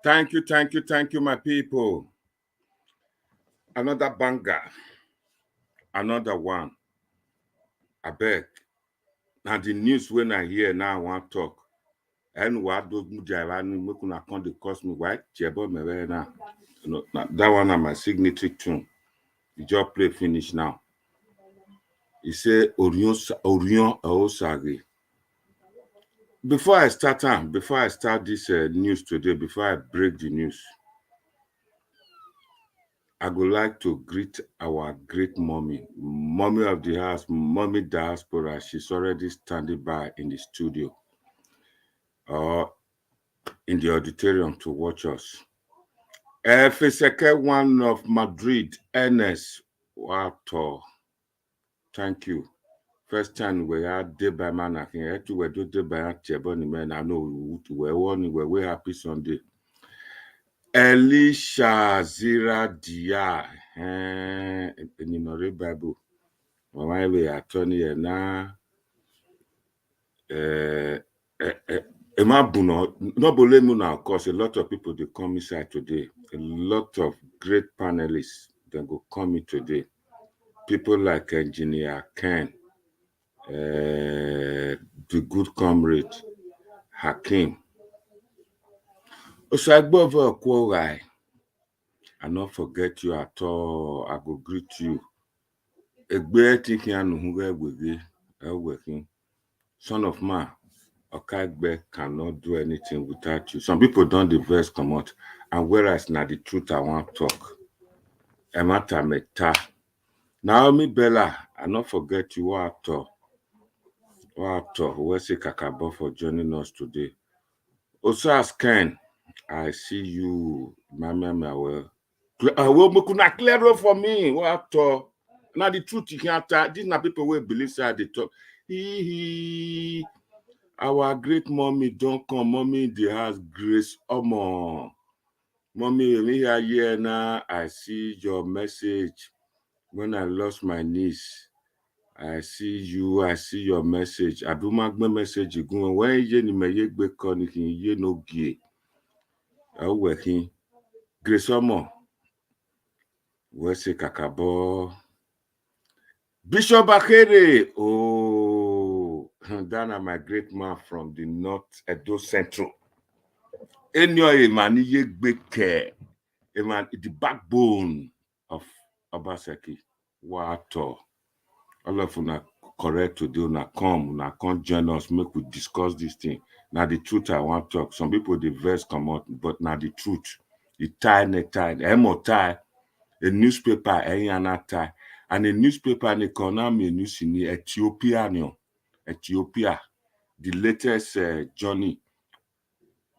Thank you, my people. Another banger, another one. I beg. Now the news when I hear now I want to talk. And what do Mujavani Mukuna can't cost me white? Jebo me now. That one is my signature tune. The job play finish now. He say Orion Osage. Before I start this news today, before I break the news, I would like to greet our great mommy of the house, mommy diaspora. She's already standing by in the studio or in the auditorium to watch us. Feseke, one of Madrid, Ernest Wato. Thank you. First time we had day by man, I can to we do day by Cheboni man. I know we're happy Sunday. Elisha Zira Dia, in the Bible. Why we are turning here now? Of course, a lot of people they come inside today. A lot of great panelists that go come in today. People like Engineer Ken, the good comrade Hakim. So I go over a quarry. I not forget you at all. I go greet you. A great thing working. Son of man, Okagbe cannot do anything without you. Some people don't the verse come out. And whereas now the truth I want to talk. Emata Meta. Naomi Bella, I not forget you at all. Where's Kakabo for joining us today? Also ask Ken, I see you, Mama. Well, I will not clear up for me. What? Now the truth you can't. These are people who believe that they talk. Our great mommy don't come. Mommy in the house, Grace Omo. Mommy, when we are here now, I see your message. When I lost my niece, I see you, I see your message. Abumagbe message gun. When ye ni me ye gbe kon ki ye no gie. Awe kin. Grace Omo. We say kakabo. Bishop Bakere. Oh, that is my great man from the North Edo Central. Enyo man ye gbe ke. Man, the backbone of Obaseki. Wato. All of una correct today, una come join us, make we discuss this thing. Now the truth I want to talk. Some people the verse come out, but now the truth. The tie, emo tie, a newspaper, tie, and a newspaper in economy news in Ethiopia, the latest journey,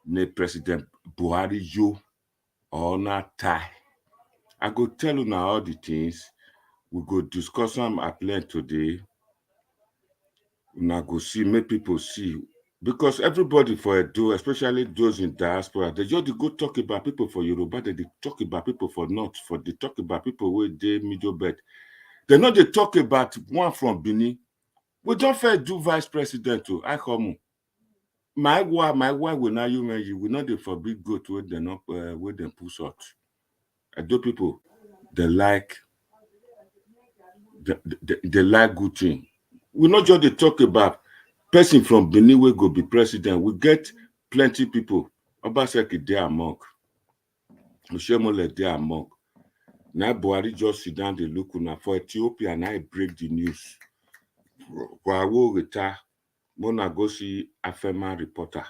ne President Buhari yo or not tie. I go tell you now all the things. We go discuss them at length today. Now go see, make people see. Because everybody for Edo, especially those in diaspora, they just go talk about people for Yoruba, they talk about people for North, they talk about people with the middle belt. They know they talk about one from Benin. We don't first do vice president to I come. My wife will now you will not forbid go to where they not where they push out. Edo people, they like they like good thing. We not just they talk about person from Benin will go be president. We get plenty people. Obaseki they among. Oshiomhole they among. Now Buhari just sit down they look now for Ethiopia and I break the news. While we retire, Mona go see Afema reporter.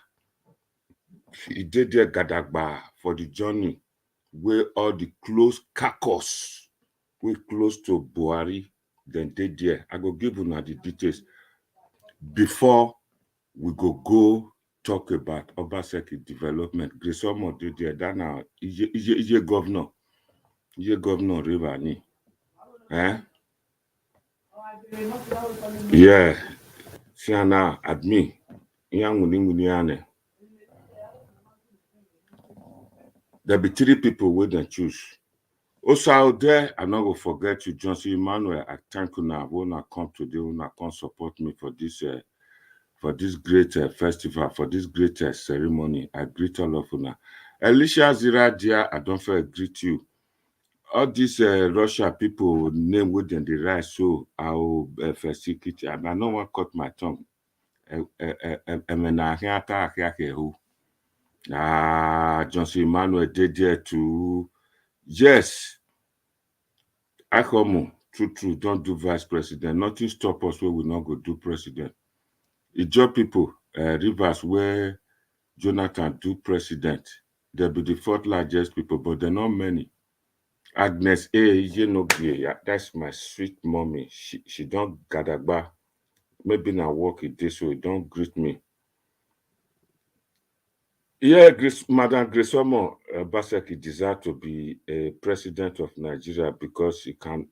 He did there Gadagba for the journey where all the close carcass we close to Buhari, then they there. I go give you now the details before we go talk about Obaseki development. Grace Omo did there. That now is governor. Is governor Rivani. Eh? Yeah. Siana admin. There be 3 people we then choose. Also out there, I'm not gonna forget you, Johnson Emmanuel. I thank you now. Wanna come today, wanna come support me for this great festival, for this great ceremony. I greet all of you now. Alicia Ziradia, I don't feel greet you. All these Russia people name within the right, so I'll it. I don't want to cut my tongue. Johnson Emmanuel did there too. Yes, I come true, don't do vice president. Nothing stop us where we not go do president. It's just people, rivers where Jonathan do president. They'll be the 4th largest people, but they're not many. Agnes that's my sweet mommy. She don't gadagba. Maybe now work it this way. Don't greet me. Yeah, Madam Grace Omo Obaseki desire to be a president of Nigeria because he can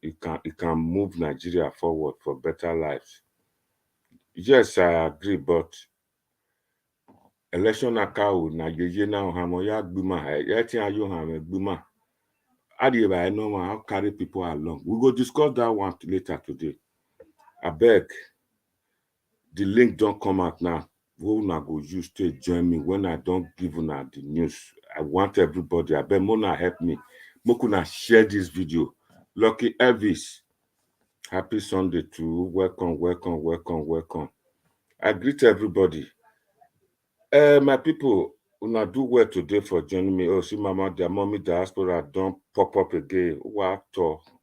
move Nigeria forward for better lives. Yes, I agree, but election account na yeye now hamoya gbima. Yeti ayo hame gbima. I know how carry people along. We will discuss that one later today. I beg, the link don't come out now. Who na go use to join me when I don't give una the news. I want everybody. I beg Mona help me. Mokuna share this video. Lucky Elvis. Happy Sunday to you. Welcome. I greet everybody. My people, una do well today for joining me. Oh, see, Mama, their mommy diaspora don't pop up again. What?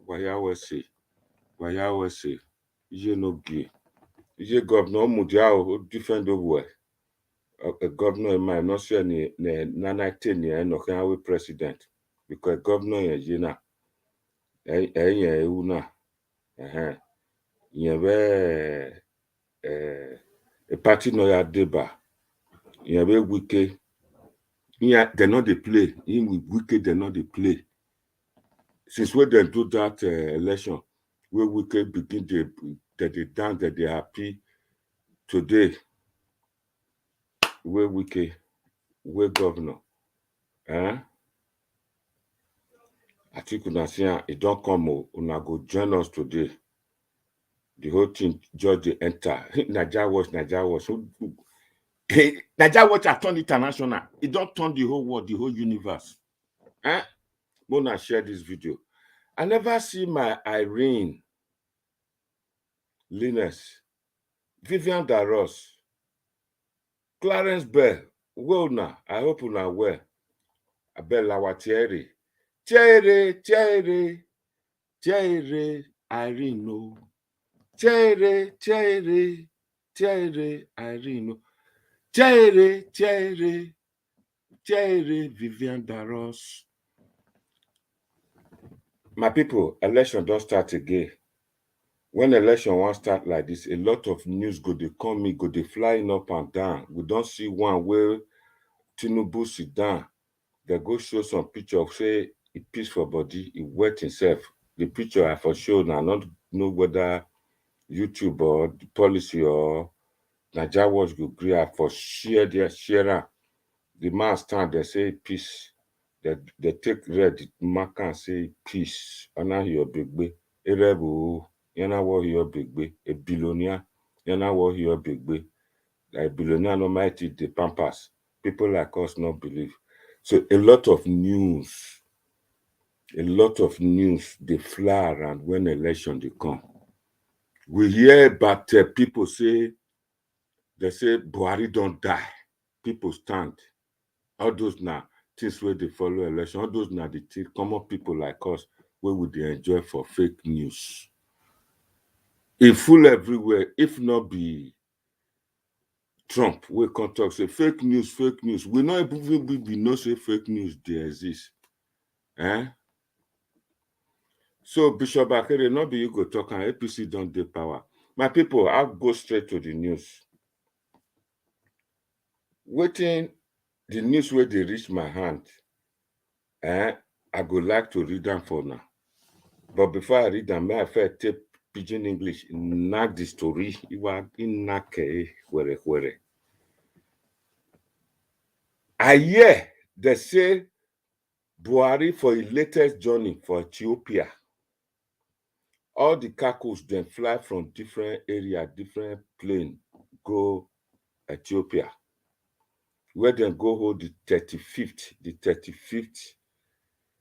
Why always say? You know, gay. You governor Mudiao different over. A governor in my not sure ni nana 10 year no can president because governor ye na una a party no ya deba be wike they not they play in with wicked they not they play since when they do that election where wicked begin they dance that they happy today where Wike, where governor. I think una see it don't come. Una go join us today. The whole thing just dey enter. Naija Watch. Naija Watch has turned international. It don't turn the whole world, the whole universe. Mona share this video. I never see my Irene, Linus, Vivian Daros, Clarence Bell. Well now, I hope una well. Abella Thierry. Thierry, Irene, no. Thierry, Irene, no. Thierry, Vivian Daros. My people, election don't start again. When election won't start like this, a lot of news go dey come in, go dey flying up and down. We don't see one where Tinubu sit down. They go show some picture of say he peace for body, he wet himself. The picture I for sure now not know whether YouTube or the policy or Naija Watch go agree for share am. The man stand there say peace. They take red mark and say peace. Ana your big Erebu. Yana wo your big a billionaire. Yana wo your big like billionaire no might eat the pampas. People like us not believe. So a lot of news, they fly around when election they come. We hear about people say, they say Buhari don't die. People stand. All those now things where they follow election. All those now the common people like us where would they enjoy for fake news. It full everywhere. If not be Trump, we can talk say fake news. We not even we know say fake news they exist. So Bishop Akere, not be you go talk and APC don't take power. My people, I'll go straight to the news. Waiting the news where they reach my hand. I would like to read them for now. But before I read them, may I first take pidgin English, knock the story. I hear they say Buhari for his latest journey for Ethiopia. All the cargoes then fly from different area, different plane, go Ethiopia, where they go hold the 35th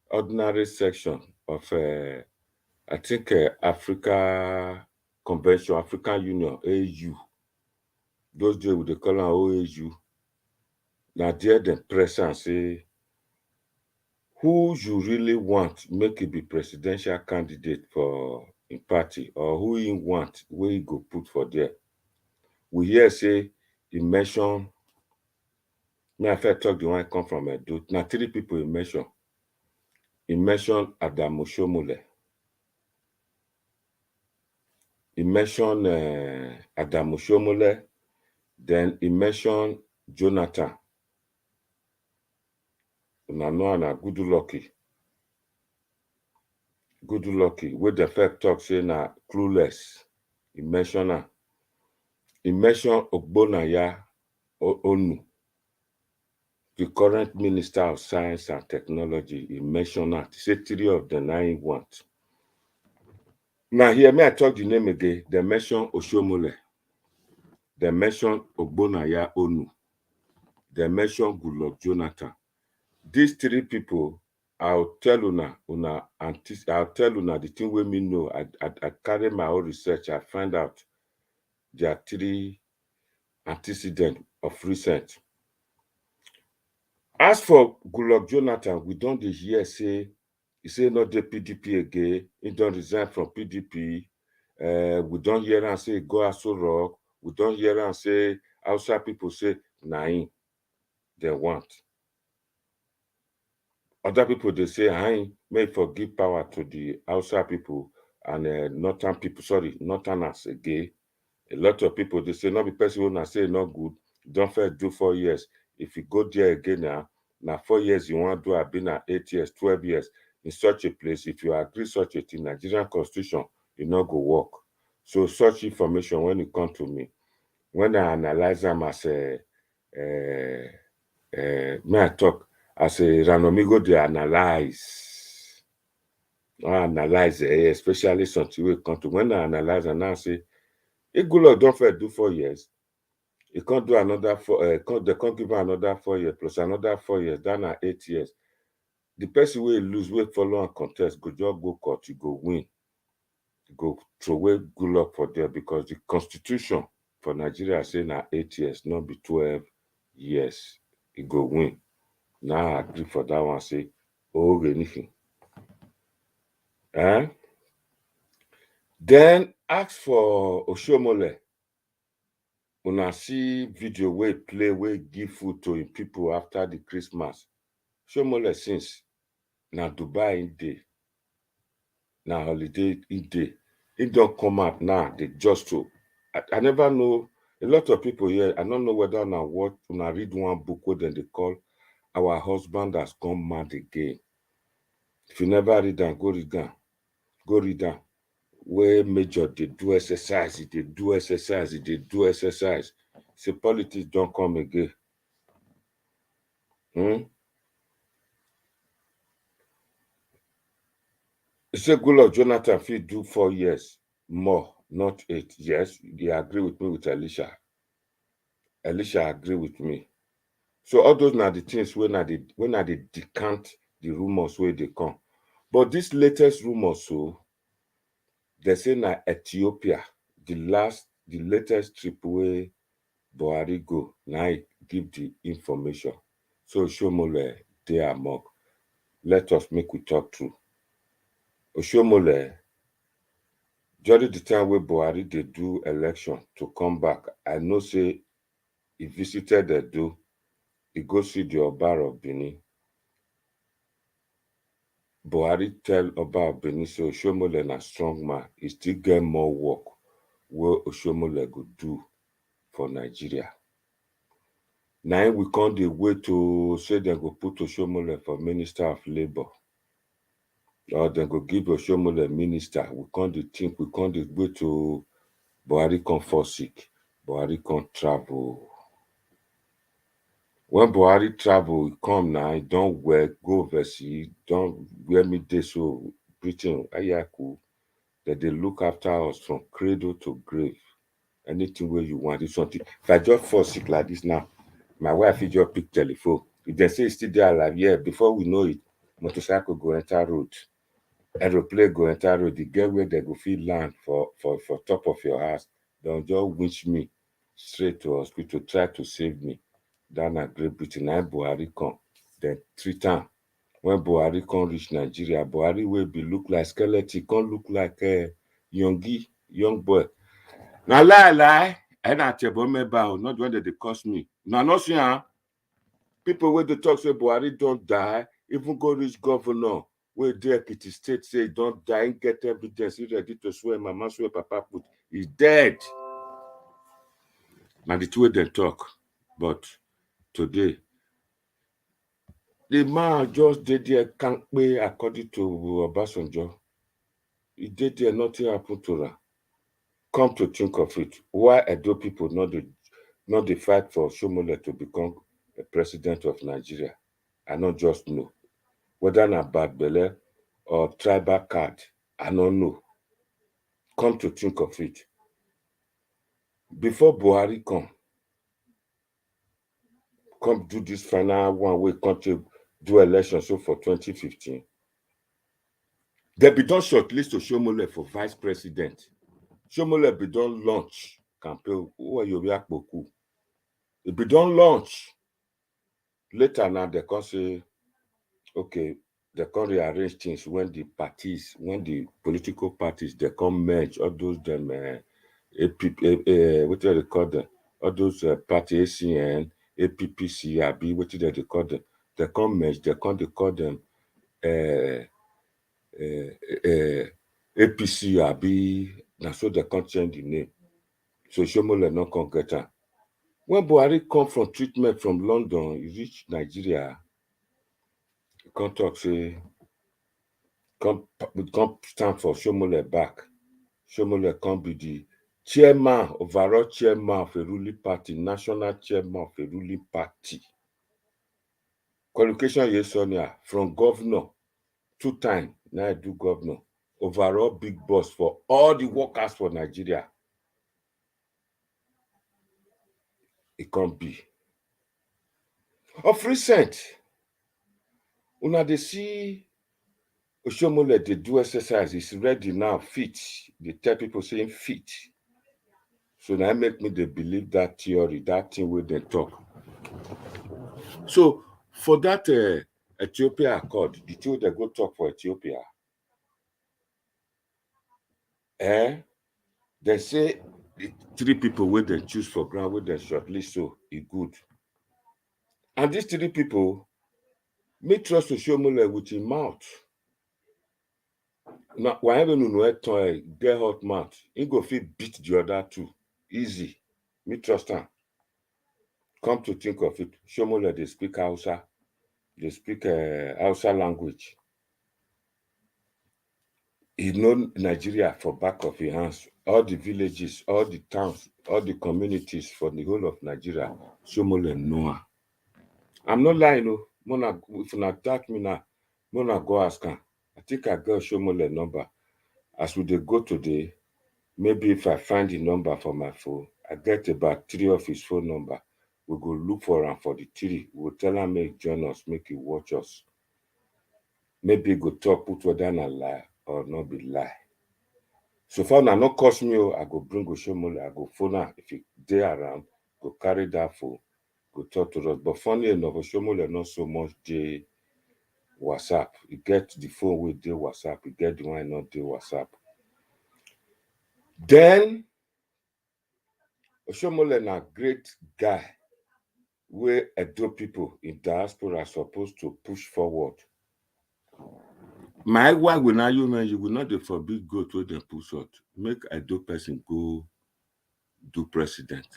ordinary section of I think Africa Convention, African Union, AU. Those days they call them OAU. Now there they press and say, who you really want make it be presidential candidate for in party, or who you want where you go put for there. We hear say he mentioned, me I first talk the one come from Edo. Now 3 people he mentioned. He mentioned Oshiomhole. He mentioned Oshiomhole. Then he mentioned Jonathan. Good lucky. With the first talk say na clueless. He mentioned OGBONAYA Onu, the current Minister of Science and Technology. He mentioned that. He said 3 of the 9 want. Now here, may I talk the name again? They mention Oshiomhole. They mention OGBONAYA Onu. They mention Goodluck Jonathan. These 3 people, I'll tell una the thing wey me know. I carry my own research. I find out there are 3 antecedents of recent. As for Goodluck Jonathan, we don't hear say he say not the PDP again. He don't resign from PDP. We don't hear and say go Aso Rock. We don't hear and say outside people say nine they want. Other people they say I may forgive power to the outside people and northerners again. A lot of people they say not be person when I say not good. Don't first do 4 years. If you go there again now 4 years you want to do, I've been at 8 years, 12 years in such a place. If you agree such a thing, Nigerian Constitution, you not go work. So such information when it come to me, when I analyze them as may I talk as a Ranomigo they analyze, especially something we come to when I analyze and now say, Igulo don't fair do 4 years. He can't do another they can't give him another 4 years plus another 4 years, then 8 years. The person will lose, will follow and contest, go just go court, you go win. Go throw away good luck for there because the constitution for Nigeria say na 8 years, not be 12 years. He go win. Now I agree for that one, say, oh, anything. Then ask for Oshiomhole. Una see video wey play, wey give food to him people after the Christmas. Oshiomhole since na Dubai in day, na holiday in day. It don't come out now. They just to. I never know. A lot of people here, I don't know whether now what when I read one book where then they call Our Husband Has Gone Mad Again. If you never read them, go read them. Go read them. Where major they do exercise, they do exercise, they do exercise. Say politics don't come again. Say Goodluck Jonathan fit do 4 years more, not 8. Yes, they agree with me with Elisha. Elisha agree with me. So all those are the things when I decant the rumors where they come. But this latest rumor, so they say na Ethiopia, the latest trip where Buhari go, now I give the information. So Oshiomhole they among. Let us make we talk true. Oshiomhole, during the time where Buhari they do election to come back, I know say he visited Edo, he go see the Oba of Benin. Buhari tell Oba of Benin say Oshiomhole na strong man, he still get more work where Oshiomhole go do for Nigeria. Now we can't wait to say they go put Oshiomhole for Minister of Labour. Or they go give Oshiomhole minister. We can't think, we can't wait to Buhari come fall sick. Buhari can't travel. When Buhari travel, he come now, he don't wear, go overseas, don't wear me this so Britain, Ayaku, that they look after us from cradle to grave. Anything where you want, it's something. If I just fall sick like this now, my wife will just pick telephone. If they say it's still there alive, yeah, before we know it, motorcycle go enter road. Aeroplane go enter road. The get where they go feel land for top of your house. They'll just winch me straight to hospital, try to save me. Down at Great Britain, now Buhari come. Then 3 times. When Buhari come reach Nigeria, Buhari will be look like skeleton, can't look like a young boy. Now lie. I not not when they cost me. Now not see people where they talk say Buhari don't die, even go reach governor. Where there Ekiti State say don't die and get evidence, he ready to swear, mama swear, papa put, he's dead. Now the two way they talk, but today the man just did there can't pay according to Obasanjo. He did there, nothing happened to her. Come to think of it, why Edo people not the fight for Oshiomhole to become a president of Nigeria? I not just know. Whether na bad belle or tribal card, I don't know. Come to think of it. Before Buhari come do this final one way country do election so for 2015. They be done shortlist Oshiomhole for vice president. Oshiomhole be done launch campaign. It be done launch. Later now they can say, okay, they can rearrange things when the political parties they come merge all those them what do they call them? All those party ACN, APPC, AB, what do they call them? They come merge, they call them APC, AB, now so they can't change the name. So Oshiomhole not can get her. When Buhari come from treatment from London, he reach Nigeria, he can't talk say, come stand for Oshiomhole back. Oshiomhole can't be the chairman, overall chairman of a ruling party, national chairman of a ruling party. Qualification yes, Sonia, from governor, 2 times, now I do governor. Overall big boss for all the workers for Nigeria. It can't be. Of recent, una dey see Oshiomhole dey do exercise, is ready now, fit. They tell people saying fit. So now make me they believe that theory, that thing where they talk. So for that Ethiopia Accord, the two they go talk for Ethiopia. They say the 3 people where they choose for ground, where they shortlist, so it good. And these 3 people, me trust Oshiomhole with his mouth. Now, whenever you know a get hot mouth, he go fit beat the other 2. Easy. Me trust him. Come to think of it, Oshiomhole they speak Hausa. They speak Hausa language. He know Nigeria for back of his hands. All the villages, all the towns, all the communities for the whole of Nigeria, Oshiomhole know her. I'm not lying, no. If you attack me now, Mona go ask her. I think I got Oshiomhole number. As we dey go today, maybe if I find the number for my phone, I get about 3 of his phone number. We go look for him for the 3. We'll tell him make join us, make he watch us. Maybe he go talk, put whether na lie or not be lie. So far now, not cost me, I go bring Oshiomhole, I go phone her. If he dey around, go carry that phone, go talk to us. But funny enough, Oshiomhole not so much dey WhatsApp. You get the phone with dey WhatsApp, you get the one not dey WhatsApp. Then Oshiomhole na great guy where Edo people in diaspora are supposed to push forward. My wife will now you will not dey forbid goat where they push out. Make Edo person go do president.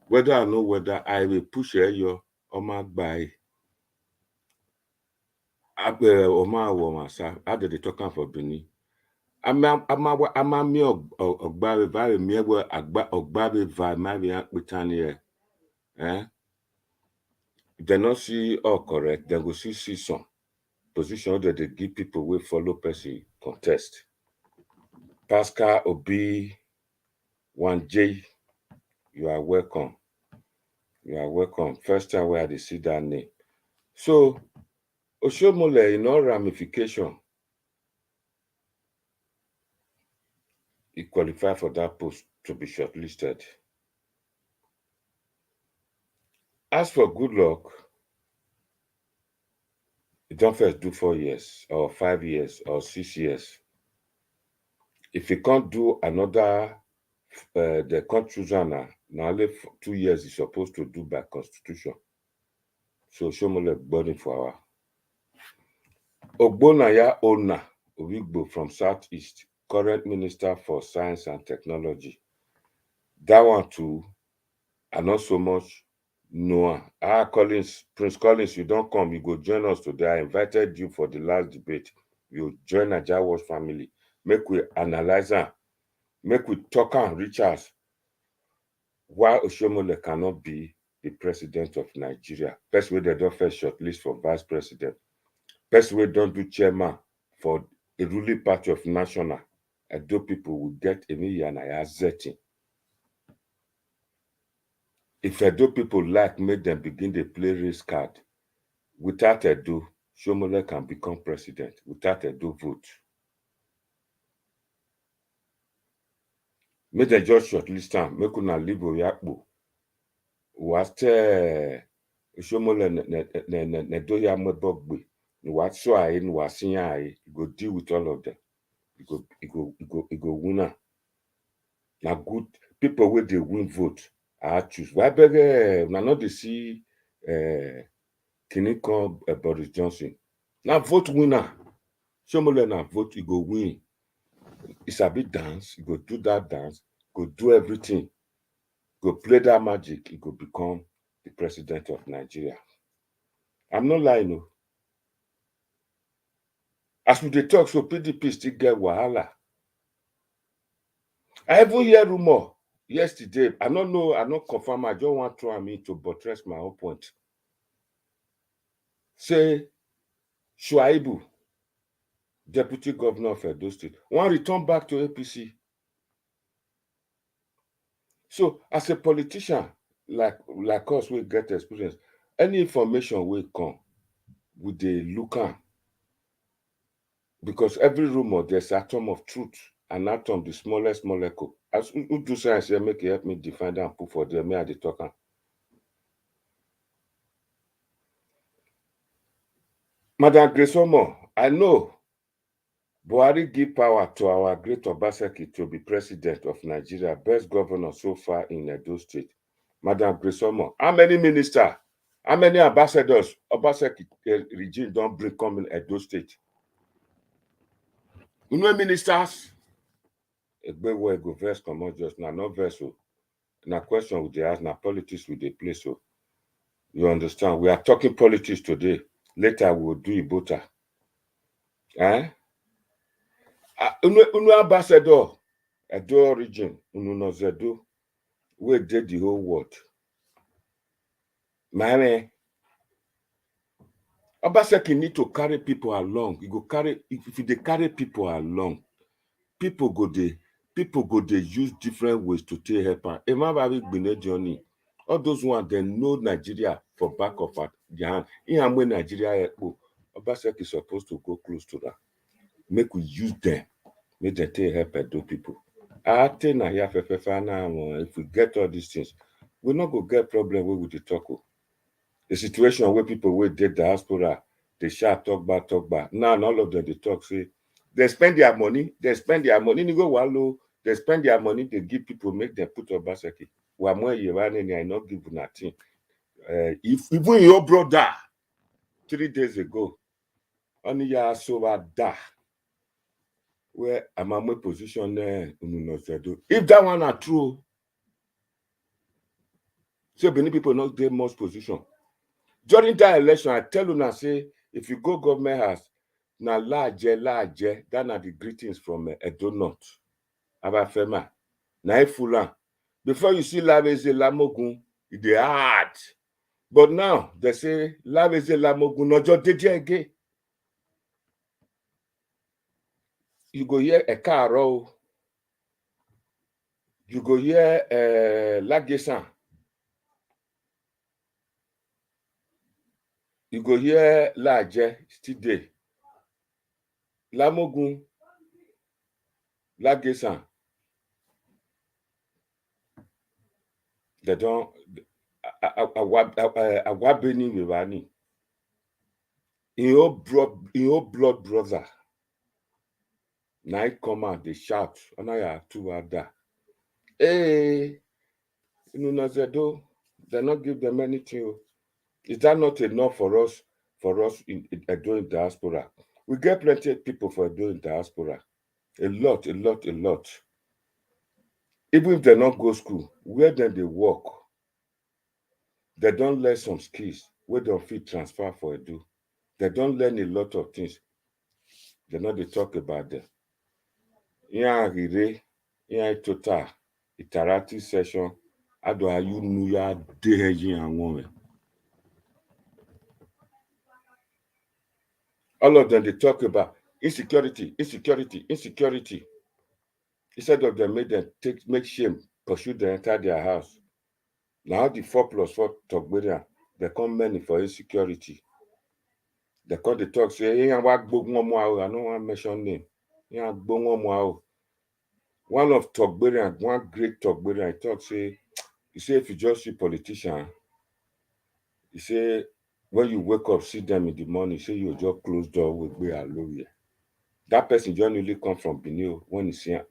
Whether I know whether I will push your Oma by Oma Womasa, how did they talk for Benin? Ama mi ogbawe vare mi ewe ogbawe va Maria Britannia. They not see all correct, they go see some position that they give people will follow person contest. Pascal Obi 1J, you are welcome. You are welcome. First time where I see that name. So Oshiomhole in all ramification, he qualified for that post to be shortlisted. As for good luck, he don't first do 4 years or 5 years or 6 years. If he can't do another, they can't choose now only 2 years he's supposed to do by constitution. So Oshiomhole burning for our OGBONAYA owner Obigbo from Southeast, current Minister for Science and Technology. That one too, and not so much Noah. Collins, Prince Collins, you don't come, you go join us today. I invited you for the last debate. You join Naija Watch family. Make we analyze her. Make we talk and reach us. Why Oshiomhole cannot be the president of Nigeria? Best way they don't first shortlist for vice president. Best way don't do chairman for a ruling party of national. Edo people will get Emiyanaya Zeti. If Edo people like, make them begin to play race card. Without Edo, Oshiomhole can become president. Without Edo vote. Make them just shortlist him. Make una leave Oyakpo. What Oshiomhole Nedo ya Mwebogbe. What so I in Wasinya I go deal with all of them. He go winner. Now good people where they win vote. I choose. Why beg na not to see Kinikon Boris Johnson. Now vote winner. Oshiomhole na vote, you go win. It's a bit dance, you go do that dance, go do everything, go play that magic, you go become the president of Nigeria. I'm not lying, no. As we dey talk, so PDP still get wahala. I even hear rumor. yesterday, I don't know, I not confirm, I just want to me to buttress my own point. Say Shuaibu, Deputy Governor of Edo State, want return back to APC. So as a politician, like us, we get experience. Any information will come with the look on. Because every rumor, there's atom of truth, an atom, the smallest molecule. As who do science here, make it help me define that and put for them, me at the talker. Madam Gresomo, I know Buhari give power to our great Obaseki to be president of Nigeria, best governor so far in Edo State. Madam Gresomo, how many ministers, how many ambassadors Obaseki regime don't bring come in Edo State? You know ministers? Egbewo go verse come out just now, not verse. Na question we dey ask, na politics we dey play. So you understand? We are talking politics today. Later we will do Ibota. Unu ambassador Edo origin, unu no Zedo, we did the whole world. Man, Obaseki need to carry people along. You go carry if they carry people along, people go dey use different ways to take help am. Remember big journey. All those ones they know Nigeria for back of their hand. In when Nigeria help, Obaseki is supposed to go close to that. Make we use them. Make them take help Edo people. If we get all these things, we not go get problem with the talk. The situation where people wey dey diaspora, they shout talk back. Now all of them they talk say they spend their money, they go wallow, they spend their money, they give people, make them put Obaseki. I not give nothing. If even your brother 3 days ago, only ya so da where I'm my position there. If that one are true, so many people not get much position. During that election, I tell you now, say, if you go government house, na large, that are the greetings from Edo North. Abafema, na Fulan. Before you see Laveze Lamogun, they hard. But now, they say, Laveze Lamogun, no just did again. You go hear Ekaro, you go hear Lagesan, you go hear Laje, still there. Lamogun, Lagesan, they don't Awabeni Wivani. In your blood brother. Now come out, they shout. Anaya two are there. Hey, Nunazedo, they not give them anything. Is that not enough for us in doing diaspora? We get plenty of people for doing diaspora. A lot. Even if they not go school, where then they work, they don't learn some skills where they fit transfer for Edo. They don't learn a lot of things. They know they talk about them. Here, total interactive session. How do you know ya deheji and woman? All of them they talk about insecurity. Instead of them make shame, pursue the enter their house. Now the 4+4 talk with them, they come many for insecurity. They come the talk say, I don't want to mention name. One of Togberian, one great Togberian, talk say, he say if you just see politician, he say when you wake up, see them in the morning, say you just close door with be alone. That person generally come from Benin when he's here.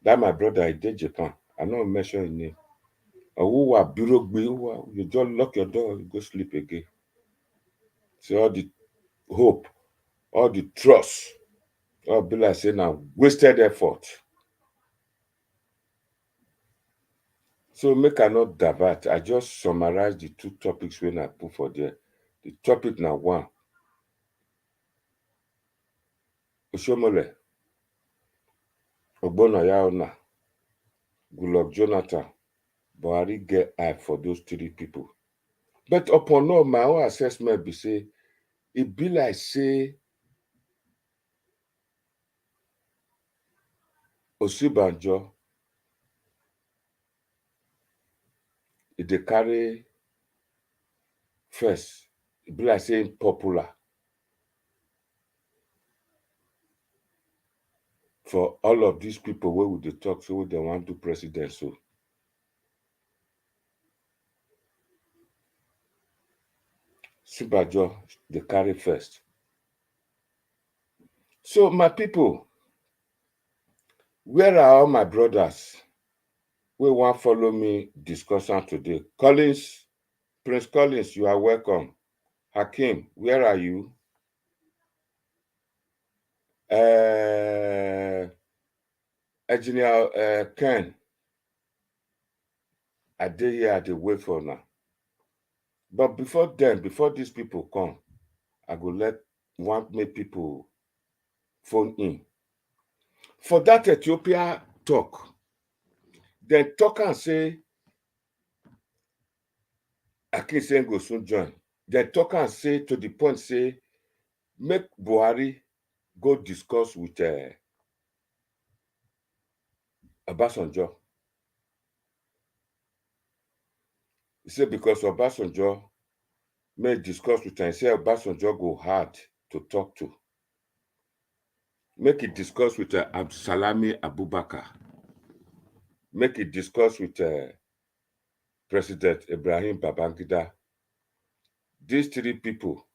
That my brother, I did Japan. I'm not mentioning his name. Who are bureau, you just lock your door, you go sleep again. So all the hope, all the trust, all be like saying now wasted effort. So make I not divert. I just summarize the two topics when I put for there. The topic now one. OSHOMOILE. OGBONAYA. Goodluck Jonathan, Buhari get eye for those three people. But upon all, my own assessment be say, it be like say Osibanjo, it dey carry first. It be like saying popular for all of these people where we dey talk so they want to president so. Sibanjo, they carry first. So my people, where are all my brothers? We want follow me discussion today. Collins, Prince Collins, you are welcome. Hakim, where are you? Engineer Ken, I dey here, I dey wait for now. But before then, before these people come, I go make people phone in. For that Ethiopia talk, then talk and say, Akin go soon join. Then talk and say to the point, say, make Buhari go discuss with Obasanjo. He said because Obasanjo may discuss with him, say Obasanjo go hard to talk to. Make it discuss with Salami Abubakar. Make it discuss with President Ibrahim Babangida. These three people,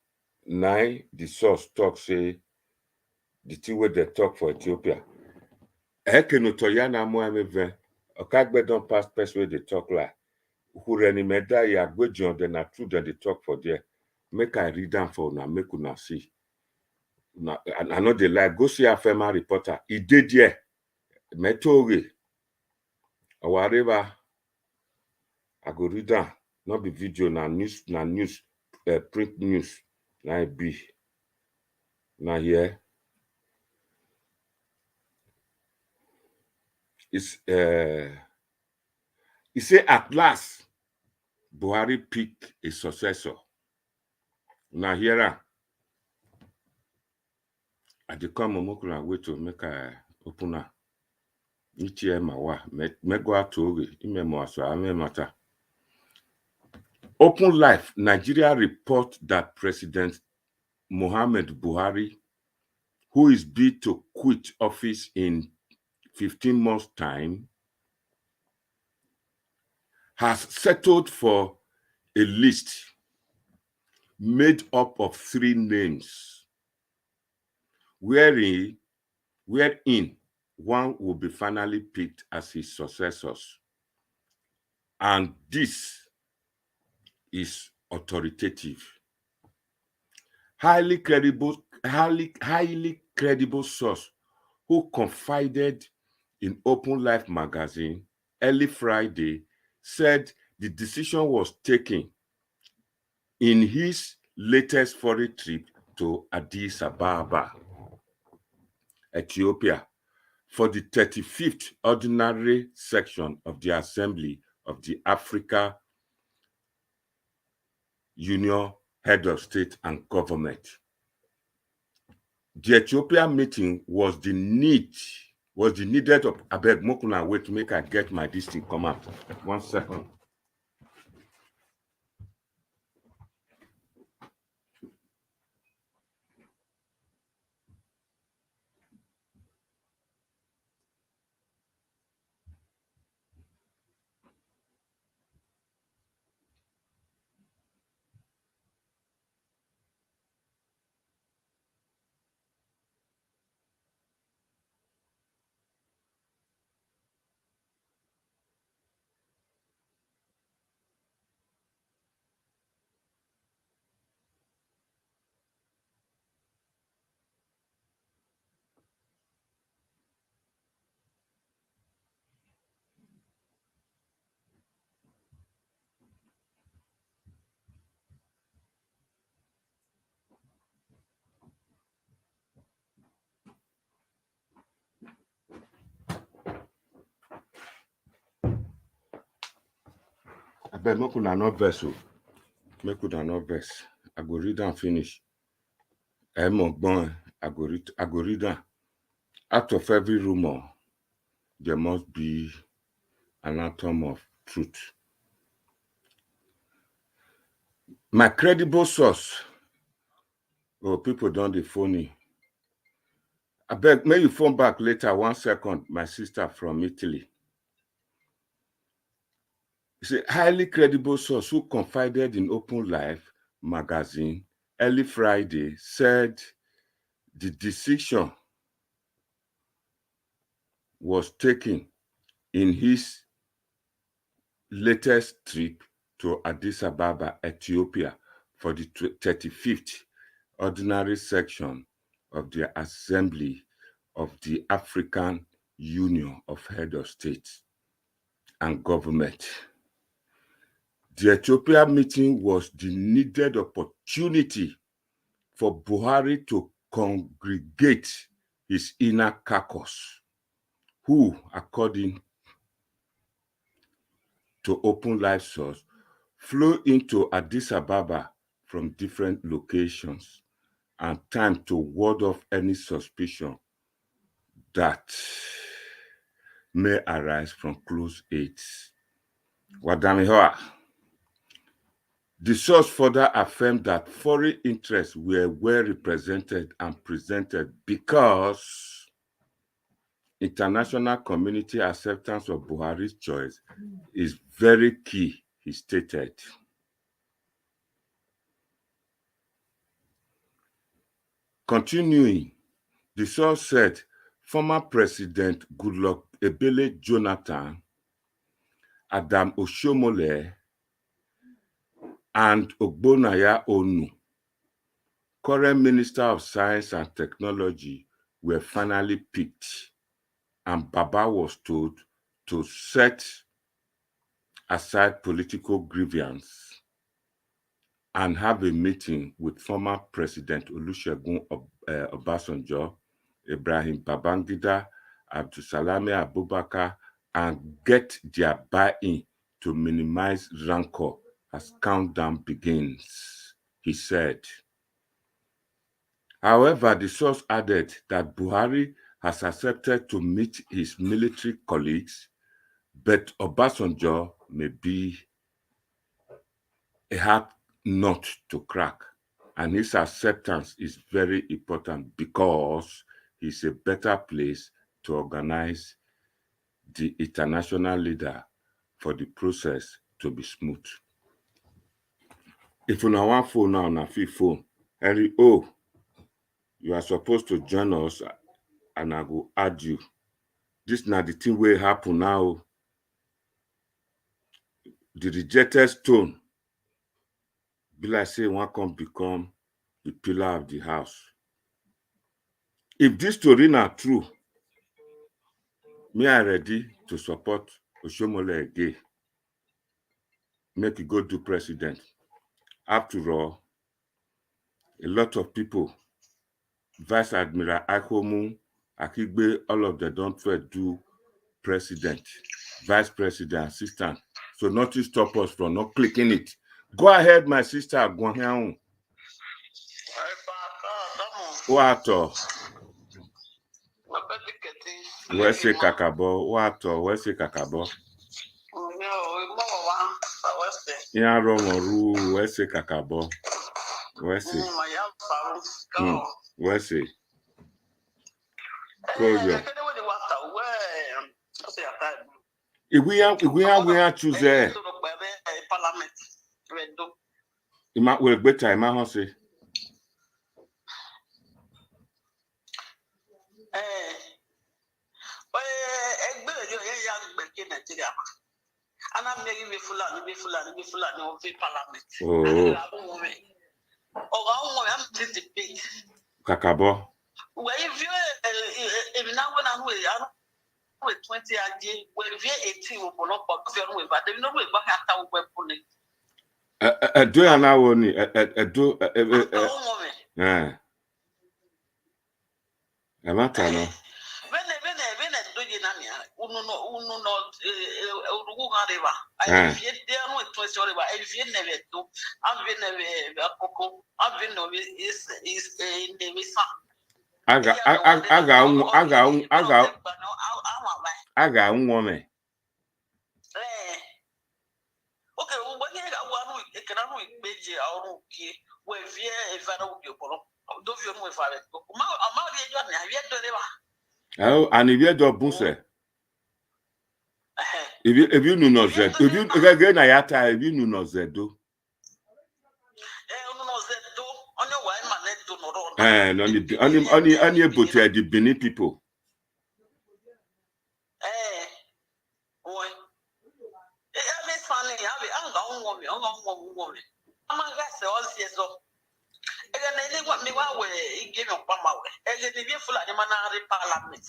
nine, the source talk say, the thing where they talk for Ethiopia. Ekenotoyana Mohammed, Okagbe don't pass person where they talk like. Hureni meda ya gwejon then na true that they talk for there. Make I read them for now, make una see. I know they like go see a FEMA reporter. He did there. Metoge. Or whatever. I go read them. Not be video, na news, print news. Na it be. Now here. It's he say at last Buhari pick a successor. Now here I dey come Omokuna wait to make a open up. Open Life, Nigeria report that President Muhammad Buhari, who is bid to quit office in 15 months' time, has settled for a list made up of 3 names, wherein one will be finally picked as his successors. And this is authoritative. Highly credible source who confided in Open Life magazine early Friday said the decision was taken in his latest foreign trip to Addis Ababa, Ethiopia, for the 35th ordinary section of the Assembly of the Africa Union Head of State and Government. The Ethiopia meeting was the needed of Abeg Mokuna wait to make I get my this thing come out. 1 second. bet make una not verse. Make una not verse. I go read and finish. I go read and. Out of every rumor, there must be an atom of truth. My credible source. Oh, people don't dey phony. I beg, may you phone back later. 1 second, my sister from Italy. It's a highly credible source who confided in Open Life magazine early Friday said the decision was taken in his latest trip to Addis Ababa, Ethiopia, for the 35th ordinary section of the Assembly of the African Union of Head of States and Government. The Ethiopia meeting was the needed opportunity for Buhari to congregate his inner caucus, who, according to Open Life source, flew into Addis Ababa from different locations and time to ward off any suspicion that may arise from close aids. Wadamihoa. The source further affirmed that foreign interests were well represented and presented because international community acceptance of Buhari's choice is very key, he stated. Continuing, the source said former President Goodluck Ebele Jonathan, Adam Oshiomhole, and OGBONAYA Onu, current Minister of Science and Technology, were finally picked, and Baba was told to set aside political grievance and have a meeting with former President Olusegun Obasanjo, Ibrahim Babangida, Abdulsalami Abubakar, and get their buy-in to minimize rancor as countdown begins, he said. However, the source added that Buhari has accepted to meet his military colleagues, but Obasanjo may be a hard nut to crack, and his acceptance is very important because he's a better place to organize the international leader for the process to be smooth. If you want phone now, na free phone. Harry O, you are supposed to join us, and I will add you. This na the thing will happen now. The rejected stone be like say one can become the pillar of the house. If this story na true, me I ready to support OSHOMOILE again. Make it go do president. After all, a lot of people, Vice Admiral Akomu, Akigbe, all of them don't try to do president, vice president, assistant. So nothing stop us from not clicking it. Go ahead, my sister. Go ahead. Wato. Where's the kakabo? Wato. Where's the kakabo? Yeah, Romoru. Where's the kakabo? Where's it? Where's it? If we are choose it might well better, my house. Kakabo. Well, if you now with 20 years, well, if you're 18, we'll not but they know we're back after we're do an hour only. Do yeah. A matter no. When I do you know, Coco River. I viet there no twice or I viet never do. I've been a cocoa. I've been is in the visa. Aga woman. Okay, when you got one week, can I make you out okay? Where via a fellow you follow. Do you know if I go? I'm out yet to the Oh, and if you do buse. If you know not that, if you again I ata if you know not that do. And only able to the Benin people.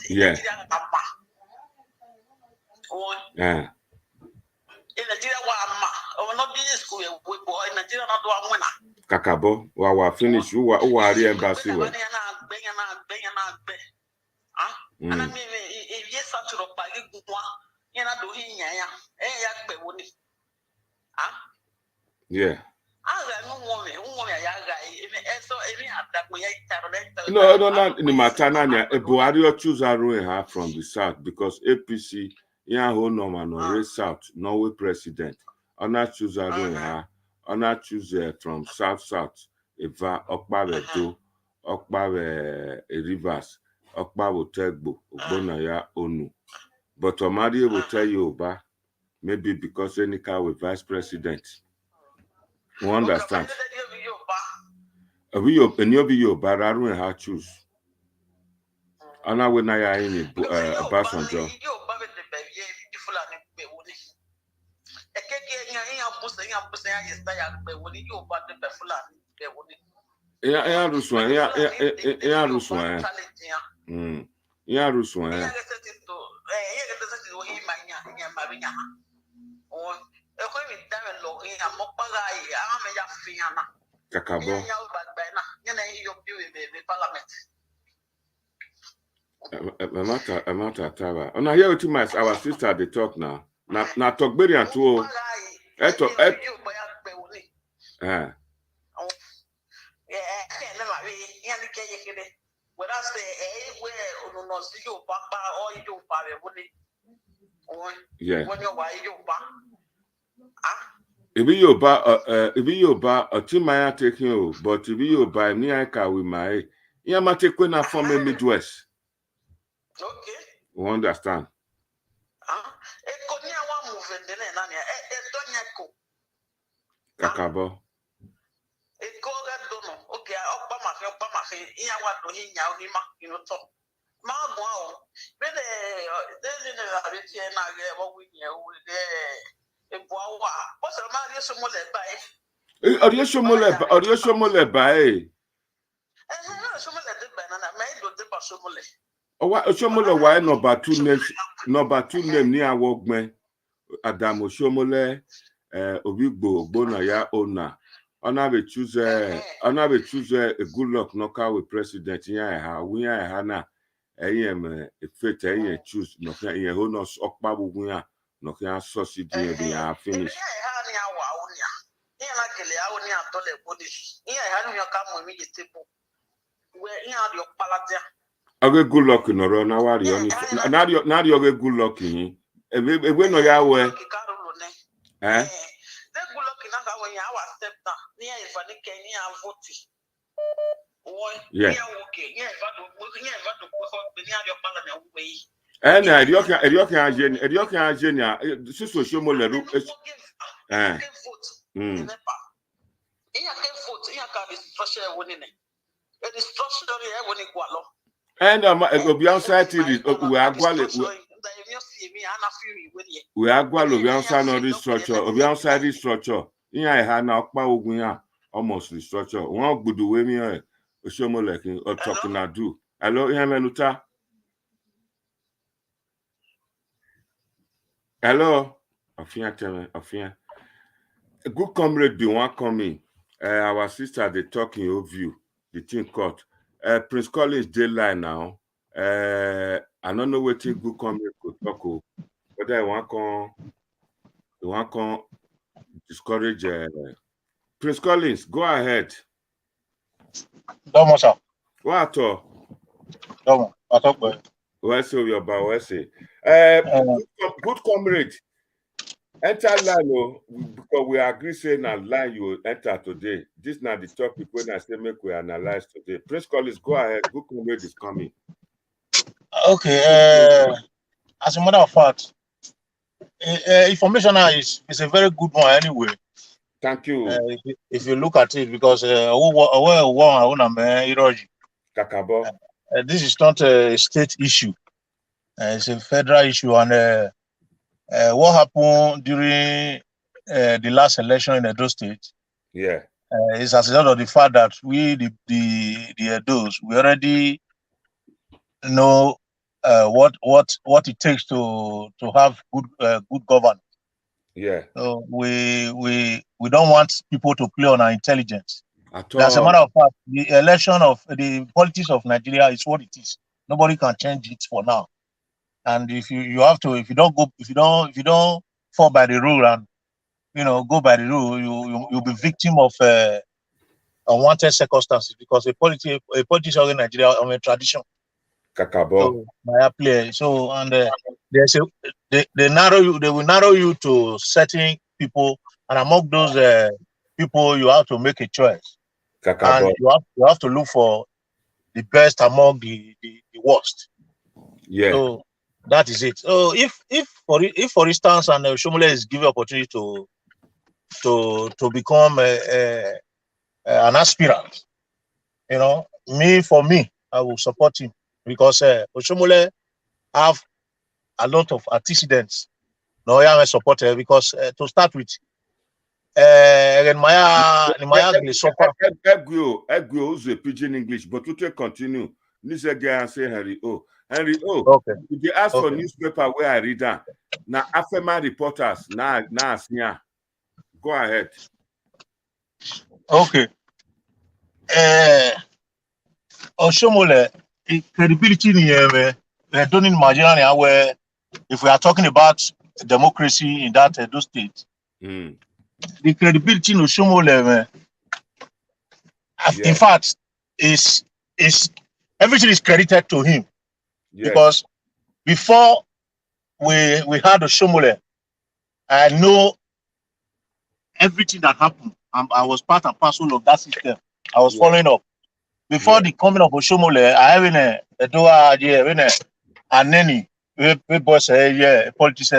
Yeah. Yeah. Kakabo, wa finish. Who are the embassy? Yeah. No, not in the Matana. Buhari choose her from the south because APC, no man, no south, Norway president. Ona choose her. Ona choose from south. Eva Okpawe do, Okpawe Rivers, Okpawe Tegbo, OGBONAYA Onu. But Omari will tell you about maybe because any car with vice president. You understand? We have choose. Ana we na ya in Obasanjo. Ya ruswa Kakabo. And I hear it our sister they talk now. Na talk very at all. Yeah. If you buy a team I taking you, but if you buy me I can with my take when I form a Midwest. Okay. You understand? Kakabo. Okay, Oshomole why number two name near Wogman Adam Oshomole Obigbo OGBONAYA owner. Ona choose a good luck knockout with president we na fate choose no can honors okpabu gunya no can sausage finish. Okay, good luck in Oro na worry on now you good luck in we no ya we eh good luck in that when you our step down near if I can vote. Yeah. And be outside we are restructure. Yeah, now almost restructure. One good way me Oshiomhole or talking I do. Hello, Menuta. Hello. Afia. A good comrade be one coming. Our sister they talking of you. The thing caught. Prince Collins daylight now. I don't know what good comrade could talk. But I want You want to discourage Prince Collins, go ahead. Domo, sir. What? Domo. I talk about it. What's your good comrade. Enter line, because we agree saying a line you enter today. This is not the topic when I say make we analyze today. Prince Collins, go ahead. Good comrade is coming. Okay. As a matter of fact, information is a very good one anyway. Thank you. If you look at it, because this is not a state issue. It's a federal issue, and what happened during the last election in Edo State? Yeah. Is as a result of the fact that we, the Edos, we already know what it takes to have good governance. Yeah. So we don't want people to play on our intelligence. At all. As a matter of fact, the election of the politics of Nigeria is what it is. Nobody can change it for now. And if you don't fall by the rule and go by the rule, you'll be victim of unwanted circumstances, because a politics in Nigeria on a tradition. Kakabo. So and they will narrow you to certain people, and among those people you have to make a choice. Kakabo. And you have to look for the best among the worst. Yeah. So that is it. So if for instance, and Oshiomhole is given opportunity to become an aspirant, for me, I will support him, because Oshiomhole have a lot of antecedents. No, I support her because to start with, Egwio is a pidgin English, but we can continue. This guy and say Henry O. Henry O. Okay. If they ask for newspaper where I read that, now AFEMA reporters, now go ahead. Okay. Oshiomhole, credibility in don't imagine where, if we are talking about democracy in that Edo State, the credibility in Oshiomhole, in fact, is everything is credited to him. Yes. Because before we had Oshiomhole, I know everything that happened. I was part and parcel of that system. I was following up. Before the coming of Oshiomhole, I have a door idea, and Neni, we boss politics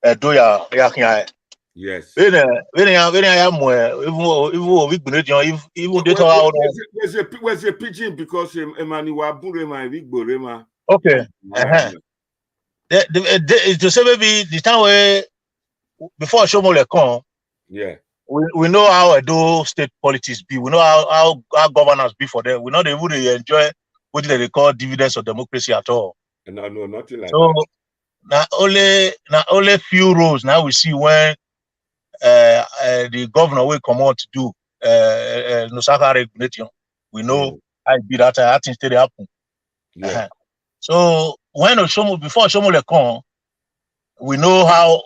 doya. Yes. When I am even data. Where's a pigeon because Emmanuel Burema Vigborema. Okay. To say maybe the time where before Oshiomhole come. Yeah. We know how Edo State politics be. We know how governance be for them. We know they would enjoy what they call dividends of democracy at all. No, nothing like so, that. Now only few rows now we see when the governor will come out to do Nosaka regulation. We know I be that things still happen. Yeah. So when before Oshiomhole come, we know how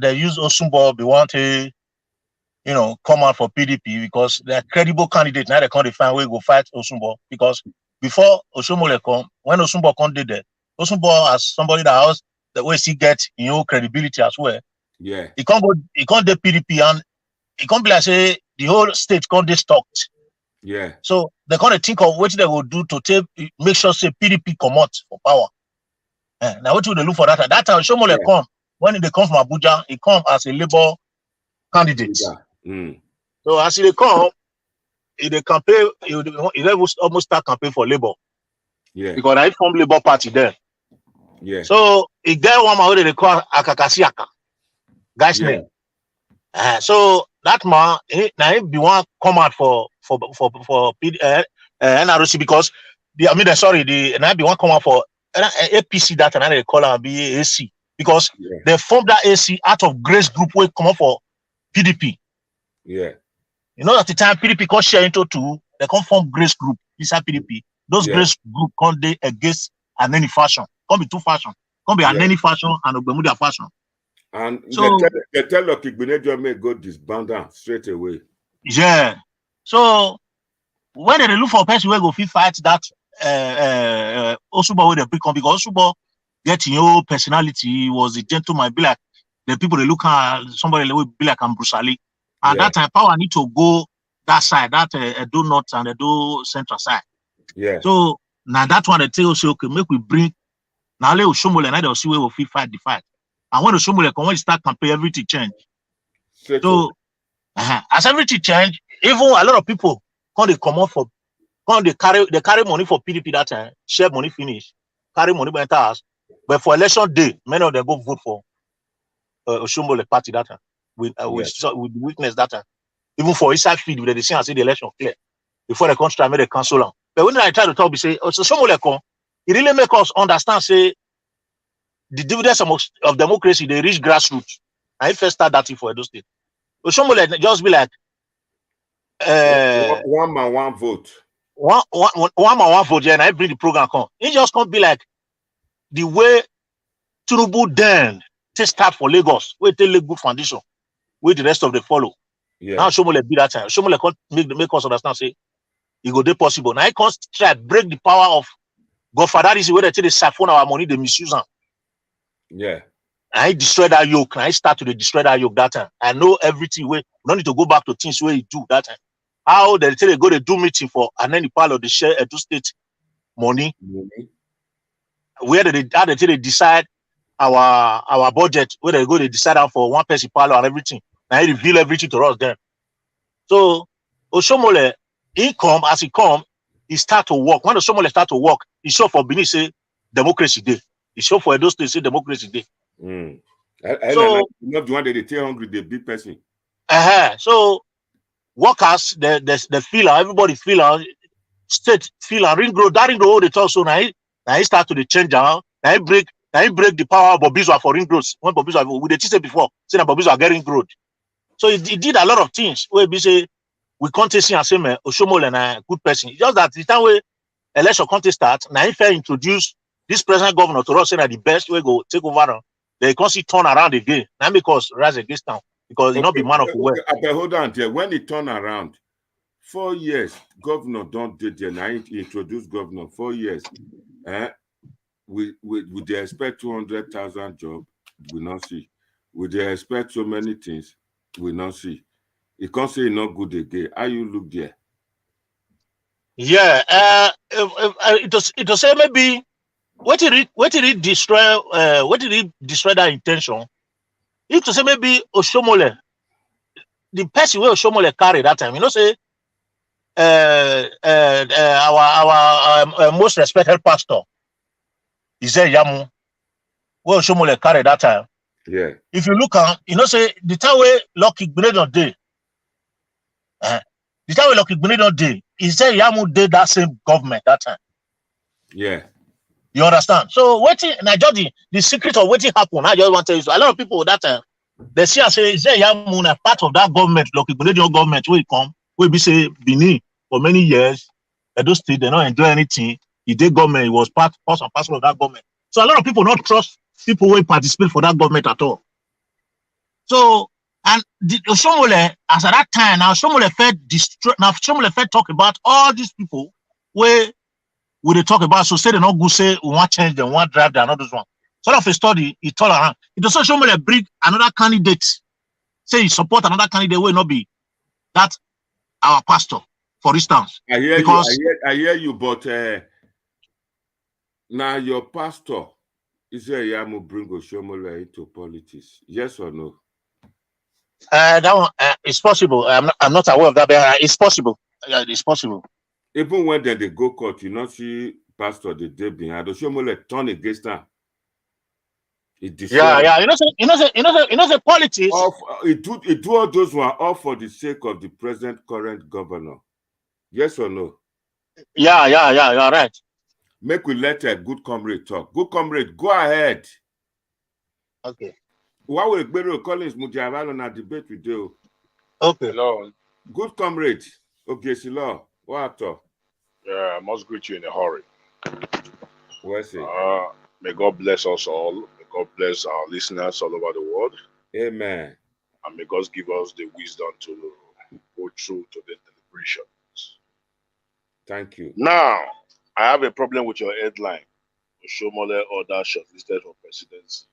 they use Osumbo be wanting. Come out for PDP because they're credible candidates. Now they can't find way go fight Osumbo, because before Oshiomhole come, when Osumbo come did that, Osumbo as somebody that has the way he get credibility as well. Yeah. He can't do PDP, and it can't be like say the whole state can't be stocked. Yeah. So they can't think of what they will do to make sure say PDP come out for power. Now what will they look for that? That time Oshiomhole come, when they come from Abuja, he come as a Labour candidate. Yeah. So as they come, they campaign, he almost start campaign for Labour. Yeah. Because I form Labour Party there. Yeah. So he get one man they call Akakasiaka. Guy's name. So that man, he be one come out for NRC, because the be one come out for APC that and they call him be AC, because they formed that AC out of Grace Group where come up for PDP. Yeah. At the time PDP can share into two, they can form Grace Group inside PDP. Those Grace Group can't they against an any fashion. Can't be two fashion. Can't be an any fashion and Ogbomudia fashion. And so they tell Ogbonaja may go disband down straight away. Yeah. So when they look for a person who go fit fight that Osubo with the become, because Osubo get your personality, he was a gentleman, be like the people they look at somebody will be like Bruce Ali. And that time power need to go that side, that do north and do central side. Yeah. So now that one they tell us, okay, make we bring now let Oshomole and they'll see where we fit fight the fight. And when Oshomole come, when you start campaign, everything change. So as everything change, even a lot of people come they come out for they carry money for PDP that time, share money finish, carry money by enter house. But for election day, many of them go vote for Oshiomhole party that time. We witness that time. Even for inside feed, they see and say the election clear before they come try make the cancel on. But when I try to talk, we say Oshiomhole come, it really make us understand say the dividends of democracy they reach grassroots. I first start that thing for Edo State. Oshiomhole just be like one man, one vote. One man, one vote, yeah, and I bring the program come. It just can't be like the way Tinubu then to start for Lagos, where they lay good foundation, where the rest of the follow. Yeah. Now Oshiomhole be that time. Oshiomhole can't make us understand, say, it go be possible. Now I can't try to break the power of Godfather. That is where they take the siphon our money, they misuse them. Yeah. I destroy that yoke. I start to destroy that yoke that time. I know everything where we don't need to go back to things where you do that time. How they tell they go to do meeting for and then the part of the share Edo State money. Where they decide our budget, where they go to decide out for one person parlor and everything. Now he reveal everything to us then. So Oshiomhole income as he come, he start to work. When Oshiomhole start to work, he show for Benin say democracy day. He show for Edo State say democracy day. So not the one that they tell hungry, the big person. So workers, they feel everybody feel state feel ring road, that ring road they talk so now he start to change now he break the power of Bobizwa for ring roads. When Bobizwa we did say before, say that Bobizwa getting road. So he did a lot of things where we say we contest and say man Oshiomhole and a good person. It's just that the time where election contest starts, now if I introduce this present governor to us saying that the best way go take over, they can't see turn around again. Now because rise against town. Because he not be man of the world. Okay, hold on there. When he turn around, 4 years, governor don't did there. Now he introduced governor 4 years. Would they expect 200,000 jobs? We not see. Would they expect so many things? We not see. He can't say not good again. How you look there? Yeah, it was say maybe what did it destroy that intention? It to say maybe Oshiomhole, the person where Oshiomhole carry that time, you know, say our most respected pastor, Yamu, where Oshiomhole carry that time. Yeah. If you look at, you know, say the time where Lucky Gbenado day, the time where Lucky Gbenado day, Yamu did that same government that time. Yeah. You understand? So waiting, and I just the secret of waiting happen. I just want to tell you, so a lot of people that time they see and say Yamu a part of that government, Lucky Gbenado government, will come, will be say Benin for many years. Edo State, they don't enjoy anything. He did government, he was part and parcel of that government. So a lot of people don't trust people who participate for that government at all. So and the Oshiomhole, as at that time, now Oshiomhole Fed talk about all these people where they talk about, so say they not go say we want change them, want drive them, another one. Sort of a study, he told around. It also Oshiomhole bring another candidate, say he support another candidate will not be that our pastor, for instance. I hear because you, I hear you, but now your pastor is Yamu bring Oshiomhole into politics. Yes or no? That one it's possible. I'm not aware of that, but it's possible. It's possible. Even when they go court, you not see pastor the day behind. Oshiomhole turn against them. Yeah. You know, say politics. It do all those one all for the sake of the current governor. Yes or no? Yeah. You're right. Make we let a good comrade talk. Good comrade, go ahead. Okay. Why will Gbero Collins Mudiaval on a debate with you? Okay. Hello. Good comrade. Okay, Silo. What? Yeah, I must greet you in a hurry. Where's it? May God bless us all. May God bless our listeners all over the world. Amen. And may God give us the wisdom to go through to the deliberations. Thank you. Now, I have a problem with your headline. OSHOMOILE order shortlisted for presidency.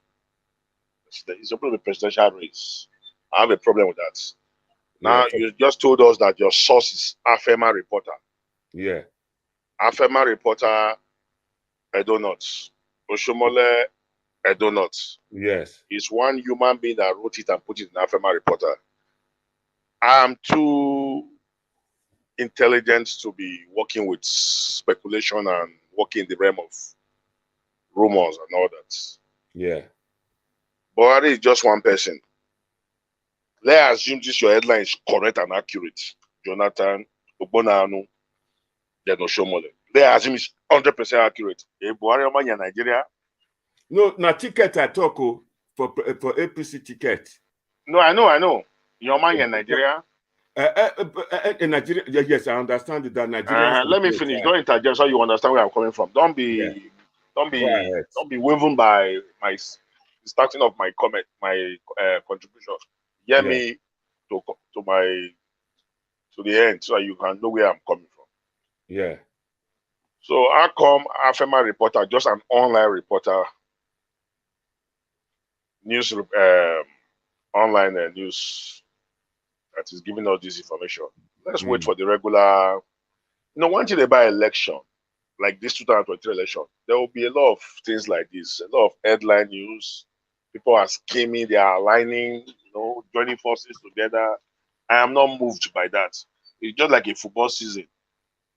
It's a problem with presidential race. I have a problem with that. Now, you just told us that your source is AFEMA reporter. Yeah. AFEMA reporter, Edo North. OSHOMOILE, Edo North. Yes. It's one human being that wrote it and put it in AFEMA reporter. I'm too intelligent to be working with speculation and working in the realm of rumors and all that. Yeah. Buhari is just one person. Let's assume this your headline is correct and accurate. Jonathan, OGBONAYA, then OSHOMOILE. Let's assume it's 100% accurate. Buhari in Nigeria? No, na ticket I talk for APC ticket. No, I know. Your man in Nigeria? In Nigeria, yes, I understand that Nigeria. Let me finish. Don't interject so you understand where I'm coming from. Don't be woven by my starting of my comment, my contribution. Hear me to the end so you can know where I'm coming from. Yeah. So how come AFEMA reporter, just an online reporter, news online news that is giving us this information? Let's wait for the regular. One thing about election, like this 2023 election, there will be a lot of things like this, a lot of headline news. People are scheming, they are aligning, joining forces together. I am not moved by that. It's just like a football season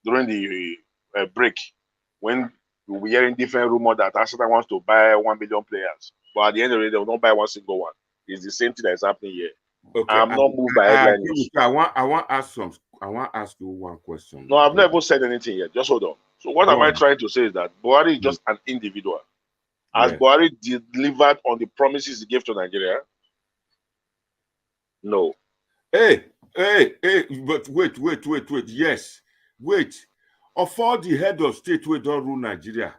during the break, when we'll be hearing different rumors that Arsenal wants to buy 1 million players, but at the end of the day, they will not buy one single one. It's the same thing that is happening here. Okay, I'm not moved by headline news. I want to ask you one question. No, I've never said anything yet. Just hold on. So what am I trying to say is that Buhari is just an individual. Has Buhari delivered on the promises he gave to Nigeria? No. Hey, but wait. Yes. Wait. Of all the head of state who don't rule Nigeria,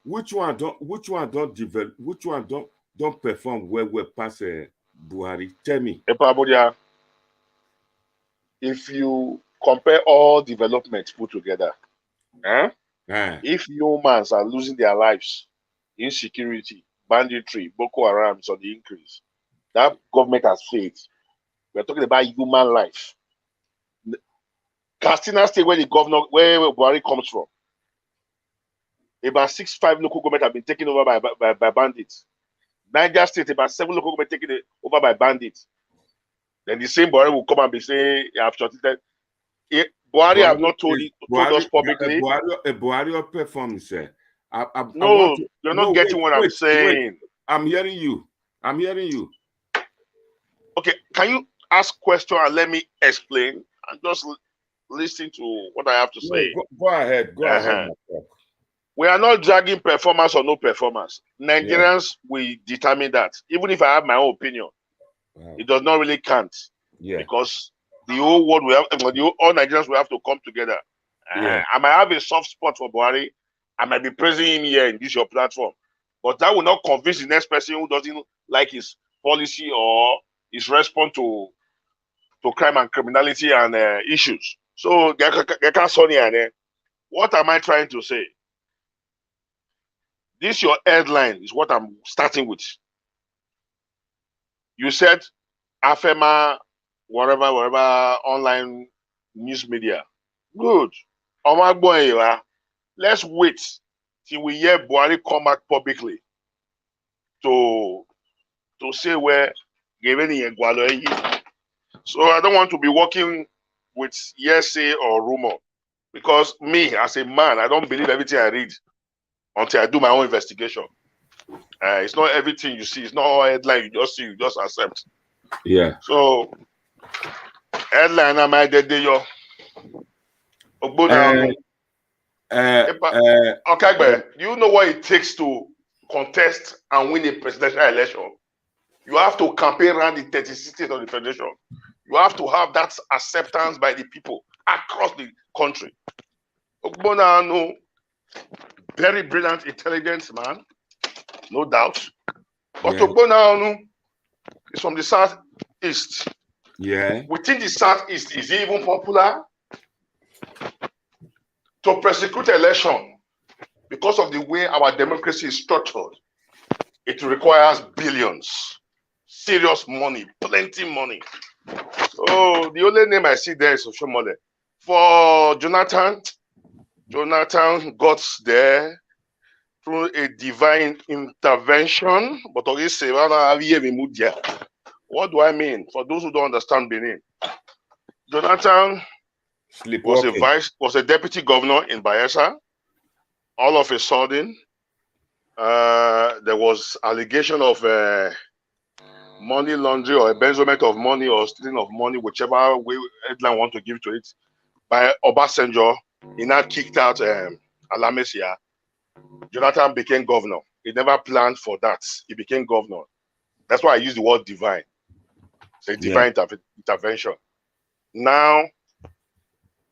which one don't develop, which one don't perform well past Buhari? Tell me. Epabodia, if you compare all developments put together, if humans are losing their lives, insecurity, banditry, Boko Haram is on the increase, that government has failed. We're talking about human life. Katsina State, where Buhari comes from, about 6-5 local government have been taken over by bandits. Niger State, about 7 local government taken over by bandits. Then the same Buhari will come and be saying, "I have shortlisted." Buhari have not told us publicly. Buhari performance. No, you're not getting what I'm saying. I'm hearing you. Okay, can you ask question and let me explain and just listen to what I have to say? Go ahead. We are not dragging performance or no performance. Nigerians will determine that. Even if I have my own opinion, it does not really count. Because the whole world all Nigerians will have to come together. I might have a soft spot for Buhari. I might be praising him here in this your platform, but that will not convince the next person who doesn't like his policy or his response to crime and criminality and issues. So, what am I trying to say? This your headline is what I'm starting with. You said AFEMA, whatever, online news media. Good. Let's wait till we hear Buhari come back publicly to say where so I don't want to be working with hearsay or rumor, because me as a man, I don't believe everything I read until I do my own investigation. It's not everything you see. It's not all headline you just see, you just accept. Yeah. So headline am I dead yo? Okay, but do you know what it takes to contest and win a presidential election? You have to campaign around the 36 states of the federation. You have to have that acceptance by the people across the country. OGBONAYA, very brilliant, intelligent man, no doubt. But OGBONAYA is from the southeast. Yeah. Within the southeast, is it even popular? To prosecute election, because of the way our democracy is structured, it requires billions, serious money, plenty money. So the only name I see there is OSHOMOILE. For Jonathan got there through a divine intervention. But what do I mean? For those who don't understand Benin, Jonathan was a deputy governor in Bayelsa. All of a sudden, there was allegation of money laundering or embezzlement of money or stealing of money, whichever way headline want to give to it, by Obasanjo. He now kicked out Alamesia. Jonathan became governor. He never planned for that. He became governor. That's why I use the word divine. It's a divine intervention. Now,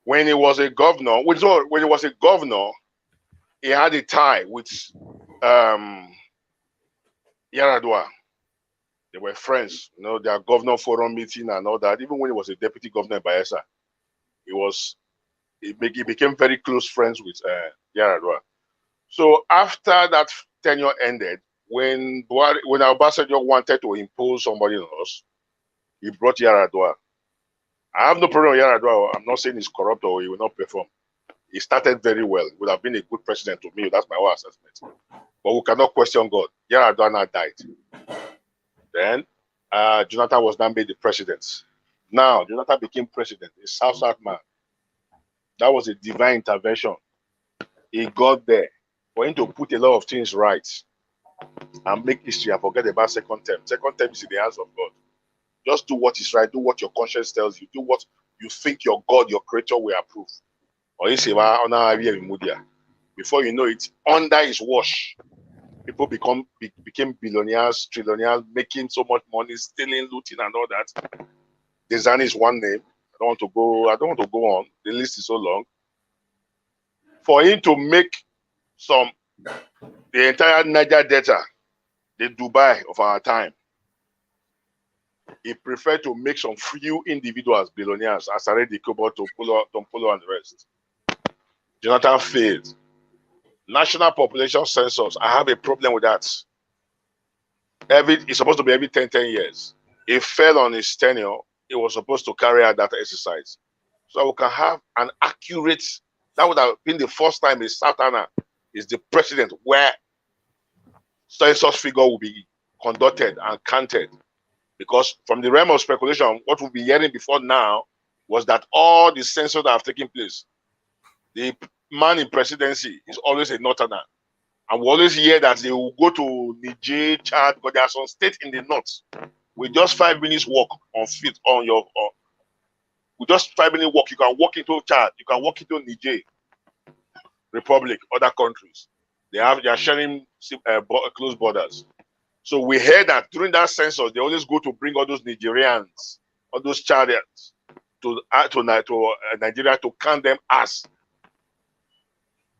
when he was a governor, he had a tie with Yaradua. They were friends, their governor forum meeting and all that. Even when he was a deputy governor in Bayelsa, he became very close friends with Yaradua. So after that tenure ended, when Obasanjo wanted to impose somebody on us, he brought Yaradua. I have no problem with Yaradua. I'm not saying he's corrupt or he will not perform. He started very well. He would have been a good president to me. That's my own assessment. But we cannot question God. Yaradua now died. Then Jonathan was now made the president. Now Jonathan became president, a South man. That was a divine intervention. He got there for him to put a lot of things right and make history and forget about second term. Second term is in the hands of God. Just do what is right. Do what your conscience tells you. Do what you think your God, your creator will approve. Or before you know it, under his wash, people became billionaires, trillionaires, making so much money, stealing, looting, and all that. Desani is one name. I don't want to go on. The list is so long. For him to make the entire Niger Delta, the Dubai of our time, he preferred to make some few individuals billionaires, as already Kobo, Tompolo, and the rest. Jonathan failed. National population census, I have a problem with that. It's supposed to be every 10 years. It fell on his tenure. It was supposed to carry out that exercise. So we can have an accurate, that would have been the first time a Southern is the president where census figure will be conducted and counted. Because from the realm of speculation, what we'll be hearing before now was that all the census that have taken place, the man in presidency is always a northerner. And we always hear that they will go to Niger, Chad, because there are some states in the north. With just 5 minutes walk with just 5 minute walk, you can walk into Chad, you can walk into Niger Republic, other countries. They are sharing close borders. So we heard that during that census, they always go to bring all those Nigerians, all those Chadians to Nigeria to count them as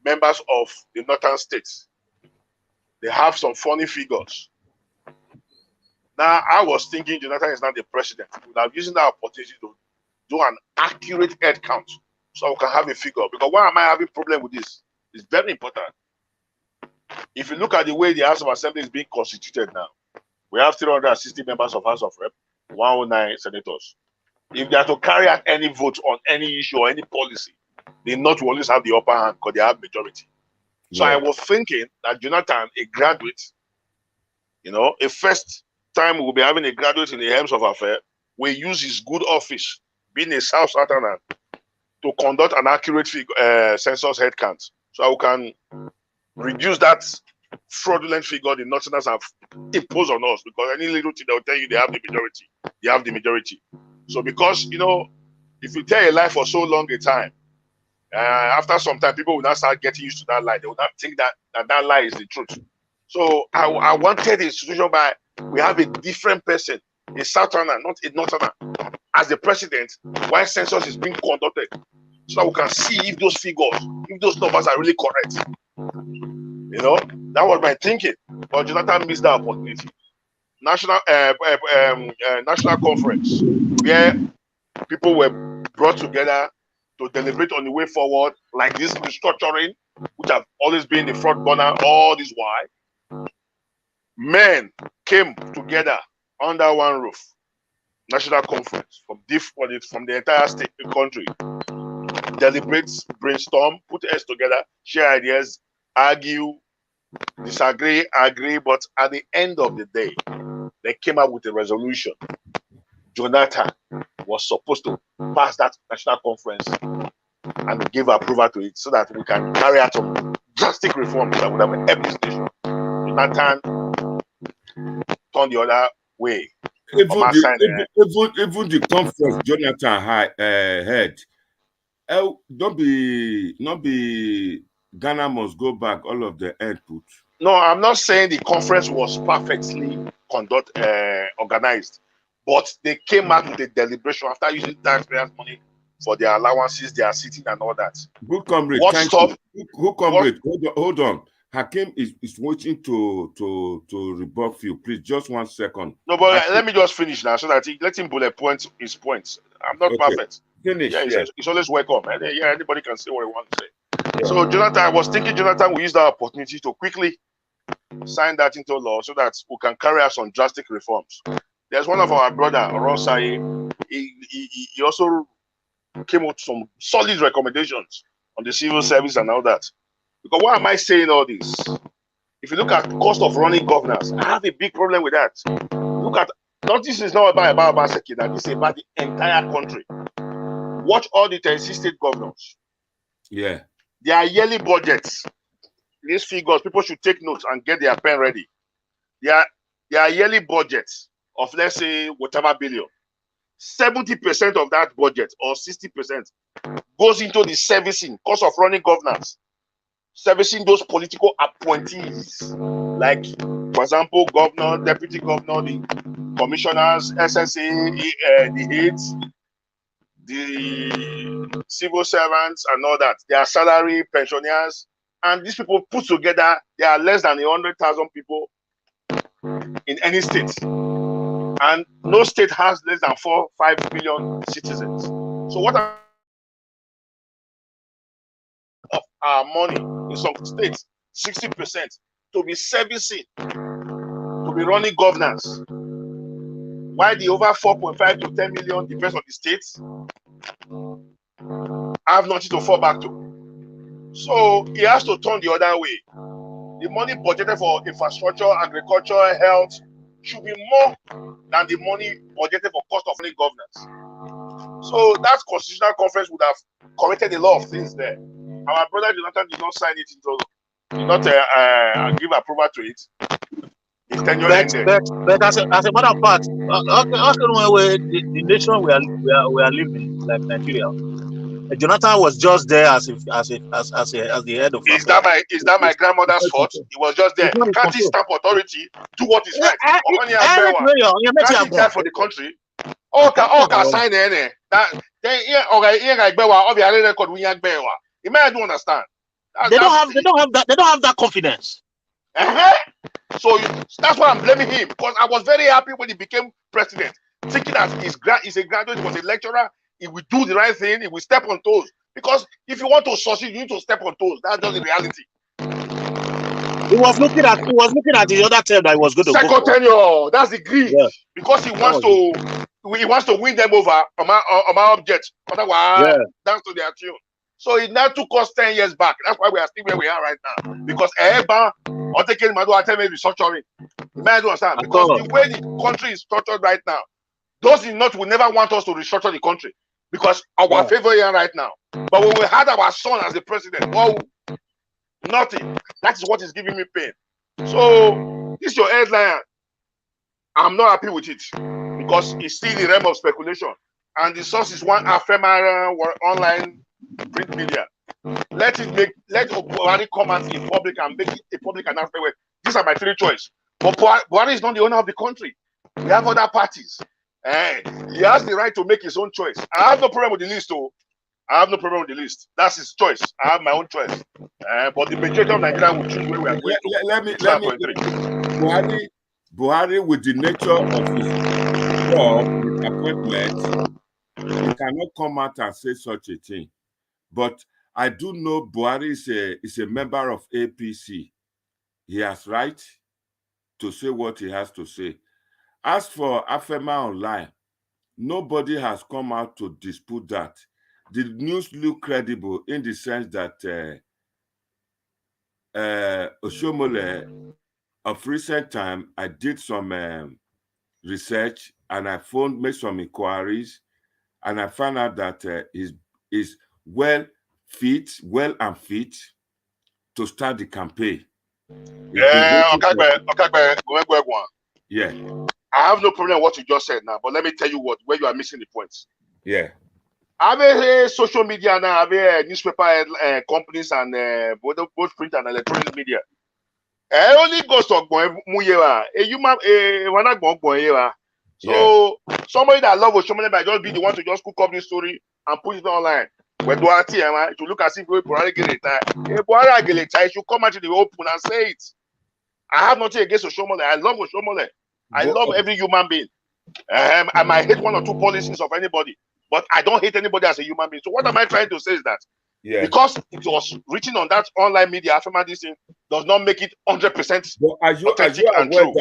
members of the northern states. They have some funny figures. Now, I was thinking Jonathan is not the president. We would have used that opportunity to do an accurate head count so we can have a figure. Because why am I having a problem with this? It's very important. If you look at the way the House of Assembly is being constituted now, we have 360 members of House of Rep, 109 senators. If they are to carry out any vote on any issue or any policy, the North will always have the upper hand because they have majority. So I was thinking that Jonathan, a graduate, a first time we'll be having a graduate in the helms of affairs, will use his good office, being a South Southerner, to conduct an accurate census head count. So I can reduce that fraudulent figure the Northerners have imposed on us, because any little thing they'll tell you they have the majority. They have the majority. So because, if you tell a lie for so long a time, after some time, people will not start getting used to that lie. They will not think that lie is the truth. So I wanted a situation by we have a different person, a Southerner, not a Northerner, as the president while census is being conducted. So that we can see if those figures, if those numbers are really correct. That was my thinking. But Jonathan missed that opportunity. national conference where people were brought together to deliberate on the way forward, like this restructuring, which have always been the front burner all this while. Men came together under one roof, national conference from the entire state country, deliberate, brainstorm, put heads together, share ideas, argue, disagree, agree, but at the end of the day, they came up with a resolution. Jonathan was supposed to pass that national conference and give approval to it so that we can carry out some drastic reforms that would have helped this nation. Jonathan turned the other way. Even the conference Jonathan had, not be Ghana must go back all of the input. No, I'm not saying the conference was perfectly organized, but they came out with a deliberation after using taxpayers' money for their allowances, their sitting and all that. Good comrade, What thank stopped? you. Comrade, hold on. Hakim is waiting to rebuff you. Please, just 1 second. No, but let me just finish now so that let him bullet point his points. I'm not perfect. Finish. Yeah, he's always welcome. Yeah, anybody can say what he wants to say. Yeah. So Jonathan, I was thinking Jonathan will use that opportunity to quickly sign that into law so that we can carry out some drastic reforms. There's one of our brother, Rosai, he also came with some solid recommendations on the civil service and all that. Because why am I saying all this? If you look at cost of running governance, I have a big problem with that. Look at, this is not about Seki, this is about the entire country. Watch all the 10 state governors. Yeah. Their yearly budgets. These figures, people should take notes and get their pen ready. Their yearly budgets of, let's say, whatever billion. 70% of that budget or 60% goes into the servicing, cost of running governance. Servicing those political appointees, like, for example, governor, deputy governor, the commissioners, SSA, the heads, the civil servants, and all that. Their salary, pensioners, and these people put together, there are less than 100,000 people in any state, and no state has less than 4-5 billion citizens. So what are of our money in some states, 60% to be servicing, to be running governance, while the over 4.5 to 10 million depends on the states have nothing to fall back to. So he has to turn the other way. The money budgeted for infrastructure, agriculture, health should be more than the money budgeted for cost of running governance. So that constitutional conference would have corrected a lot of things there. Our brother Jonathan did not sign it into, did not give approval to it. His tenure ended. But as a matter of fact, the nation we are living, like Nigeria, Jonathan was just there as the head of. Is that my grandmother's fault? He was just there. Can't he stamp authority, do what is right? Can't he care for the country? Okay, sign it. You may do understand. They don't have that confidence. So that's why I'm blaming him, because I was very happy when he became president, thinking that he's a graduate, he was a lecturer, he will do the right thing, he will step on toes. Because if you want to succeed, you need to step on toes. That's just the reality. He was looking at the other term that he was going to second tenure. That's the greed. Yeah. Because he wants to win them over on my object. Otherwise, dance to their tune. So it now took us 10 years back. That's why we are still where we are right now. Because or taking my restructuring. You might understand. Because the way the country is structured right now, those in North will never want us to restructure the country. Because our favor here right now. But when we had our son as the president, nothing. That is what is giving me pain. So this is your headline. I'm not happy with it because it's still the realm of speculation, and the source is one ephemeral online print media. Let Buhari come out in public and make it a public announcement. These are my three choices. But Buhari is not the owner of the country. We have other parties. He has the right to make his own choice. I have no problem with the list, though. I have no problem with the list. That's his choice. I have my own choice. But the majority of Nigeria will choose where we are going to. Buhari Buhari, with the nature of his job, his appointment, he cannot come out and say such a thing. But I do know Buhari is a member of APC. He has right to say what he has to say. As for Afema Online, nobody has come out to dispute that. The news look credible in the sense that OSHOMOILE, of recent time, I did some research and I made some inquiries, and I found out that he's well and fit to start the campaign. Yeah. I have no problem with what you just said now, but let me tell you where you are missing the points. Yeah. I have social media now, I have newspaper companies and both print and electronic media. Only goes to Muyewa, a human, so somebody that love Oshiomhole might just be the one to just cook up this story and put it online. When Duarte, to look as if Buhari get retired. Buhari get retired, you come out to the open and say it. I have nothing against Oshiomhole. I love Oshiomhole. I love every human being. I might hate one or two policies of anybody, but I don't hate anybody as a human being. So what am I trying to say is that because it was written on that online media, Afema, this thing does not make it 100% authentic and true.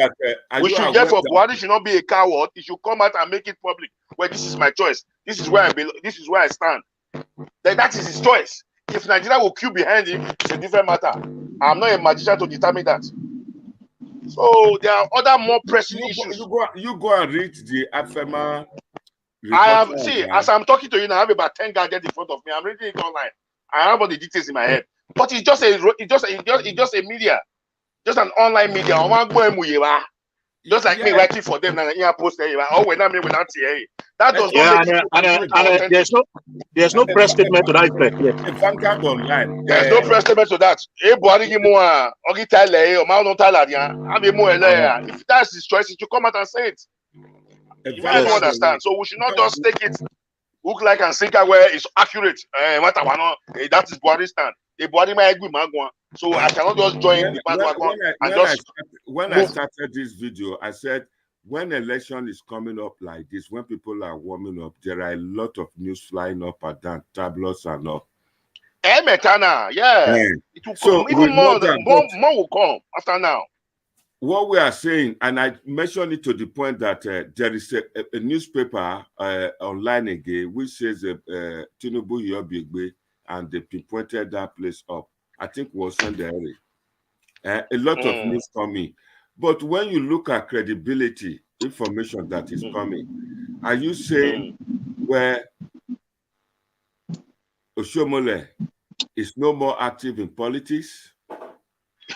We should therefore, Buhari should not be a coward. He should come out and make it public. Well, this is my choice. This is where I belong. This is where I stand. Then that is his choice. If Nigeria will queue behind him, it's a different matter. I'm not a magician to determine that. So there are other more pressing issues. You go and read the Afema. I have as I'm talking to you now, I have about 10 gadgets in front of me. I'm reading it online. I have all the details in my head. But it's just a media, just an online media. Just like me writing for them and post there. Oh, when I mean without that does not make it. There's no press statement to that effect. There's no press statement to that. If that's his choice, he should come out and say it. You might not understand. So we should not just take it hook like and sinker where it's accurate. That is Buhari's stand. So I cannot just join the bandwagon. When I started this video, I said when election is coming up like this, when people are warming up, there are a lot of news flying up and down, tabloids and all. Yeah. It will so come. Even more will come after now. What we are saying, and I mentioned it to the point that there is a newspaper online again which says Tinubu Yobigbe, and they pinpointed that place up. I think was Sunday. A lot of news coming. But when you look at credibility, information that is coming, are you saying where Oshiomhole is no more active in politics?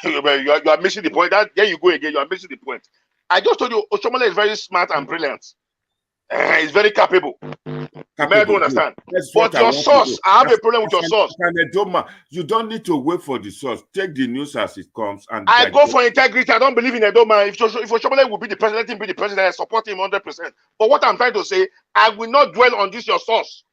You are missing the point. There you go again. You are missing the point. I just told you, Oshiomhole is very smart and brilliant. He's very capable. I don't understand. But your source, I have a problem with your source. You don't need to wait for the source. Take the news as it comes. And I go for integrity. I don't believe in Edoma. If Oshiomhole will be the president, let him be the president. I support him 100%. But what I'm trying to say, I will not dwell on this, your source.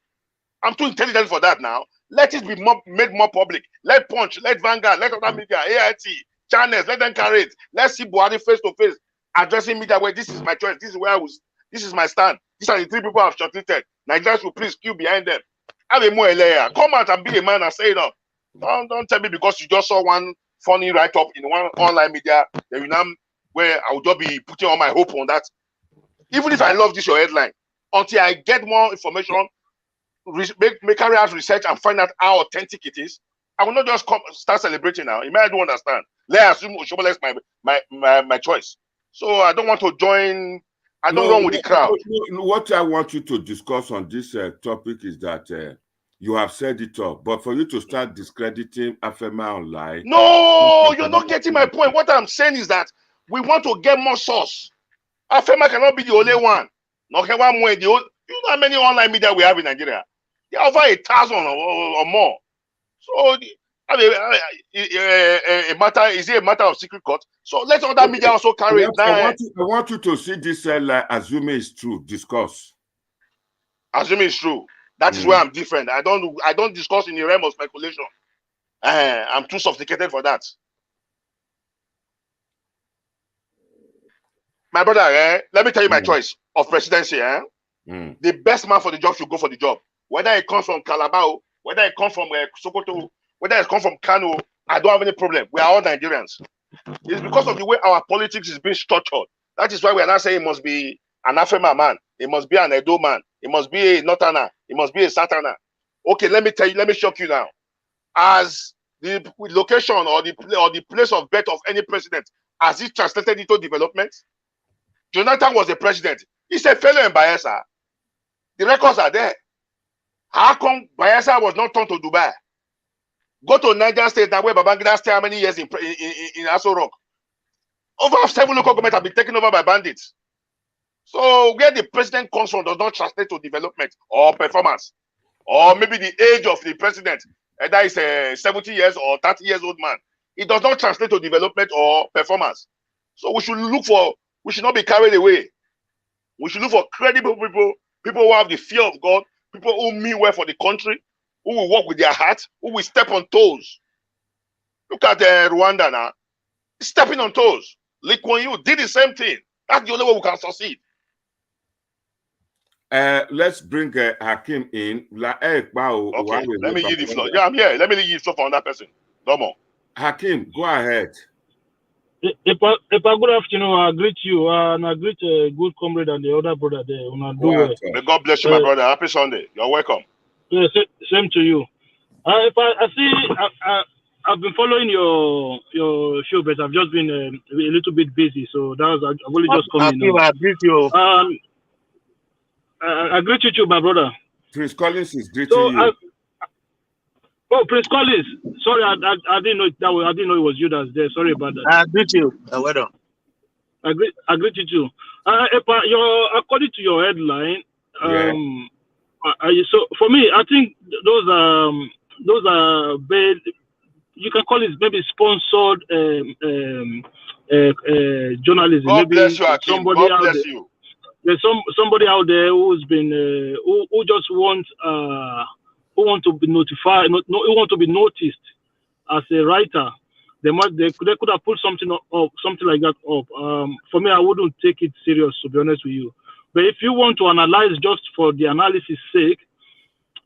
I'm too intelligent for that now. Let it be made more public. Let Punch, let Vanguard, let other media, AIT, channels, let them carry it. Let's see Buhari face to face, addressing media where this is my choice, this is where I was, this is my stand. These are the three people I've shortlisted. Nigerians will please queue behind them. Have a more layer. Come out and be a man and say it up. Don't tell me because you just saw one funny write-up in one online media that you now where I will just be putting all my hope on that. Even if I love this your headline, until I get more information, carry out research and find out how authentic it is, I will not just start celebrating now. You might don't understand. Let's assume Oshiomhole is my choice. So I don't want to join. I don't run with the crowd. What I want you to discuss on this topic is that you have said it all, but for you to start discrediting Afema Online. No, you're not getting my point. What I'm saying is that we want to get more source. Afema cannot be the only one. You know how many online media we have in Nigeria? There are over 1,000 or more. So a matter is it a matter of secret court? So let other media also carry it. I want you to see this like assuming it's true. Discuss. Assuming it's true. That is where I'm different. I don't discuss in the realm of speculation. I'm too sophisticated for that. My brother, let me tell you my choice of presidency. The best man for the job should go for the job. Whether it comes from Calabar, whether it comes from Sokoto, whether it comes from Kano, I don't have any problem. We are all Nigerians. It's because of the way our politics is being structured. That is why we are not saying it must be an Afema man, it must be an Edo man, it must be a Northerner, it must be a Southerner. Okay, let me tell you, let me shock you now. As the location or the place of birth of any president, has it translated into development? Jonathan was the president. He's a fellow in Bayelsa. The records are there. How come Bayelsa was not turned to Dubai? Go to Niger State, now where Babangida stayed how many years in Aso Rock? Over 7 local governments have been taken over by bandits. So where the president comes from does not translate to development or performance. Or maybe the age of the president, that is a 70 years or 30 years old man. It does not translate to development or performance. So we should not be carried away. We should look for credible people, people who have the fear of God, people who mean well for the country, who will walk with their heart, who will step on toes. Look at Rwanda now. Stepping on toes. Lee Kuan Yew did the same thing. That's the only way we can succeed. Let's bring Hakim in. Okay, let me give the floor. Yeah, I'm here. Let me give the floor for another person. No more. Hakim, go ahead. Epa, good afternoon. I greet you and I greet a good comrade and the other brother there. May God bless you, my brother. Happy Sunday. You're welcome. Yeah, same to you. I've been following your show, but I've just been a little bit busy, so I've only just come in. I greet you. I greet you too, my brother. Prince Collins is greeting you. Prince Collins. Sorry, I didn't know it that way. I didn't know it was you that's there. Sorry about that. I greet you. Well done. I greet you too. According to your headline, so for me, I think those are you can call it maybe sponsored journalism. God maybe bless you, Hakim. somebody God bless you. There's somebody out there who's been who just wants who want to be notified, who want to be noticed as a writer. They could have put something like that up. For me, I wouldn't take it serious, to be honest with you. But if you want to analyze just for the analysis' sake,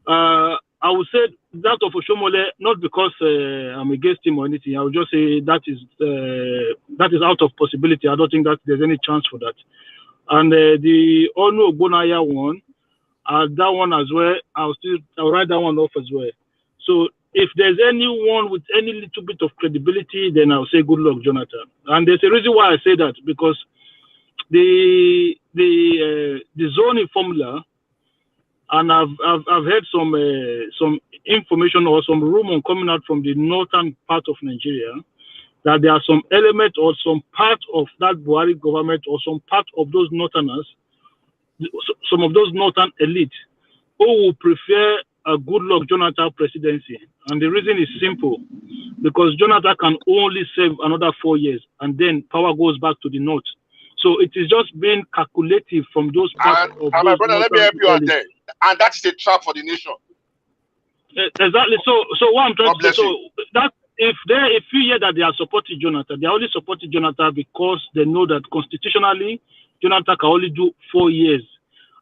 I would say that of OSHOMOILE, not because I'm against him or anything. I would just say that is out of possibility. I don't think that there's any chance for that. And the OGBONAYA one, that one as well, I'll write that one off as well. So if there's anyone with any little bit of credibility, then I'll say good luck, Jonathan. And there's a reason why I say that, because the zoning formula, and I've heard some information or some rumor coming out from the northern part of Nigeria that there are some element or some part of that Buhari government or some part of those northerners, some of those northern elite, who will prefer a good luck Jonathan presidency. And the reason is simple, because Jonathan can only serve another 4 years and then power goes back to the north. So it is just being calculative from those parts of my brother, let me help you out there. And that is a trap for the nation. Exactly. So what I'm trying to say, so that if you hear that they are supporting Jonathan, they are only supporting Jonathan because they know that constitutionally Jonathan can only do 4 years.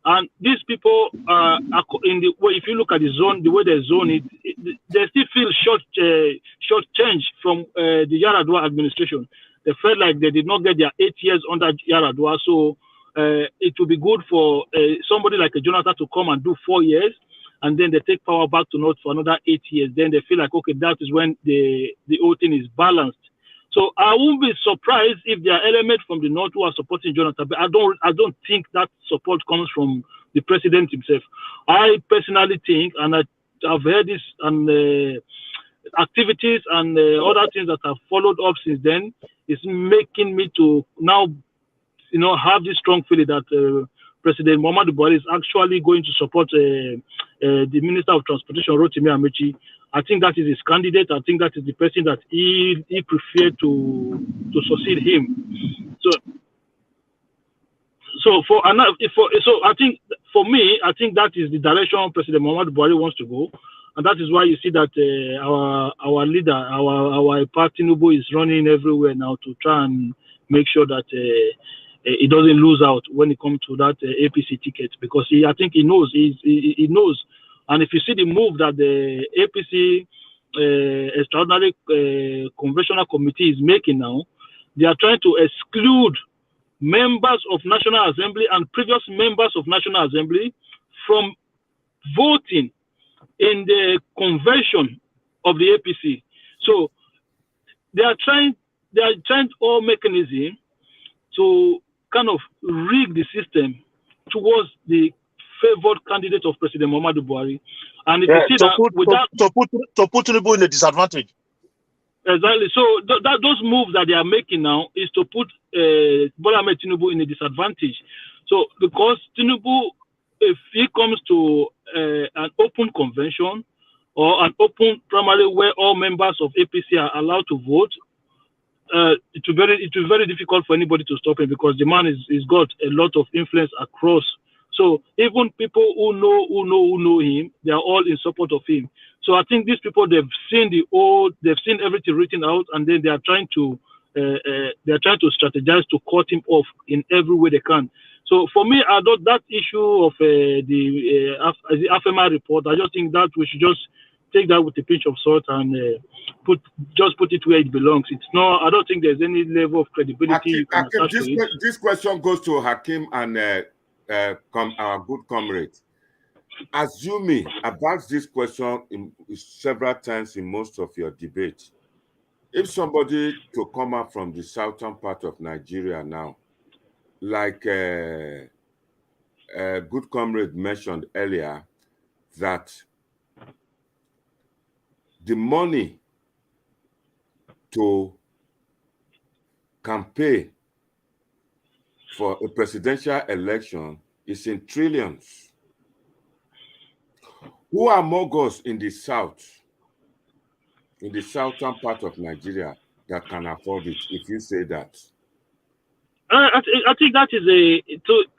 And these people are in the way, if you look at the zone, the way they zone it, they still feel short change from the Yaradua administration. They felt like they did not get their 8 years under Yaradua, so it would be good for somebody like a Jonathan to come and do 4 years, and then they take power back to North for another 8 years. Then they feel like, okay, that is when the whole thing is balanced. So I won't be surprised if there are elements from the North who are supporting Jonathan, but I don't think that support comes from the president himself. I personally think, and I've heard this and activities and other things that have followed up since then, is making me to now, have this strong feeling that President Muhammadu Buhari is actually going to support the Minister of Transportation, Rotimi Amechi. I think that is his candidate. I think that is the person that he preferred to succeed him. So I think for me, I think that is the direction President Muhammadu Buhari wants to go, and that is why you see that our leader, our party Tinubu, is running everywhere now to try and make sure that he doesn't lose out when it comes to that APC ticket, because I think he knows. He knows. And if you see the move that the APC Extraordinary Conventional Committee is making now, they are trying to exclude members of National Assembly and previous members of National Assembly from voting in the convention of the APC. So they are trying all mechanism to kind of rig the system towards the favored candidate of President Muhammadu Buhari. And if you see to put Tinubu in a disadvantage. Exactly. So those moves that they are making now is to put Bola Ahmed Tinubu in a disadvantage. So because Tinubu, if he comes to an open convention or an open primary where all members of APC are allowed to vote, it will be very difficult for anybody to stop him, because the man is got a lot of influence across. So even people who know him, they are all in support of him. So I think these people, they've seen everything written out, and then they are trying to strategize to cut him off in every way they can. So for me, I thought that issue of the FMI report, I just think that we should just take that with a pinch of salt and put it where it belongs. It's not. I don't think there's any level of credibility. Hakeem, this question goes to Hakeem and our good comrade. Assuming, I've asked this question several times in most of your debates. If somebody to come up from the southern part of Nigeria now, like good comrade mentioned earlier, that the money to campaign for a presidential election is in trillions. Who are mogos in the south, in the southern part of Nigeria, that can afford it, if you say that? I think that is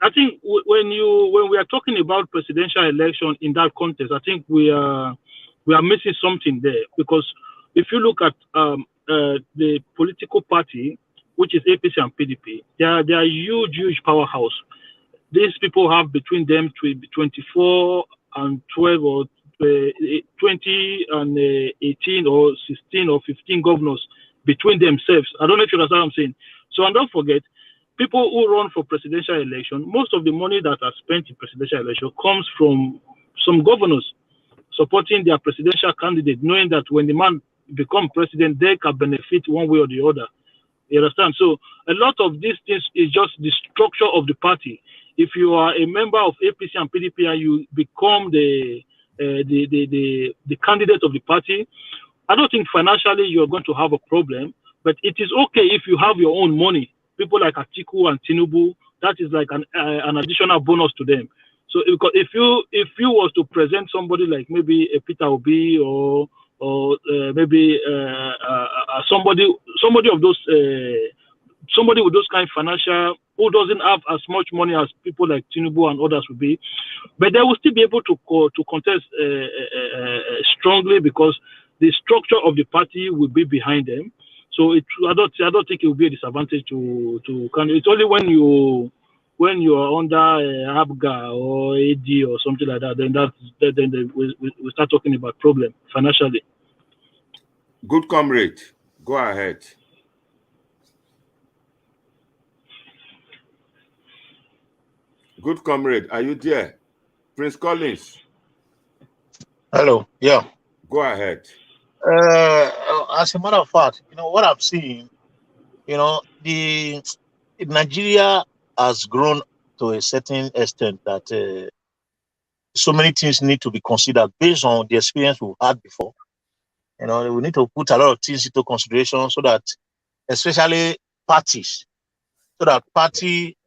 I think when we are talking about presidential election in that context, I think we are missing something there, because if you look at the political party, which is APC and PDP, they are huge powerhouse. These people have between them 24 and 12 or 20 and 18 or 16 or 15 governors between themselves. I don't know if you understand what I'm saying. So, and don't forget, people who run for presidential election, most of the money that are spent in presidential election comes from some governors supporting their presidential candidate, knowing that when the man becomes president, they can benefit one way or the other. You understand? So a lot of these things is just the structure of the party. If you are a member of APC and PDP and you become the candidate of the party, I don't think financially you're going to have a problem, but it is okay if you have your own money. People like Atiku and Tinubu, that is like an additional bonus to them. So if you was to present somebody like maybe a Peter Obi or maybe somebody of those somebody with those kind of financial, who doesn't have as much money as people like Tinubu and others would be, but they will still be able to contest strongly, because the structure of the party will be behind them. So I don't think it will be a disadvantage to it's only when you are under ABGA or AD or something like that, then we start talking about problem financially. Good comrade, go ahead. Good comrade, are you there? Prince Collins. Hello, yeah. Go ahead. As a matter of fact, what I'm seeing, Nigeria has grown to a certain extent that so many things need to be considered based on the experience we've had before. We need to put a lot of things into consideration, so that, especially parties, so that party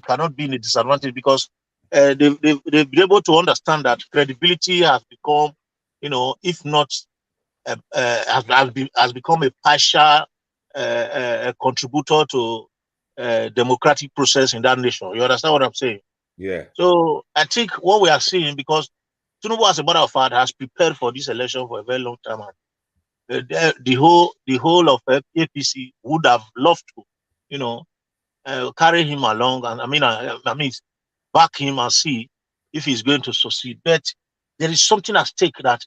cannot be in a disadvantage, because they've been able to understand that credibility has become, if not has become a partial contributor to democratic process in that nation. You understand what I'm saying? Yeah. So I think what we are seeing, because Tinubu, as a matter of fact, has prepared for this election for a very long time, and the whole of APC would have loved to, carry him along, and I mean, back him and see if he's going to succeed. But there is something at stake that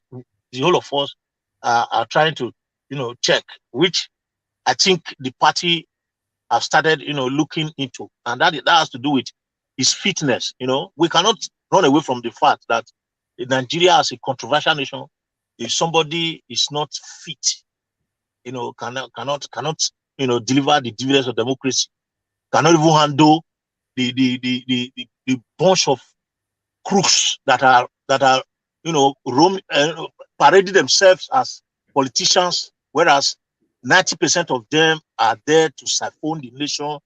the whole of us are trying to, check, which I think the party have started, looking into, and that has to do with his fitness. We cannot run away from the fact that Nigeria, as a controversial nation, if somebody is not fit, cannot, deliver the dividends of democracy, cannot even handle the bunch of crooks that are parading themselves as politicians, whereas 90% of them are there to siphon the nation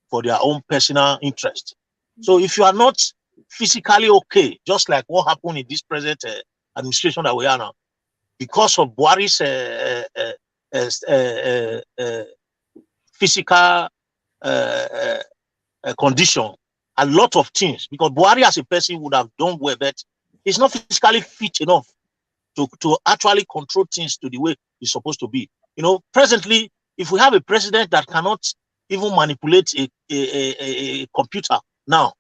for their own personal interest. So if you are not physically okay, just like what happened in this present administration that we are now, because of Buhari's physical condition, a lot of things, because Buhari as a person would have done well, but he's not physically fit enough to actually control things to the way it's supposed to be. Presently, if we have a president that cannot even manipulate a computer now,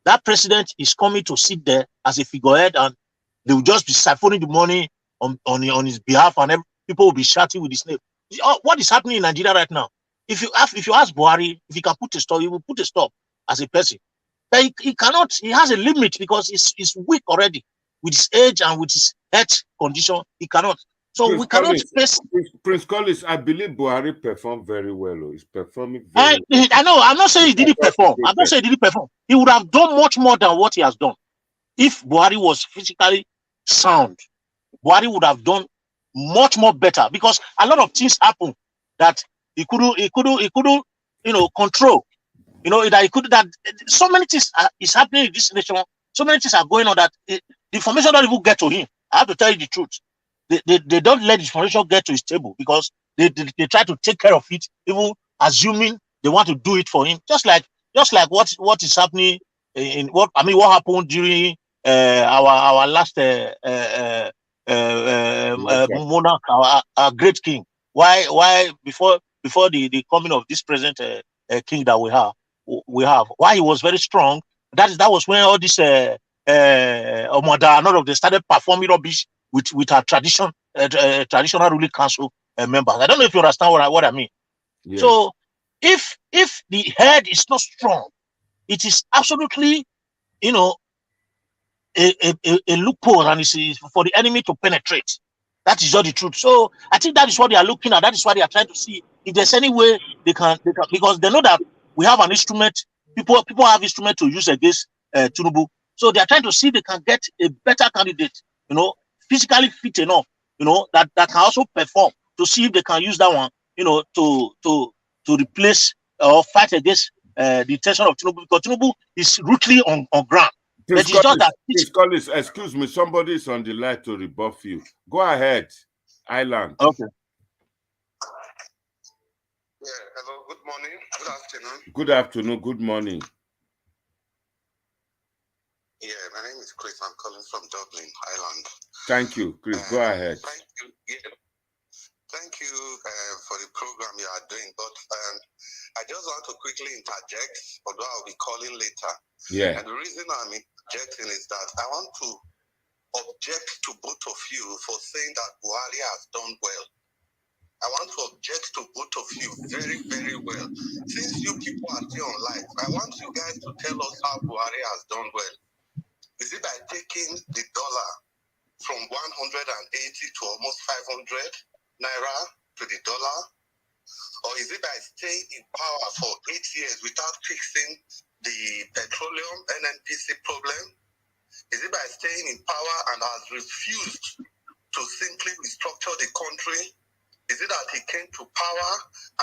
that president is coming to sit there as a figurehead, and they will just be siphoning the money on his behalf, and people will be shouting with his name. What is happening in Nigeria right now? If you ask Buhari if he can put a stop, he will put a stop as a person. But he cannot. He has a limit because he's weak already with his age and with his health condition. He cannot. So we cannot face. Prince Collins, I believe Buhari performed very well. He's performing very well. I know. I'm not saying he didn't perform. I'm not saying he didn't perform. He would have done much more than what he has done if Buhari was physically sound. Buhari would have done much more better, because a lot of things happen that he couldn't control. That so many things is happening in this nation. So many things are going on that the information don't even get to him. I have to tell you the truth. They don't let the information get to his table, because they try to take care of it, even assuming they want to do it for him. Just like what is happening what happened during our last monarch, our great king. Why before the coming of this present king that we have, why he was very strong. That was when all this Omada and all of them started performing rubbish with our traditional ruling council members. I don't know if you understand what I mean. Yes. So if the head is not strong, it is absolutely a loophole, and it's for the enemy to penetrate. That is just the truth. So I think that is what they are looking at. That is why they are trying to see if there's any way they can, because they know that we have an instrument. People have instrument to use against Tinubu. So they are trying to see if they can get a better candidate, physically fit enough, that can also perform, to see if they can use that one, to replace or fight against the intention of Tinubu, because Tinubu is rooted on ground. Please, Collins, excuse me, somebody is on the line to rebuff you. Go ahead, Island. Okay. Yeah, hello, good morning, good afternoon. Good afternoon, good morning. Yeah, my name is Chris. I'm calling from Dublin, Ireland. Thank you, Chris. Go ahead. Thank you. Yeah. Thank you for the program you are doing. But I just want to quickly interject, although I'll be calling later. Yeah. And the reason I'm interjecting is that I want to object to both of you for saying that Buhari has done well. I want to object to both of you very, very well. Since you people are still on live, I want you guys to tell us how Buhari has done well. Is it by taking the dollar from 180 to almost 500 naira to the dollar? Or is it by staying in power for 8 years without fixing the petroleum NNPC problem? Is it by staying in power and has refused to simply restructure the country? Is it that he came to power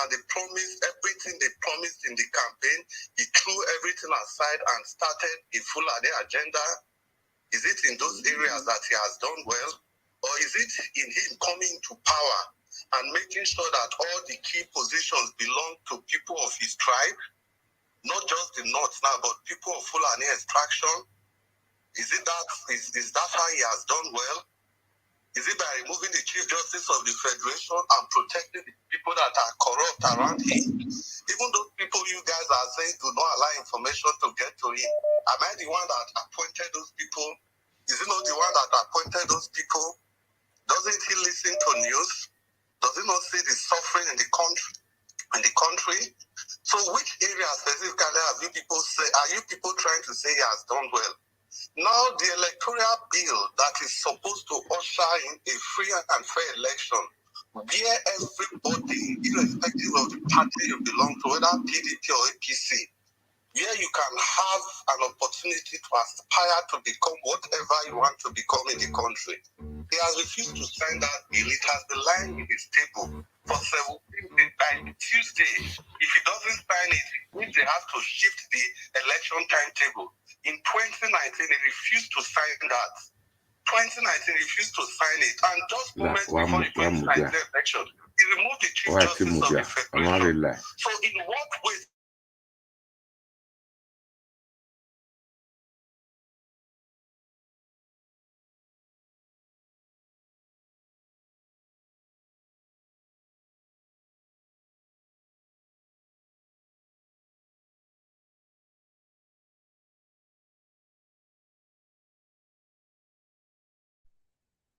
and they promised everything they promised in the campaign? He threw everything aside and started a Fulani agenda? Is it in those areas that he has done well? Or is it in him coming to power and making sure that all the key positions belong to people of his tribe? Not just the North now, but people of Fulani extraction? Is that how he has done well? Is it by removing the Chief Justice of the Federation and protecting the people that are corrupt around him? Even those people you guys are saying do not allow information to get to him. Am I the one that appointed those people? Is he not the one that appointed those people? Doesn't he listen to news? Does he not see the suffering in the country? So which area specifically have you people say, are you people trying to say he has done well? Now the electoral bill that is supposed to usher in a free and fair election, where everybody, irrespective of the party you belong to, whether PDP or APC, where you can have an opportunity to aspire to become whatever you want to become in the country. He has refused to sign that bill. It has been lying in his table for 17 days. By Tuesday, if he doesn't sign it, it means they have to shift the election timetable. In 2019, he refused to sign that. 2019, he refused to sign it. And just moments before the 2019 election, he removed the Chief Justice of the Federation. So in what way?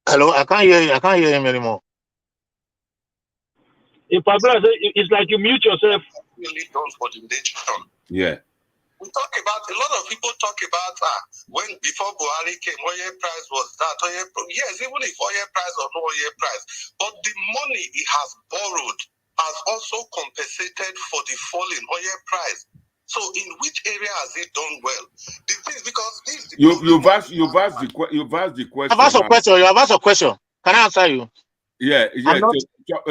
Hello, I can't hear you. I can't hear him anymore. In particular, it's like you mute yourself. Really done for the nation. Yeah. We talk about, a lot of people talk about when before Buhari came, oil price was that. Yes, even if oil price or no oil price, but the money he has borrowed has also compensated for the fall in oil price. So in which area has he done well? The thing is, because this you've asked the question. I've asked a question. You have asked a question. Can I answer you? Yeah.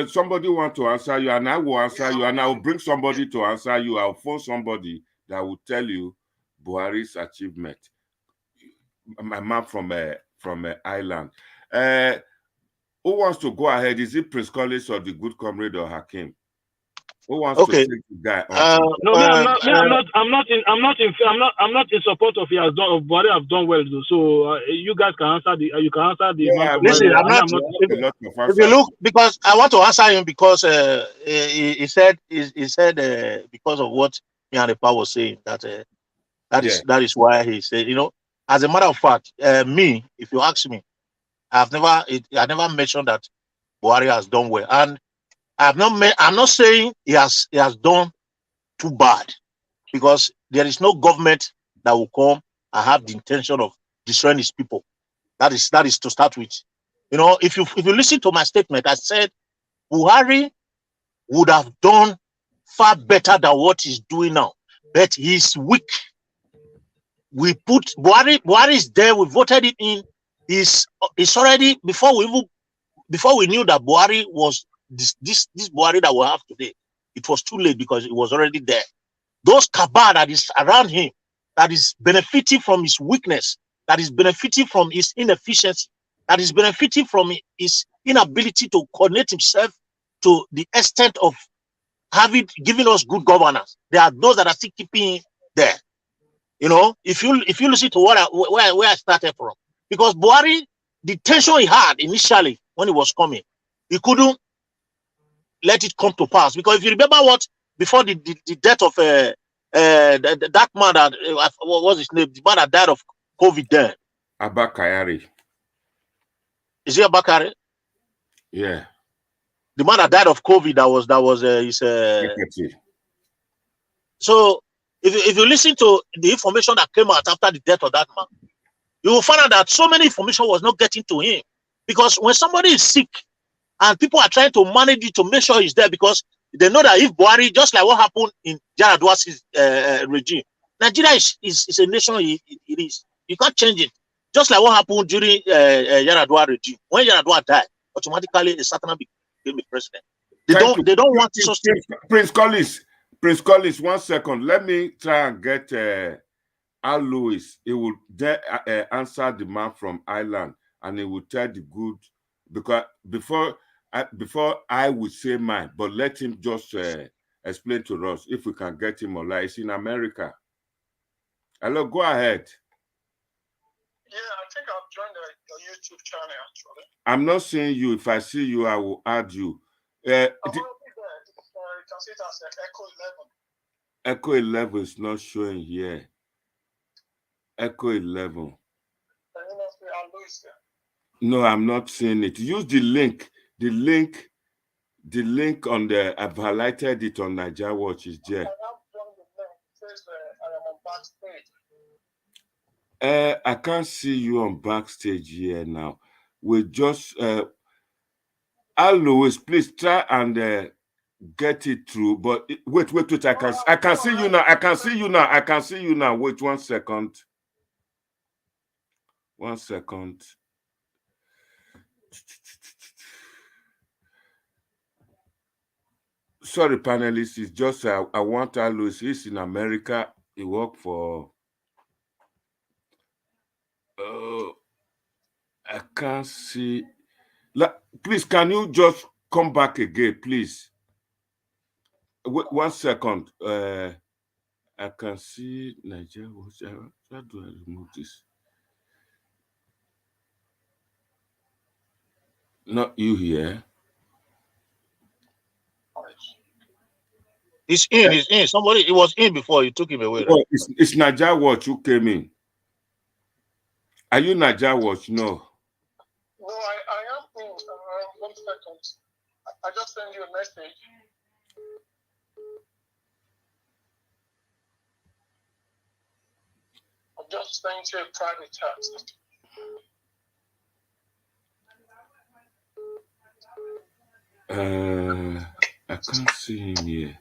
Somebody want to answer you, and I will answer you, and I will bring somebody to answer you. I'll phone somebody that will tell you Buhari's achievement. My man from Ireland. Who wants to go ahead? Is it Prince Collins or the good comrade or Hakim? Who wants to take the guy on? No, I'm not in support of he has done, of Buhari have done well though. So you guys can answer the listen, if you look, because I want to answer him because he said because of what Nyanepa was saying that is why he said, you know, as a matter of fact, me, if you ask me, I never mentioned that Buhari has done well, and I'm not saying he has done too bad, because there is no government that will come and have the intention of destroying his people. That is to start with. You know, if you listen to my statement, I said Buhari would have done far better than what he's doing now, but he's weak. We put Buhari is there. We voted him in. He's already, before we knew that Buhari was this Buhari that we have today. It was too late because it was already there. Those cabal that is around him, that is benefiting from his weakness, that is benefiting from his inefficiency, that is benefiting from his inability to coordinate himself to the extent of giving us good governance. There are those that are still keeping him there. You know, if you listen to where I started from, because Buhari, the tension he had initially when he was coming, he couldn't let it come to pass. Because if you remember before the death of that man that what was his name? The man that died of COVID then. Abakari. Is it Abakari? Yeah. The man that died of COVID that was his secretary. So if you listen to the information that came out after the death of that man, you will find out that so many information was not getting to him. Because when somebody is sick and people are trying to manage it to make sure he's there, because they know that if Buhari, just like what happened in Yaradua's regime, Nigeria is a nation. It is. You can't change it. Just like what happened during Yaradua regime. When Yaradua died, automatically the Satan became the president. They don't want Prince Collins, 1 second. Let me try and get Al Lewis. He will answer the man from Ireland, and he will tell the good, because before I would say mine, but let him just explain to us if we can get him online. It's in America. Hello, go ahead. Yeah, I think I've joined your YouTube channel actually. I'm not seeing you. If I see you, I will add you. I'm already there. You can see it as Echo 11. Echo 11 is not showing here. Echo 11. Can you not see Alois there? No, I'm not seeing it. Use the link. The link on the, I've highlighted it on Niger Watch is there. I have joined the link. It says I am on backstage. I can't see you on backstage here now. We just Alois, please try and get it through. But wait, I can see you now. I can see you now. I can see you now. Wait 1 second. 1 second. Sorry, panelists. It's just I want Alois. He's in America. He worked for. I can't see. Please, can you just come back again, please? Wait 1 second. I can see Nigeria. How do I remove this? Not you here. It's in. Somebody, it was in before you took him away. Right? Oh, it's Niger Watch who came in. Are you Niger Watch? No. No, I am in. 1 second. I just sent you a message. I just sent you a private text. I can't see him here.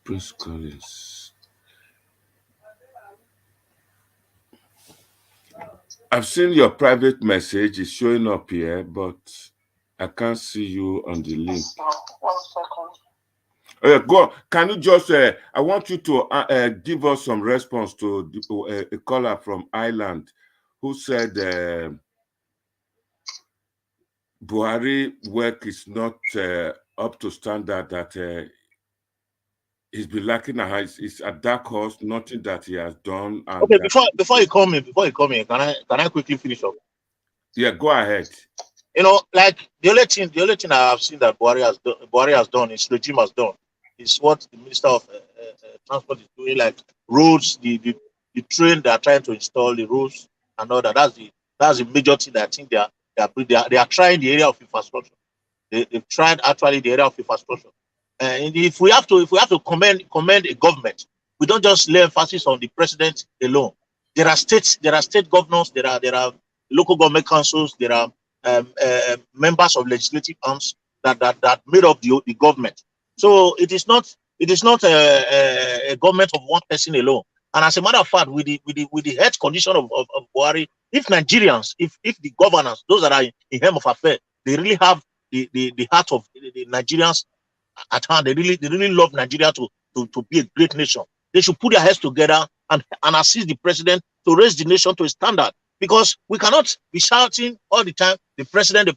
Prince Collins. I've seen your private message. It's showing up here, but I can't see you on the link. 1 second. Go on. Can you just, I want you to give us some response to a caller from Ireland who said Buhari work is not up to standard, that he's been lacking it's a dark horse, nothing that he has done. And okay, before you come in, can I quickly finish up? Yeah, go ahead. You know, like the only thing I have seen that Buhari has done, his regime has done, is what the Minister of Transport is doing, like roads, the train they are trying to install, the roads and all that. That's the major thing that I think they are trying the area of infrastructure. They've tried actually the area of infrastructure. And if we have to commend a government, we don't just lay emphasis on the president alone. There are state governors, there are local government councils, there are members of legislative arms that made up the government. So it is not a government of one person alone. And as a matter of fact, with the health condition of Buhari, if Nigerians, if the governors, those that are in helm of affairs, they really have the heart of the Nigerians at hand, they really love Nigeria to be a great nation, they should put their heads together and assist the president to raise the nation to a standard. Because we cannot be shouting all the time, the president. The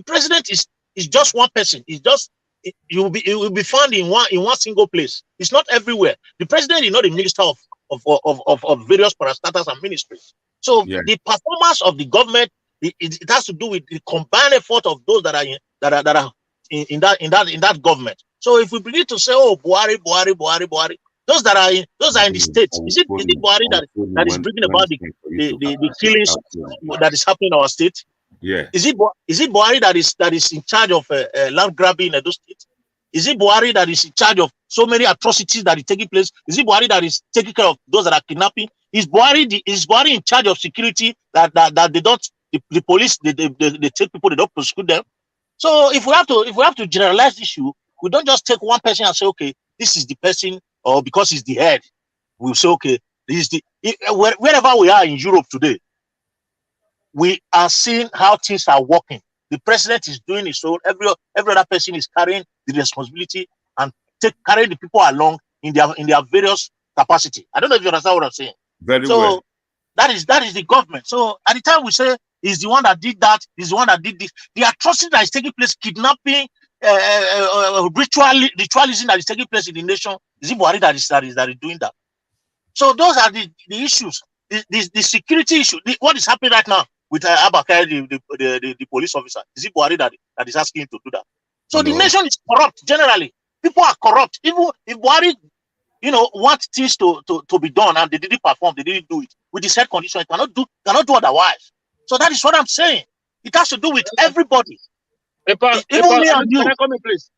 president is just one person. It will be found in one single place. It's not everywhere. The president is not a minister of various parastatals and ministries. So yeah, the performance of the government, it has to do with the combined effort of those that are in that government. So if we begin to say, oh, Buhari, those that are in the states, is it Buhari that is bringing about the killings that is happening in our state? Yeah. Is it Buhari that is in charge of land grabbing in Edo State? Is it Buhari that is in charge of so many atrocities that is taking place? Is it Buhari that is taking care of those that are kidnapping? Is Buhari in charge of security that they don't, the police they take people, they don't prosecute them? So if we have to generalize the issue, we don't just take one person and say, okay, this is the person, or because he's the head, we'll say, okay, this is wherever we are in Europe today, we are seeing how things are working. The president is doing his own. Every other person is carrying the responsibility and carrying the people along in their various capacity. I don't know if you understand what I'm saying. Very well. That is the government. So at the time we say he's the one that did that, he's the one that did this, the atrocity that is taking place, kidnapping, ritualism that is taking place in the nation, is it Buhari that is doing that? So those are the issues, the security issue. What is happening right now with Abakari, the police officer? Is it Buhari that is asking him to do that? So the nation is corrupt generally. People are corrupt. Even if Buhari, want things to be done and they didn't perform, they didn't do it with the said condition, it cannot do otherwise. So that is what I'm saying. It has to do with everybody. Even me and you. Can I come in, please?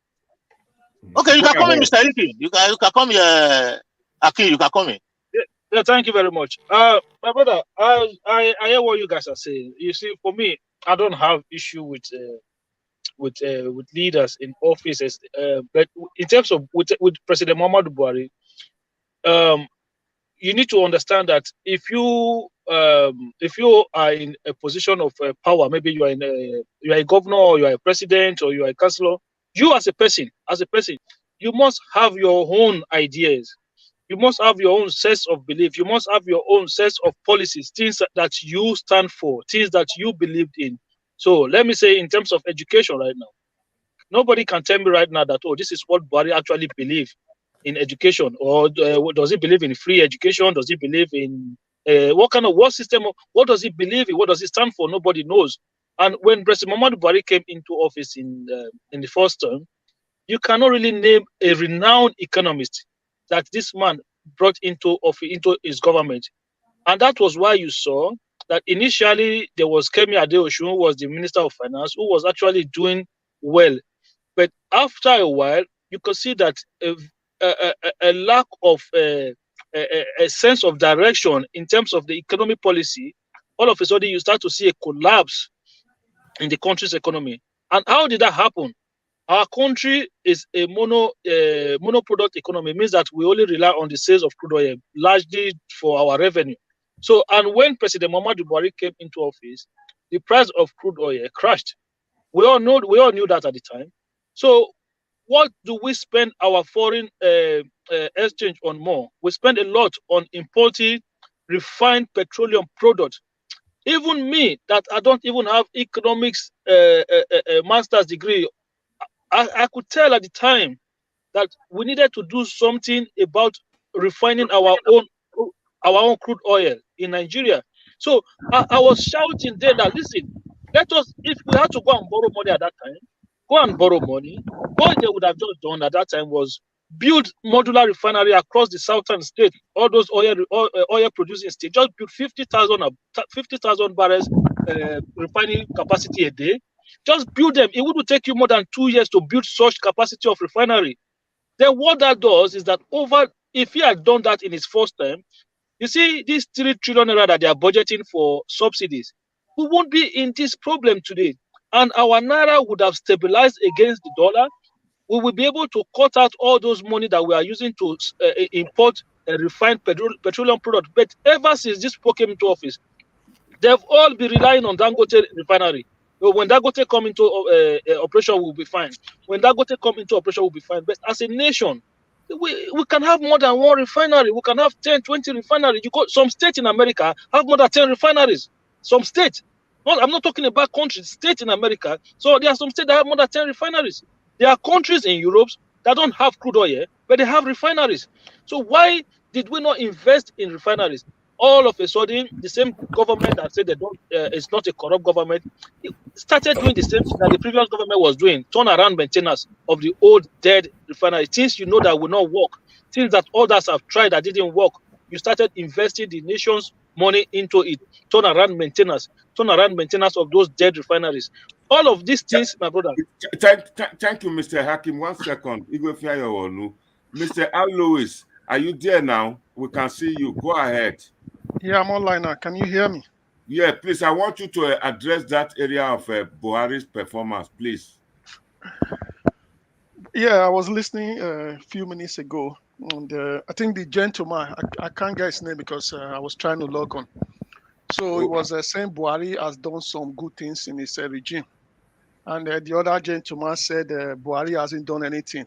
Okay, you can come in, Mr. Iki. You can come here, Aki. You can come in. Yeah, thank you very much. My brother, I hear what you guys are saying. You see, for me, I don't have issue with leaders in offices, but in terms of with President Muhammadu Buhari, you need to understand that if you are in a position of power, maybe you are a governor, or you are a president, or you are a councillor, you as a person, you must have your own ideas. You must have your own sense of belief. You must have your own sense of policies, things that you stand for, things that you believed in. So let me say, in terms of education right now, nobody can tell me right now that, this is what Buhari actually believes in education, or does he believe in free education? Does he believe in what system? What does he believe in? What does he stand for? Nobody knows. And when President Muhammadu Buhari came into office in the first term, you cannot really name a renowned economist that this man brought into his government. And that was why you saw that initially there was Kemi Adeosun, who was the Minister of Finance, who was actually doing well. But after a while, you could see that a lack of a sense of direction in terms of the economic policy. All of a sudden, you start to see a collapse in the country's economy. And how did that happen? Our country is a monoproduct economy. It means that we only rely on the sales of crude oil, largely for our revenue. So, and when President Muhammadu Buhari came into office, the price of crude oil crashed. We all knew that at the time. So, what do we spend our foreign exchange on more? We spend a lot on importing refined petroleum products. Even me, that I don't even have economics master's degree, I could tell at the time that we needed to do something about refining our own crude oil in Nigeria. So I was shouting then that, listen, if we had to go and borrow money at that time, go and borrow money. What they would have just done at that time was build modular refinery across the southern state, all those oil producing states, just build 50,000 barrels refining capacity a day. Just build them. It wouldn't take you more than 2 years to build such capacity of refinery. Then what that does is that if he had done that in his first term, you see this 3 trillion naira that they are budgeting for subsidies, we won't be in this problem today. And our naira would have stabilized against the dollar. We will be able to cut out all those money that we are using to import refined petroleum products. But ever since this people came into office, they've all been relying on Dangote refinery. When Dangote come into operation, we'll be fine. When Dangote come into operation, we'll be fine. But as a nation, we can have more than one refinery. We can have 10, 20 refineries. Some states in America have more than 10 refineries. Some states. I'm not talking about countries, states in America. So there are some states that have more than 10 refineries. There are countries in Europe that don't have crude oil, but they have refineries. So why did we not invest in refineries? All of a sudden, the same government that said it's not a corrupt government, started doing the same thing that the previous government was doing, turnaround maintenance of the old dead refinery. Things you know that will not work, things that others have tried that didn't work. You started investing the nation's money into it, turnaround maintenance of those dead refineries. All of these things, my brother. Thank you, Mr. Hakim. 1 second. Mr. Alois, are you there now? We can see you. Go ahead. Yeah, I'm online now. Can you hear me? Yeah, please. I want you to address that area of Buhari's performance, please. Yeah, I was listening a few minutes ago, and I think the gentleman, I can't get his name because I was trying to log on. So it was saying Buhari has done some good things in his regime. And the other gentleman said Buhari hasn't done anything.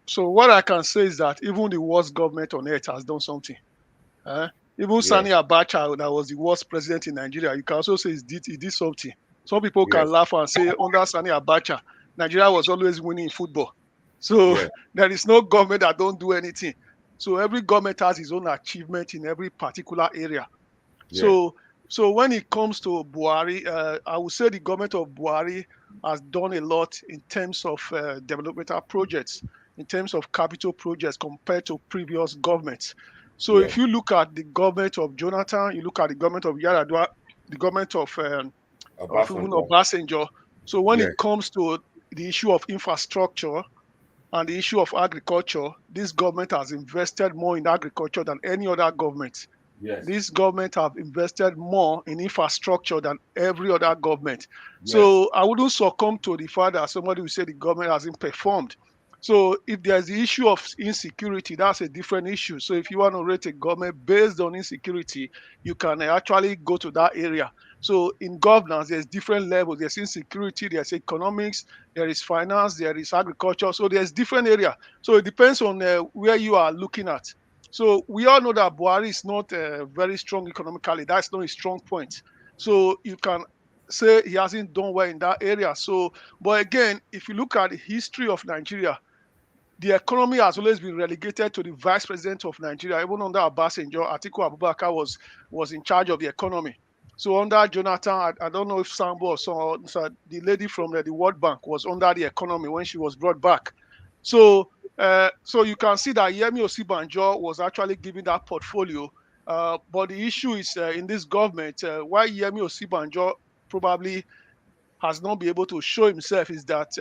So what I can say is that even the worst government on earth has done something. Even Sani Abacha, that was the worst president in Nigeria, you can also say he did something. Some people can laugh and say under Sani Abacha, Nigeria was always winning in football. So there is no government that don't do anything. So every government has its own achievement in every particular area. Yes. So when it comes to Buhari, I would say the government of Buhari has done a lot in terms of developmental projects, in terms of capital projects compared to previous governments. So Yes. if you look at the government of Jonathan, you look at the government of Yar'Adua, the government of even Obasanjo. So when Yes. it comes to the issue of infrastructure and the issue of agriculture, this government has invested more in agriculture than any other government. Yes. This government have invested more in infrastructure than every other government. Yes. So I wouldn't succumb to the fact that somebody will say the government hasn't performed. So if there's the issue of insecurity, that's a different issue. So if you want to rate a government based on insecurity, you can actually go to that area. So in governance, there's different levels. There's insecurity, there's economics, there is finance, there is agriculture. So there's different area. So it depends on where you are looking at. So we all know that Buhari is not very strong economically. That's not a strong point. So you can say he hasn't done well in that area. So, but again, if you look at the history of Nigeria, the economy has always been relegated to the vice president of Nigeria. Even under Obasanjo, Atiku Abubakar was in charge of the economy. So under Jonathan, I don't know if Sambo or so the lady from the World Bank was under the economy when she was brought back. So you can see that Yemi Osinbajo was actually given that portfolio. But the issue is in this government, why Yemi Osinbajo probably has not been able to show himself is that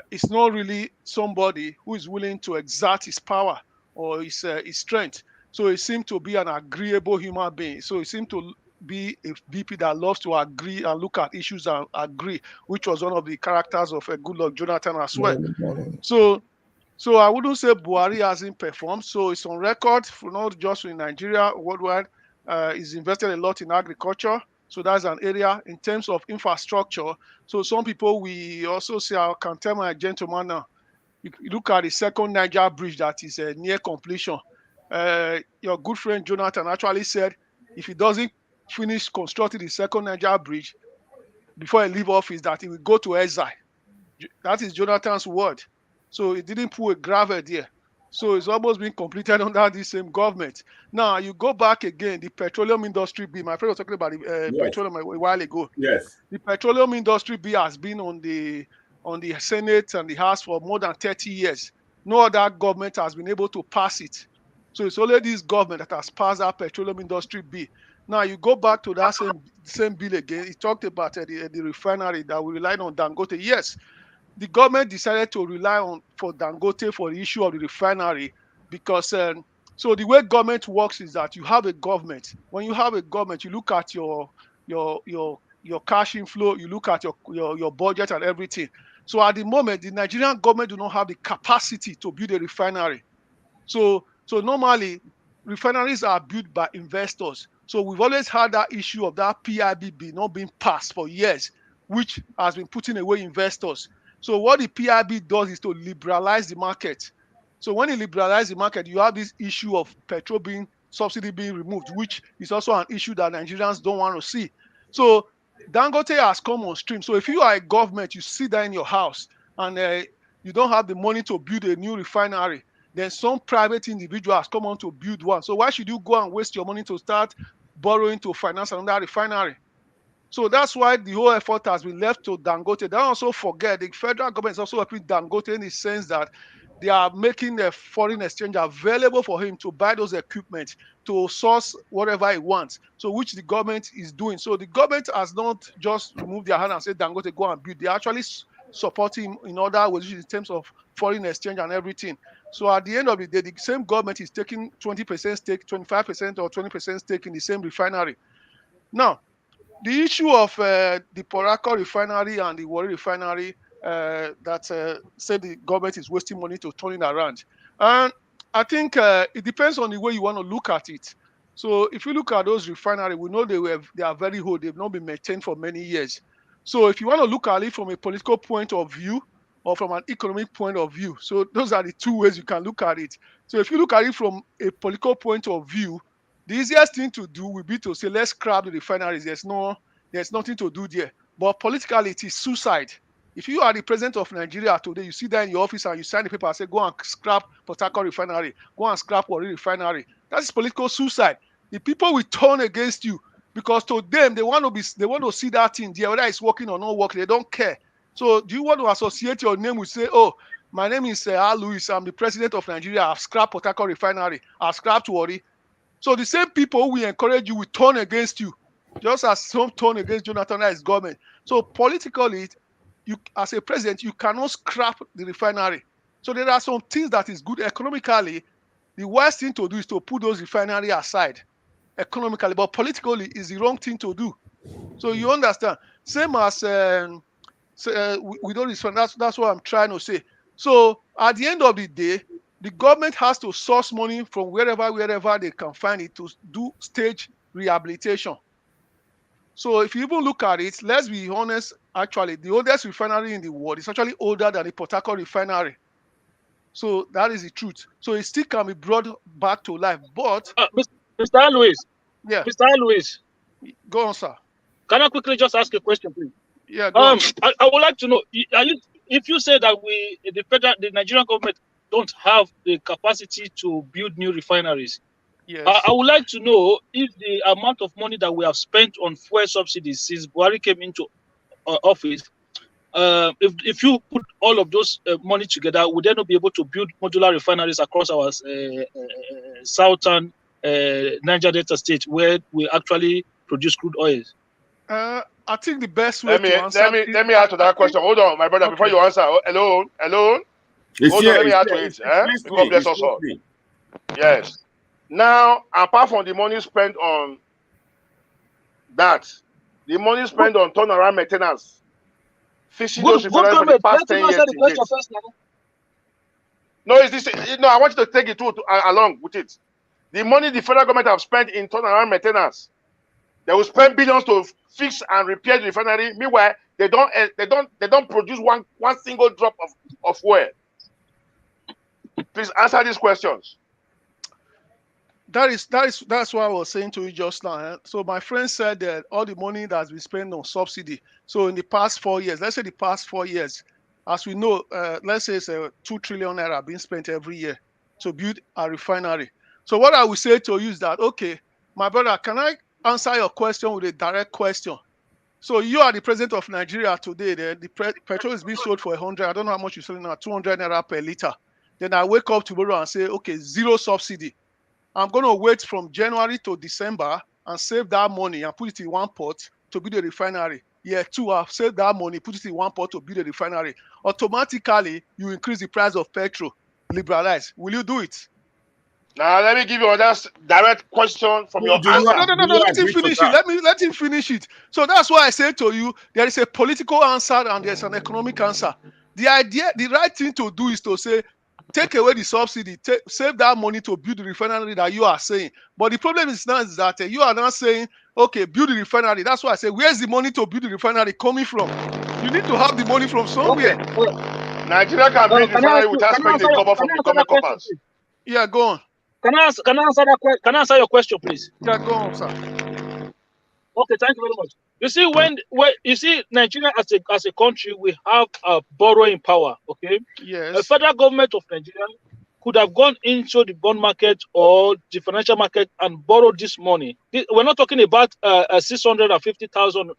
it's not really somebody who is willing to exert his power or his strength. So he seemed to be an agreeable human being. So he seemed to be a VP that loves to agree and look at issues and agree, which was one of the characters of Goodluck Jonathan as well. So I wouldn't say Buhari hasn't performed. So it's on record, for not just in Nigeria, worldwide. He's invested a lot in agriculture. So that's an area in terms of infrastructure. So some people, we also say, I can tell my gentleman now, you look at the second Niger bridge that is near completion. Your good friend Jonathan actually said if he doesn't finish constructing the second Niger bridge before he leave office, that he will go to exile. That is Jonathan's word. So he didn't put a gravel there. So it's almost been completed under the same government. Now you go back again, the petroleum industry bill. My friend was talking about the petroleum a while ago. Yes. The petroleum industry bill has been on the Senate and the House for more than 30 years. No other government has been able to pass it. So it's only this government that has passed that petroleum industry bill. Now you go back to that same bill again. It talked about the refinery that we relied on Dangote. Yes, the government decided to rely on for Dangote for the issue of the refinery because so the way government works is that you have a government. When you have a government, you look at your cash inflow, you look at your budget and everything. So at the moment, the Nigerian government do not have the capacity to build a refinery. So normally refineries are built by investors. So we've always had that issue of that PIB not being passed for years, which has been putting away investors. So what the PIB does is to liberalize the market. So when you liberalize the market, you have this issue of petrol subsidy being removed, which is also an issue that Nigerians don't want to see. So Dangote has come on stream. So if you are a government, you sit there in your house and you don't have the money to build a new refinery, then some private individual has come on to build one. So why should you go and waste your money to start borrowing to finance another refinery? So that's why the whole effort has been left to Dangote. Don't also forget the federal government is also helping Dangote in the sense that they are making the foreign exchange available for him to buy those equipment to source whatever he wants. So which the government is doing. So the government has not just removed their hand and said Dangote go and build. They actually support him in other ways in terms of foreign exchange and everything. So at the end of the day, the same government is taking 20% stake, 25% or 20% stake in the same refinery. Now, the issue of the Porako refinery and the Warri refinery that said the government is wasting money to turn it around. And I think it depends on the way you want to look at it. So if you look at those refineries, we know they are very old. They've not been maintained for many years. So if you want to look at it from a political point of view or from an economic point of view, so those are the two ways you can look at it. So if you look at it from a political point of view, the easiest thing to do will be to say, let's scrap the refineries. There's nothing to do there. But politically, it is suicide. If you are the president of Nigeria today, you sit there in your office and you sign the paper and say, go and scrap Port Harcourt refinery, go and scrap Warri refinery. That is political suicide. The people will turn against you because to them they want to see that thing there, whether it's working or not working. They don't care. So do you want to associate your name with say, oh, my name is Al Lewis, I'm the president of Nigeria, I've scrapped Port Harcourt refinery, I've scrapped Warri. So the same people who will encourage you will turn against you, just as some turn against Jonathan and his government. So politically, you as a president, you cannot scrap the refinery. So there are some things that is good economically. The worst thing to do is to put those refinery aside economically, but politically is the wrong thing to do. So you understand? Same as we don't respond. That's what I'm trying to say. So at the end of the day, the government has to source money from wherever they can find it to do stage rehabilitation. So if you even look at it, let's be honest, actually, the oldest refinery in the world is actually older than the Port Harcourt refinery. So that is the truth. So it still can be brought back to life. But Mr. Louis, yeah, Mr. Louis, go on, sir. Can I quickly just ask a question, please? Yeah, go on. I would like to know, if you say that the Nigerian government don't have the capacity to build new refineries, yes. I would like to know if the amount of money that we have spent on fuel subsidies since Buhari came into office, if you put all of those money together, would they not be able to build modular refineries across our southern Niger Delta state where we actually produce crude oils? I think the best way to answer. Let me add to that question. Hold on, my brother. Okay. Before you answer, hello. Hold on, let me add to it. God bless us all. Yes. Now, apart from the money spent on that, the money spent on turnaround maintenance, fixing those refineries for the past 10 years. No, it's this. No, I want you to take it along with it. The money the federal government have spent in turnaround maintenance, they will spend billions to fix and repair the refinery. Meanwhile, they don't produce one single drop of oil. Please answer these questions. That's what I was saying to you just now. So my friend said that all the money that's been spent on subsidy. So in the past 4 years, let's say the past 4 years, as we know, let's say it's 2 trillion naira being spent every year to build a refinery. So what I would say to you is that, okay, my brother, can I answer your question with a direct question? So you are the president of Nigeria today. The petrol is being sold for 100. I don't know how much you're selling now, 200 naira per liter. Then I wake up tomorrow and say, okay, zero subsidy. I'm going to wait from January to December and save that money and put it in one pot to build a refinery. Year 2, I've saved that money, put it in one pot to build a refinery. Automatically, you increase the price of petrol, liberalize. Will you do it? Now, let me give you another direct question from your answer. No. Let him finish it. Let him finish it. So that's why I say to you, there is a political answer and there's an economic answer. The right thing to do is to say, take away the subsidy, save that money to build the refinery that you are saying. But the problem is now is that you are not saying, okay, build the refinery. That's why I say, where's the money to build the refinery coming from? You need to have the money from somewhere. Okay. Nigeria can build the refinery without spending a cover from the government coffers. Yeah, go on. Can I answer your question, please? Yeah, go on, sir. Okay, thank you very much. You see, when you see Nigeria as a country, we have borrowing power. Okay. Yes. The federal government of Nigeria could have gone into the bond market or the financial market and borrowed this money. We're not talking about 650,000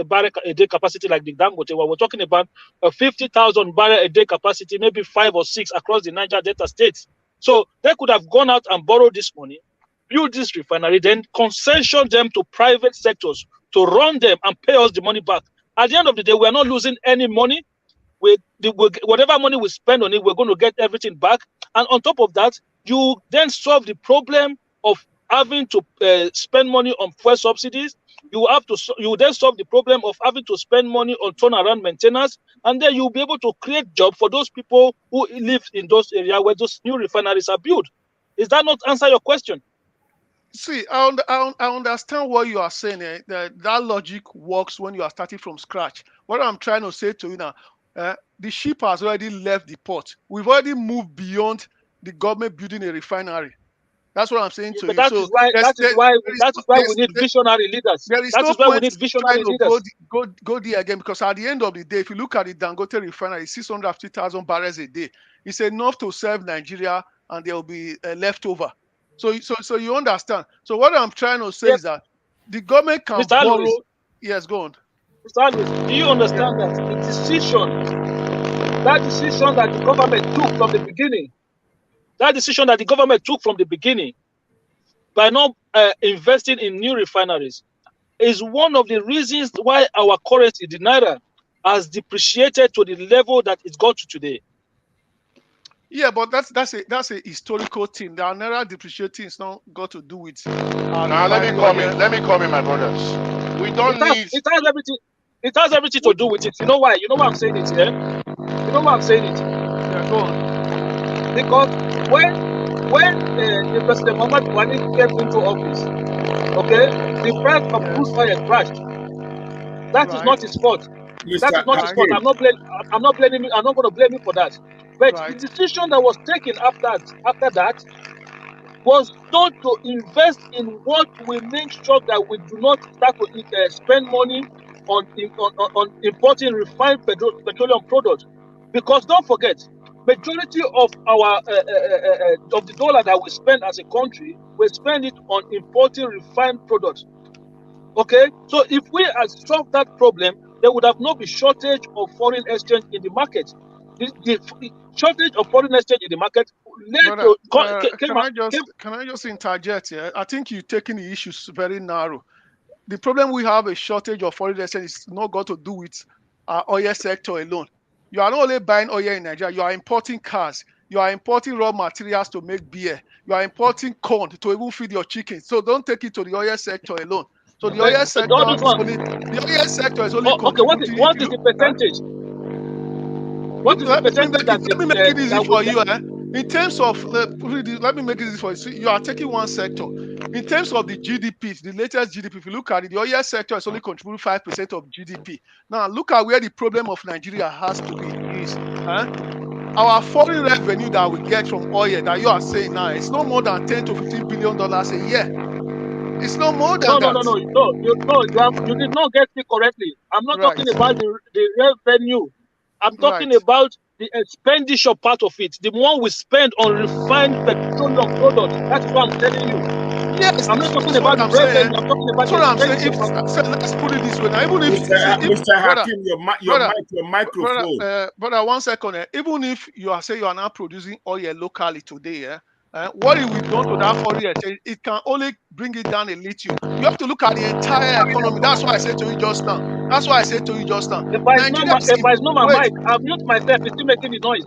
barrel a day capacity like the Dangote. We're talking about 50,000 barrel a day capacity, maybe 5 or 6 across the Niger Delta states. So they could have gone out and borrowed this money, build this refinery, then concession them to private sectors to run them and pay us the money back. At the end of the day, we are not losing any money. Whatever money we spend on it, we're going to get everything back. And on top of that, you then solve the problem of having to spend money on fuel subsidies. You then solve the problem of having to spend money on turnaround maintenance, and then you'll be able to create jobs for those people who live in those areas where those new refineries are built. Is that not answer your question? See, I understand what you are saying. That logic works when you are starting from scratch. What I'm trying to say to you now, the ship has already left the port. We've already moved beyond the government building a refinery. That's what I'm saying to But you. that So is why we need visionary leaders. There is That no is why we point need trying visionary to leaders. go there again, because at the end of the day, if you look at the Dangote refinery, 650,000 barrels a day, it's enough to serve Nigeria, and there will be leftover. So you understand. So what I'm trying to say is that the government can Mr. borrow. Louis, Yes, go on. Mr. Louis, do you understand that the decision that the government took from the beginning, by not investing in new refineries, is one of the reasons why our currency, the naira, has depreciated to the level that it got to today. Yeah, but that's a historical thing. The naira depreciating is not got to do with. Now let me come in, my brothers. We don't need. It has everything to do with it. You know why? You know why I'm saying it here? You know why I'm saying it? Yeah, go on. Because when the President Muhammad Buhari came into office, okay, the price of crude oil crashed. That is not his fault. That is not his fault. I'm not blaming him. I'm not going to blame him for that. But the decision that was taken after that was not to invest in what will make sure that we do not start to spend money on importing refined petroleum products. Because don't forget, majority of our of the dollar that we spend as a country, we spend it on importing refined products. Okay, so if we had solved that problem, there would have not been shortage of foreign exchange in the market. The shortage of foreign exchange in the market led to. Can I just interject here? I think you're taking the issues very narrow. The problem we have a shortage of foreign exchange is not got to do with our oil sector alone. You are not only buying oil in Nigeria, you are importing cars, you are importing raw materials to make beer, you are importing corn to even feed your chicken. So don't take it to the oil sector alone. So the oil sector is only contributing. What is the percentage? What is the percentage let me make it easy for you. In terms of, let me make it easy for you. So you are taking one sector. In terms of the GDP, the latest GDP, if you look at it, the oil sector is only contributing 5% of GDP. Now, look at where the problem of Nigeria has to be is. Our foreign revenue that we get from oil that you are saying now, it's no more than $10 to $15 billion a year. It's no more than that. No. You did not get me correctly. I'm not talking about the revenue. I'm talking about the expenditure part of it. The one we spend on refined petroleum products. That's what I'm telling you. Yes, I'm not talking about the revenue. I'm talking about the expenditure. So let's put it this way. Now, even if Mr. Hakim, your microphone. Brother, 1 second. Even if you are saying you are now producing oil locally today, what it will do to that foreign exchange, it can only bring it down a little. You have to look at the entire economy. That's why I said to you just now. If I know my mic, I'll mute myself. It's still making the noise.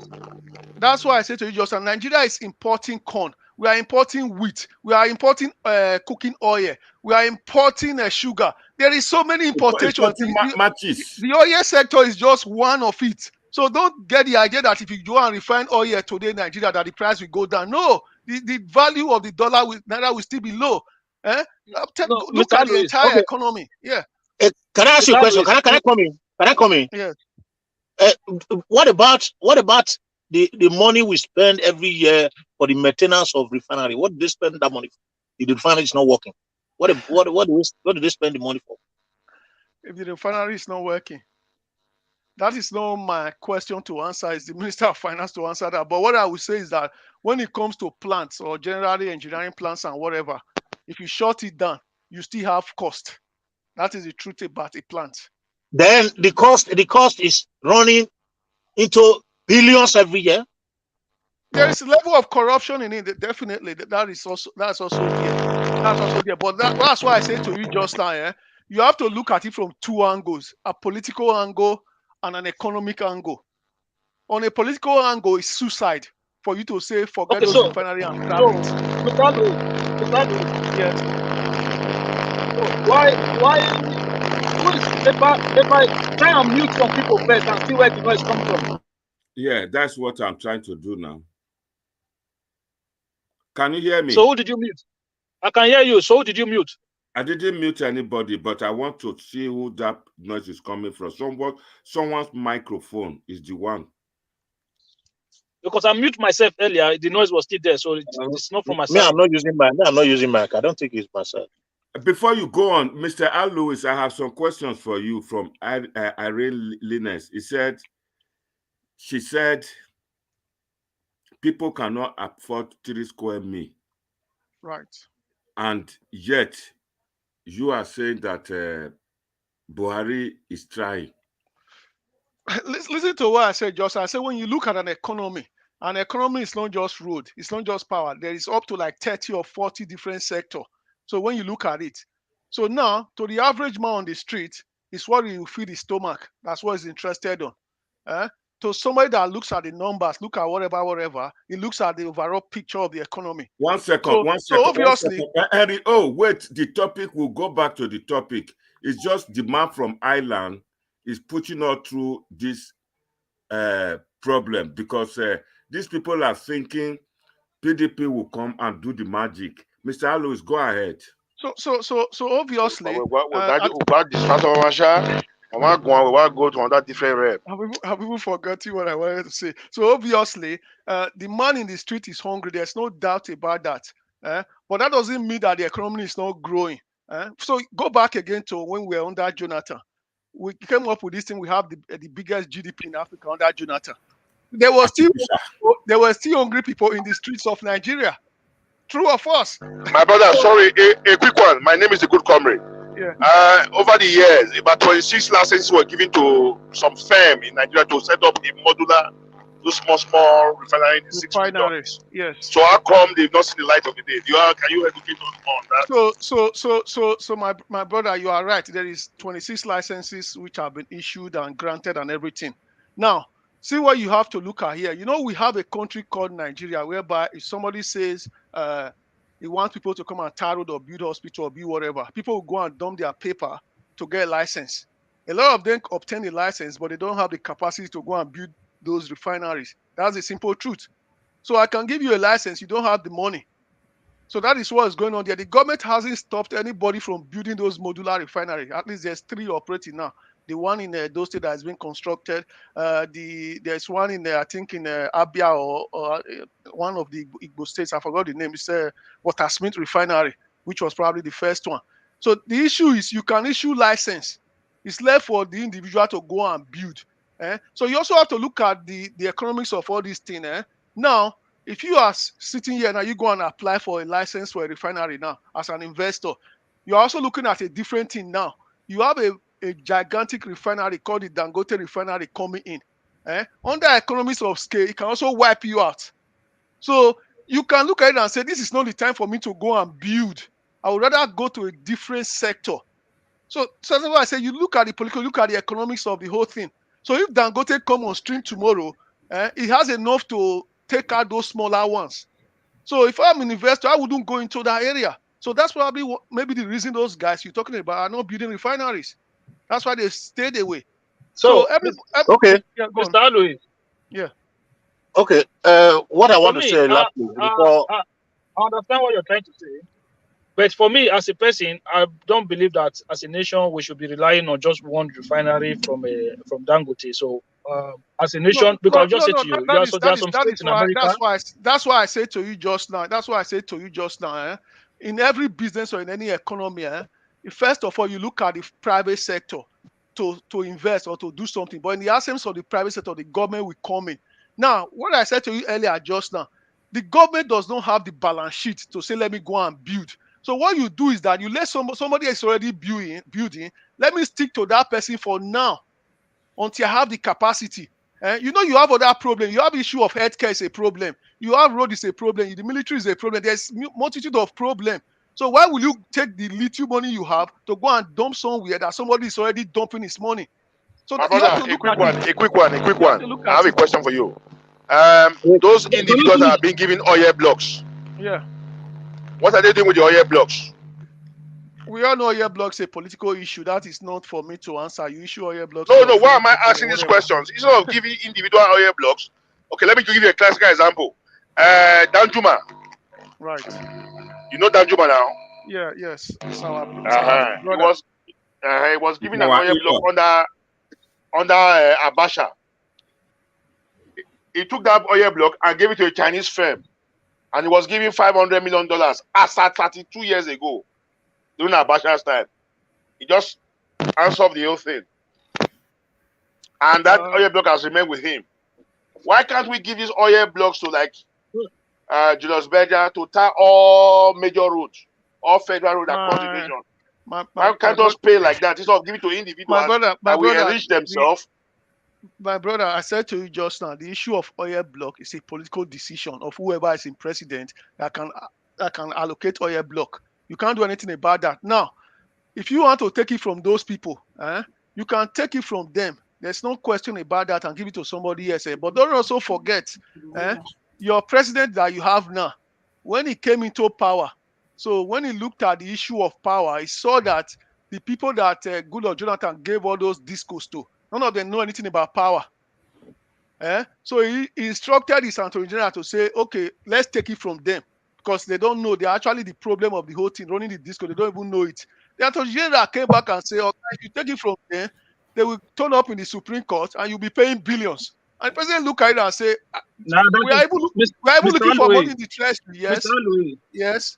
That's why I said to you just now. Nigeria is importing corn. We are importing wheat. We are importing cooking oil. We are importing sugar. There is so many importations. The oil sector is just one of it. So don't get the idea that if you go and refine oil today in Nigeria, that the price will go down. No, the value of the dollar naira will still be low. Look at the entire economy. Yeah. Can I ask you a question? Can I come in? Yes. What about the money we spend every year for the maintenance of refinery? What do they spend that money for? If the refinery is not working, what do they spend the money for? If the refinery is not working, that is not my question to answer. It's the Minister of Finance to answer that. But what I would say is that when it comes to plants or generally engineering plants and whatever, if you shut it down, you still have cost. That is the truth about a plant. Then the cost is running into billions every year. There is a level of corruption in it. Definitely, that's also there. But that's why I said to you just now, you have to look at it from two angles: a political angle and an economic angle. On a political angle, it's suicide for you to say forget those refinery and scrap it. Yes. Why? If I try and mute some people first and see where the noise comes from. Yeah, that's what I'm trying to do now. Can you hear me? So who did you mute? I can hear you. So who did you mute? I didn't mute anybody, but I want to see who that noise is coming from. Someone's microphone is the one. Because I mute myself earlier, the noise was still there, so it's not from my side. I'm not using mic. I'm not using mic. I don't think it's my side. Before you go on, Mr. Al Lewis, I have some questions for you from Irene Linus. She said, people cannot afford 3 square meals. Right. And yet, you are saying that Buhari is trying. Listen to what I said, Josh. I said when you look at an economy is not just road, it's not just power. There is up to like 30 or 40 different sectors. So when you look at it, so now to the average man on the street, is what you feed his stomach. That's what he's interested on. To somebody that looks at the numbers, look at whatever, he looks at the overall picture of the economy. One second. So obviously, Henry, wait, the topic will go back to the topic. It's just the man from Ireland is pushing us through this problem because these people are thinking PDP will come and do the magic. Mr. Alois, go ahead. So obviously, I want to go to another different rep. Have people forgotten what I wanted to say? So obviously, the man in the street is hungry. There's no doubt about that. But that doesn't mean that the economy is not growing. So go back again to when we were under Jonathan. We came up with this thing. We have the biggest GDP in Africa under Jonathan. There were still hungry people in the streets of Nigeria. True or false? My brother, sorry, a quick one. My name is the good comrade. Yeah. Over the years, about 26 licenses were given to some firm in Nigeria to set up a modular, those small refineries. Yes. So how come they've not seen the light of the day? Can you educate us on that? So my brother, you are right. There is 26 licenses which have been issued and granted and everything. Now, see what you have to look at here. You know, we have a country called Nigeria whereby if somebody says he wants people to come and tar road or build hospital or build whatever, people will go and dump their paper to get a license. A lot of them obtain a license, but they don't have the capacity to go and build those refineries. That's the simple truth. So I can give you a license, you don't have the money. So that is what is going on there. The government hasn't stopped anybody from building those modular refineries. At least there's 3 operating now. The one in those states that has been constructed. There's one in I think in Abia or one of the Igbo states. I forgot the name. It's Watersmith Refinery, which was probably the first one. So the issue is you can issue license. It's left for the individual to go and build. So you also have to look at the economics of all these things. Now, if you are sitting here now, you go and apply for a license for a refinery now as an investor, you're also looking at a different thing now. You have a gigantic refinery called the Dangote refinery coming in. Under economies of scale, it can also wipe you out. So you can look at it and say, this is not the time for me to go and build. I would rather go to a different sector. So that's why I say you look at the political, look at the economics of the whole thing. So if Dangote come on stream tomorrow, it has enough to take out those smaller ones. So if I'm an investor, I wouldn't go into that area. So that's probably maybe the reason those guys you're talking about are not building refineries. That's why they stayed away. So okay. Yeah, go on. Mr. Alois. Yeah. Okay. What I want to say lastly before I understand what you're trying to say. But for me, as a person, I don't believe that as a nation we should be relying on just one refinery from Dangote. So, as a nation, because I just said to you, there are some states in America. That's why I say to you just now. In every business or in any economy, first of all, you look at the private sector to invest or to do something. But in the absence of the private sector, the government will come in. Now, what I said to you earlier just now, the government does not have the balance sheet to say, let me go and build. So what you do is that you let somebody is already building. Let me stick to that person for now until I have the capacity. You know, you have other problems. You have issue of healthcare is a problem. You have road is a problem. The military is a problem. There's multitude of problems. So why will you take the little money you have to go and dump somewhere that somebody is already dumping his money? So My brother, a quick one. I have a question for you. Those individuals that are being given oil blocks. Yeah. What are they doing with the oil blocks? We all know oil blocks a political issue. That is not for me to answer. You issue oil blocks. No. Why am I asking these questions? Instead of giving individual oil blocks, okay, let me give you a classical example. Danjuma. Right. You know Danjuma now? Yeah. Yes. It's our He was given an oil block under Abacha. he took that oil block and gave it to a Chinese firm. And he was giving $500 million as at 32 years ago, during Abacha's time. He just answered the whole thing. And that oil block has remained with him. Why can't we give these oil blocks to like Julius Berger to tie all major roads, all federal roads across the nation? Why can't us pay like that instead of giving to individuals that will enrich themselves? My brother, I said to you just now, the issue of oil block is a political decision of whoever is in president that can allocate oil block. You can't do anything about that. Now, if you want to take it from those people, you can take it from them. There's no question about that and give it to somebody else. But don't also forget, your president that you have now, when he came into power, so when he looked at the issue of power, he saw that the people that Goodluck Jonathan gave all those discos to, none of them know anything about power. So he instructed his Attorney General to say, okay, let's take it from them. Because they don't know. They're actually the problem of the whole thing, running the disco. They don't even know it. The Attorney General came back and said, okay, if you take it from them, they will turn up in the Supreme Court and you'll be paying billions. And the president look at it and say, we are able looking for money in the treasury. Yes. Mr. Louis. Yes.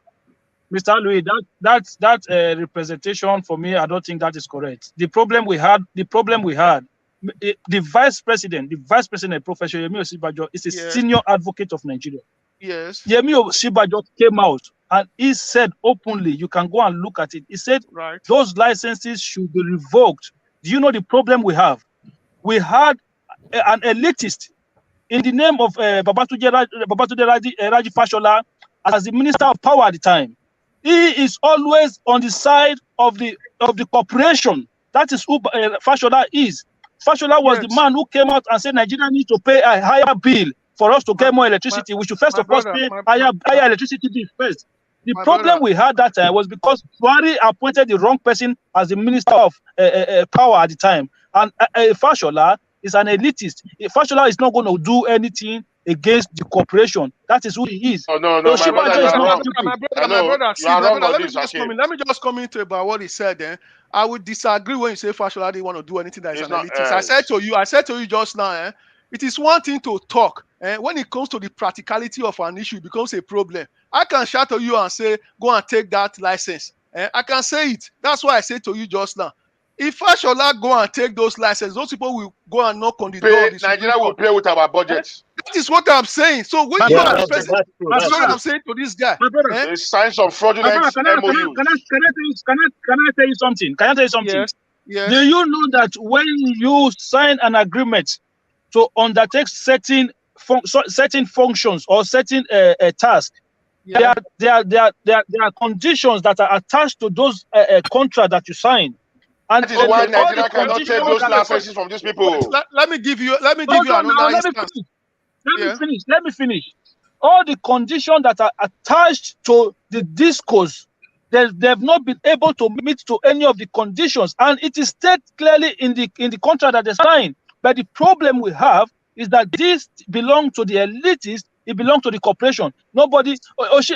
Mr. Louis, that representation for me, I don't think that is correct. The problem we had, the vice president, Professor Yemi Osinbajo, is a senior advocate of Nigeria. Yes. Yemi Osinbajo came out and he said openly, you can go and look at it. He said those licenses should be revoked. Do you know the problem we have? We had an elitist in the name of Babatunde Raji Fashola as the Minister of Power at the time. He is always on the side of the corporation. That is who Fashola is. Fashola was the man who came out and said Nigeria needs to pay a higher bill for us to get more electricity. We should first of all pay higher electricity bill first. The problem we had that time was because Buhari appointed the wrong person as the Minister of Power at the time. And Fashola is an elitist. Fashola is not going to do anything against the corporation. That is who he is. Oh, no, my brother, let me just comment about what he said then. I would disagree when you say Fashola didn't want to do anything that is an elitist. I said to you just now, it is one thing to talk. When it comes to the practicality of an issue, it becomes a problem. I can shout to you and say, go and take that license. I can say it. That's why I said to you just now. If Fashola go and take those licenses, those people will go and knock on the door. Nigeria will play with our budget. That is what I'm saying. So when you are the president, that's what I'm saying to this guy. They signed some fraudulent MOUs. Can I tell you something? Can I tell you something? Yes. Yes. Do you know that when you sign an agreement to undertake certain functions or certain tasks, there are conditions that are attached to those contracts that you sign. And that is why Nigeria cannot take those licenses from these people. Let me give you another instance. Let me finish. All the conditions that are attached to the discourse, they've not been able to meet to any of the conditions, and it is stated clearly in the contract that they signed. But the problem we have is that this belongs to the elitists. It belongs to the corporation. Nobody.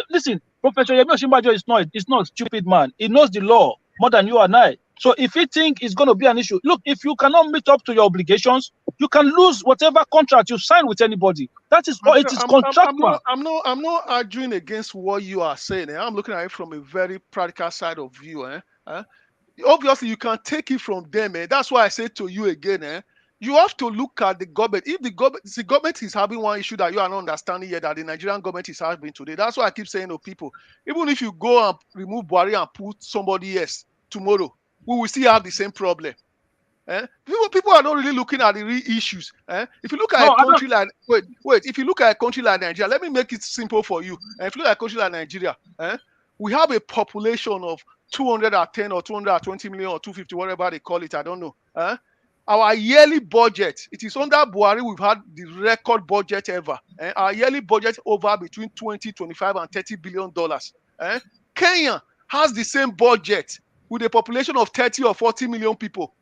Listen, Professor Yemi Osinbajo is not a stupid man. He knows the law more than you and I. So if you think it's going to be an issue, look, if you cannot meet up to your obligations, you can lose whatever contract you sign with anybody. That is what it is contractual. I'm not arguing against what you are saying. I'm looking at it from a very practical side of view. Obviously, you can take it from them. That's why I say to you again, you have to look at the government. If the government is having one issue that you are not understanding yet, that the Nigerian government is having today, that's why I keep saying to people, even if you go and remove Buhari and put somebody else tomorrow, we will still have the same problem. People are not really looking at the real issues. If you look at a country like if you look at a country like Nigeria, let me make it simple for you. If you look at a country like Nigeria, we have a population of 210 or 220 million or 250, whatever they call it. I don't know. Our yearly budget, it is under Buhari, we've had the record budget ever. Our yearly budget over between 20, 25 and $30 billion. Kenya has the same budget with a population of 30 or 40 million people.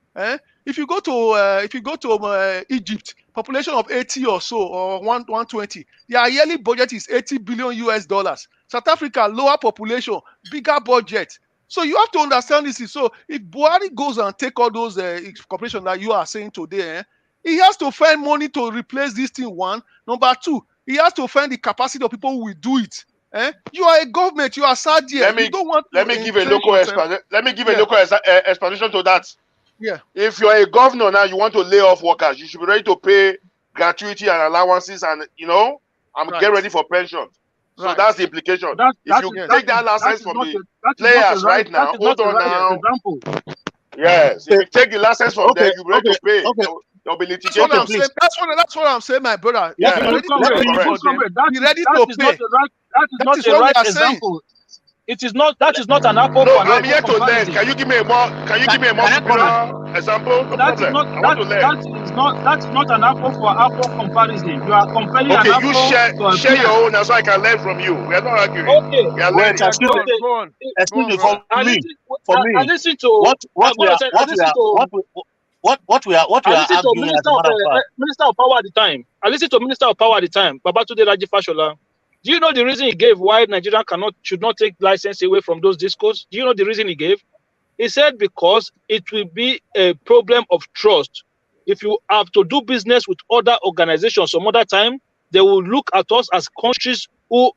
If you go to Egypt, population of 80 or so, or 120, their yearly budget is $80 billion. South Africa, lower population, bigger budget. So you have to understand this. So if Buhari goes and take all those corporations that you are saying today, He has to find money to replace this thing, one. Number two, he has to find the capacity of people who will do it. You are a government, you are sad here. Let me give a local explanation to that. Yeah. If you are a governor now, you want to lay off workers, you should be ready to pay gratuity and allowances and get ready for pension. So that's the implication. If you take that license from the players right now, hold on now. Yes, if you take the license from them, you're ready to pay. There'll be litigation. That's what I'm saying, my brother. Yeah, be ready to pay. That is not a right example. It is not. That is not an apple. No, I'm here to learn. Can you give me a more superior example? No problem. I want to learn. That is not an apple for apple comparison. You are comparing an apple. Okay, you share your own, so I can learn from you. We are not arguing. Okay. We are learning. Go on. Excuse me, for me. I listen to what we are arguing. Minister of Power at the time. I listened to Minister of Power at the time, Babatunde Raji Fashola. Do you know the reason he gave why Nigeria should not take license away from those discos? Do you know the reason he gave? He said because it will be a problem of trust. If you have to do business with other organizations some other time, they will look at us as countries who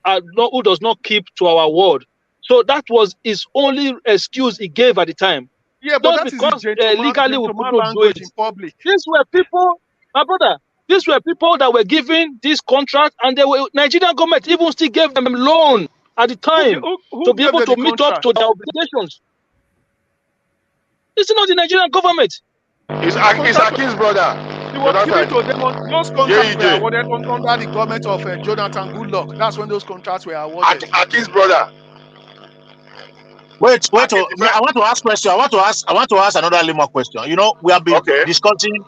does not keep to our word. So that was his only excuse he gave at the time. Yeah, but that's because legally we couldn't do it in public. These were people, my brother. These were people that were given this contract, and Nigerian government even still gave them loan at the time to be able to meet up to their obligations. It's not the Nigerian government. It's Akin's brother. He was given to them. Those contracts were awarded under the government of Jonathan Goodluck. That's when those contracts were awarded. Akin's brother. Wait. I want to ask question. I want to ask another lemma question. We have been discussing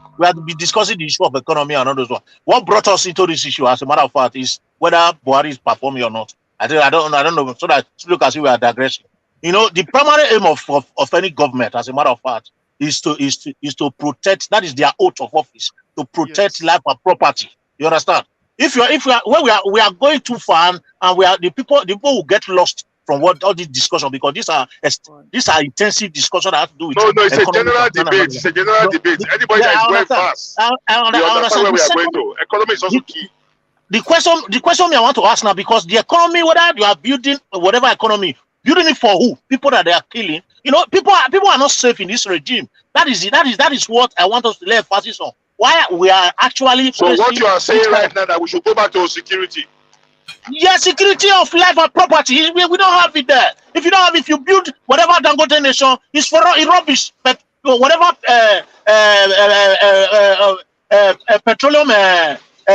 the issue of economy and all those ones. What brought us into this issue, as a matter of fact, is whether Buhari is performing or not. I don't know. So that look as if we are digressing. The primary aim of any government, as a matter of fact, is to protect. That is their oath of office, to protect life and property. You understand? We are going too far, and the people will get lost from all this discussion, because these are intensive discussion that have to do with. No, it's a general debate. It's a general debate. Anybody that is going fast, I understand where we are going to. Economy is also key. The question I want to ask now, because the economy, whether you are building whatever economy, building it for who? People that they are killing. People are not safe in this regime. That is what I want us to lay emphasis on. Why we are actually. So what you are saying right now, that we should go back to security. Yes, security of life and property. We don't have it there. If you don't have, if you build whatever Dangote nation, it's for rubbish. But whatever petroleum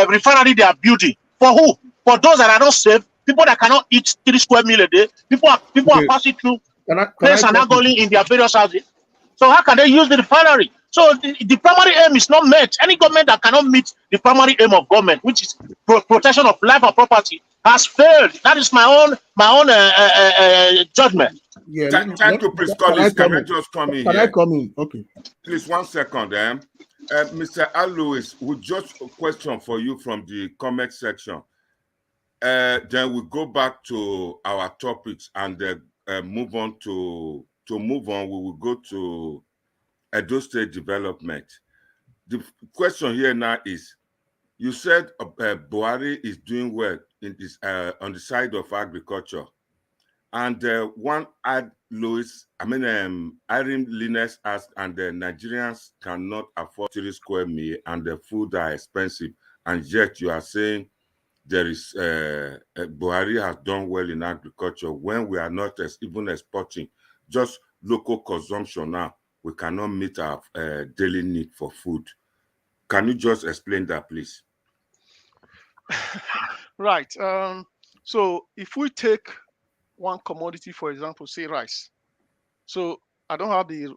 refinery they are building, for who? For those that are not safe, people that cannot eat 3 square meal a day. People are passing through place and going in their various houses. So how can they use the refinery? So the primary aim is not met. Any government that cannot meet the primary aim of government, which is protection of life and property, has failed. That is my own judgment. Yeah. Thank you, please, colleagues. Can I just come in? Can I come in? Okay. Please, 1 second. Mr. Alois, we just a question for you from the comment section. Then we go back to our topics and move on. To move on, we will go to Edo State development. The question here now is, you said Buhari is doing well in this on the side of agriculture, and one Irene Linus asked, and the Nigerians cannot afford 3 square meal, and the food are expensive, and yet you are saying there is Buhari has done well in agriculture when we are not even exporting, just local consumption now. We cannot meet our daily need for food. Can you just explain that, please? Right. So if we take one commodity, for example, say rice. So I don't have the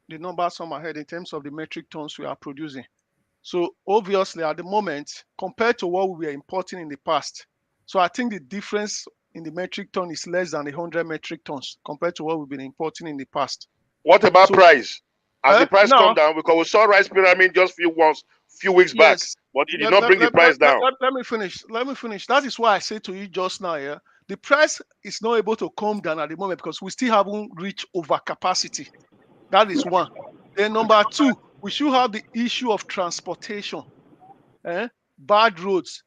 numbers on my head in terms of the metric tons we are producing. So obviously at the moment, compared to what we were importing in the past, so I think the difference in the metric ton is less than 100 metric tons compared to what we've been importing in the past. What about price? Has the price come down? Because we saw rice pyramid just few weeks back, but it did not bring the price down. Let me finish. That is why I said to you just now, the price is not able to come down at the moment because we still haven't reached overcapacity. That is one. Then number two, We should have the issue of transportation, bad roads,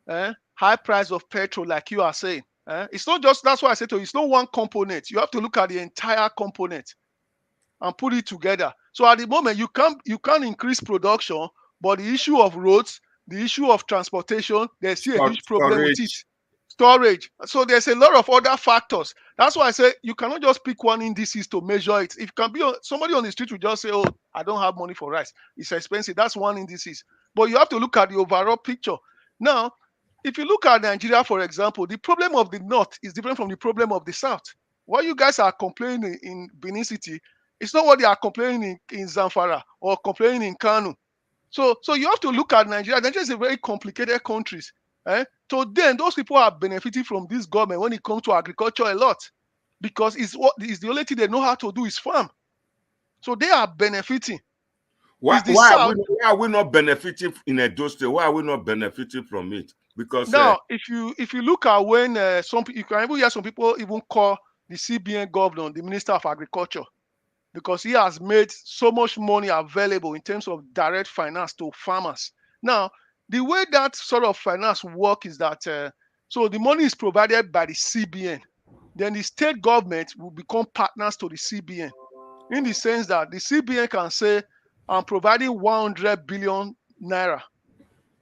high price of petrol, like you are saying. It's not just, that's why I said to you, it's not one component. You have to look at the entire component and put it together. So at the moment, you can't increase production, but the issue of roads, the issue of transportation, there's still a huge problem with it. Storage. So there's a lot of other factors. That's why I say you cannot just pick one indices to measure it. If it can be somebody on the street will just say, "Oh, I don't have money for rice. It's expensive." That's one indices. But you have to look at the overall picture. Now, if you look at Nigeria, for example, the problem of the north is different from the problem of the south. What you guys are complaining in Benin City, it's not what they are complaining in Zamfara or complaining in Kano. So you have to look at Nigeria. Nigeria is a very complicated country. So then those people are benefiting from this government when it comes to agriculture a lot, because it's the only thing they know how to do is farm. So they are benefiting. Why are we not benefiting in Edo State? Why are we not benefiting from it? Because now, if you look at when you can even hear some people even call the CBN governor the Minister of Agriculture, because he has made so much money available in terms of direct finance to farmers. Now, the way that sort of finance work is that so the money is provided by the CBN. Then the state government will become partners to the CBN, in the sense that the CBN can say, I'm providing 100 billion naira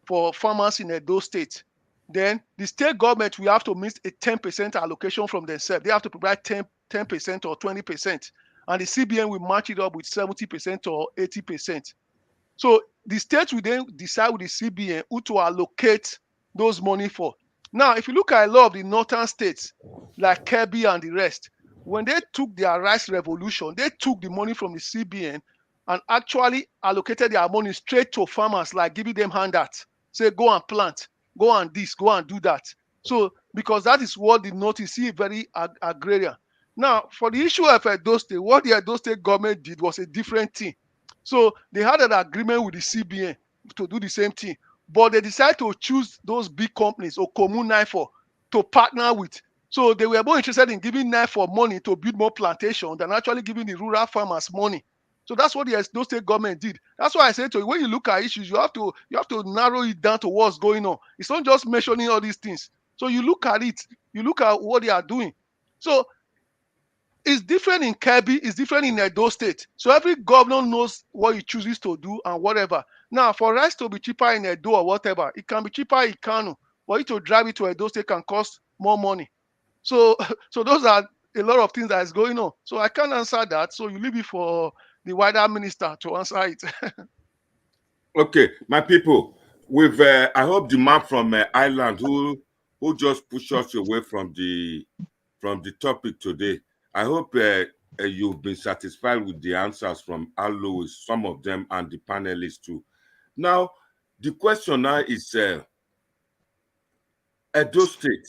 for farmers in Edo State. Then the state government will have to miss a 10% allocation from themselves. They have to provide 10% or 20%. And the CBN will match it up with 70% or 80%. So the state will then decide with the CBN who to allocate those money for. Now, if you look at a lot of the northern states, like Kebbi and the rest, when they took their rice revolution, they took the money from the CBN and actually allocated their money straight to farmers, like giving them handouts. Say, go and plant, go and this, go and do that. So, because that is what the north is, very agrarian. Now, for the issue of Edo State, what the Edo State government did was a different thing. So they had an agreement with the CBN to do the same thing, but they decided to choose those big companies or communal to partner with. So they were more interested in giving NIFO money to build more plantation than actually giving the rural farmers money. So that's what the Edo State government did. That's why I say to you, when you look at issues, you have to narrow it down to what's going on. It's not just mentioning all these things. So you look at it, you look at what they are doing. So it's different in Kebbi, it's different in Edo State. So every governor knows what he chooses to do and whatever. Now, for rice to be cheaper in Edo or whatever, it can be cheaper in Kano. For you to drive it to Edo State can cost more money. So those are a lot of things that is going on. So I can't answer that. So you leave it for the wider minister to answer it. Okay, my people, with I hope the man from Ireland who just pushed us away from the topic today. I hope you've been satisfied with the answers from Al Lewis, some of them, and the panelists too. Now, the question now is Edo State.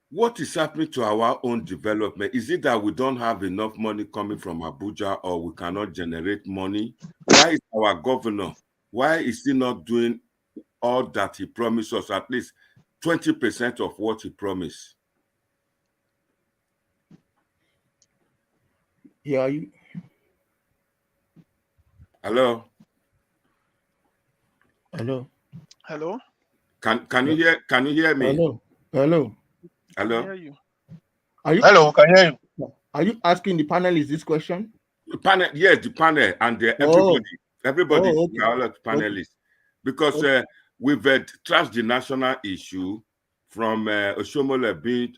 What is happening to our own development? Is it that we don't have enough money coming from Abuja, or we cannot generate money? Why is our governor, why is he not doing all that he promised us, at least 20% of what he promised? Yeah, you. Hello. Hello. Hello. Can you hear? Can you hear me? Hello. Hello. Hello. I hear you. Are you? Hello, can you hear you? Are you asking the panelists this question? The panel, yes, the panel and everybody, okay. all of the panelists, because we've trashed the national issue from OSHOMOILE being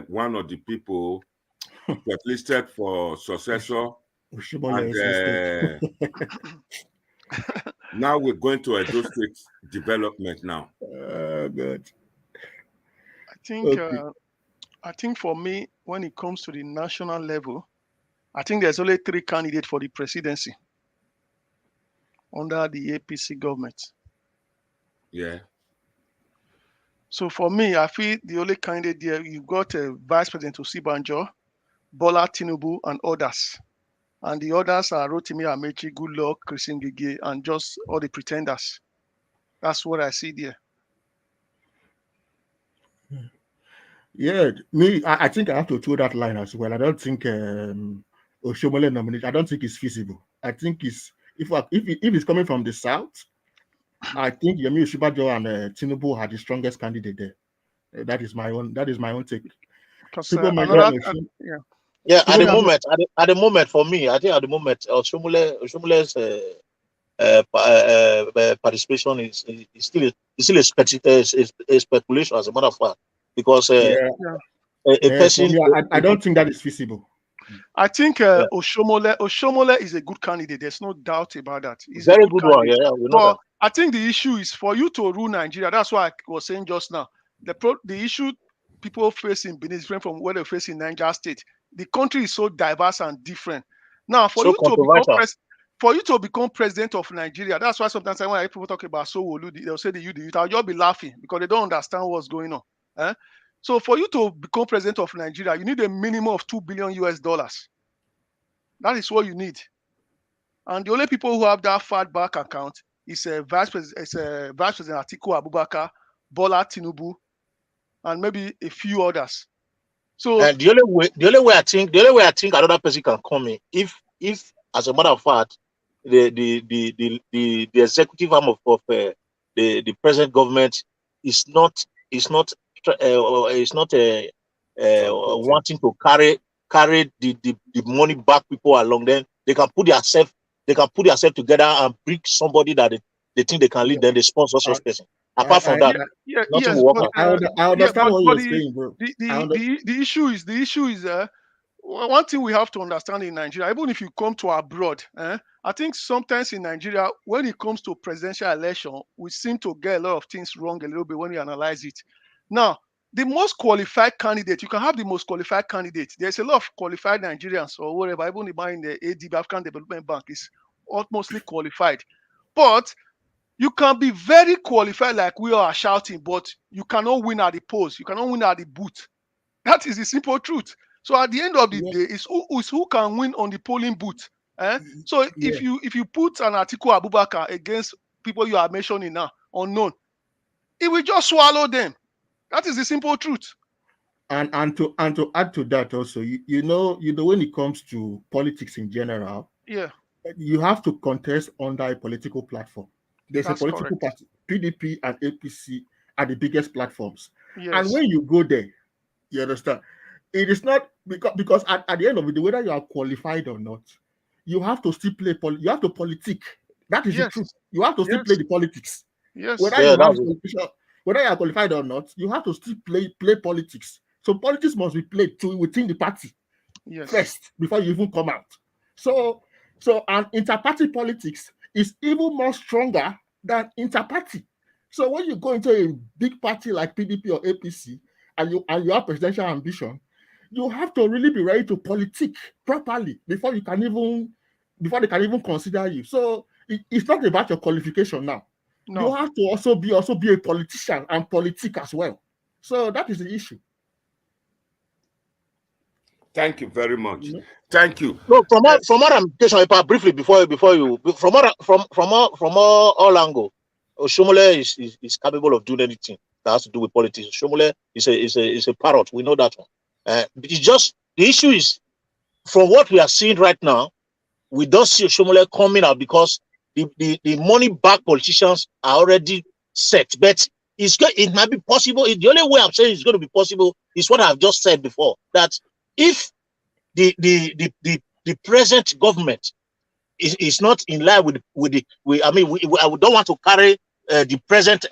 one of the people shortlisted for successor, and now we're going to Edo State development now. Good. I think for me, when it comes to the national level, I think there's only 3 candidates for the presidency under the APC government. Yeah. So for me, I feel the only candidate there, you've got Vice President Osibanjo, Bola Tinubu, and others. And the others are Rotimi Amechi, Goodluck, Christine Gige, and just all the pretenders. That's what I see there. Yeah, I think I have to throw that line as well. I don't think OSHOMOILE nomination, I don't think it's feasible. I think is if it's coming from the south, I think Yemi Osinbajo and Tinubu are the strongest candidate there. That is my own take. Because People at the moment, for me, I think at the moment, Oshomole's participation is still a speculation, as a matter of fact, because a person. Me, I don't think that is feasible. I think Oshomole is a good candidate. There's no doubt about that. He's very a good one. candidate. Yeah, we know that. I think the issue is for you to rule Nigeria. That's why I was saying just now. The issue people face in Benin is different from what they face in Niger State. The country is so diverse and different. Now, for you to become president of Nigeria, that's why sometimes when people talk about Sowolu, they'll say the youth. I'll just be laughing because they don't understand what's going on. So for you to become president of Nigeria, you need a minimum of $2 billion US. That is what you need. And the only people who have that fat back account is Vice President Atiku Abubakar, Bola Tinubu, and maybe a few others. So and the only way I think another person can come in, if as a matter of fact, the executive arm of the present government is not wanting to carry the money back people along, then they can put themselves together and bring somebody that they think they can lead, then they sponsor such person. Apart from that, nothing will work out. I understand what you're saying, bro. The issue is one thing we have to understand in Nigeria, even if you come to abroad, I think sometimes in Nigeria, when it comes to presidential election, we seem to get a lot of things wrong a little bit when we analyze it. Now, the most qualified candidate, you can have the most qualified candidate. There's a lot of qualified Nigerians or whatever, even in the ADB, African Development Bank, is utmostly qualified. But you can be very qualified like we are shouting, but you cannot win at the polls. You cannot win at the booth. That is the simple truth. So at the end of the day, it's who can win on the polling booth. So if you put an Atiku Abubakar against people you are mentioning now, unknown, it will just swallow them. That is the simple truth. And to add to that also, you know when it comes to politics in general, you have to contest under a political platform. There's a political party, PDP and APC are the biggest platforms. Yes. And when you go there, you understand, it is not because at the end of the day, whether you are qualified or not, you have to still play. You have to politic. That is the truth. You have to still play the politics. Yes. Whether you are qualified or not, you have to still play politics. So politics must be played within the party first before you even come out. So and inter-party politics is even more stronger than inter-party. So when you go into a big party like PDP or APC and you have presidential ambition, you have to really be ready to politic properly before they can even consider you. So it's not about your qualification now. No. You have to also be a politician and politic as well. So that is the issue. Thank you very much. Thank you. No, from what I'm briefly before you from all angles, Oshomole is capable of doing anything that has to do with politics. Oshomole is a parrot. We know that one. It's just the issue is from what we are seeing right now, we don't see Oshomole coming out because the money back politicians are already set. But it might be possible. The only way I'm saying it's going to be possible is what I've just said before, that if the present government is not in line I don't want to carry the present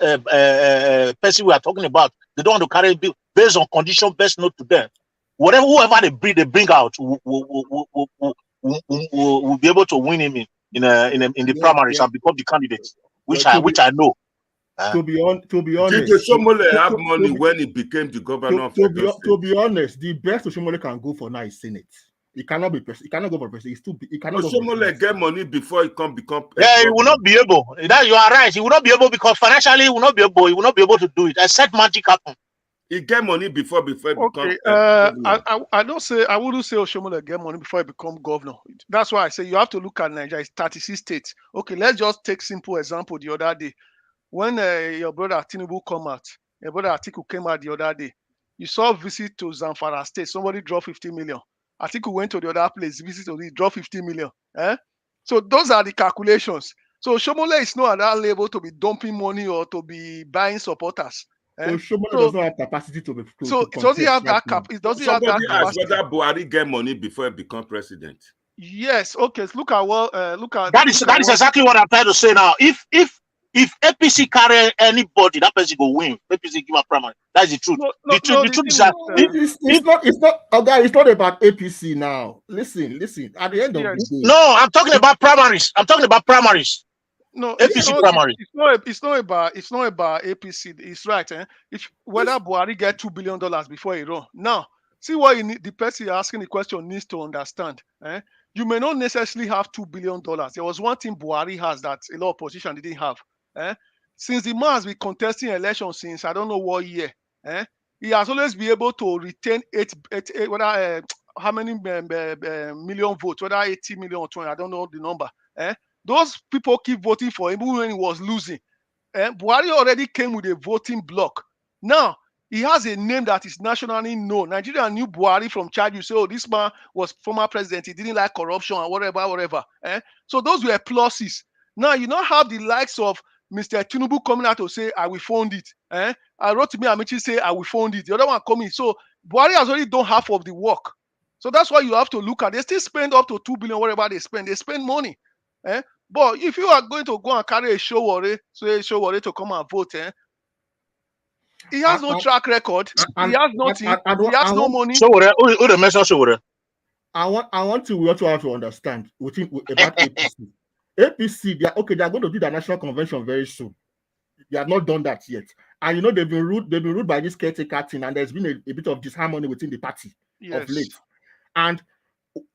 person we are talking about. They don't want to carry based on condition best known to them. Whoever they bring out will be able to win him in the primaries and become the candidate, which I know. To be honest, did Oshomole have money when he became the governor of Edo State? To be honest, the best Oshomole can go for now is Senate. He cannot be president. He cannot go for president. It's too big. Oshomole get money before he can become. He will not be able. That you are right. He will not be able because financially he will not be able. He will not be able to do it. Except magic happen. He get money before he become. I wouldn't say Oshomole get money before he become governor. That's why I say you have to look at Nigeria. It's 36 states. Okay, let's just take simple example. The other day, when your brother Tinubu come out, your brother Atiku came out the other day. You saw visit to Zamfara State. Somebody dropped 50 million. Atiku went to the other place, visit to drop 50 million. So those are the calculations. So Oshiomhole is not at that level to be dumping money or to be buying supporters. Oshiomhole does not have capacity to does he have that cap? Somebody asked whether Buhari get money before he become president. Yes. Okay. Look at that is exactly what I'm trying to say now. If APC carry anybody, that person go win. APC give a primary. That's the truth. The truth is that it's not about APC now. Listen. At the end of the day, no, I'm talking about primaries. No, APC primary. It's not about APC. It's right. If whether Buhari get $2 billion before he run. Now, see what the person asking the question needs to understand. You may not necessarily have $2 billion. There was one thing Buhari has that a lot of opposition didn't have. Since the man has been contesting elections since I don't know what year. He has always been able to retain how many million votes, whether 80 million or 20, I don't know the number. Those people keep voting for him even when he was losing. Buhari already came with a voting block. Now, he has a name that is nationally known. Nigeria knew Buhari from child. You say, oh, this man was former president. He didn't like corruption and whatever. So those were pluses. Now, you don't have the likes of Mr. Tinubu coming out to say, I will fund it. I wrote to me, Amici say, I will fund it. The other one coming. So Buhari has already done half of the work. So that's why you have to look at. They still spend up to 2 billion, whatever they spend. They spend money. But if you are going to go and carry a Showore to come and vote, he has no track record. He has nothing. He has no money. Who the mention Showore? I want to have to understand about APC. APC, they are going to do the national convention very soon. They have not done that yet. And they've been ruled by this caretaker thing, and there's been a bit of disharmony within the party of late. And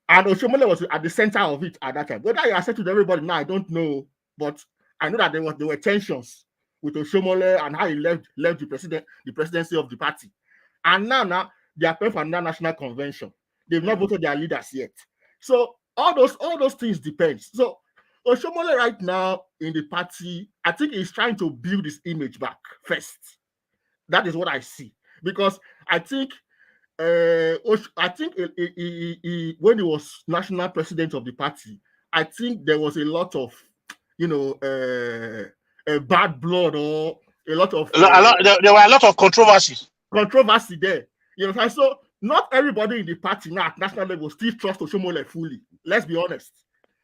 Oshiomhole was at the center of it at that time. Whether he accepted everybody now, I don't know. But I know that there were tensions with Oshiomhole and how he left the presidency of the party. And now they are preparing for another national convention. They've not voted their leaders yet. So all those things depend. So Oshiomhole right now in the party, I think he's trying to build his image back first. That is what I see. Because I think when he was national president of the party, I think there was a lot of bad blood or a lot of there were a lot of controversies. Controversy there. So not everybody in the party now at national level still trust Oshiomhole fully. Let's be honest.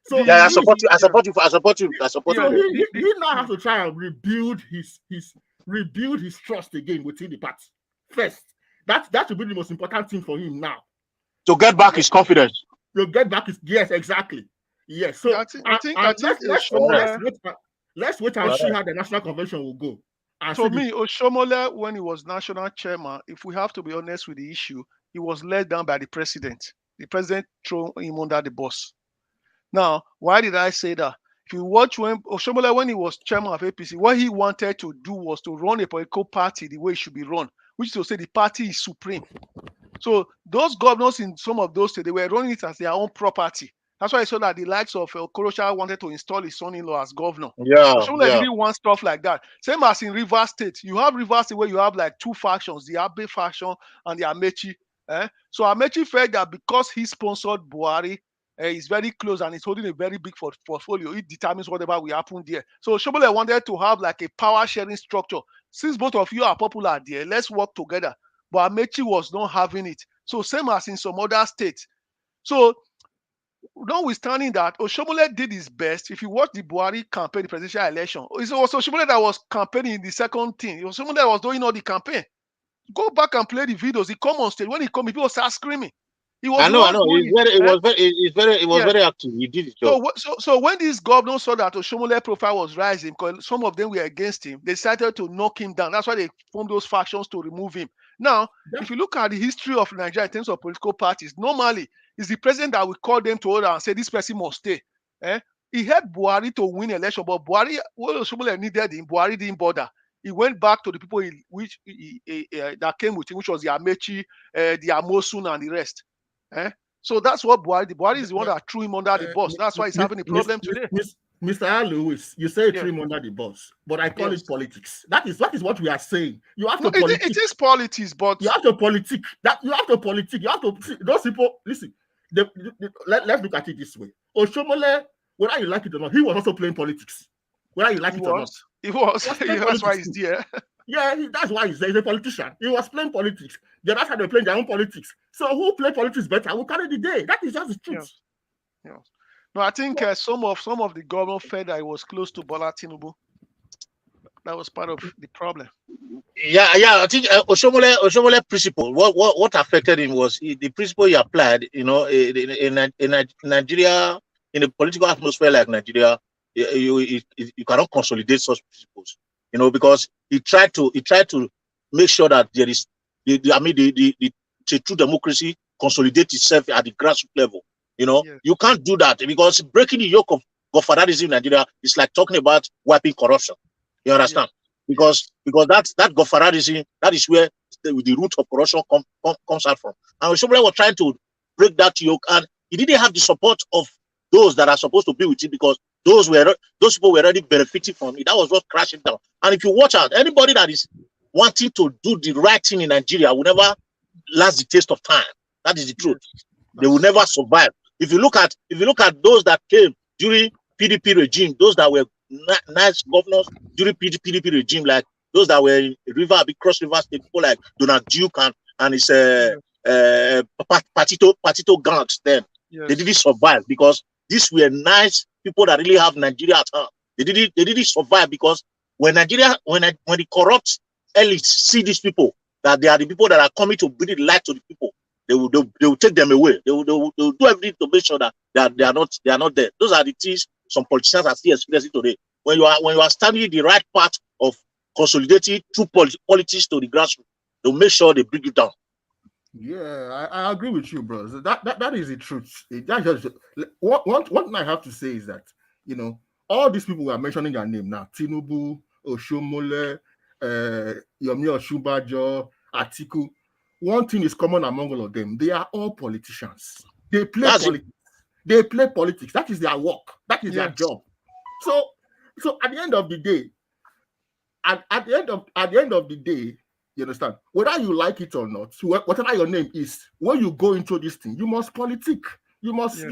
So I support you. So he now has to try and rebuild his trust again within the party first. That should be the most important thing for him now. To get back his confidence. Yes, exactly. Yes. So let's wait and see how the national convention will go. To me, Oshiomhole, when he was national chairman, if we have to be honest with the issue, he was let down by the president. The president threw him under the bus. Now, why did I say that? If you watch when Oshiomhole, when he was chairman of APC, what he wanted to do was to run a political party the way it should be run, which is to say the party is supreme. So those governors in some of those states, they were running it as their own property. That's why I saw that the likes of Okorocha wanted to install his son-in-law as governor. Oshiomhole didn't want stuff like that. Same as in Rivers State. You have Rivers State where you have like two factions, the Abe faction and the Amechi. So Amechi felt that because he sponsored Buhari, he's very close and he's holding a very big portfolio. It determines whatever will happen there. So Oshiomhole wanted to have like a power sharing structure. Since both of you are popular there, let's work together. But Amechi was not having it. So same as in some other states. So notwithstanding that, Oshiomhole did his best. If you watch the Buhari campaign, the presidential election, it was Oshiomhole that was campaigning in the second thing. It was Oshiomhole that was doing all the campaign. Go back and play the videos. He come on stage. When he come, people start screaming. I know. It was very active. He did his job. So when these governors saw that Oshiomhole profile was rising, because some of them were against him, they decided to knock him down. That's why they formed those factions to remove him. Now, if you look at the history of Nigeria in terms of political parties, normally it's the president that will call them to order and say this person must stay. He helped Buhari to win election, but Buhari, what Oshiomhole needed him, Buhari didn't bother. He went back to the people that came with him, which was the Amechi, the Amosun, and the rest. So that's what Buhari is the one that threw him under the bus. That's why he's having a problem today. Mr. Lewis, you say threw him under the bus, but I call it politics. That is what we are saying. You have to politic. It is politics, but you have to politic. You have to see, those people. Listen, let's look at it this way. Oshiomhole whether you like it or not, he was also playing politics. Whether you like it or not. He was. That's why he's there. Yeah, that's why he's a politician. He was playing politics. The other side were playing their own politics. So who play politics better will carry the day. That is just the truth. Yeah. No, I think some of the government felt that it was close to Bola Tinubu. That was part of the problem. Yeah. I think Oshomole principle. What affected him was the principle he applied. You know, in Nigeria, in a political atmosphere like Nigeria, you cannot consolidate such principles. You know, because he tried to make sure that there is the true democracy consolidate itself at the grassroots level. You know, you can't do that because breaking the yoke of godfatherism in Nigeria is like talking about wiping corruption. You understand? Because that godfatherism, that is where the root of corruption comes out from. And somebody was trying to break that yoke, and he didn't have the support of those that are supposed to be with him because those people were already benefiting from it. That was what crashed it down. And if you watch out, anybody that is wanting to do the right thing in Nigeria will never last the taste of time. That is the truth. They will never survive. If you look at those that came during PDP regime, those that were nice governors during PDP regime, like those that were in Cross River State, people like Donald Duke and his Patito gangs, then they didn't survive because these were nice people that really have Nigeria at heart. They didn't survive because when the corrupt elites see these people, that they are the people that are coming to bring light to the people, they will take them away. They will do everything to make sure that they are not there. Those are the things some politicians are still experiencing today. When you are standing the right path of consolidating true politics to the grassroots, they'll make sure they bring you down. Yeah, I agree with you, bros. That is the truth. That just one thing I have to say is that, you know, all these people we are mentioning their name now, Tinubu, Oshiomhole, Yomi Osunbajo, Atiku. One thing is common among all of them. They are all politicians. They play politics. They play politics. That is their work. That is their job. So at the end of the day, at the end of the day, you understand? Whether you like it or not, whatever your name is, when you go into this thing, you must politic. You must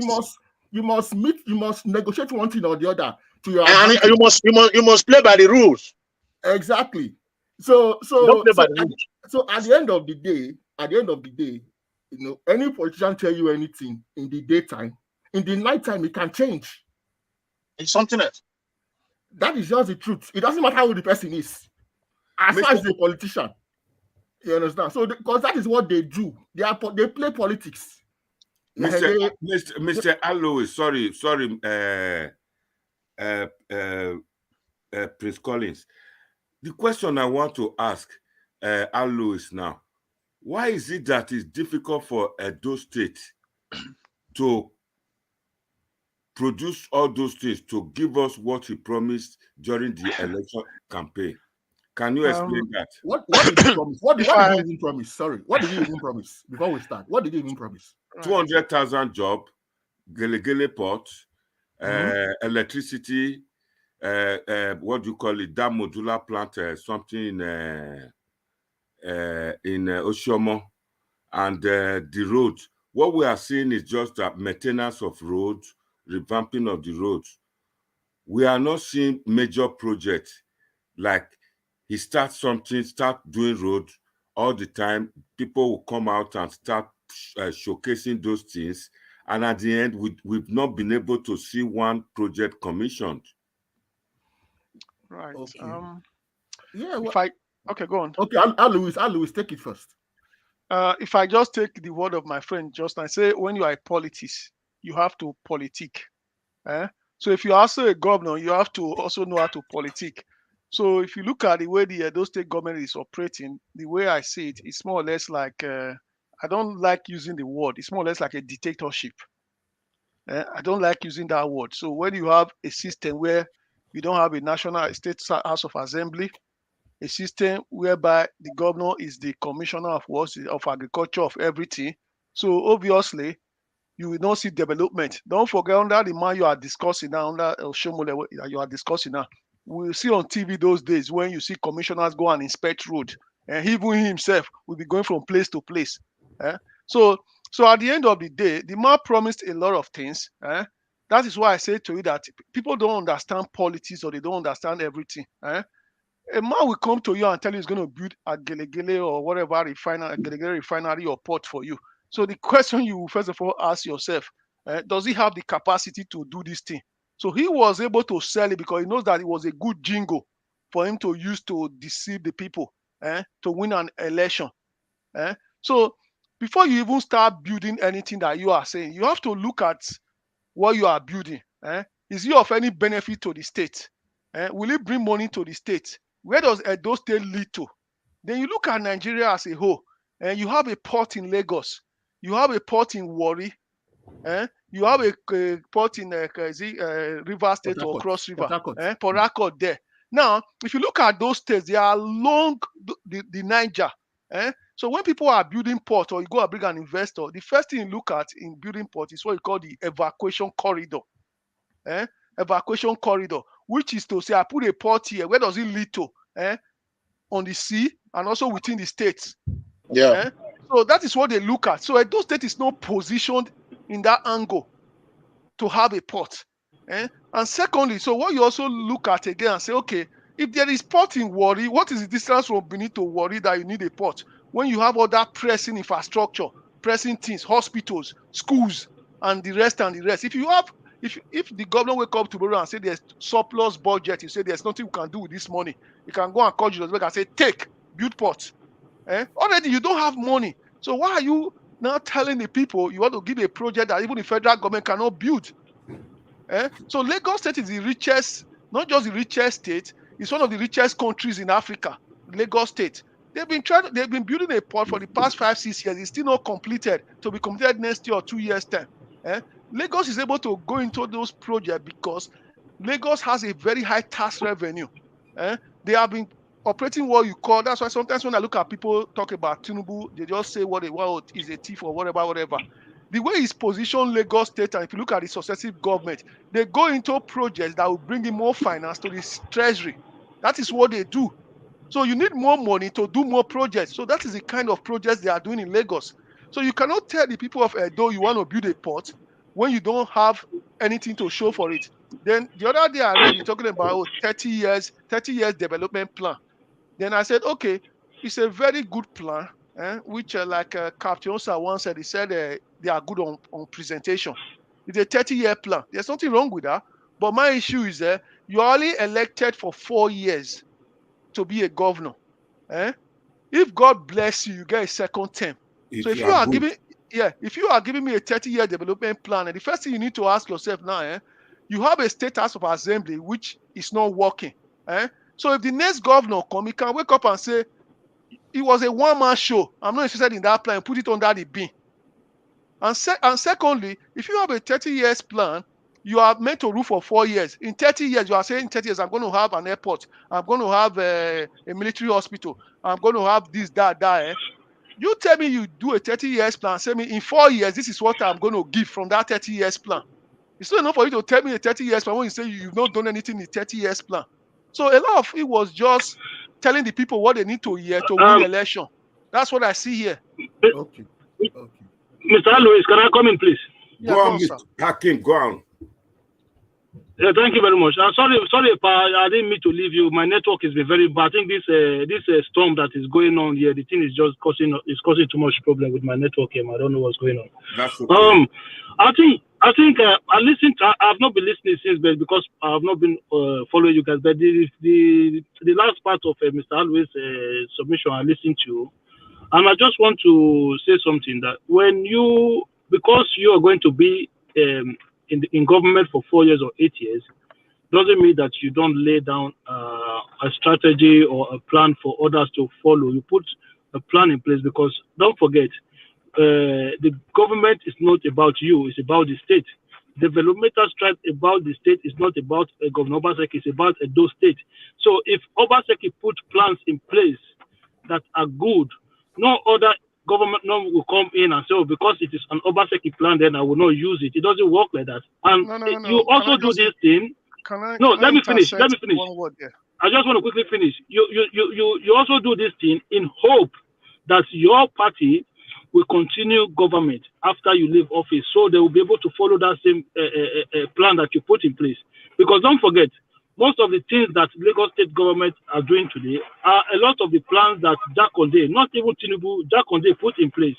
negotiate one thing or the other to your and you must play by the rules. Exactly. So at the end of the day, you know, any politician tell you anything in the daytime, in the nighttime it can change. It's something else. That is just the truth. It doesn't matter who the person is, as far as the politician. You understand? So because that is what they do. They play politics. Mr. Alois, sorry, Prince Collins. The question I want to ask Alois now: why is it that it's difficult for Edo State to produce all those things, to give us what he promised during the election campaign? Can you explain that? What did he promise? What did he even promise? Sorry. What did he even promise before we start? What did he even promise? 200,000 job, Gele Port, electricity, what do you call it? That modular plant, something in Oshiomhole, and the road. What we are seeing is just that maintenance of roads, revamping of the roads. We are not seeing major projects like he starts something, start doing roads all the time. People will come out and start showcasing those things. And at the end, we've not been able to see one project commissioned. Right. Okay. Okay, go on. Okay, I'll Louis, take it first. If I just take the word of my friend just and say, when you are in politics, you have to politic. So if you're also a governor, you have to also know how to politic. So if you look at the way the Edo State government is operating, the way I see it, it's more or less like, I don't like using the word, it's more or less like a dictatorship. I don't like using that word. So when you have a system where you don't have a national state house of assembly, a system whereby the governor is the commissioner of works, of agriculture, of everything. So obviously, you will not see development. Don't forget, under the man you are discussing now, under OSHOMOILE you are discussing now, we'll see on TV those days when you see commissioners go and inspect road, and even he himself will be going from place to place. So at the end of the day, the man promised a lot of things that that is why I say to you that people don't understand politics or they don't understand everything. A man will come to you and tell you he's going to build a Gelegele or whatever Gelegele refinery or port for you. So the question you first of all ask yourself, does he have the capacity to do this thing? So he was able to sell it because he knows that it was a good jingle for him to use to deceive the people, to win an election. So before you even start building anything that you are saying, you have to look at what you are building. Is it of any benefit to the state? Will it bring money to the state? Where does Edo State lead to? Then you look at Nigeria as a whole. You have a port in Lagos. You have a port in Warri. You have a port in River State or Cross River. Port Harcourt there. Now, if you look at those states, they are along the Niger. So when people are building port or you go and bring an investor, the first thing you look at in building port is what you call the evacuation corridor. Evacuation corridor, which is to say, I put a port here. Where does it lead to? On the sea and also within the states. Yeah. So that is what they look at. So Edo State is not positioned in that angle to have a port. And secondly, so what you also look at again and say, okay, if there is port in Warri, what is the distance from Benin to Warri that you need a port? When you have all that pressing infrastructure, pressing things, hospitals, schools, and the rest and the rest. If you have, if the government wake up tomorrow and say there's surplus budget, you say there's nothing we can do with this money, you can go and call you and say, take, build ports. Already you don't have money. So why are you now telling the people you want to give a project that even the federal government cannot build? So Lagos State is the richest, not just the richest state, it's one of the richest countries in Africa. Lagos State. They've been building a port for the past 5-6 years. It's still not completed, to be completed next year or 2 years time. Lagos is able to go into those projects because Lagos has a very high tax revenue. They have been operating what you call, that's why sometimes when I look at people talk about Tinubu, they just say what is a thief or whatever. The way he's positioned Lagos State, and if you look at the successive government, they go into projects that will bring in more finance to the treasury. That is what they do. So you need more money to do more projects. So that is the kind of projects they are doing in Lagos. So you cannot tell the people of Edo you want to build a port when you don't have anything to show for it. Then the other day I read you talking about 30 years development plan. Then I said, okay, it's a very good plan, which like Captain Osa once said, he said they are good on presentation. It's a 30-year plan. There's nothing wrong with that. But my issue is you're only elected for 4 years to be a governor. If God bless you, you get a second term. So if you are giving me a 30-year development plan, and the first thing you need to ask yourself now, you have a state house of assembly which is not working. So if the next governor come, he can wake up and say, it was a one-man show. I'm not interested in that plan. Put it under the bin. And secondly, if you have a 30 years plan, you are meant to rule for 4 years. In 30 years, you are saying in 30 years, I'm going to have an airport. I'm going to have a military hospital. I'm going to have this, that. You tell me you do a 30 years plan. Say me in 4 years, this is what I'm going to give from that 30 years plan. It's not enough for you to tell me a 30 years plan when you say you've not done anything in 30 years plan. So a lot of it was just telling the people what they need to hear to win the election. That's what I see here. Okay. Mr. Louis, can I come in, please? Go on, Mr. Hakim, go on. Yeah, thank you very much. Sorry, I didn't mean to leave you. My network has been very bad. I think this storm that is going on here, the thing is just causing too much problem with my network here. I don't know what's going on. That's okay. I think I listened. I've not been listening since, but because I have not been following you guys. But the last part of Mr. Always submission I listened to, and I just want to say something that because you are going to be in government for 4 years or 8 years, doesn't mean that you don't lay down a strategy or a plan for others to follow. You put a plan in place because don't forget, the government is not about you, it's about the state. Developmental strategy about the state is not about Governor Obaseki, it's about Edo State. So if Obaseki put plans in place that are good, no other government will come in and say, oh, because it is an Obaseki plan, then I will not use it. It doesn't work like that. And no. you also do this thing. Let me finish. One word there. I just want to quickly finish. You also do this thing in hope that your party will continue government after you leave office. So they will be able to follow that same plan that you put in place. Because don't forget, most of the things that Lagos state government are doing today are a lot of the plans that Jakonde, not even Tinubu, Jakonde put in place.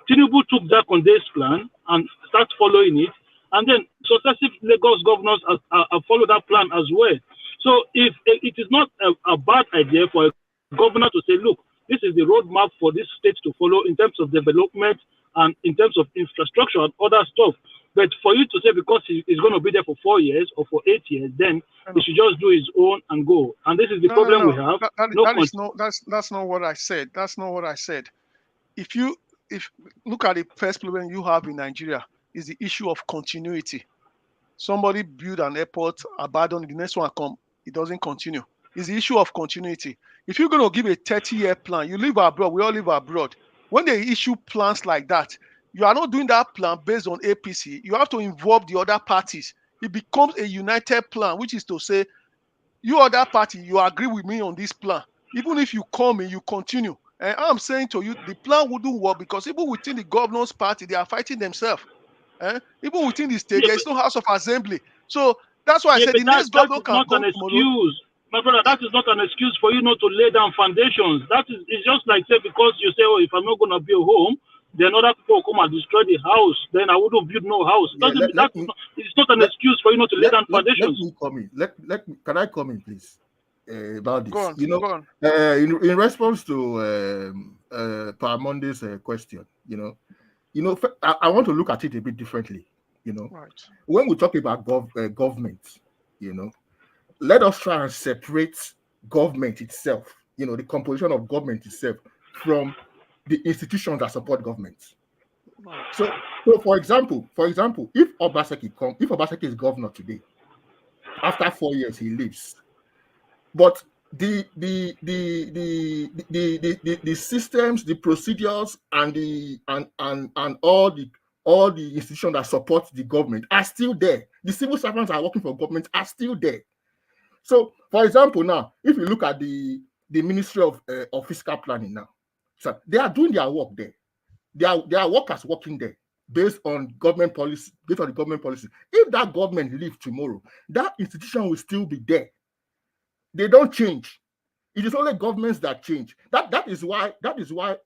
Tinubu took Jakonde's plan and start following it, and then successive Lagos governors have followed that plan as well. So if it is not a bad idea for a governor to say, look, this is the roadmap for this state to follow in terms of development and in terms of infrastructure and other stuff. But for you to say because he's going to be there for 4 years or for 8 years, then he should just do his own and go. And this is the problem we have. That's not what I said. That's not what I said. If look at the first problem you have in Nigeria is the issue of continuity. Somebody build an airport, abandon, the next one come, it doesn't continue. It's the issue of continuity. If you're going to give a 30-year plan, you live abroad, we all live abroad. When they issue plans like that, you are not doing that plan based on APC. You have to involve the other parties. It becomes a united plan, which is to say, you other party, you agree with me on this plan. Even if you come in, you continue. And I'm saying to you, the plan wouldn't work because even within the governor's party, they are fighting themselves. Even within the state, there is no House of Assembly. So that's why I said the next governor can come tomorrow. My brother, that is not an excuse for you not to lay down foundations. It's just like say because you say, oh, if I'm not going to build a home, then other people come and destroy the house. Then I wouldn't build no house. It's not an excuse for you not to lay down foundations. Let me come in. Can I come in, please? About this, go on. In response to Paramonde's question, I want to look at it a bit differently. Right. When we talk about government, let us try and separate government itself, the composition of government itself from the institutions that support government. Right. So for example, if Obaseki is governor today, after 4 years he leaves, but the systems, the procedures, and all the institutions that support the government are still there. The civil servants are working for government are still there. So, for example, now if you look at the Ministry of Fiscal Planning now, so they are doing their work there. There are workers working there based on government policy. If that government leaves tomorrow, that institution will still be there. They don't change. It is only governments that change. That is why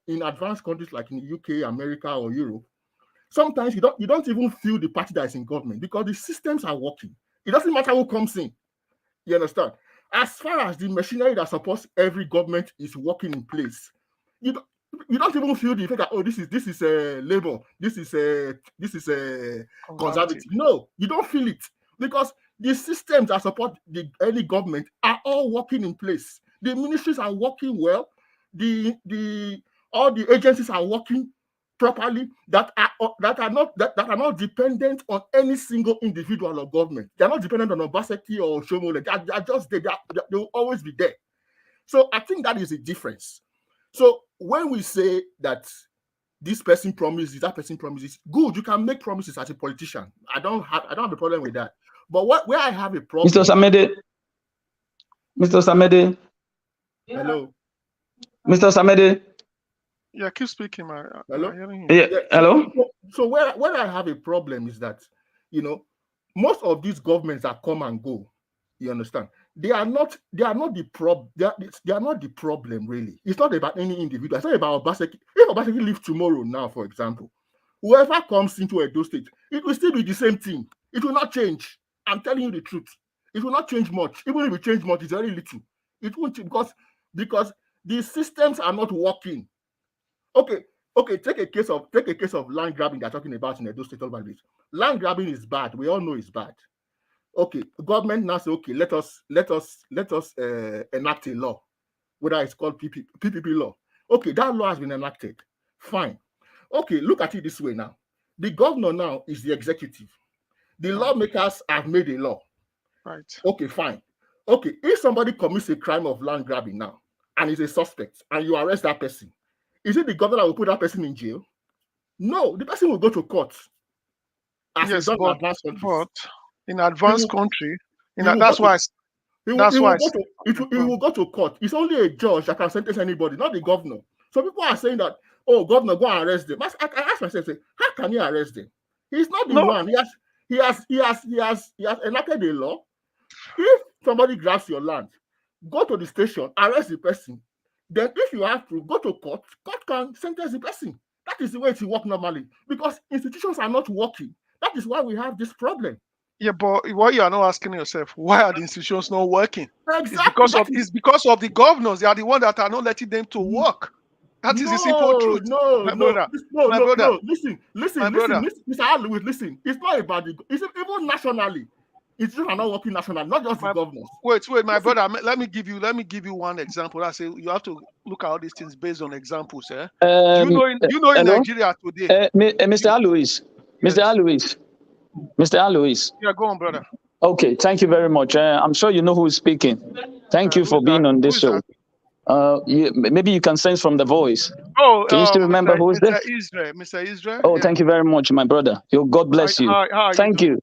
in advanced countries like in the UK, America, or Europe, sometimes you don't even feel the party that is in government because the systems are working. It doesn't matter who comes in. You understand? As far as the machinery that supports every government is working in place, you don't even feel the effect that this is a labor, this is a conservative. No, you don't feel it because the systems that support any government are all working in place. The ministries are working well. All the agencies are working properly. That are not dependent on any single individual or government. They are not dependent on Obaseki or Oshiomhole. They are just there. They will always be there. So I think that is the difference. So when we say that this person promises, that person promises, good, you can make promises as a politician. I don't have a problem with that. But where I have a problem, Mr. Samede. Hello. Mr. Samede. Yeah, keep speaking, man. Hello. Hello. So where I have a problem is that most of these governments that come and go, you understand, they are not the problem. They are not the problem really. It's not about any individual. It's not about Obaseki. If Obaseki leaves tomorrow now, for example, whoever comes into Edo State, it will still be the same thing. It will not change. I'm telling you the truth. It will not change much. Even if it change much, it's very little. It won't change because the systems are not working. Okay. Take a case of land grabbing they're talking about in Edo State. All about this. Land grabbing is bad. We all know it's bad. Okay, government now say, okay, let us enact a law, whether it's called PPP law. Okay, that law has been enacted. Fine. Okay, look at it this way now. The governor now is the executive. The lawmakers have made a law. Right. Okay, fine. Okay, if somebody commits a crime of land grabbing now and is a suspect and you arrest that person, is it the governor that will put that person in jail? No, the person will go to court. Yes, but in advanced country, that's why he will go to court. It's only a judge that can sentence anybody, not the governor. So people are saying that oh, governor, go and arrest them. I ask myself, say, how can you arrest them? He's not the one. He has enacted a law. If somebody grabs your land, go to the station, arrest the person. Then if you have to go to court, court can sentence the person. That is the way it works normally, because institutions are not working. That is why we have this problem. Yeah, but what you are not asking yourself, why are the institutions not working? Exactly. It's because of the governors. They are the ones that are not letting them to work. That is the simple truth. No. Listen, Mr. Aluit, listen. It's not about it's even nationally. Institutions are not working nationally, not just the governors. Wait, my brother. Let me give you one example. I say you have to look at all these things based on examples. Do you know in Nigeria today? Mr. Alois. Mr. Alois. Yeah, go on, brother. Okay, thank you very much. I'm sure you know who is speaking. Thank you for being on this show. Maybe you can sense from the voice. Oh, can you still remember who is this? Mr. Israel. Oh, yeah. Thank you very much, my brother. God bless you. Thank you.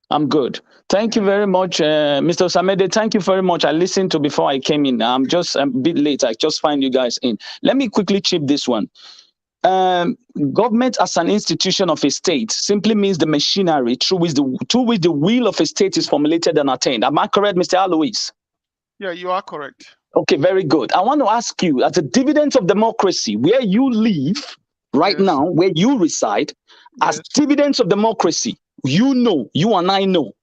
I'm good. Thank you very much, Mr. Samede. Thank you very much. I listened to before I came in. I'm just a bit late. I just find you guys in. Let me quickly chip this one. Government as an institution of a state simply means the machinery through which the will of a state is formulated and attained. Am I correct, Mr. Alois? Yeah, you are correct. Okay, very good. I want to ask you, as a dividend of democracy, where you live right now, where you reside, as dividends of democracy, you and I know,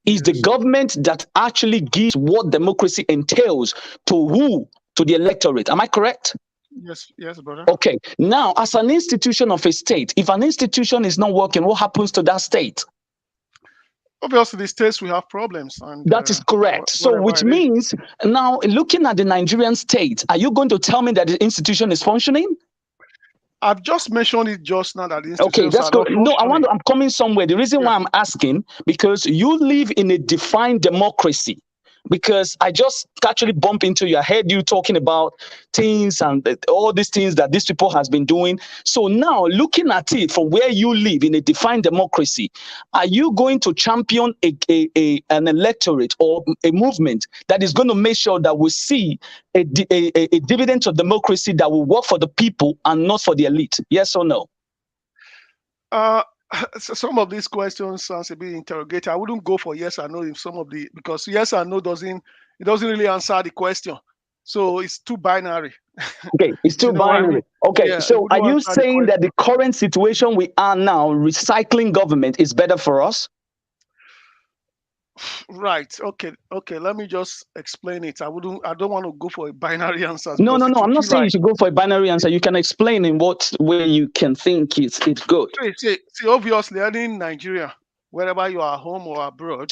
is the government that actually gives what democracy entails to who? To the electorate. Am I correct? Yes, brother. Okay. Now, as an institution of a state, if an institution is not working, what happens to that state? Obviously, the states will have problems. And that is correct. So, which means now, looking at the Nigerian state, are you going to tell me that the institution is functioning? I've just mentioned it just now that the institutions that's good. No, I'm coming somewhere. The reason why I'm asking, because you live in a defined democracy. Because I just actually bump into your head, you talking about things and all these things that these people has been doing. So now, looking at it from where you live in a defined democracy, are you going to champion an electorate or a movement that is going to make sure that we see a dividend of democracy that will work for the people and not for the elite? Yes or no? So some of these questions sounds a bit interrogative. I wouldn't go for yes or no in some of because yes or no doesn't really answer the question. So it's too binary. Okay, it's too binary. I mean? Okay, yeah, so are you saying that the current situation we are now, recycling government, is better for us? Right. Okay. Let me just explain it. I don't want to go for a binary answer. No. I'm not saying you should go for a binary answer. You can explain in what way you can think it's good. See, obviously, any in Nigeria, wherever you are home or abroad,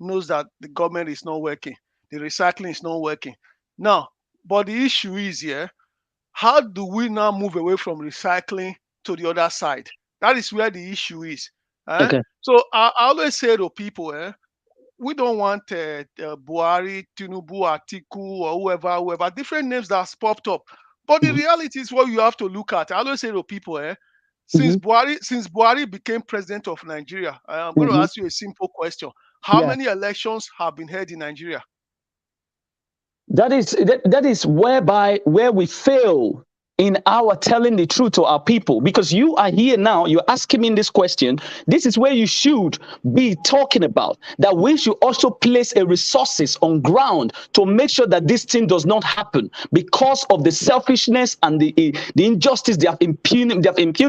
knows that the government is not working. The recycling is not working. Now, but the issue is here, how do we now move away from recycling to the other side? That is where the issue is. Okay. So I always say to people, we don't want Buhari, Tinubu, Atiku, or whoever, different names that's popped up. But the reality is what you have to look at. I always say to people, since Buhari became president of Nigeria, I'm going to ask you a simple question. How many elections have been held in Nigeria? That is where we fail in our telling the truth to our people, because you are here now, you're asking me this question. This is where you should be talking about that we should also place a resources on ground to make sure that this thing does not happen because of the selfishness and the injustice they have impugned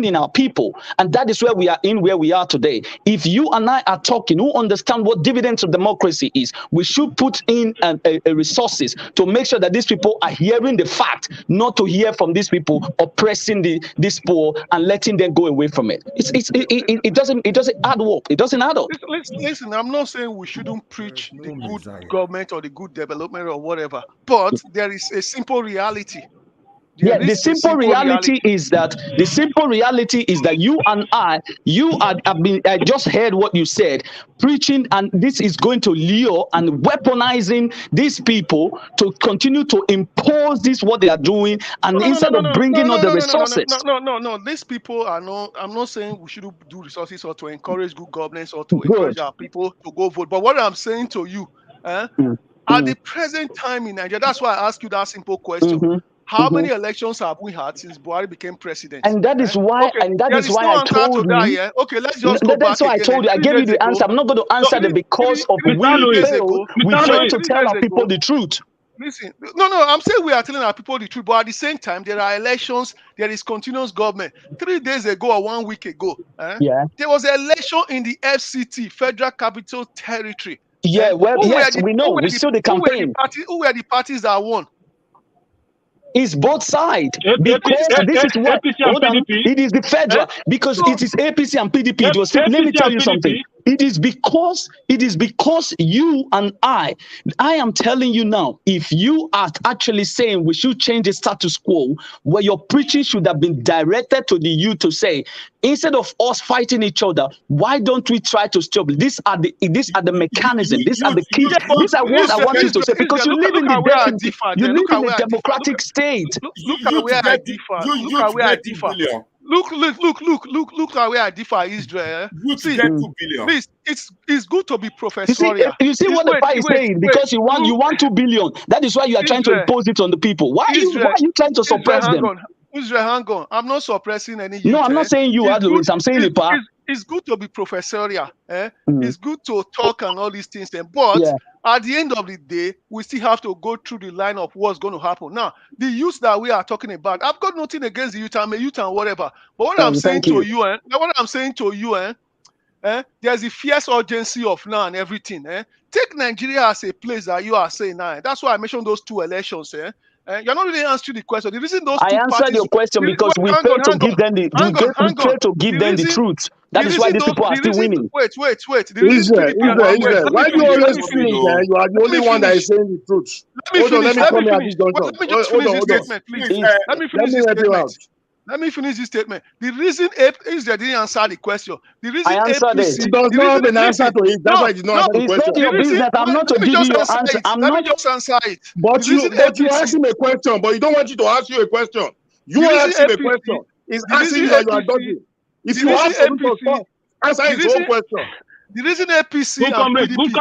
in our people. And that is where we are where we are today. If you and I are talking, who understand what dividends of democracy is, we should put in a resources to make sure that these people are hearing the fact, not to hear from these people oppressing this poor and letting them go away from it. It doesn't add up. It doesn't add up. Listen, I'm not saying we shouldn't preach the good government or the good development or whatever, but there is a simple reality. The simple reality is that you and I just heard what you said, preaching, and this is going to lure and weaponizing these people to continue to impose this what they are doing, and instead of bringing out the resources. No. These people are not. I'm not saying we shouldn't do resources or to encourage good governance or to encourage our people to go vote. But what I'm saying to you, at the present time in Nigeria, that's why I ask you that simple question. How many elections have we had since Buhari became president? And that is why, okay. and that There is is why no I answer told to that, you. yeah? Okay, let's just go back That's why I again. told you. I gave you the answer. I'm not going to answer them because of we failed. We failed to tell our people the truth. Listen, no, I'm saying we are telling our people the truth, but at the same time, there are elections, there is continuous government. 3 days ago or 1 week ago, there was an election in the FCT, Federal Capital Territory. Yeah, well, yes, we know. We saw the campaign. Who were the parties that won? It's both sides because this is what it is the federal because it is APC and PDP. It was, let me tell you something. It is because you and I am telling you now, if you are actually saying we should change the status quo, where your preaching should have been directed to the youth to say, instead of us fighting each other, why don't we try to stop? These are the mechanism. These are the keys. These are what I want you to say because you live in the democratic state. Look at where I differ. Look at where I differ. Look at where I differ, Israel. See, please, it's good to be professorial. You see what the guy is saying? Because you want 2 billion. That is why you are trying to impose it on the people. Why are you trying to suppress them? Israel, hang on. I'm not suppressing any youth. No, I'm not saying you, Louis. I'm saying it, pa. It's good to be professorial. It's good to talk and all these things. But at the end of the day, we still have to go through the line of what's going to happen. Now, the youth that we are talking about, I've got nothing against the youth. I'm a youth and whatever. But what I'm saying to you, there's a fierce urgency of now and everything. Take Nigeria as a place that you are saying now. That's why I mentioned those 2 elections. You're not really answering the question. The reason those I answered your question because we failed to give them the truth. That is why these people are still winning. Wait. Israel, why do you always finish? You are the only one that is saying the truth. Hold on, let me come here at this junction. Let me finish this statement. The reason Israel didn't answer the question. The reason I answered it. It does not have an answer to it. That's why I did not answer the question. It's not your business. I'm not to give you your answer. Let me just answer it. But you asked him a question, but you don't want you to ask you a question. You asked him a question. He's asking you that you are dodging. If you ask him to stop, answer his own question. The reason APC and PDP...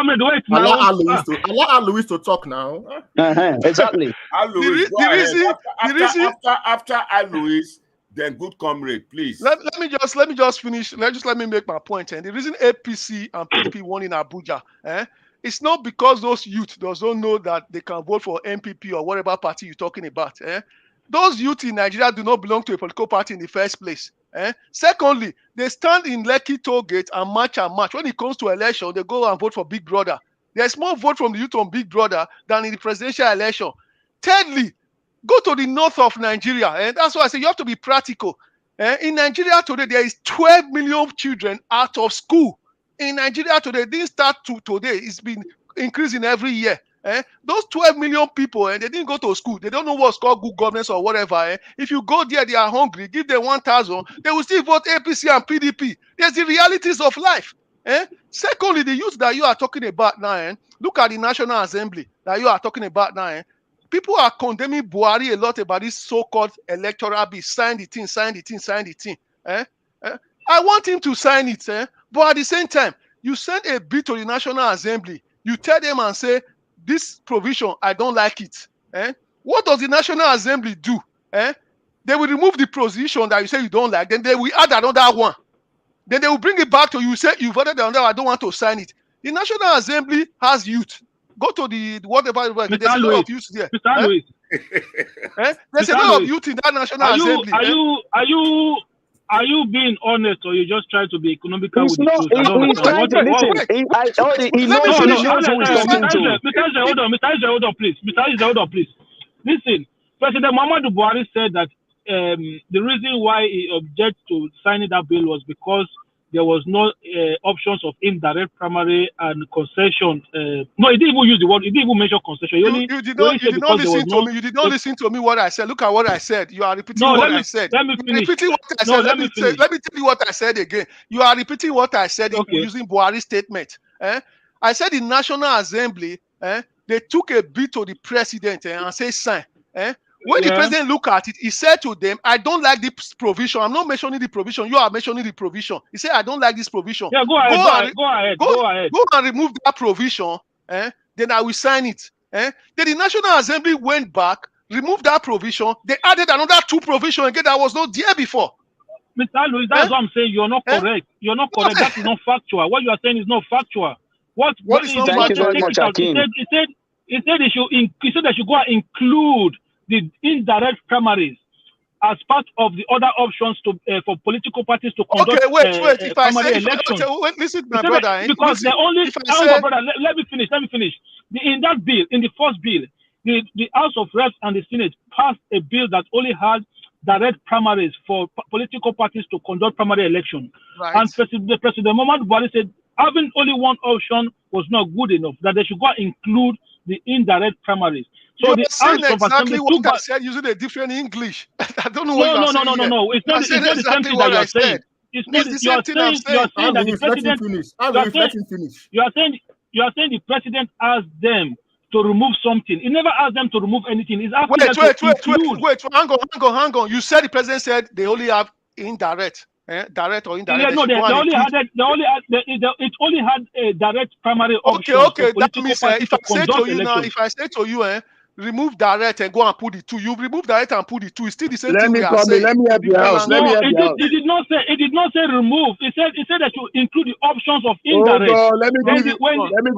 Allow Louis to talk now. Exactly. After Louis, then good comrade, please. Let me just finish. Let me make my point. And the reason APC and PDP won in Abuja, it's not because those youth don't know that they can vote for MPP or whatever party you're talking about. Those youth in Nigeria do not belong to a political party in the first place. Secondly, they stand in Lekki toll gate and march. When it comes to election, they go and vote for Big Brother. There's more vote from the youth on Big Brother than in the presidential election. Thirdly, go to the north of Nigeria. And that's why I say you have to be practical. In Nigeria today, there is 12 million children out of school. In Nigeria today, it didn't start today. It's been increasing every year. Those 12 million people, they didn't go to school. They don't know what's called good governance or whatever. If you go there, they are hungry. Give them 1,000. They will still vote APC and PDP. There's the realities of life. Secondly, the youth that you are talking about now, look at the National Assembly that you are talking about now. People are condemning Buhari a lot about this so-called electoral bill. Sign the thing. I want him to sign it, but at the same time, you send a bill to the National Assembly. You tell them and say, this provision, I don't like it. What does the National Assembly do? They will remove the provision that you say you don't like. Then they will add another one. Then they will bring it back to you. Say you voted on that. I don't want to sign it. The National Assembly has youth. Go to the whatever. There's a lot of youth there. There's a lot of youth in that National Assembly. Are you being honest, or you just trying to be economical with the truth? Mr. Hold on, please. Listen, President Muhammadu Buhari said that the reason why he objects to signing that bill was because there was no options of indirect primary and concession. No, he didn't even use the word. He didn't even mention concession. You did not listen to me. You did not listen to me. What I said. Look at what I said. You are repeating what I said. Let me finish. Repeating what I said. Let me tell you what I said again. You are repeating what I said using Buhari's statement. I said the National Assembly. They took a bill to the president and say sign. When the president looked at it, he said to them, I don't like this provision. I'm not mentioning the provision. You are mentioning the provision. He said, I don't like this provision. Yeah, go ahead. Go and remove that provision. Then I will sign it. Then the National Assembly went back remove that provision. They added another 2 provisions again that was not there before. Mr. Louis, that's what I'm saying. You're not correct. You're not correct. That is not factual. What you are saying is not factual. What is not Thank you very much, Akin. He said they should go and include the indirect primaries as part of the other options to for political parties to conduct if primary elections. Wait, listen, my brother. Because listen, the only brother, let me finish. In that bill, in the first bill, the House of Reps and the Senate passed a bill that only had direct primaries for political parties to conduct primary elections. Right. And President Muhammad Buhari said having only one option was not good enough, that they should go include the indirect primaries. So you're saying exactly what I said using a different English. I don't know what you're saying. No. It's not the same thing that you're saying. It's not the same thing I'm saying. You are saying that the president. You are saying the president asked them to remove something. He never asked them to remove anything. He's asking wait. Hang on. You said the president said they only have indirect, direct or indirect. Yeah, it only had a direct primary option. Okay. That means if I say to you, remove direct and go and put the 2. You remove direct and put the 2. It's still the same thing. Let me help your house. It did not say remove. It said that you include the options of indirect. Let me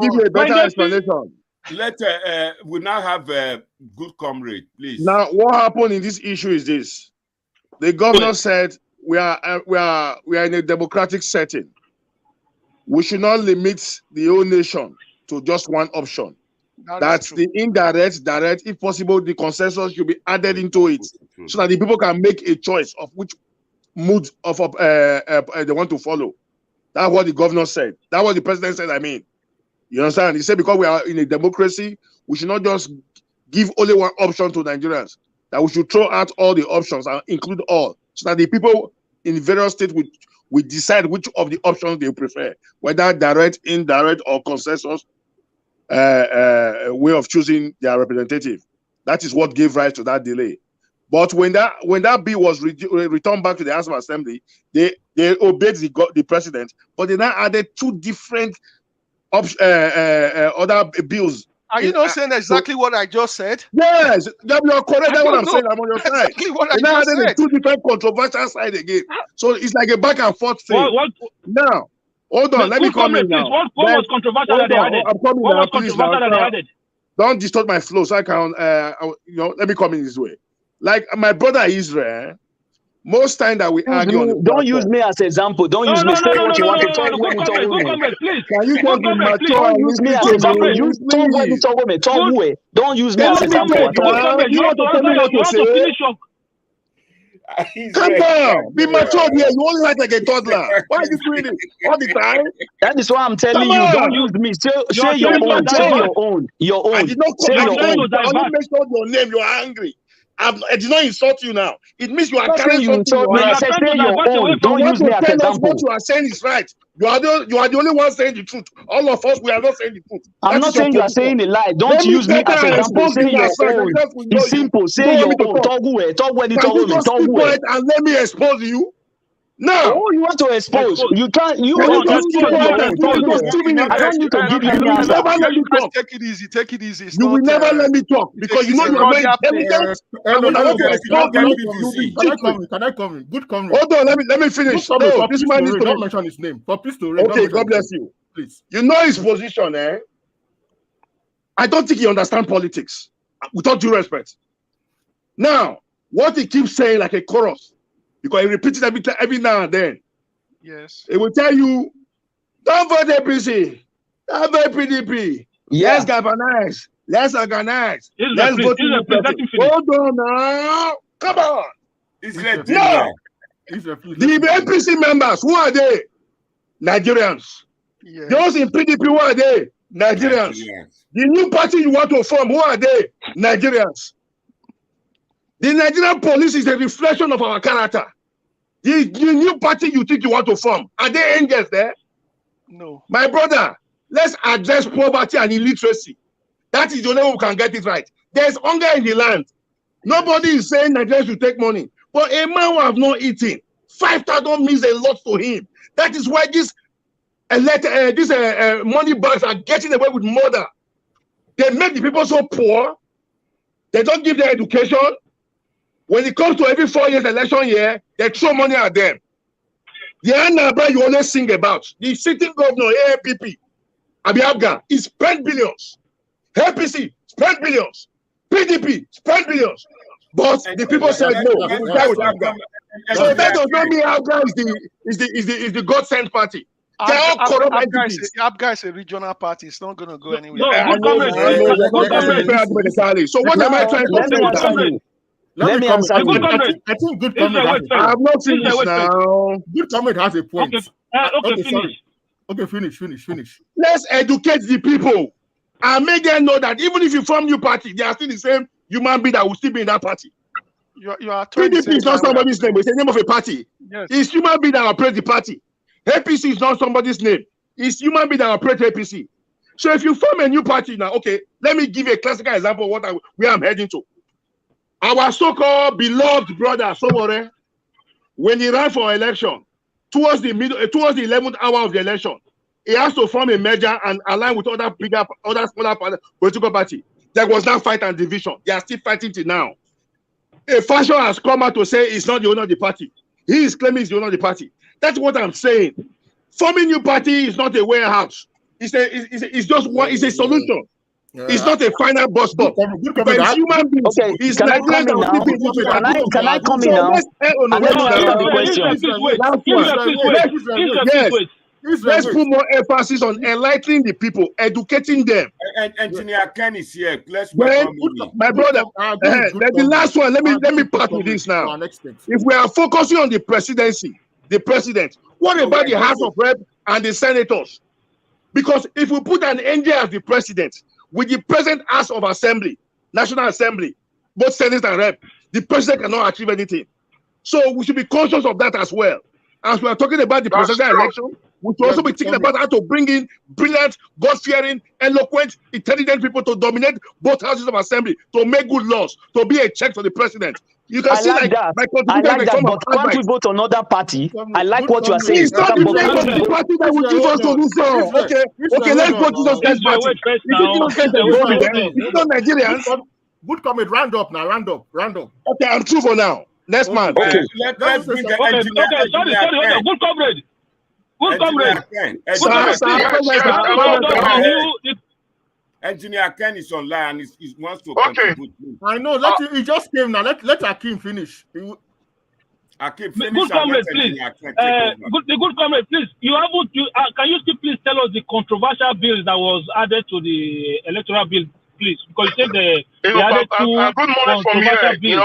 give you a better explanation. We now have a good comrade, please. Now, what happened in this issue is this: the governor said we are in a democratic setting. We should not limit the whole nation to just one option. That's the indirect, direct. If possible, the consensus should be added into it so that the people can make a choice of which mood of they want to follow. That's what the governor said. That's what the president said. I mean. You understand? He said because we are in a democracy, we should not just give only one option to Nigerians. That we should throw out all the options and include all, so that the people in various states will decide which of the options they prefer, whether direct, indirect, or consensus way of choosing their representative. That is what gave rise to that delay. But when that bill was returned back to the House of Assembly, they obeyed the president, but they now added 2 different other bills. Are you not saying exactly what I just said? Yes, you are correct. That's what I'm saying. I'm on your side. Exactly what I just said. 2 different controversial sides again. So it's like a back and forth thing. Now, hold on. Let me come in now. What was controversial that they added? What was controversial that they added? Don't distort my flow, so I can. Let me come in this way. Like my brother Israel. Most time that we argue, don't use me as an example. Don't use me. Say what you want to talk when you talk women. Can you just be mature and use me as an example? Don't use me as an example. You want to tell me what to say? Come on, be mature here. You only like a toddler. Why are you doing it all the time? That is why I'm telling you. Don't use me. Say your own. Say your own. Your own. I did not say your own. I only mentioned your name. You are angry. I did not insult you now. It means you are carrying something. Don't use me as an example. What you are saying is right. You are the only one saying the truth. All of us, we are not saying the truth. I'm not saying you are saying a lie. Don't use me as an example. Say your own. It's simple. Say your own. Talk and let me expose you. No, you want to expose. You can't. You want to expose. I don't need to give you an answer. Take it easy. Take it easy. You will never let me talk because you know you are very intelligent. Can I come in? Good comment. Hold on. Let me finish. No, this man needs to not mention his name. For peace to okay, God bless you. Please. You know his position, eh? I don't think he understands politics. With all due respect. Now, what he keeps saying like a chorus. Because he repeats it every now and then. Yes. He will tell you, don't vote APC. Don't vote PDP. Yeah. Let's galvanize. Let's organize. Let's go to the hold on now. Come on. No. The APC members, who are they? Nigerians. Yes. Those in PDP, who are they? Nigerians. The new party you want to form, who are they? Nigerians. The Nigerian police is a reflection of our character. The new party you think you want to form, are there angels there? No. My brother, let's address poverty and illiteracy. That is the only way we can get it right. There's hunger in the land. Nobody is saying Nigerians should take money. But a man who have not eaten, 5,000 means a lot to him. That is why these money bags are getting away with murder. They make the people so poor. They don't give their education. When it comes to every 4 years election year, they throw money at them. The Anambra you always sing about, the sitting governor, AAPP, Abiabga, he spent billions. APC spent billions. PDP spent billions. But the people said no, we will die with Abga. So that does not mean Abga is the God-sent party. They are all corrupt entities. Abga is a regional party. It's not going to go anywhere. So what am I trying to say? Let me answer you. I think good comment has a point. I have not finished now. Good comment has a point. Okay, finish. Let's educate the people and make them know that even if you form new party, they are still the same human being that will still be in that party. You are PDP is not somebody's name. It's the name of a party. Yes. It's human being that operates the party. APC is not somebody's name. It's human being that operates APC. So if you form a new party now, okay, let me give you a classical example of where I'm heading to. Our so-called beloved brother, Somore, when he ran for election, towards the 11th hour of the election, he has to form a merger and align with other smaller political party. There was now fight and division. They are still fighting till now. A faction has come out to say he's not the owner of the party. He is claiming he's the owner of the party. That's what I'm saying. Forming new party is not a warehouse. It's just one. It's a solution. Yeah. It's not a final bus stop. It's human beings. Okay, it's can like I come in now? Can I come in now? And let me answer the question. Yes. Let's put more emphasis on enlightening the people, educating them. And Engineer Ken is here. Let's welcome my brother. The last one. Let me part with this now. If we are focusing on the presidency, the president, what about the House of Rep and the senators? Because if we put an angel as the president, with the present House of Assembly, National Assembly, both Senate and Rep, the president cannot achieve anything. So we should be conscious of that as well. As we are talking about the presidential election, we should also be thinking about how to bring in brilliant, God-fearing, eloquent, intelligent people to dominate both houses of assembly, to make good laws, to be a check for the president. You can see like that. I like that, but can't we vote another party? I like what you are saying. It's not the name of the party that will give us solution. Okay, let's go to this party. It's not Nigerians. Good comment. Round up now. Round up. Okay, I'm true for now. Next man. Okay. Let's bring the engineer. Sorry. Good comrade. Engineer Ken is online and he wants to contribute. I know. He just came now. Let Akim finish. Akim, finish. Good comrade, please. The good comrade, please. Can you still please tell us the controversial bill that was added to the electoral bill, please? Because you said they added two good morning from here. bills.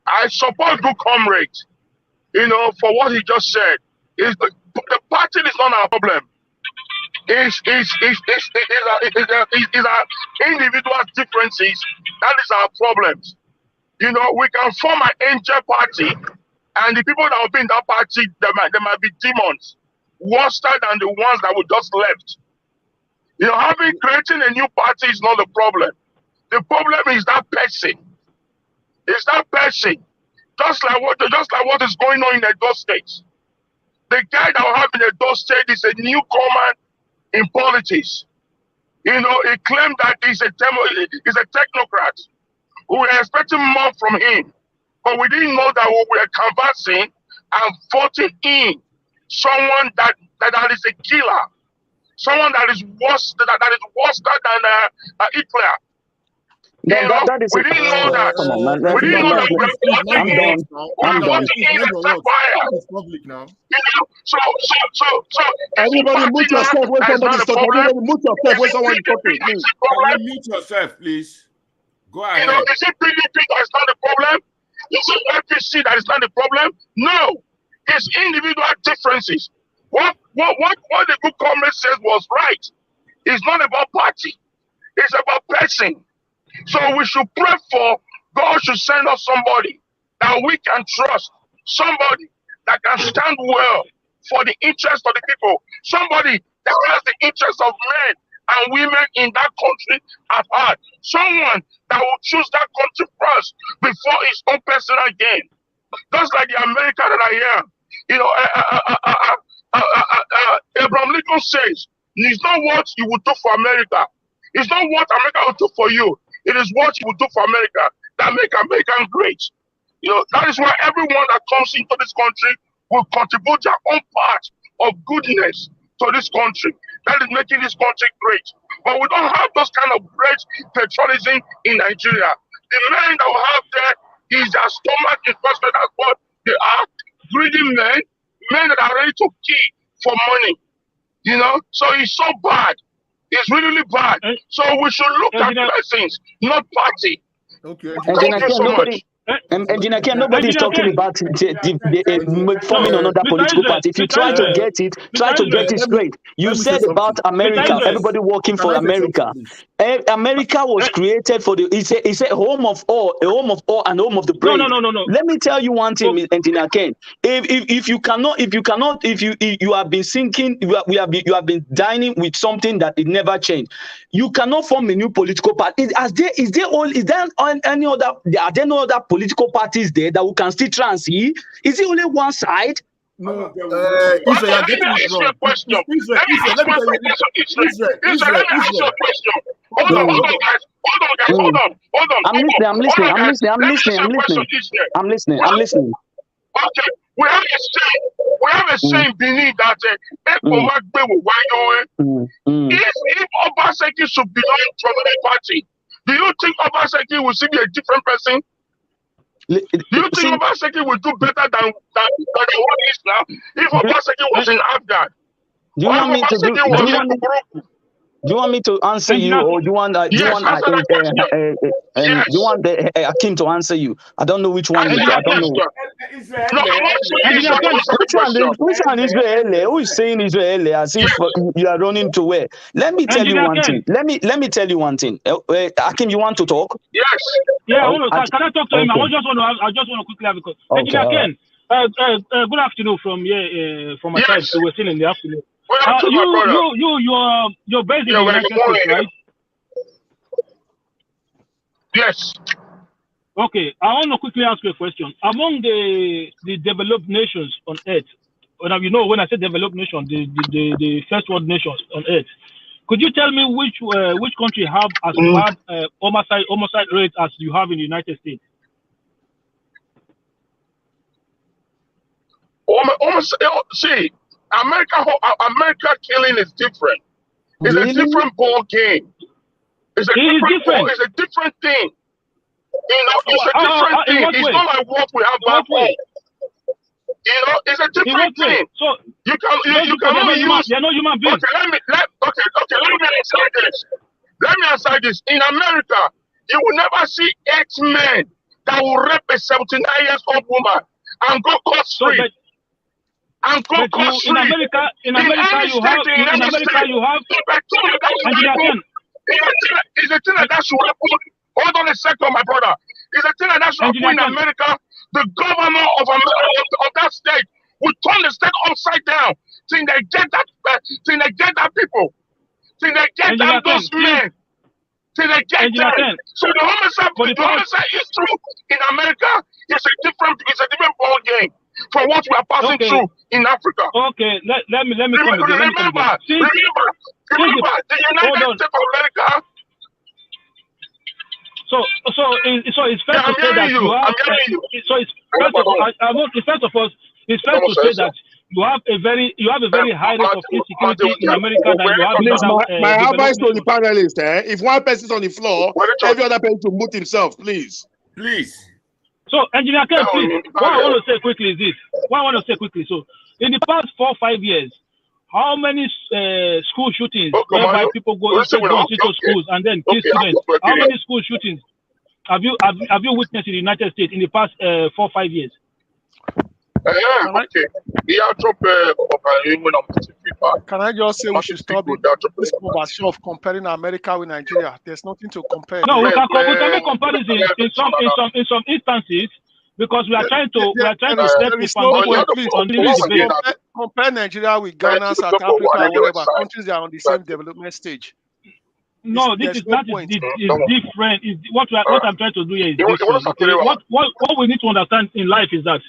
I support good comrade, for what he just said. The party is not our problem. It's our individual differences. That is our problems. We can form an angel party, and the people that will be in that party, they might be demons, worse than the ones that were just left. Creating a new party is not the problem. The problem is that person. It's that person. Just like what is going on in Edo State. The guy that we have in Edo State is a newcomer in politics. He claimed that he's a technocrat. We were expecting more from him, but we didn't know that we were canvassing and voting in someone that is a killer, someone that is worse than Hitler. We didn't know that. We didn't know that we were voting in. So everybody mute yourself when somebody is talking. Everybody mute yourself when someone is talking. Can you mute yourself, please? Go ahead. Is it PDP that is not the problem? Is it FEC that is not the problem? No. It's individual differences. What the good comrade says was right. It's not about party. It's about person. So we should pray for God should send us somebody that we can trust. Somebody that can stand well for the interest of the people. Somebody that has the interest of men and women in that country at heart. Someone that will choose that country first before his own personal gain. Just like the Americans that are here. Abraham Lincoln says, it's not what you would do for America. It's not what America will do for you. It is what you will do for America that make America great. You know, that is why everyone that comes into this country will contribute their own part of goodness to this country. That is making this country great. But we don't have those kind of great patriotism in Nigeria. The men that we have there is their stomach is busted. That's what they are. Greedy men, men that are ready to kill for money. You know, so it's so bad. It's really, really bad. So we should look at blessings, not party. Okay. Thank you so much. Engineer Ken, nobody is talking about forming another political party. If you try to get it straight. You said about America, everybody working for America. America was created for it's a home of all, and home of the brave. No. Let me tell you one thing, Engineer Ken. If you have been sinking, you have been dining with something that it never changed. You cannot form a new political party. Are there no other political parties there that we can still try and see? Is it only one side? No, Israel, you're getting it wrong. Question. Israel, let me tell you. Israel. Hold on, guys. Hold on. I'm listening. Okay, we have a saying beneath that if Obaseki should belong to another party, do you think Obaseki will still be a different person? Do you think Obaseki will do better than what he is now? If Obaseki was in Afghan, do you want me to answer you, or do you want Akim to answer you? I don't know which one. I don't know. Which one is Israel? Who is saying Israel as if you are running to where? Let me tell you one thing. Let me tell you one thing. Akim, you want to talk? Yes. Yeah. Can I talk to him? I just want to quickly have a call. Engineer Ken, good afternoon from my side. So we're still in the afternoon. You're based in the United States, right? Yes. Okay, I want to quickly ask you a question. Among the developed nations on earth, when I say developed nation, the first world nations on earth, could you tell me which country have as bad homicide rates as you have in the United States? See, America killing is different. It's a different ball game. It's a different thing. You know, it's a different thing. It's not like what we have back home. You know, it's a different thing. So you can only use. They're not human beings. Okay. Let me answer this. In America, you will never see 8 men that will rape a 79-year-old woman and go cost-free. In America, you have. It's a thing that should happen. Hold on a second, my brother. It's a thing that should happen in America. The governor of that state will turn the state upside down till they get that people. Till they get those men. Till they get them. So the homicide issue in America is a different ball game from what we are passing through in Africa. Okay, let me come again. Remember, the United States of America. So it's fair to say that you have. So it's fair to say that you have a very high rate of insecurity in America than you have. Please, my advice to the panelists: if one person is on the floor, every other person to mute himself, please. So, Engineer Ken, please, what I want to say quickly is this. So, in the past 4 or 5 years, how many school shootings whereby people go into schools and then kill students? How many school shootings have you witnessed in the United States in the past 4 or 5 years? Can I just say we should stop this conversation of comparing America with Nigeria? There's nothing to compare. No, we can make comparison in some instances because we are trying to set the foundation on this debate. Compare Nigeria with Ghana, South Africa, or whatever countries that are on the same development stage. No, that is different. What I'm trying to do here is different. What we need to understand in life is that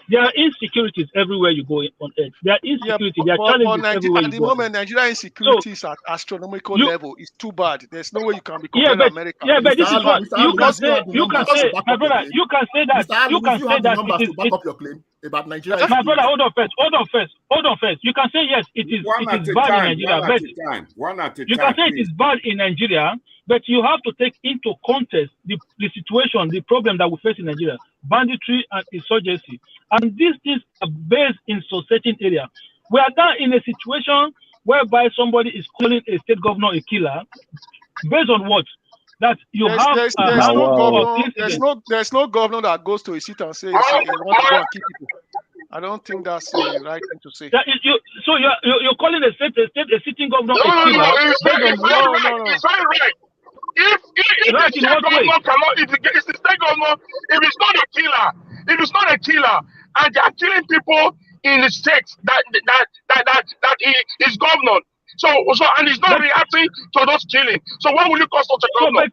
There are insecurities everywhere you go on earth. There are insecurities, there are challenges everywhere you at the go. moment, Nigeria insecurity is at astronomical level. It's too bad. There's no way you can be compared to America. Yeah, but this is what you can say. My brother, you can say that. You can say that numbers to back up your claim about Nigeria. My brother, hold on first. You can say yes, it is bad in Nigeria, but you can say it is bad in Nigeria, but you have to take into context the situation, the problem that we face in Nigeria, banditry and insurgency. And these things are based in some certain area. We are now in a situation whereby somebody is calling a state governor a killer, based on what? That you there's no governor that goes to a seat and says he wants to go and kill people. I don't think that's the right thing to say. So you're calling a sitting governor a killer? No. It's very right. If the state governor cannot, if the state governor, if it's not a killer, and they are killing people in the states that he is governor. So and he's not reacting to those killings. So what will you call such a governor?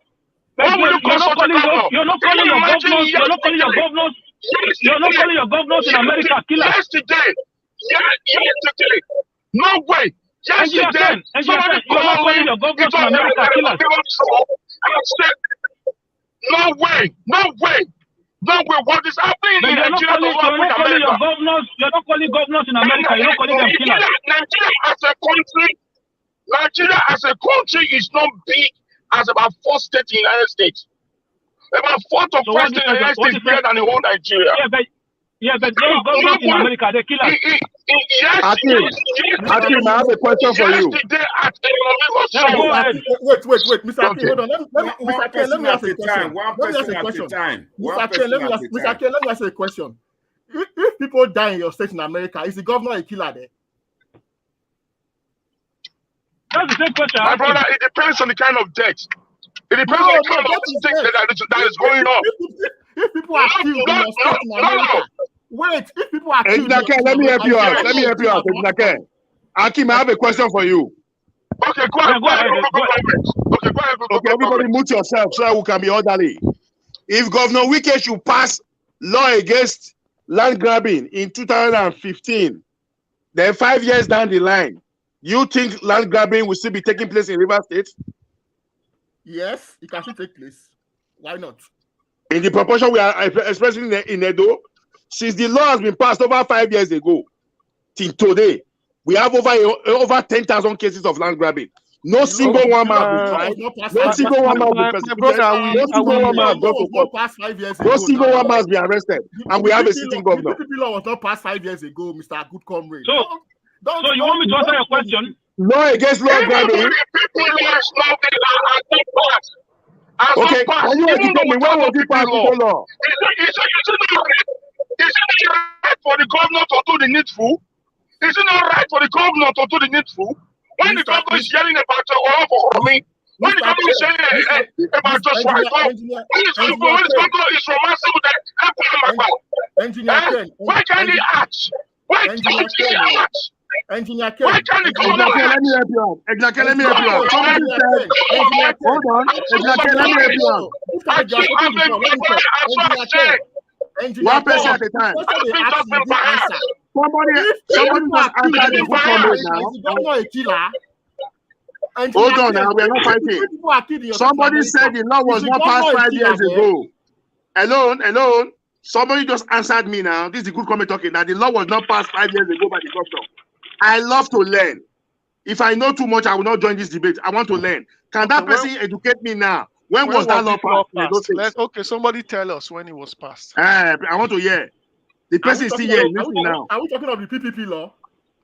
What will you call such a governor? You're not calling your governors in America killers. Yesterday. No way. Yesterday. Somebody called me. No way. What is happening in Nigeria? You're not calling governors in America. You're not calling them killers. Nigeria as a country is not big as about 4 states in the United States. About 4 to 5 states in the United States bigger than the whole Nigeria. But those governors in America, they're killers. Akim, I have a question for you. Wait, Mr. Akim, hold on. Let me ask a question. Mr. Akim, let me ask a question. If people die in your state in America, is the governor a killer there? That's the same question. My brother, it depends on the kind of death. It depends on the kind of death that is going on. If people are killed in your state in America, wait, if people are killed... Let me help you out. Akim, I have a question for you. Okay, go ahead. Okay, everybody mute yourself so that we can be orderly. If Governor Wike should pass law against land grabbing in 2015, then 5 years down the line, you think land grabbing will still be taking place in Rivers State? Yes, it can still take place. Why not? In the proportion we are expressing in Edo, since the law has been passed over 5 years ago, till today, we have over 10,000 cases of land grabbing. No single one man. No single one man has been arrested, and we have a sitting governor. The law was not passed 5 years ago, Mr. Good Comrade. So you want me to answer your question? Law against law grabbing. Okay, can you educate me? When was it passed into law? Is it not right for the governor to do the needful? Is it not right for the governor to do the needful? When the governor is yelling about me, when the governor is yelling about just right, when the governor is romancing with that, why can't he act? Why can't he act? Why can't the governor act? Let me help you out. Somebody said, hold on. Let me help you out. One person at a time. Somebody must answer the good comment now. Hold on now, we are not fighting. Somebody said the law was not passed 5 years ago. Alone. Somebody just answered me now. This is the good comment talking. That the law was not passed 5 years ago by the governor. I love to learn. If I know too much, I will not join this debate. I want to learn. Can that person educate me now? When was that law passed? Okay, somebody tell us when it was passed. I want to hear. The person is still here. Listen now. Are we talking of the PPP law?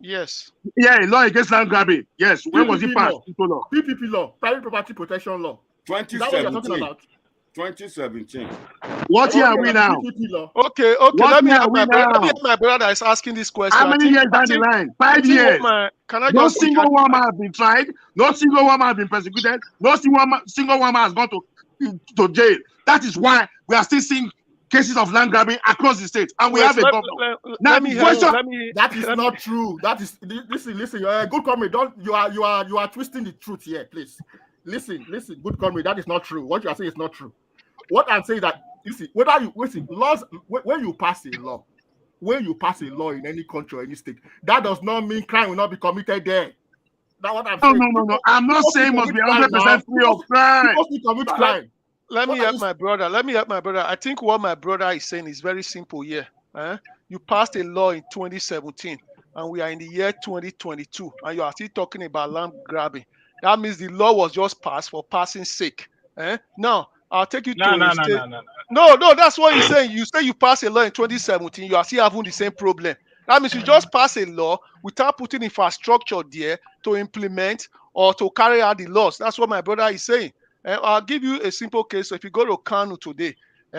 Yes. Yeah, law against land grabbing. Yes. When was it passed? PPP law, Private Property Protection Law. 2017. 2017. What year are we now? Okay. Let me have my brother that is asking this question. How many years down the line? 5 years. No single woman has been tried. No single woman has been persecuted. No single woman has gone to jail. That is why we are still seeing cases of land grabbing across the state, and we have a governor. That is not true. That is listen. You're a good comrade. You are twisting the truth here, please. Listen, good comrade. That is not true. What you are saying is not true. What I'm saying that laws when you pass a law, when you pass a law in any country or any state, that does not mean crime will not be committed there. That's what I'm saying. No. I'm not saying must be 100% free of crime. People commit crime. Let me help my brother. I think what my brother is saying is very simple here. You passed a law in 2017, and we are in the year 2022, and you are still talking about land grabbing. That means the law was just passed for passing sake. Now, I'll take you to a state. No, that's what you're saying. You say you passed a law in 2017, you are still having the same problem. That means you just pass a law without putting infrastructure there to implement or to carry out the laws. That's what my brother is saying. I'll give you a simple case. So if you go to Kano today,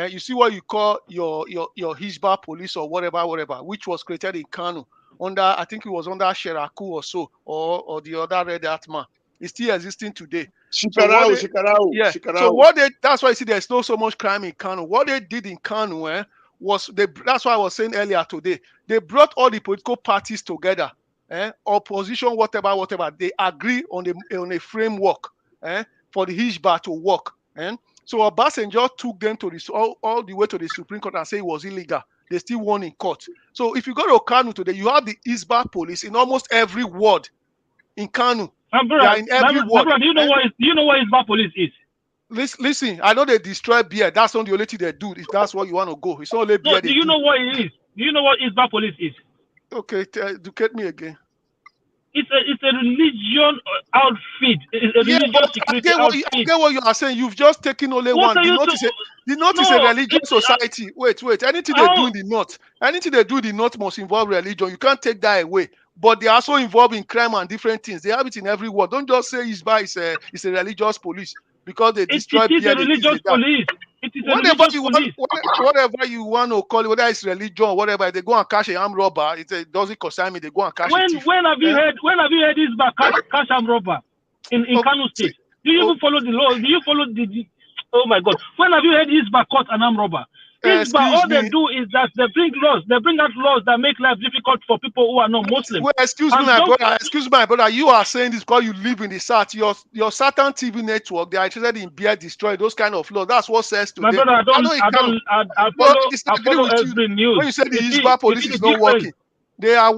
you see what you call your Hizbah police or whatever, which was created in Kano under, I think it was under Sheraku or so, or the other Red Hat man. It's still existing today. Shikarau. Yeah. So that's why you see there's no so much crime in Kano. What they did in Kano that's why I was saying earlier today, they brought all the political parties together, opposition, whatever. They agree on a framework, for the Hizbah to work. So Obasanjo took them to all the way to the Supreme Court and say it was illegal. They still won in court. So if you go to Kano today, you have the Hizbah police in almost every ward in Kano. They are in every ward. Do you know what Hizbah police is? Listen, I know they destroy beer. That's not the only thing they do. If that's what you want to go, it's not only beer. Do you know what it is? Do you know what Hizbah police is? Okay, educate me again. It's a religion outfit. It's a religious security outfit. I get what you are saying. You've just taken only one. The North is a religious society. Wait. Anything they do in the North must involve religion. You can't take that away. But they are also involved in crime and different things. They have it in every word. Don't just say Hizbah is a religious police because they destroy beer. It is a religious police. It is whatever you want to call it, whether it's religion or whatever, if they go and catch a armed robber, it doesn't concern me. They go and catch a thief. When have you heard Hizbah catch armed robber in Kano State? Do you even follow the law? Do you follow the? Oh my God! When have you heard Hizbah caught an armed robber? Hizbah, all they do is that they bring laws. They bring out laws that make life difficult for people who are not Muslim. Well, excuse me, my brother. You are saying this because you live in the South. Your Saturn TV network, they are interested in beer destroy those kind of laws. That's what says to my them. brother, I follow every news. When you say the Hizbah police is not working, they are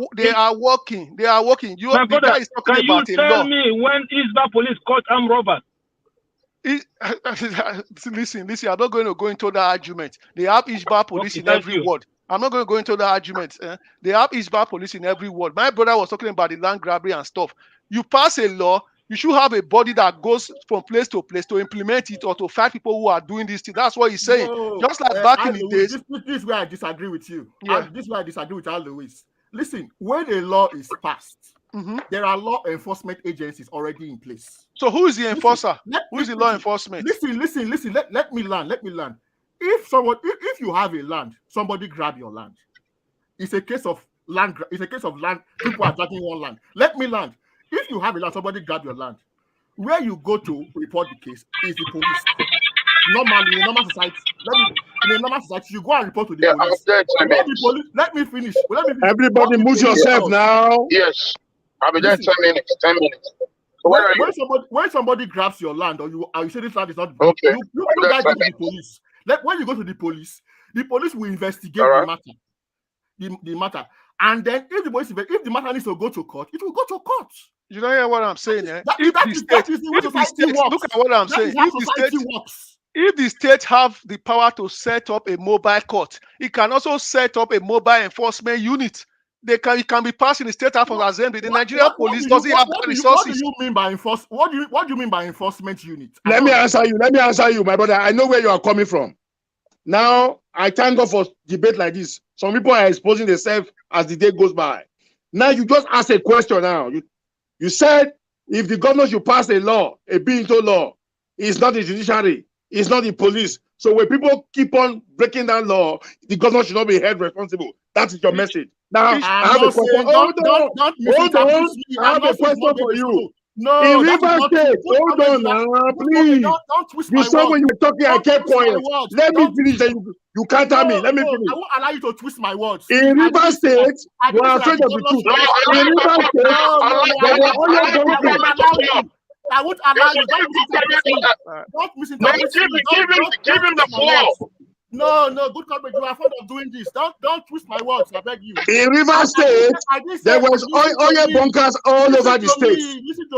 working. They are working. My brother, can you tell me when Hizbah police caught armed robbers? Listen, I'm not going to go into that argument. They have Hizbah police in every ward. I'm not going to go into that argument. They have Hizbah police in every ward. My brother was talking about the land grabbing and stuff. You pass a law, you should have a body that goes from place to place to implement it or to fight people who are doing this thing. That's what he's saying. No, just like back in the days. This is where I disagree with you. Yeah. This is where I disagree with Al Lewis. Listen, when a law is passed, there are law enforcement agencies already in place. So who is the enforcer? Who is the law enforcement? Listen. Let me learn. If you have a land, somebody grab your land. It's a case of land. It's a case of land. People are dragging one land. Let me land. If you have a land, somebody grab your land. Where you go to report the case is the police. Normally, in a normal society, you go and report to the police. Let me finish. Everybody move yourself now. Yes. I'll be there 10 minutes. 10 minutes. So when somebody grabs your land or you say this land is not okay, you guys go to the police. When you go to the police will investigate the matter. And then if the matter needs to go to court, it will go to court. You don't hear what I'm saying, eh? Look at what I'm saying. If the state have the power to set up a mobile court, it can also set up a mobile enforcement unit. It can be passed in the state House of Assembly. The Nigerian police doesn't have the resources. What do you mean by enforcement? What do you mean by enforcement unit? Let me answer you, my brother. I know where you are coming from. Now, I thank God for debate like this. Some people are exposing themselves as the day goes by. Now, you just ask a question now. You said if the governor should pass a law, a bill into law, it's not the judiciary, it's not the police. So when people keep on breaking that law, the governor should not be held responsible. That is your message. Now, I have a question. Hold on. I have a question for you. No, in River State, hold on now, please. Don't twist my words. When you were talking, I kept quiet. Let me finish. You can't tell me. Let me finish. I won't allow you to twist my words. In River State, we are afraid of the truth. In River State, there were only voting. I won't allow you. Don't misinterpret me. Give him the floor. No, good comrade. You are fond of doing this. Don't twist my words. I beg you. In River State, there was oil bunkers all over the state.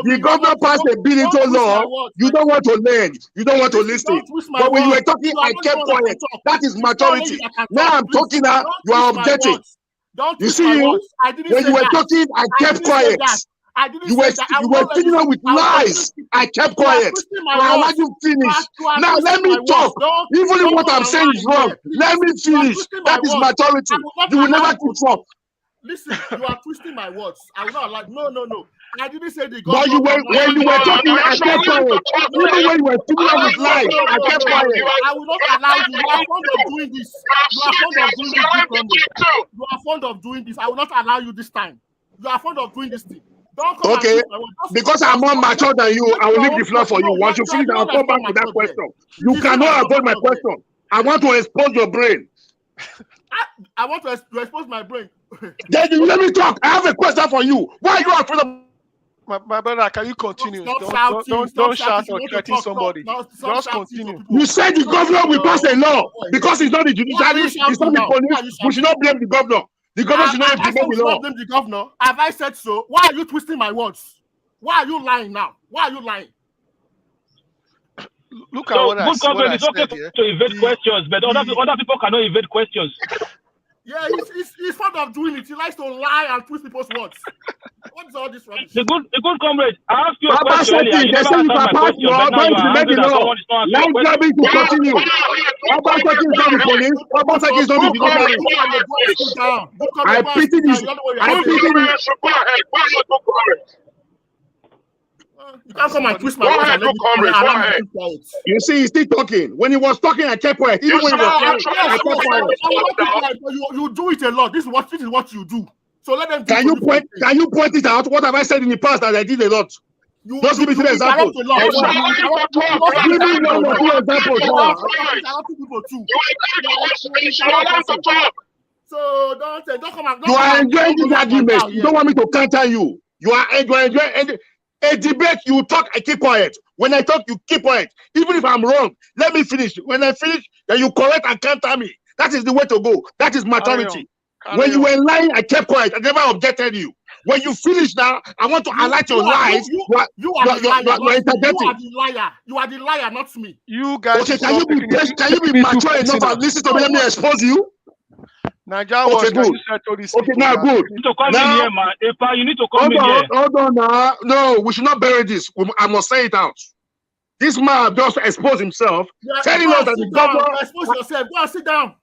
The governor passed a bill into law. You don't want to learn. You don't want to listen. But when you were talking, I kept quiet. That is maturity. Now I'm talking now. You are objecting. You see, when you were talking, I kept quiet. You were filling up with lies. I kept quiet. I let you finish. Now let me talk. Even if what I'm saying is wrong, let me finish. That is maturity. You will never talk. Listen, you are twisting my words. I will not allow. No. I didn't say the God. But when you were talking, I kept quiet. Even when you were filling up with lies, I kept quiet. I will not allow you. You are fond of doing this. You are fond of doing this. You are fond of doing this. I will not allow you this time. You are fond of doing this thing. Okay, because I'm more mature than you, I will leave the floor for you. Once you finish, I'll come back to that question. You cannot avoid my question. I want to expose your brain. I want to expose my brain. Then you let me talk. I have a question for you. Why are you afraid of? My brother, can you continue? Don't shout or threaten somebody. Just continue. You said the governor will pass a law because it's not the judiciary, it's not the police. We should not blame the governor. The governor should not implement the law. Blame the governor. Have I said so? Why are you twisting my words? Why are you lying now? Why are you lying? Look at what I said. It's okay to evade questions, but other people cannot evade questions. Yeah, he's fond of doing it. He likes to lie and twist people's words. What's all this rubbish? The good comrade, I asked you a question earlier. You never answered my question. But now you are angry that someone is not answering your question. To continue. Obaseki is not the police. Obaseki is not the government. I pity this. You can't come and twist my words. You see, he's still talking. When he was talking, I kept quiet. Even when he was talking, I kept quiet. You do it a lot. This is what you do. So let them. Can you point it out? What have I said in the past that I did a lot? Just give me 3 examples. Give me 1 or 2 examples. So don't come and. You are enjoying this argument. You don't want me to counter you. You are enjoying a debate. You talk, I keep quiet. When I talk, you keep quiet. Even if I'm wrong, let me finish. When I finish, then you correct and counter me. That is the way to go. That is maturity. When you were lying, I kept quiet. I never objected you. When you finish now, I want to highlight your lies. You are the liar. You are the liar, not me. You guys. Okay, can you be mature enough and listen to me? Let me expose you. Nigeria okay, good. Okay, now good. You need to come in here, man. Epa, you need to come in here. Hold on now. No, we should not bury this. I must say it out. This man just exposed himself, telling us that the governor. Expose yourself. Go and sit down.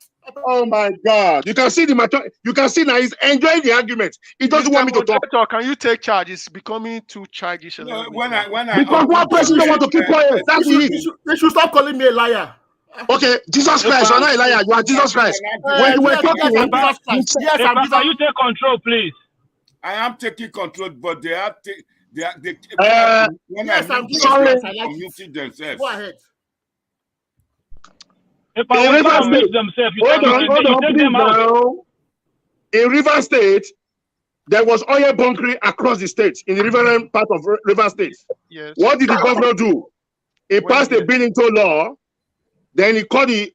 Oh my God! You can see the matter. You can see now he's enjoying the argument. He doesn't want me to talk. Can you take charge? It's becoming too childish. No, because one person don't want to keep quiet. That's it. They should stop calling me a liar. Okay, Jesus Christ, you're not a liar. You are Jesus Christ. When you were talking, yes, I'm can you take control, please? I am taking control, but they are yes, I'm sorry. Community themselves. Go ahead. In River State, there was oil bunkering across the state, in the riverine part of River State. Yes. What did the governor do? He passed a bill into law. Then he called the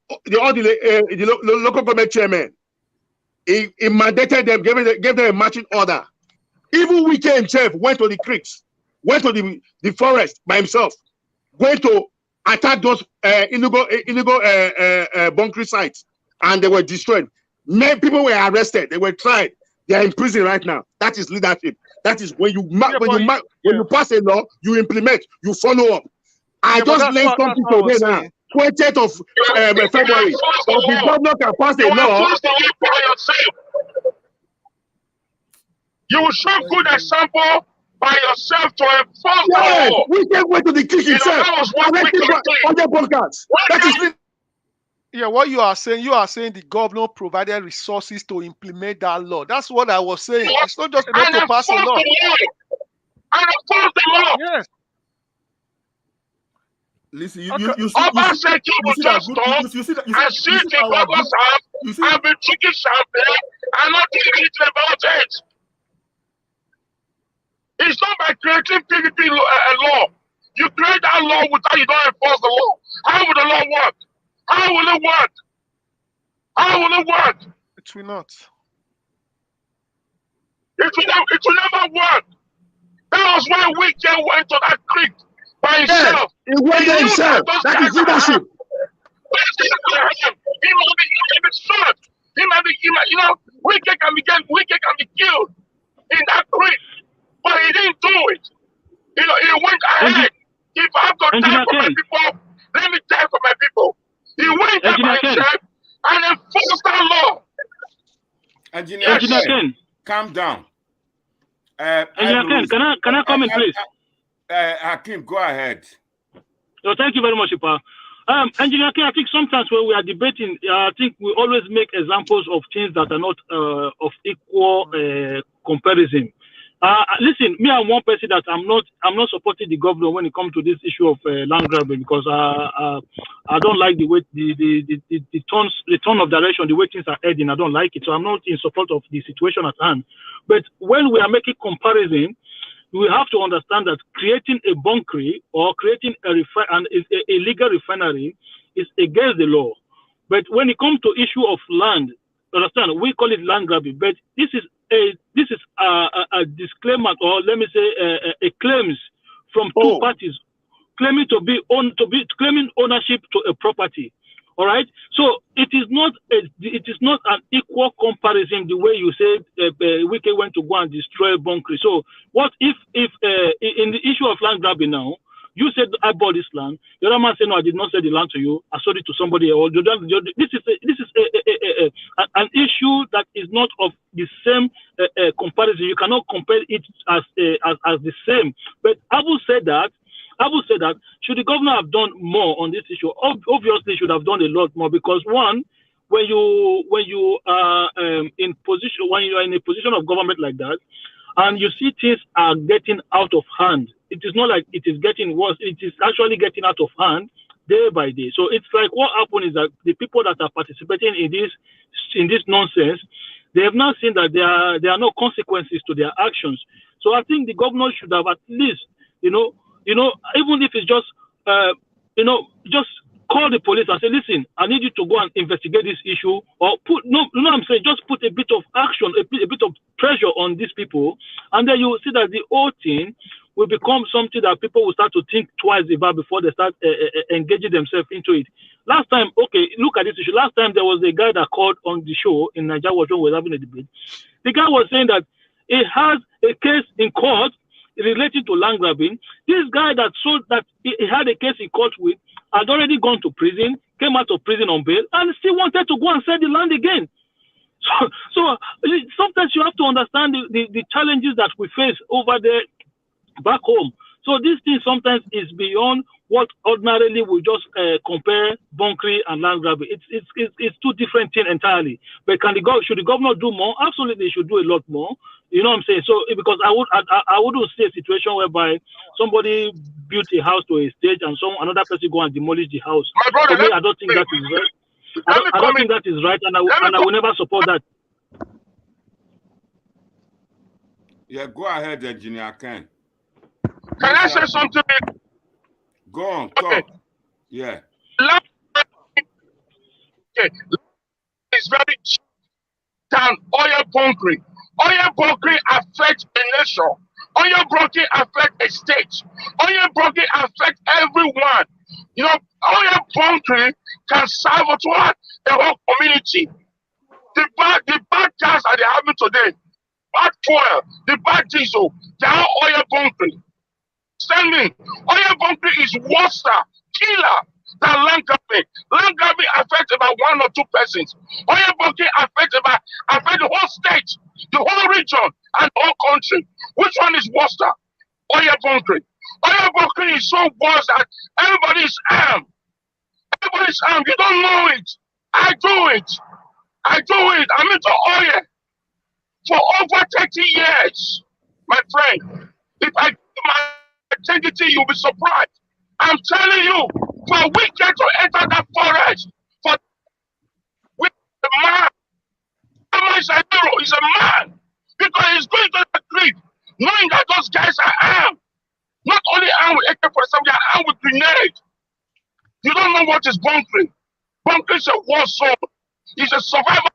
local government chairman. He mandated them, gave them a marching order. Even Wike himself went to the creeks, went to the forest by himself, went to attack those illegal bunkering sites, and they were destroyed. Many people were arrested. They were tried. They are in prison right now. That is leadership. That is when you pass a law, you implement, you follow up. I just learned something today now. 20th of February. So the governor can pass a law. You will show good example by yourself to enforce the law. We can't wait to the kick itself. That is yeah, what you are saying the governor provided resources to implement that law. That's what I was saying. It's not just enough to pass a law. And enforce the law. Yes. Listen, you see the governors have been drinking champagne and not doing anything about it. It's not by creating PVP law. You create that law without you don't enforce the law. How will the law work? How will it work? How will it work? It will not. It will never work. That was why Wike went to that creek by himself. He went there himself. That is leadership. He might be shot. He might be, you know, Wike can be killed in that creek, but he didn't do it. You know, he went ahead. If I have to die for my people, let me die for my people. He went there by himself and enforced that law. Engineer Ken, calm down. Engineer Ken, can I come in, please? Hakim, go ahead. So thank you very much, Ipa. Engineer Ken, I think sometimes when we are debating, I think we always make examples of things that are not of equal comparison. Listen, me, I'm one person that I'm not supporting the governor when it comes to this issue of land grabbing, because I don't like the way the turn of direction, the way things are heading. I don't like it, so I'm not in support of the situation at hand. But when we are making comparison, we have to understand that creating a bunkery or creating a legal refinery is against the law. But when it comes to issue of land, understand, we call it land grabbing, but this is a disclaimer, or let me say a claims from two parties claiming claiming ownership to a property. All right, so it is not an equal comparison the way you said Wike went to go and destroy bunkery. So what if in the issue of land grabbing now, you said I bought this land, the other man said no, I did not sell the land to you, I sold it to somebody else. This is an issue that is not of the same comparison. You cannot compare it as the same. But Abu said that, should the governor have done more on this issue? Obviously, should have done a lot more, because one, when you are in position, when you are in a position of government like that, and you see things are getting out of hand, it is not like it is getting worse. It is actually getting out of hand day by day. So it's like what happened is that the people that are participating in this nonsense, they have not seen that there are no consequences to their actions. So I think the governor should have at least, even if it's just, just call the police and say, listen, I need you to go and investigate this issue, or just put a bit of action, a bit of pressure on these people, and then you will see that the whole thing will become something that people will start to think twice about before they start engaging themselves into it. Last time, okay, look at this issue. Last time there was a guy that called on the show in Nigeria when we were having a debate. The guy was saying that he has a case in court related to land grabbing. This guy that he had a case in court with had already gone to prison, came out of prison on bail, and still wanted to go and sell the land again. So sometimes you have to understand the challenges that we face over there back home. So this thing sometimes is beyond what ordinarily we just compare bunkery and land grabbing. It's two different things entirely. But should the governor do more? Absolutely, he should do a lot more. You know what I'm saying? So because I wouldn't see a situation whereby somebody built a house to a stage and another person go and demolish the house. My brother, for me, I don't think that is right. I don't think that is right, and I will never support that. Yeah, go ahead, Engineer Ken. Can I say something? Go on, talk. Yeah. It's very cheap than oil bunkery. Oil bunkery affects a nation. Oil bunkery affects a state. Oil bunkery affects everyone. You know, oil bunkery can sabotage the whole community. The bad gas that they're having today, bad fuel, the bad diesel, they are oil bunkery. Send me. Oil bunkery is worse killer than land grabbing. Land grabbing affects about 1 or 2 persons. Oil bunkery affects the whole state, the whole region, and the whole country. Which one is worse? Oil bunkery. Oil bunkery is so worse that everybody is armed. Everybody's armed. You don't know it. I do it. I'm into oil for over 30 years, my friend. If I give my identity, you'll be surprised. I'm telling you, for a weekend to enter that forest, with a man, he's a man, because he's going to the creek, knowing that those guys are armed. Not only armed with AK-47, they are armed with grenades. You don't know what is bunkering. Bunkering is a war zone. It's a survival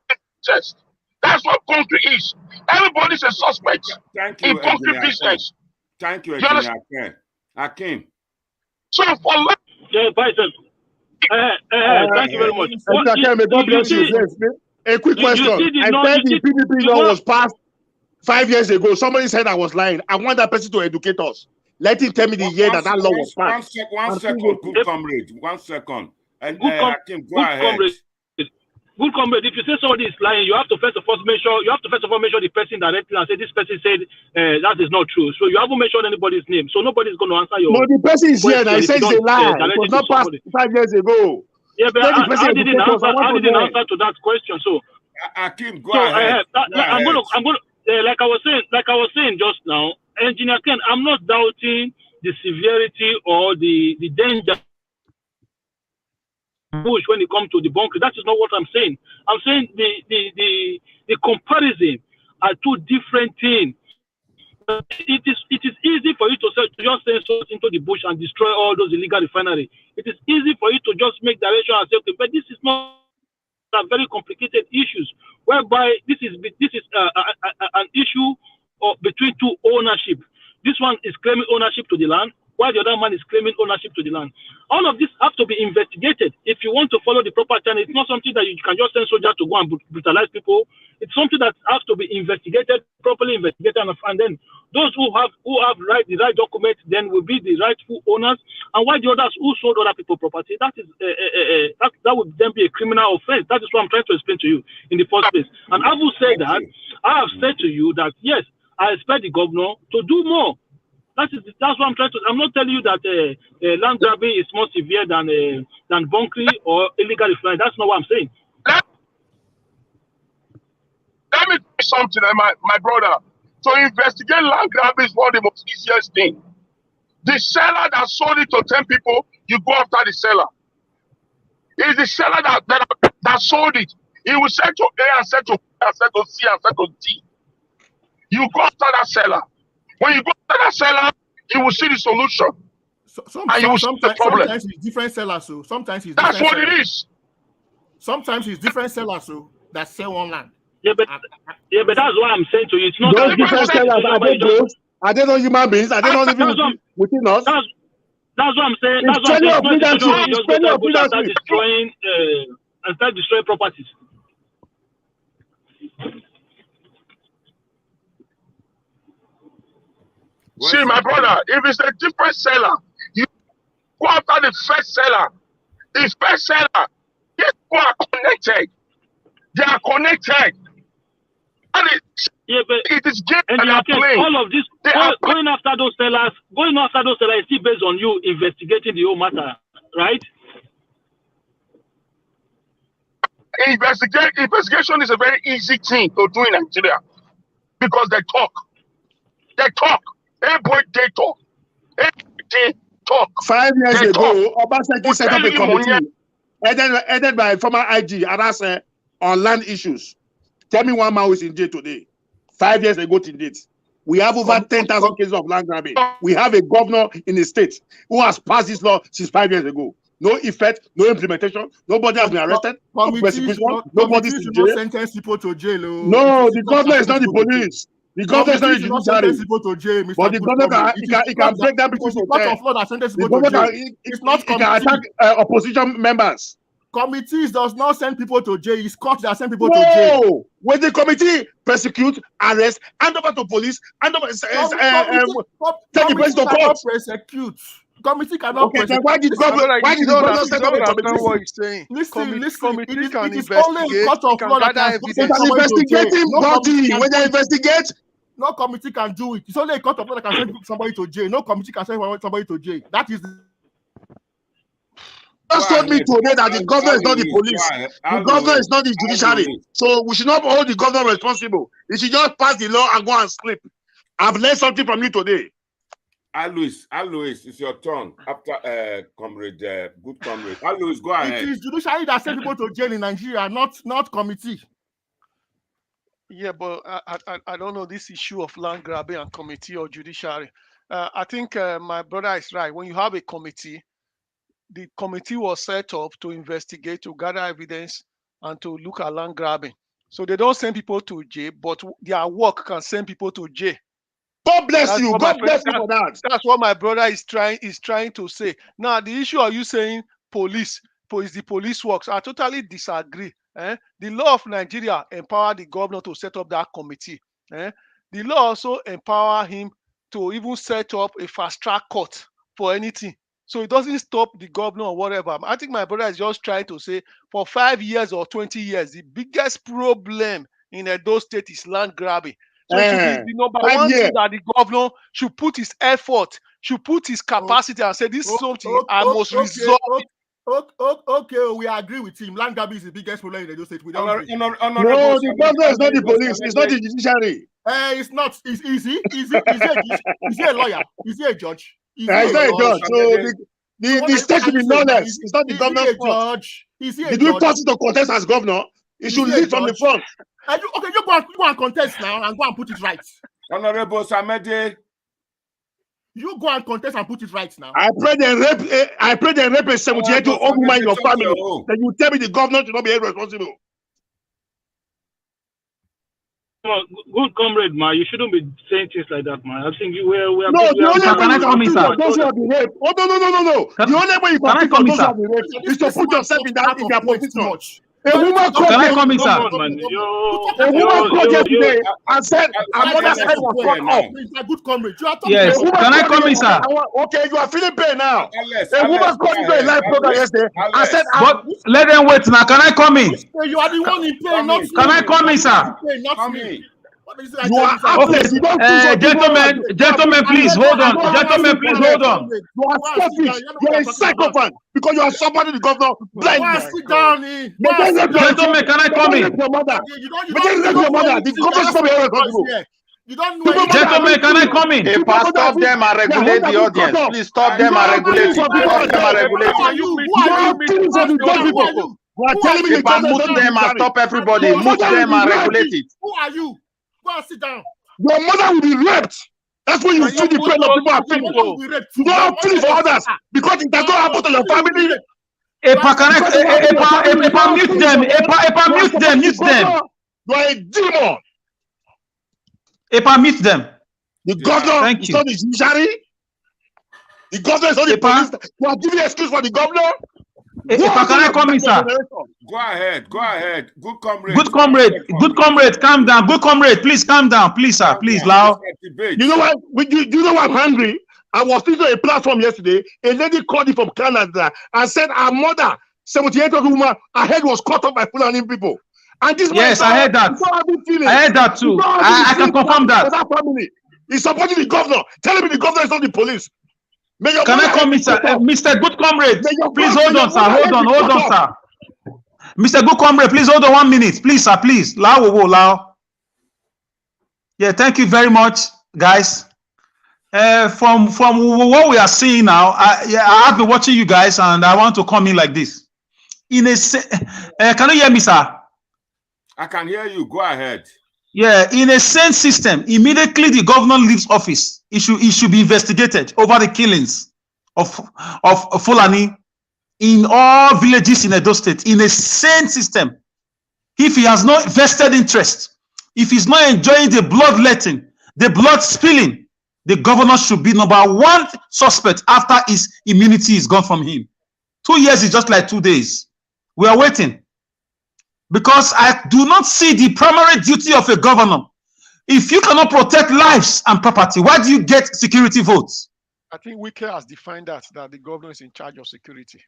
test. That's what country is. Everybody's a suspect Thank in you, country Engineer business. Thank you, You Engineer understand? Akim. So for life, Yeah, Python. Thank you very much. What God bless you. Yes. A quick question. I said the PPP law was passed 5 years ago. Somebody said I was lying. I want that person to educate us. Let him tell me the year that law was passed. One second, good comrade. 1 second. And Hakim, go ahead. Comrade. Good comrade. If you say somebody is lying, you have to first of all mention the person directly and say this person said that is not true. So you haven't mentioned anybody's name. So nobody's going to answer your. No, the person is here and I said it's a lie. It was not passed 5 years ago. Yeah, but I didn't answer to that question. So Hakim, go ahead. I'm gonna like I was saying just now, Engineer Ken, I'm not doubting the severity or the danger push when it comes to the bunker. That is not what I'm saying. I'm saying the comparison are two different things. It is easy for you to just send salt into the bush and destroy all those illegal refineries. It is easy for you to just make direction and say, okay, but this is not very complicated issues, whereby this is an issue between two ownership. This one is claiming ownership to the land, while the other man is claiming ownership to the land. All of this have to be investigated. If you want to follow the proper channel, it's not something that you can just send soldiers to go and brutalize people. It's something that has to be investigated, properly investigated, and then those who have the right document then will be the rightful owners, and while the others who sold other people property, that would then be a criminal offense. That is what I'm trying to explain to you in the first place. And I will say that I have said to you that yes, I expect the governor to do more. That's what I'm trying to. I'm not telling you that land grabbing is more severe than bunkering or illegal refinery. That's not what I'm saying. Let me tell you something, my brother. To investigate land grabbing is one of the most easiest thing. The seller that sold it to 10 people, you go after the seller. It's the seller that sold it. He will say to A and say to B and say to C and say to D. You go after that seller. When you go after that seller, you will see the solution. And you will see the problem. Sometimes it's different sellers, so sometimes it's that's what sellers. It is. Sometimes it's different sellers, so that sell one land. Yeah, but that's what I'm saying to you. It's not those different sellers. Are they not human beings? Are they not living within us? That's what I'm saying. That's what I'm saying. Just start destroying and start destroying properties. See, my brother, if it's a different seller, you go after the first seller. The first seller, these people are connected. They are connected. And it is game and they are playing. All of this, going after those sellers is still based on you investigating the whole matter, right? Investigation is a very easy thing to do in Nigeria because they talk. Everybody they talk. Everybody talk. 5 years ago, Obaseki set up a committee headed by former IG Arase on land issues. Tell me one man who is in jail today. 5 years ago to date. We have over 10,000 cases of land grabbing. We have a governor in the state who has passed this law since 5 years ago. No effect, no implementation. Nobody has been arrested. Nobody's in jail. Sentence people to jail. No, the governor is not the police. The governor is not the judiciary. But the governor can break down people's hotel. He can attack opposition members. Committees does not send people to jail. It's court that send people to jail. No, when the committee prosecute, arrest, hand over to police, hand over take the person to court. Prosecute. Committee cannot prosecute. Then why did governor set up a committee? What he's saying. Listen. Committee can it is only a court of law that can It's an investigating body. When they investigate, no committee can do it. It's only a court of law that can send somebody to jail. No committee can send somebody to jail. That is just told me today that the governor is not the police. The governor is not the judiciary. So we should not hold the governor responsible. He should just pass the law and go and sleep. I've learned something from you today. Alois, it's your turn after comrade, good comrade. Alois, go ahead. It is judiciary that send people to jail in Nigeria, not committee. Yeah, but I don't know this issue of land grabbing and committee or judiciary. I think my brother is right. When you have a committee, the committee was set up to investigate, to gather evidence, and to look at land grabbing. So they don't send people to jail, but their work can send people to jail. God bless you. God bless you for that. That's what my brother is trying to say. Now, the issue are you saying police is the police works? I totally disagree. The law of Nigeria empowered the governor to set up that committee. The law also empower him to even set up a fast track court for anything. So it doesn't stop the governor or whatever. I think my brother is just trying to say for 5 years or 20 years, the biggest problem in Edo State is land grabbing. So it should be the number one thing that the governor should put his effort, should put his capacity and say, this is something I must resolve. Okay, we agree with him. Land grabbing is the biggest problem in Edo State. No, the governor is not the police. It's not the judiciary. It's not. Is he a lawyer? Is he a judge? He's not a judge. So the state should be lawless. It's not the governor's fault. Did we force him to contest as governor? He should lead from the front. You go and contest now and go and put it right. Honorable Samede. You go and contest and put it right now. I pray they rape a 78-year-old woman in your family. Then you tell me the governor should not be irresponsible. Good comrade, man. You shouldn't be saying things like that, man. I think we are. No, the only way you can prove those who have been raped. Oh no. The only way you can prove those who have been raped is to put yourself in their position. A woman called Can I come in, sir? A woman called yesterday and said her mother's head was cut off. It's a good comrade. Yes. Can I come in, sir? Okay, you are feeling pain now. A woman called into a live program yesterday and said, but let them wait now. Can I come in? You are the one in pain, not me. Can I come in, sir? Not me. You are okay. Gentlemen, please hold on. Gentlemen, please hold on. You are selfish. You are a psychopath because you are supporting the governor blindly. Sit down. Gentlemen, can I come in? Your mother. The governor should not be irresponsible. Gentlemen, can I come in? Hey, Pastor, stop them and regulate the audience. Please stop them and regulate it. Stop them and regulate it. If I mute them and stop everybody, mute them and regulate it. Who are you? Go and sit down. Your mother will be raped. That's when you see the pain of people are feeling. You don't have feeling for others because it does not happen to your family. If I mute them, mute them. You are a demon. If I mute them. The governor is not the judiciary. The governor is not the police. You are giving excuse for the governor. If I can come in, sir. Go ahead. Good comrade, calm down. Good comrade, please calm down. Please, sir. Please, loud. You know what? You know what I'm hungry? I was listening to a platform yesterday. A lady called me from Canada and said her mother, 78-year-old woman, her head was cut off by Fulani people. And this yes, I heard that. I heard that too. I can confirm that. He's supporting the governor. Tell me the governor is not the police. Can I come, Mr. Good Comrade? Please hold on, sir. Hold on, sir. Mr. Good Comrade, please hold on 1 minute. Please, sir, please. Lao. Yeah, thank you very much, guys. From what we are seeing now, I have been watching you guys, and I want to come in like this. Can you hear me, sir? I can hear you. Go ahead. Yeah, in a sane system, immediately the governor leaves office, it should be investigated over the killings of Fulani in all villages in Edo State. In a sane system, if he has no vested interest, if he's not enjoying the bloodletting, the blood spilling, the governor should be number one suspect after his immunity is gone from him. 2 years is just like 2 days. We are waiting. Because I do not see the primary duty of a governor. If you cannot protect lives and property, why do you get security votes? I think Wike has defined that the governor is in charge of security.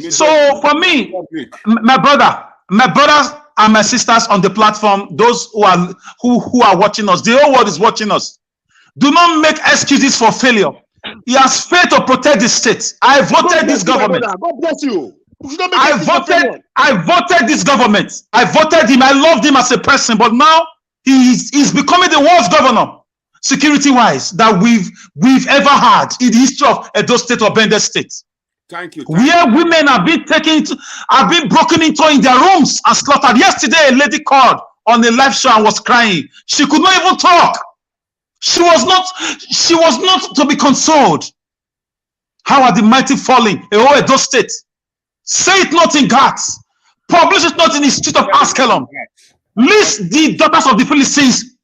So for me, my brothers and my sisters on the platform, those who are watching us, the whole world is watching us. Do not make excuses for failure. He has failed to protect the state. I voted this government. God bless you. I voted this government. I voted him. I loved him as a person, but now he's becoming the worst governor, security-wise, that we've ever had in the history of Edo State or Bende State. Thank you. Where women have been broken into in their rooms and slaughtered. Yesterday, a lady called on a live show and was crying. She could not even talk. She was not to be consoled. How are the mighty falling? Edo State. Say it not in guts. publish it not in the street of Askelon. Lest the daughters of the Philistines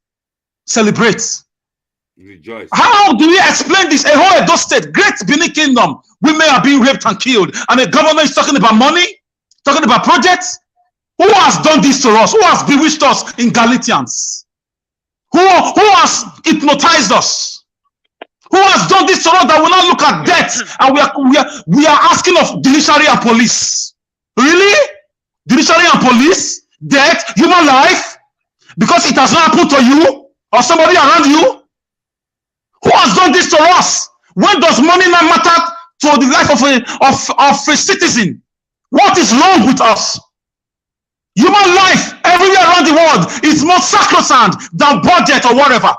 celebrate. Rejoice. How do we explain this? A whole Edo state, great Benin kingdom, women are being raped and killed, and the government is talking about money, talking about projects. Who has done this to us? Who has bewitched us in Galatians? Who has hypnotized us? Who has done this to us that will not look at death and we are asking of judiciary and police? Really? Judiciary and police? Death? Human life? Because it has not happened to you or somebody around you? Who has done this to us? When does money not matter to the life of a citizen? What is wrong with us? Human life everywhere around the world is more sacrosanct than budget or whatever.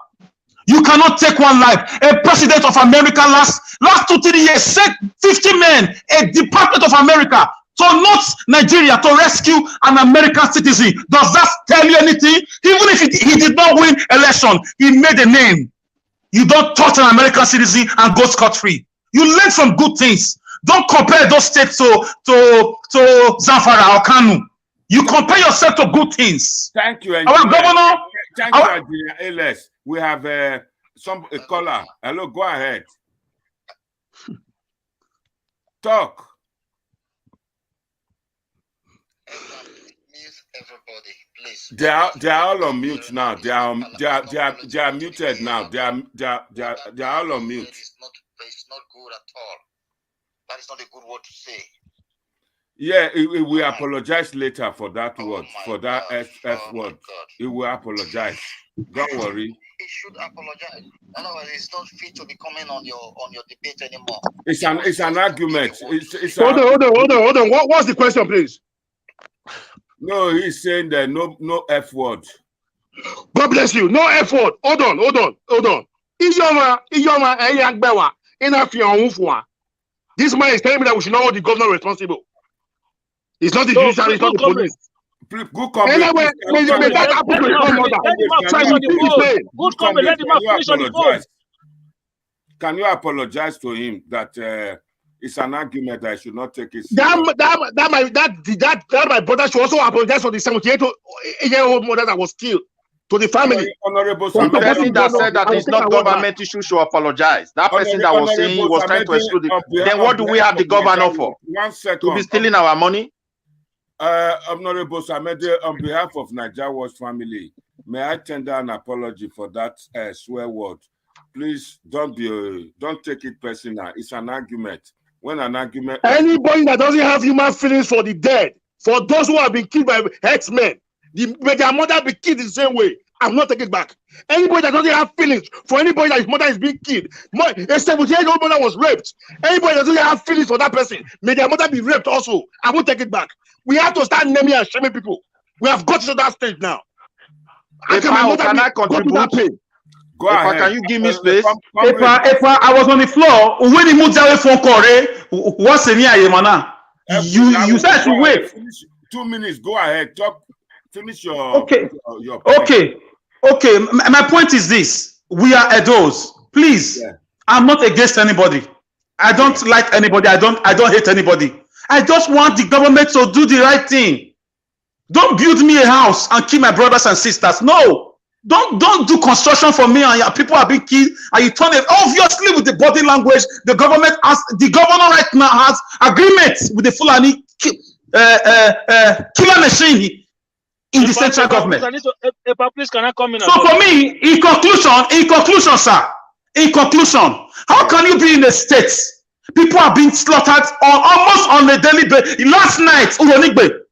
You cannot take one life. A president of America last 2-3 years sent 50 men, a Department of America, to not Nigeria to rescue an American citizen. Does that tell you anything? Even if he did not win election, he made a name. You don't touch an American citizen and go scot-free. You learn from good things. Don't compare those states to Zamfara or Kanu. You compare yourself to good things. Thank you, Our governor. Thank you, Engineer Ellis. We have a caller. Hello, go ahead. Talk. Everybody, please. They are all on mute now. They are muted now. They are all on mute. It's not good at all. That is not a good word to say. Yeah, we apologize later for that word, for that F word. He will apologize. Don't worry. He should apologize. Otherwise, it's not fit to be coming on your debate anymore. It's an argument. Hold on. What's the question, please? No, he's saying that no F word. God bless you. No F word. Hold on. This man is telling me that we should not hold the governor responsible. It's not the judiciary, it's not the police. Good comment. Anyway, that happened to Good comment. Let him finish on the phone. Can you apologize to him that it's an argument that I should not take it? That my brother should also apologize for the 78-year-old mother that was killed. To the family. Honorable, the person that said that it's not government issue should apologize. That person that was saying he was trying to exclude it. Then what do we have the governor for? 1 second. To be stealing our money? Honorable Samede, on behalf of Nigeria Watch family, may I tender an apology for that swear word. Please don't take it personal. It's an argument. When an argument. Anybody that doesn't have human feelings for the dead, for those who have been killed by X-Men, may their mother be killed the same way. I'm not taking it back. Anybody that doesn't have feelings for anybody that his mother is being killed, a 78-year-old mother was raped. Anybody that doesn't have feelings for that person, may their mother be raped also. I won't take it back. We have to start naming and shaming people. We have got to that stage now. Can I contribute? Go ahead. Can you give me space? If I was on the floor, when he moved away from Kore, what's the near Yemana? You said to wait. 2 minutes. Go ahead. Talk. Finish your. Okay. Your point. Okay. My point is this: we are Edos. Please, I'm not against anybody. I don't like anybody. I don't hate anybody. I just want the government to do the right thing. Don't build me a house and kill my brothers and sisters. No. Don't do construction for me and your people are being killed and you turn it. Obviously, with the body language, the governor right now has agreements with the Fulani killer machine in the central government. Please, can I come in? So for me, in conclusion, sir, how can you be in the states? People are being slaughtered almost on a daily basis. Last night, Uronigbe,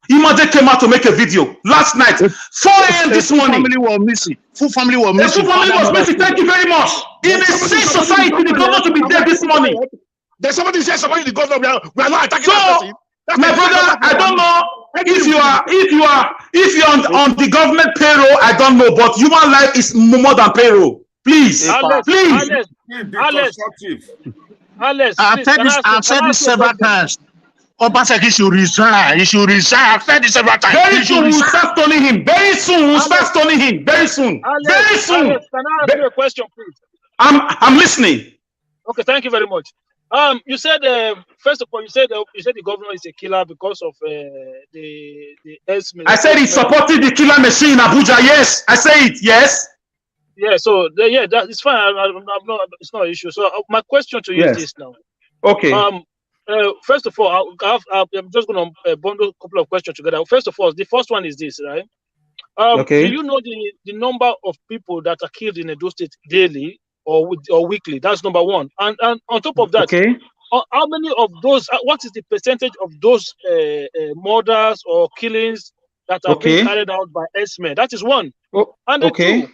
Imade came out to make a video. Last night, 4 a.m. this morning. Full family was missing. Thank you very much. In a safe society, the governor to be there this morning. There's somebody says somebody the governor. We are not attacking that person. My brother, I don't know if you're on the government payroll. I don't know, but human life is more than payroll. Please, Alex, I've said this several times. Obaseki should resign. He should resign. I've said this several times. Very soon we'll start stoning him. Very soon. Alex, can I ask you a question, please? I'm listening. Okay, thank you very much. You said first of all, you said the governor is a killer because of the S-men. I said he's supporting the killer machine in Abuja. Yes, I say it. Yes. Yeah. So that is fine. I'm not. It's not an issue. So my question to you is this now. Okay. First of all, I'm just going to bundle a couple of questions together. First of all, the first one is this, right? Okay. Do you know the number of people that are killed in Edo State daily or weekly? That's number one. And on top of that, okay, how many of those? What is the percentage of those murders or killings that are being carried out by S-men? That is one. And then two,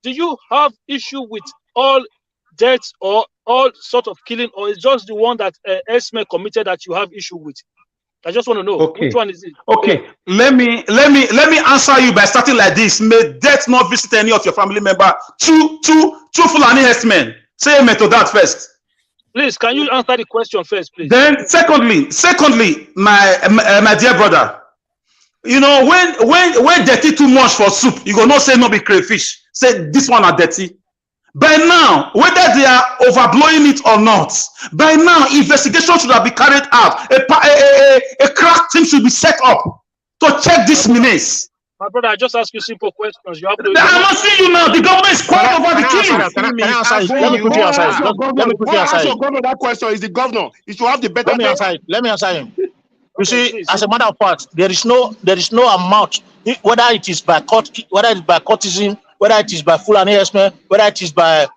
do you have issue with all deaths or all sort of killing, or is just the one that S-men committed that you have issue with? I just want to know which one is it. Okay, let me answer you by starting like this. May death not visit any of your family member. Two Fulani herdsmen. Say amen to that first. Please, can you answer the question first, please? Then, secondly, my dear brother, you know when dirty too much for soup, you go not say no be crayfish. Say this one are dirty. By now, whether they are overblowing it or not, by now investigation should have been carried out. A crack team should be set up to check this menace. My brother, I just ask you simple questions. You have to. I'm asking you now. The government is quiet over the killing. Can I answer? Let me put you aside. Let me put you aside. That question is the governor. He should have the better. Let me answer him. You see, as a matter of fact, there is no amount, whether it is by courtesan, whether it is by Fulani herdsmen, whether it is by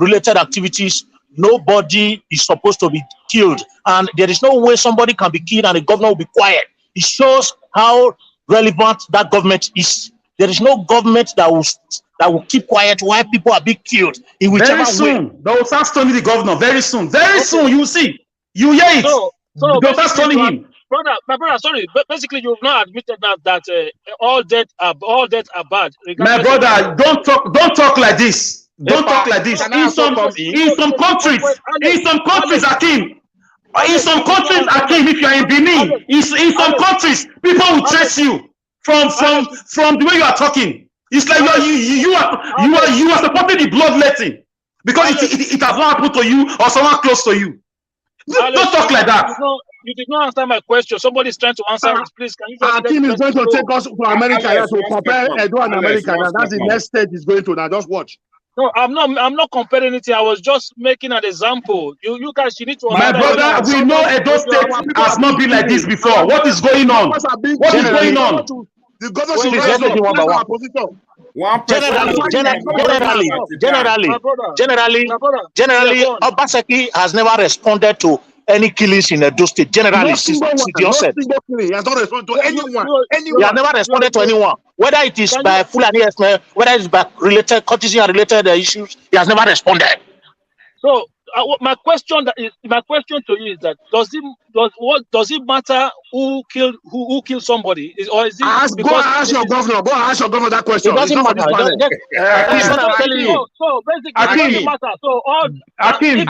related activities, nobody is supposed to be killed. And there is no way somebody can be killed and the governor will be quiet. It shows how relevant that government is. There is no government that will keep quiet while people are being killed. In whichever very soon, way. they will start stoning the governor. Very soon, soon, you will see. You hear it. So they'll start stoning him. My brother, sorry, but basically you've not admitted that all deaths are bad. My brother, don't talk like this. Don't talk like this. In some countries, Akim. In some countries, Akim, if you are in Benin, in some countries, people will trace you from the way you are talking. It's like you are supporting the bloodletting because it has not happened to you or someone close to you. Don't talk like that. You did not answer my question. Somebody is trying to answer it. Please, can you just team is going to take us to America to compare Edo and America. That's the next stage is going to now. Just watch. No, I'm not comparing anything. I was just making an example. You guys, you need to. My brother, we know Edo State has not been like this before. What is going on? What is going on? The governor should rise up one by one. Generally, Obaseki has never responded to any killings in Edo State. Generally, since the onset. He has not responded to anyone. He has never responded to anyone. Whether it is by Fulani herdsmen, whether it is by related courtesy and related issues, he has never responded. So my question to you is that does it matter who killed somebody, or is it? Go ask your governor that question. It doesn't matter. That's what I'm telling you. So basically, it doesn't matter. So Akim,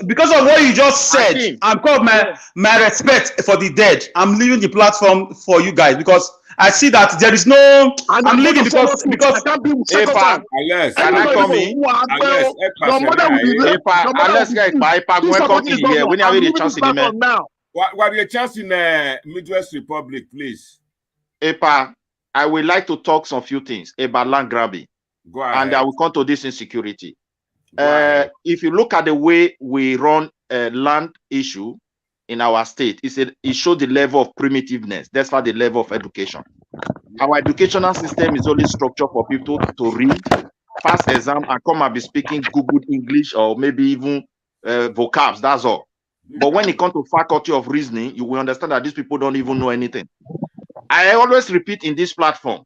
because of what you just said, I'm called my respect for the dead. I'm leaving the platform for you guys because I see that there is no. I'm leaving because can I come in? When you have a chance in the now. What are your chance in Midwest Republic, please? Epa, I would like to talk some few things about land grabbing. Go ahead. And I will come to this insecurity. If you look at the way we run land issue in our state, it shows the level of primitiveness. That's why the level of education. Our educational system is only structured for people to read, pass exam, and come and be speaking Google English or maybe even vocabs. That's all. But when it comes to faculty of reasoning, you will understand that these people don't even know anything. I always repeat in this platform,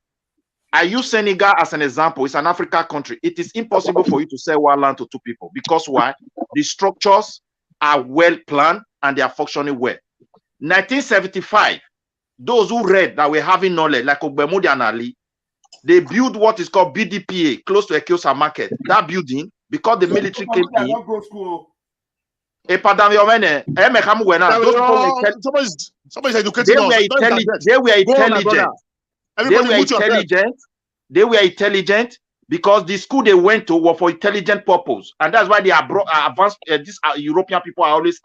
I use Senegal as an example. It's an African country. It is impossible for you to sell one land to two people. Because why? The structures are well planned and they are functioning well. 1975, those who read that were having knowledge, like Ogbemudi and Ali, they built what is called BDPA, close to Ekiosa Market. That building, because the military came in, somebody's educating us. They were intelligent. because the school they went to were for intelligent purpose, and that's why they are advanced. These European people are always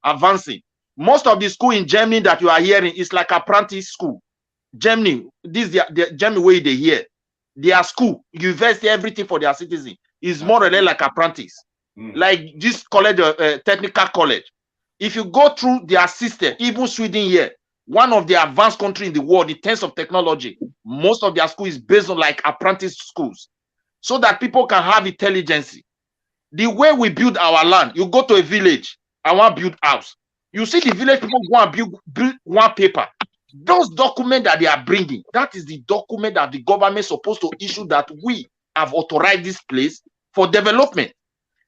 advancing. Most of the school in Germany that you are hearing is like apprentice school. Germany, this the Germany way they hear. Their school, university, everything for their citizens is more or less like apprentice. Like this college, technical college. If you go through their system, even Sweden here, one of the advanced countries in the world in terms of technology, most of their school is based on like apprentice schools, so that people can have intelligence. The way we build our land, you go to a village, I want to build house. You see the village people go and build one paper. Those documents that they are bringing, that is the document that the government is supposed to issue, that we have authorized this place for development.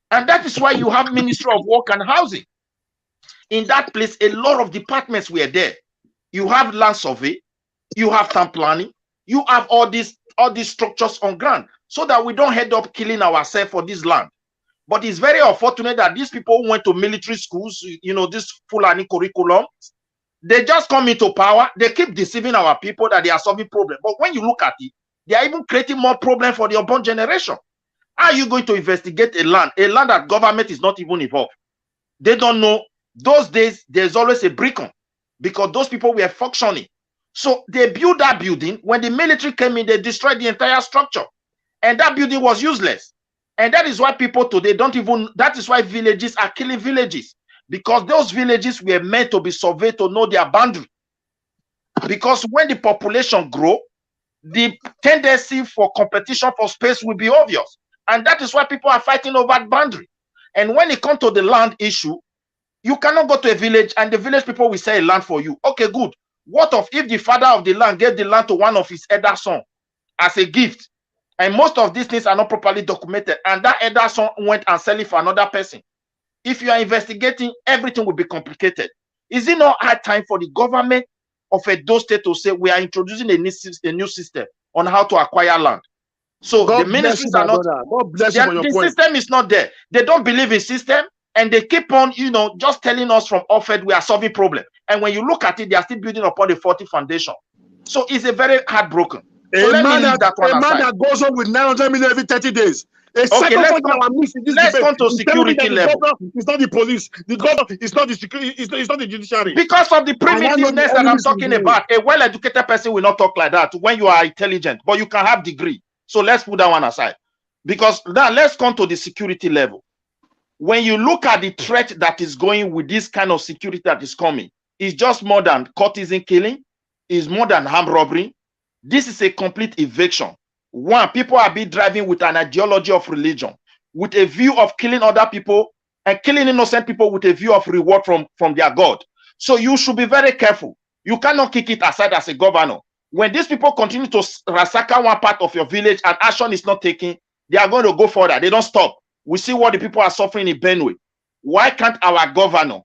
And that is why you have Ministry of Work and Housing. In that place, a lot of departments were there. You have land survey, you have town planning, you have all these structures on ground, so that we don't end up killing ourselves for this land. But it's very unfortunate that these people who went to military schools, you know, this Fulani curriculum, they just come into power, they keep deceiving our people that they are solving problems. But when you look at it, they are even creating more problems for the unborn generation. How are you going to investigate a land that government is not even involved? They don't know. Those days, there's always a break on, because those people were functioning. So they built that building. When the military came in, they destroyed the entire structure. And that building was useless. And that is why people today don't even, that is why villages are killing villages. Because those villages were meant to be surveyed to know their boundary. Because when the population grow, the tendency for competition for space will be obvious. And that is why people are fighting over that boundary. And when it comes to the land issue, you cannot go to a village and the village people will sell land for you. Okay, good. What if the father of the land gave the land to one of his elder son as a gift? And most of these things are not properly documented. And that elder son went and sell it for another person. If you are investigating, everything will be complicated. Is it not high time for the government of Edo State to say we are introducing a new system on how to acquire land? So God the ministries you, are not, God bless you for your the point. system is not there. They don't believe in system, and they keep on, you know, just telling us from offset we are solving problem. And when you look at it, they are still building upon the faulty foundation. So it's a very heartbroken. So A man that goes on with 900 million every 30 days. Let's come to security level. It's not the police. The government is not the security. It's not the judiciary. Because of the primitiveness that I'm talking about, a well-educated person will not talk like that when you are intelligent, but you can have degree. So let's put that one aside. Because now let's come to the security level. When you look at the threat that is going with this kind of security that is coming, it's just more than courtesan killing, it's more than armed robbery. This is a complete eviction. One, people are being driving with an ideology of religion, with a view of killing other people and killing innocent people with a view of reward from their God. So you should be very careful. You cannot kick it aside as a governor. When these people continue to massacre one part of your village and action is not taken, they are going to go further. They don't stop. We see what the people are suffering in Benue. Why can't our governor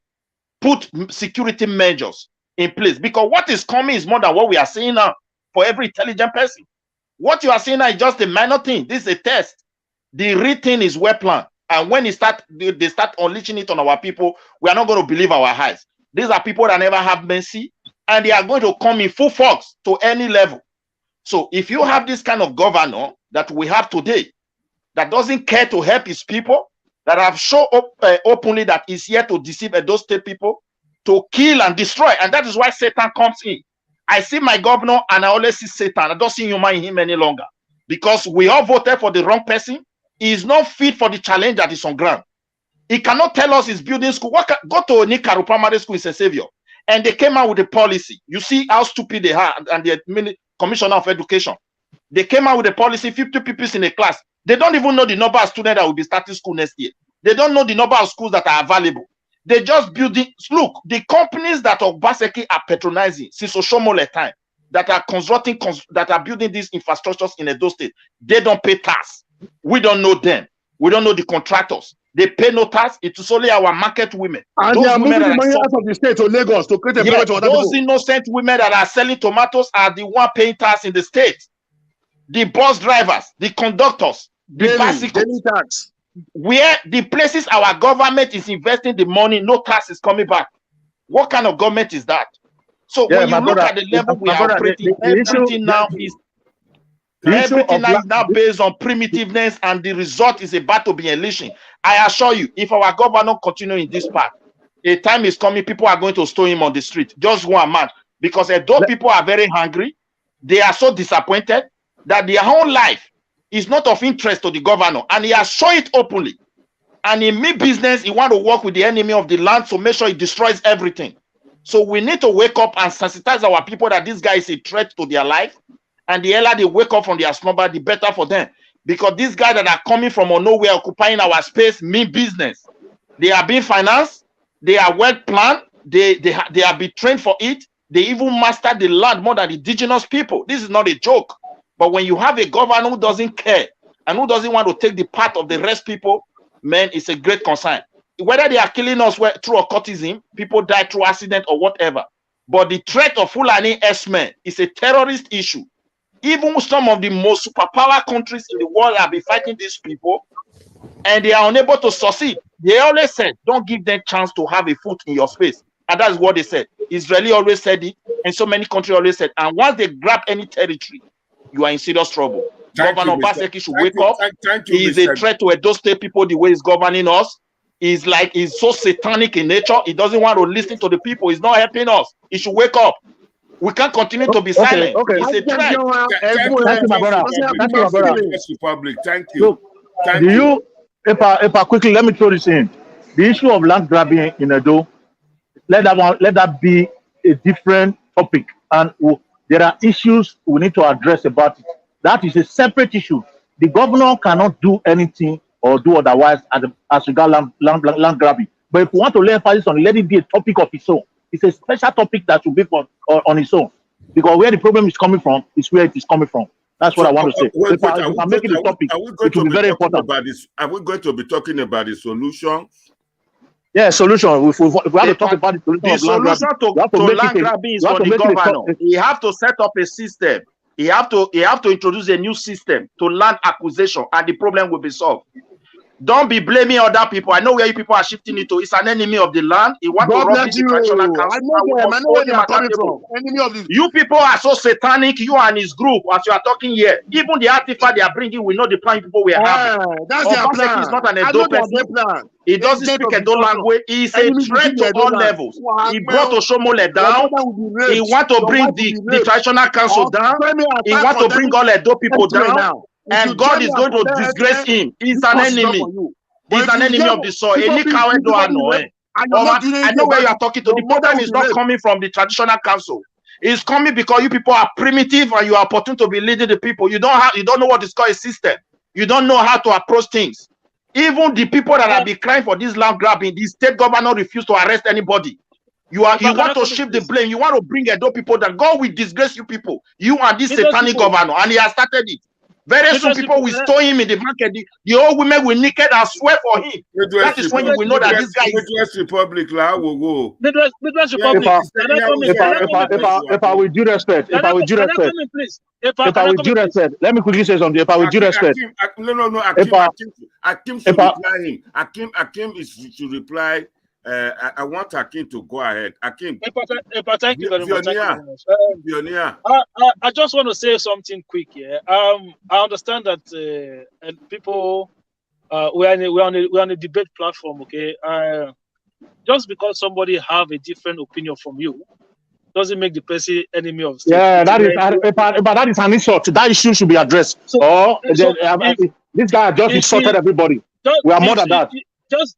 put security measures in place? Because what is coming is more than what we are seeing now for every intelligent person. What you are seeing now is just a minor thing. This is a test. The real thing is well planned. And when they start unleashing it on our people, we are not going to believe our eyes. These are people that never have mercy, and they are going to come in full force to any level. So if you have this kind of governor that we have today, that doesn't care to help his people, that have shown openly that is here to deceive those state people, to kill and destroy, and that is why Satan comes in. I see my governor and I always see Satan. I don't see human in him any longer, because we all voted for the wrong person. He is not fit for the challenge that is on ground. He cannot tell us he's building school. Go to Nikaru Primary School in Savior, and they came out with a policy. You see how stupid they are, and the Commissioner of Education. They came out with a policy, 50 pupils in a class. They don't even know the number of students that will be starting school next year. They don't know the number of schools that are available. They just building. Look, the companies that Obaseki are patronizing since OSHOMOILE time, that are constructing, that are building these infrastructures in Edo State, they don't pay tax. We don't know them. We don't know the contractors. They pay no tax. It is only our market women. And those they are moving the money out of the state to Lagos to create employment for other people. Those innocent women that are selling tomatoes are the one paying tax in the state. The bus drivers, the conductors, the bicycles. Tax. Where the places our government is investing the money, no tax is coming back. What kind of government is that? So when you look at the level we are operating, everything now is Everything is now based on primitiveness, and the result is about to be unleashing. I assure you, if our governor continue in this path, a time is coming, people are going to stone him on the street. Just one man. Because those people are very hungry, they are so disappointed that their whole life is not of interest to the governor. And he has shown it openly. And in me business, he want to work with the enemy of the land to make sure he destroys everything. So we need to wake up and sensitize our people that this guy is a threat to their life. And the earlier they wake up from their slumber, the better for them. Because these guys that are coming from nowhere, occupying our space, mean business. They are being financed. They are well planned. They have been trained for it. They even master the land more than indigenous people. This is not a joke. But when you have a governor who doesn't care and who doesn't want to take the part of the rest people, man, it's a great concern. Whether they are killing us through occultism, people die through accident or whatever. But the threat of Fulani S-men is a terrorist issue. Even some of the most superpower countries in the world have been fighting these people, and they are unable to succeed. They always said, don't give them chance to have a foot in your space. And that's what they said. Israeli always said it, and so many countries always said, and once they grab any territory, you are in serious trouble. Governor Obaseki should wake up. He is a threat to Edo State people the way he's governing us. He's so satanic in nature. He doesn't want to listen to the people. He's not helping us. He should wake up. We can't continue to be silent. Okay. It's a threat. Thank you, my brother. Thank you. Thank you. If quickly, let me throw this in. The issue of land grabbing in Edo, let that be a different topic. And there are issues we need to address about it. That is a separate issue. The governor cannot do anything or do otherwise as regards land grabbing. But if we want to lay emphasis on it, let it be a topic of its own. It's a special topic that should be on its own. Because where the problem is coming from is where it is coming from. That's what I want to say. If I make it a topic, it will be very important. Are we going to be talking about the solution? Yeah, solution. If we have to talk about the solution to land grabbing is for the governor. He have to set up a system. He have to introduce a new system to land acquisition, and the problem will be solved. Don't be blaming other people. I know where you people are shifting it to. It's an enemy of the land. He wants to run the traditional council. I know where they are coming from. Enemy of the... You people are so satanic, you and his group, as you are talking here. Even the artifact they are bringing, we know the plan people we are having. That's their plan. Is not an Edo person. He doesn't speak Edo language. He is a threat to all levels. He brought OSHOMOILE down. He wants to bring the traditional council down. He wants to bring all Edo people down. And God is going to disgrace him. He's an enemy. He's an enemy of the soil. I know where you are talking to. The problem is not coming from the traditional council. It's coming because you people are primitive and you are opportune to be leading the people. You don't know what is called a system. You don't know how to approach things. Even the people that have been crying for this land grabbing, the state governor refused to arrest anybody. You want to shift the blame. You want to bring Edo people that God will disgrace you people. You are this satanic governor, and he has started it. Very soon people will store him in the market. The old women will naked and swear for him. That is when you will know that this guy is Midwest Republic. Midwest Republic. If I with due respect, let me quickly say something. If I with due respect, Akim should reply him. Akim should reply. I want Akim to go ahead. Akim. Thank you very much. I just want to say something quick here. I understand that people we're on a debate platform, okay? Just because somebody have a different opinion from you doesn't make the person enemy of state. Yeah, that is an insult. That issue should be addressed. This guy just insulted everybody. We are more than that.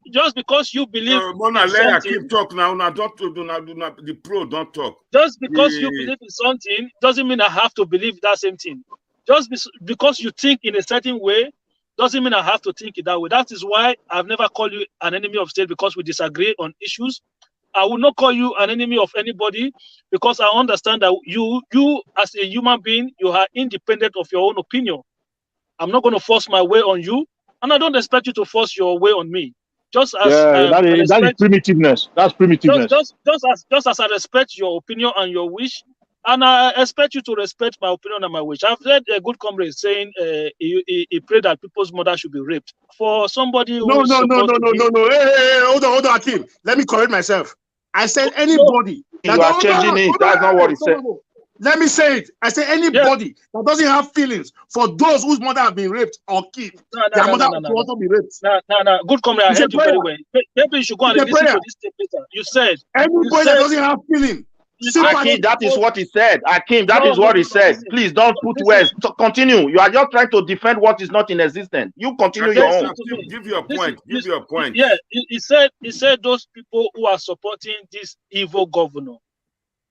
Just because you believe Mona, let Akim talk now. The pro don't talk. Just because you believe in something doesn't mean I have to believe that same thing. Just because you think in a certain way doesn't mean I have to think it that way. That is why I've never called you an enemy of state because we disagree on issues. I will not call you an enemy of anybody because I understand that you as a human being, you are independent of your own opinion. I'm not going to force my way on you, and I don't expect you to force your way on me. Just as that is primitiveness. That's primitiveness. Just as I respect your opinion and your wish, and I expect you to respect my opinion and my wish. I've heard a good comrade saying he prayed that people's mother should be raped. For somebody who No. Hey, hold on, Akim. Let me correct myself. I said anybody. You are changing it. That's not what he said. Let me say it. I say anybody that doesn't have feelings for those whose mother have been raped or killed, their mother will also be raped. No. Good comrade, I heard you very well. Maybe you should go and listen to this tape later. You said anybody that doesn't have feelings. Akim, that is what he said. Akim, that is what he said. Please don't put words. Continue. You are just trying to defend what is not in existence. You continue your own. Give your point. Give your point. Yeah, he said those people who are supporting this evil governor.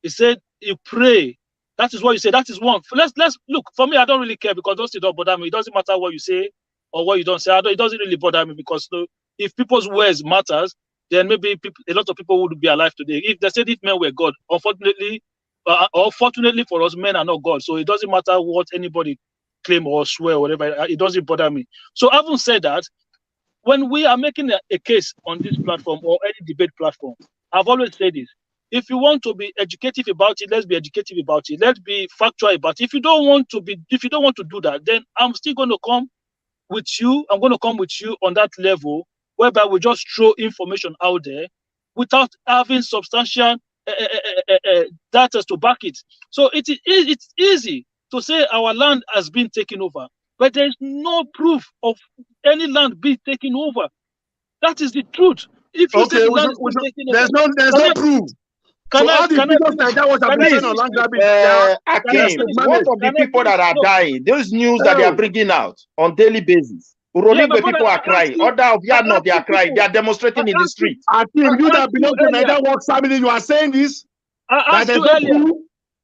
He said you pray. That is what you say. That is one. Let's look. For me, I don't really care because those things don't bother me. It doesn't matter what you say or what you don't say. It doesn't really bother me because if people's words matters, then maybe a lot of people would be alive today. If they said if men were God, unfortunately, or fortunately for us, men are not God. So it doesn't matter what anybody claim or swear or whatever. It doesn't bother me. So having said that, when we are making a case on this platform or any debate platform, I've always said this. If you want to be educative about it, let's be educative about it. Let's be factual about it. If you don't want to do that, then I'm still going to come with you. I'm going to come with you on that level, whereby we just throw information out there without having substantial data to back it. So it's easy to say our land has been taken over, but there is no proof of any land being taken over. That is the truth. If you say the land is taken over, there's no proof. Akim, most of the people that are dying, those news that they are bringing out on daily basis. Uronic people are crying. Other of Yano, they are crying. They are demonstrating in the street. Akim, you that belong to Niger Works family, you are saying this? I asked you earlier.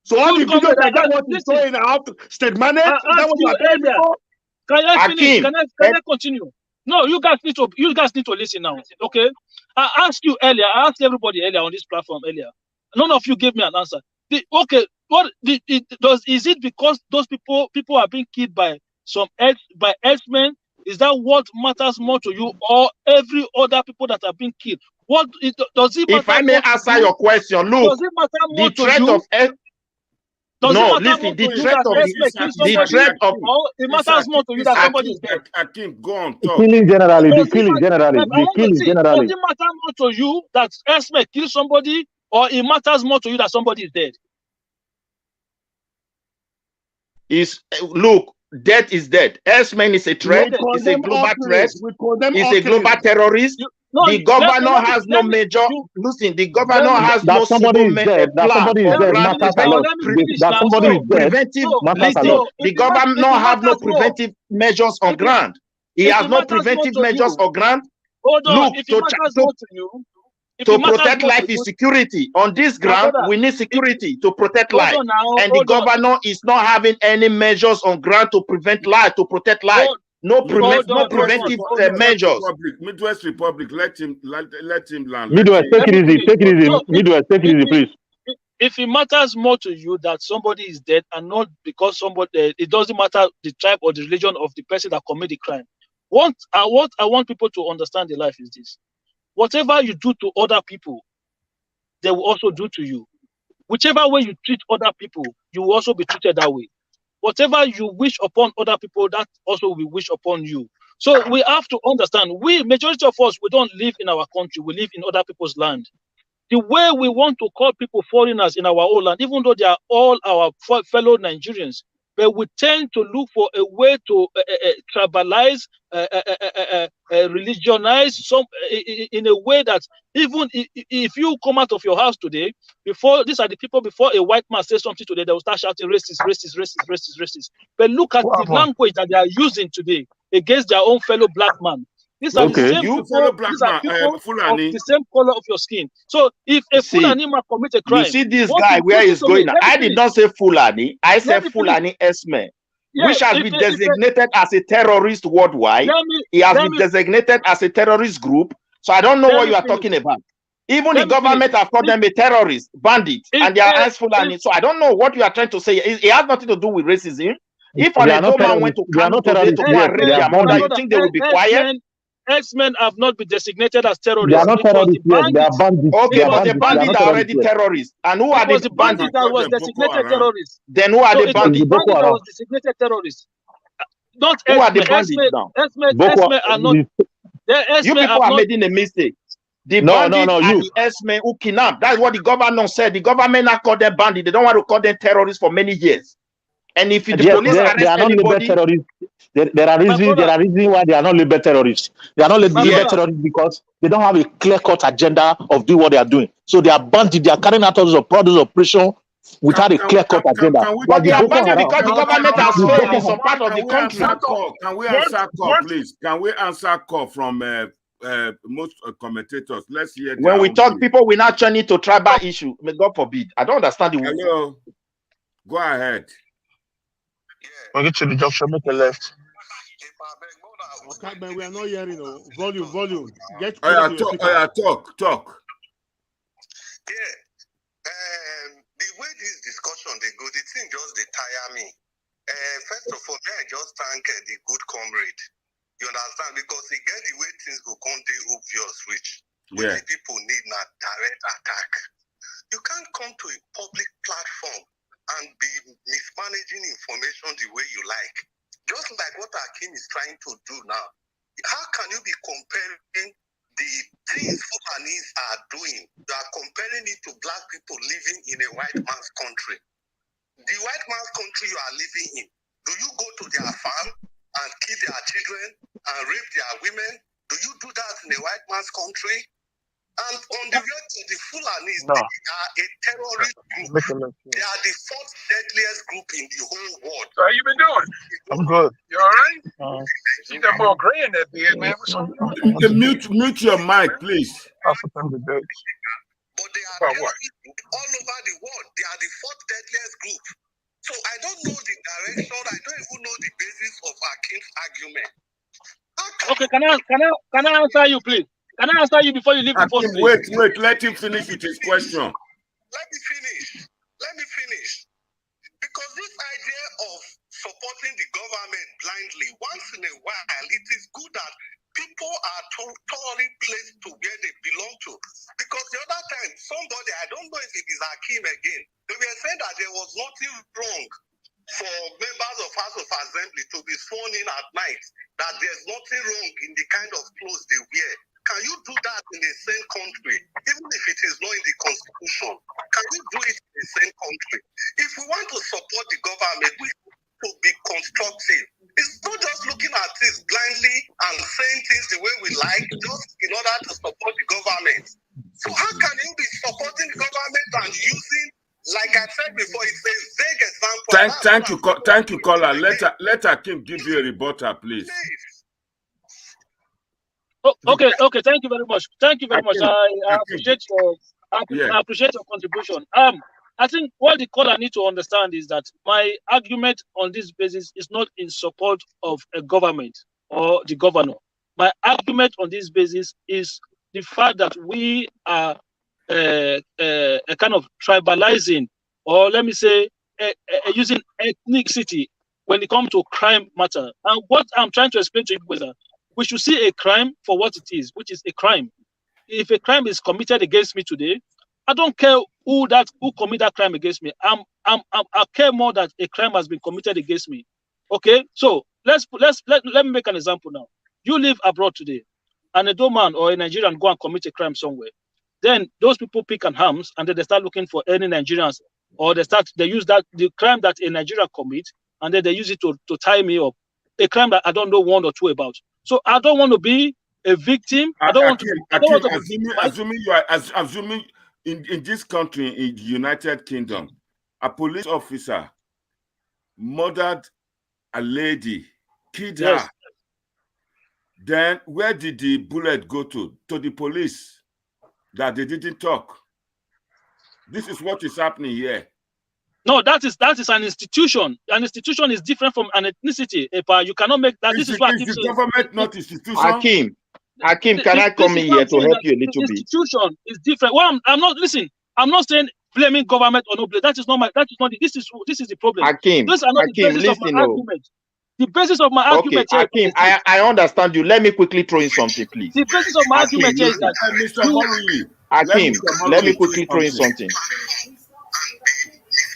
So all the people that want to show in our state managed, that was you earlier. Can I finish? Can I continue? No, you guys need to listen now. Okay? I asked you earlier. I asked everybody earlier on this platform earlier. None of you gave me an answer. Is it because those people are being killed by herdsmen? Is that what matters more to you, or every other people that are being killed? Does it matter? If I may answer your question, look, the threat of it matters more to you that somebody is dead. Akim, go on. The killing generally. Does it matter more to you that herdsmen kill somebody, or it matters more to you that somebody is dead? Look, death is death. Herdsmen is a threat. It's a global threat. It's a global terrorist. The governor has no major. Listen, the governor has no somebody is dead. That somebody is dead. Matters a lot. That somebody is dead. The governor have no preventive measures on ground. He has no preventive measures on ground. Look, to protect life is security. On this ground, we need security to protect life. And the governor is not having any measures on ground to prevent life, to protect life. No preventive measures. Midwest Republic, let him land. Midwest, take it easy. Take it easy. Midwest, take it easy, please. If it matters more to you that somebody is dead and not because somebody, it doesn't matter the tribe or the religion of the person that committed the crime. What I want people to understand in life is this. Whatever you do to other people, they will also do to you. Whichever way you treat other people, you will also be treated that way. Whatever you wish upon other people, that also will be wished upon you. So we have to understand, majority of us, we don't live in our country, we live in other people's land. The way we want to call people foreigners in our own land, even though they are all our fellow Nigerians, but we tend to look for a way to tribalize, religionize some in a way that even if you come out of your house today, these are the people before a white man says something today, they will start shouting racist, racist, racist, racist, racist. But look at the language that they are using today against their own fellow black man. These are the same people, of the same color of your skin. So if a Fulani man commits a crime, you see this guy where he's going. I did not say Fulani. I said Fulani Esme, which has been designated as a terrorist worldwide. He has been designated as a terrorist group. So I don't know what you are talking about. Even the government have called them a terrorist, bandit, and they are as Fulani. So I don't know what you are trying to say. It has nothing to do with racism. If an man went to Kano today to go and rape their mother, you think they will be quiet? X-Men have not been designated as terrorists. They are not terrorists yet. They are bandits. Okay, but the bandits are already terrorists. And who are the bandits that was designated terrorists? Then who are the bandits? The bandit that was designated terrorists. Not who are the bandits now? X-Men are not. You people are making a mistake. The bandit are the S-men who kidnapped. That's what the governor said. The government now called them bandits. They don't want to call them terrorists for many years. And if the police they are not labeled terrorists. There are reasons why they are not labeled terrorists. They are not labeled terrorists because they don't have a clear-cut agenda of doing what they are doing. So they are bandits. They are carrying out all those operations without a clear-cut agenda. But they are bandits because the government has failed in some part of the country. Can we answer call, please? Can we answer call from most commentators? Let's hear. When we talk, people will not turn into tribal issue. May God forbid. I don't understand the. Hello. Go ahead. We'll get to the junction, make a left. Okay, but we are not hearing. Volume. Get talk. Yeah. The way this discussion they go, the thing just they tire me. First of all, I just thank the good comrade. You understand? Because he get the way things go come dey obvious, which the people need not direct attack. You can't come to a public platform and be mismanaging information the way you like. Just like what Akim is trying to do now. How can you be comparing the things Fulanese are doing? You are comparing it to black people living in a white man's country. The white man's country you are living in, do you go to their farm and kill their children and rape their women? Do you do that in a white man's country? And on the rest of the Fulanese, they are a terrorist group. They are the fourth deadliest group in the whole world. So how you been doing? I'm good. You all right? You got more gray in that beard, man. Mute your mic, please. But they are terrorist all over the world. They are the fourth deadliest group. So I don't know the direction. I don't even know the basis of Akim's argument. Okay, can I answer you, please? Can I answer you before you leave the post? Wait, let him finish with his question. Let me finish. Because this idea of supporting the government blindly, once in a while, it is good that people are totally placed to where they belong to. Because the other time, somebody, I don't know if it is Akim again, they were saying that there was nothing wrong for members of House of Assembly to be sworn in at night, that there's nothing wrong in the kind of clothes they wear. Can you do that in the same country, even if it is not in the constitution? Can you do it in the same country? If we want to support the government, we have to be constructive. It's not just looking at this blindly and saying things the way we like, just in order to support the government. So how can you be supporting the government and using, like I said before, it's a vague example. Thank you, caller. Let Akim give you a rebuttal, please. Oh, okay. Thank you very much. I appreciate your contribution. I think what the caller need to understand is that my argument on this basis is not in support of a government or the governor. My argument on this basis is the fact that we are a kind of tribalizing, or let me say, using ethnicity when it comes to crime matter. And what I'm trying to explain to you is that we should see a crime for what it is, which is a crime. If a crime is committed against me today, I don't care who committed that crime against me. I care more that a crime has been committed against me. Okay, so let me make an example now. You live abroad today, and a doorman or a Nigerian go and commit a crime somewhere. Then those people pick an arms and then they start looking for any Nigerians, or they use the crime that a Nigerian commit, and then they use it to tie me up. A crime that I don't know one or two about. So I don't want to be a victim. Assuming in this country, in the United Kingdom, a police officer murdered a lady, killed her. Then where did the bullet go to? To the police, that they didn't talk. This is what is happening here. No, that is an institution. An institution is different from an ethnicity. You cannot make that. This is what the government, not institution. Hakim, can I come in here to help you a little bit? Institution is different. Well, I'm not saying blaming government or no blame. This is the problem. Hakim, listen. The basis of my argument. Hakim, I understand you. Let me quickly throw in something, please. The basis of my argument is that Hakim, let me quickly throw in something.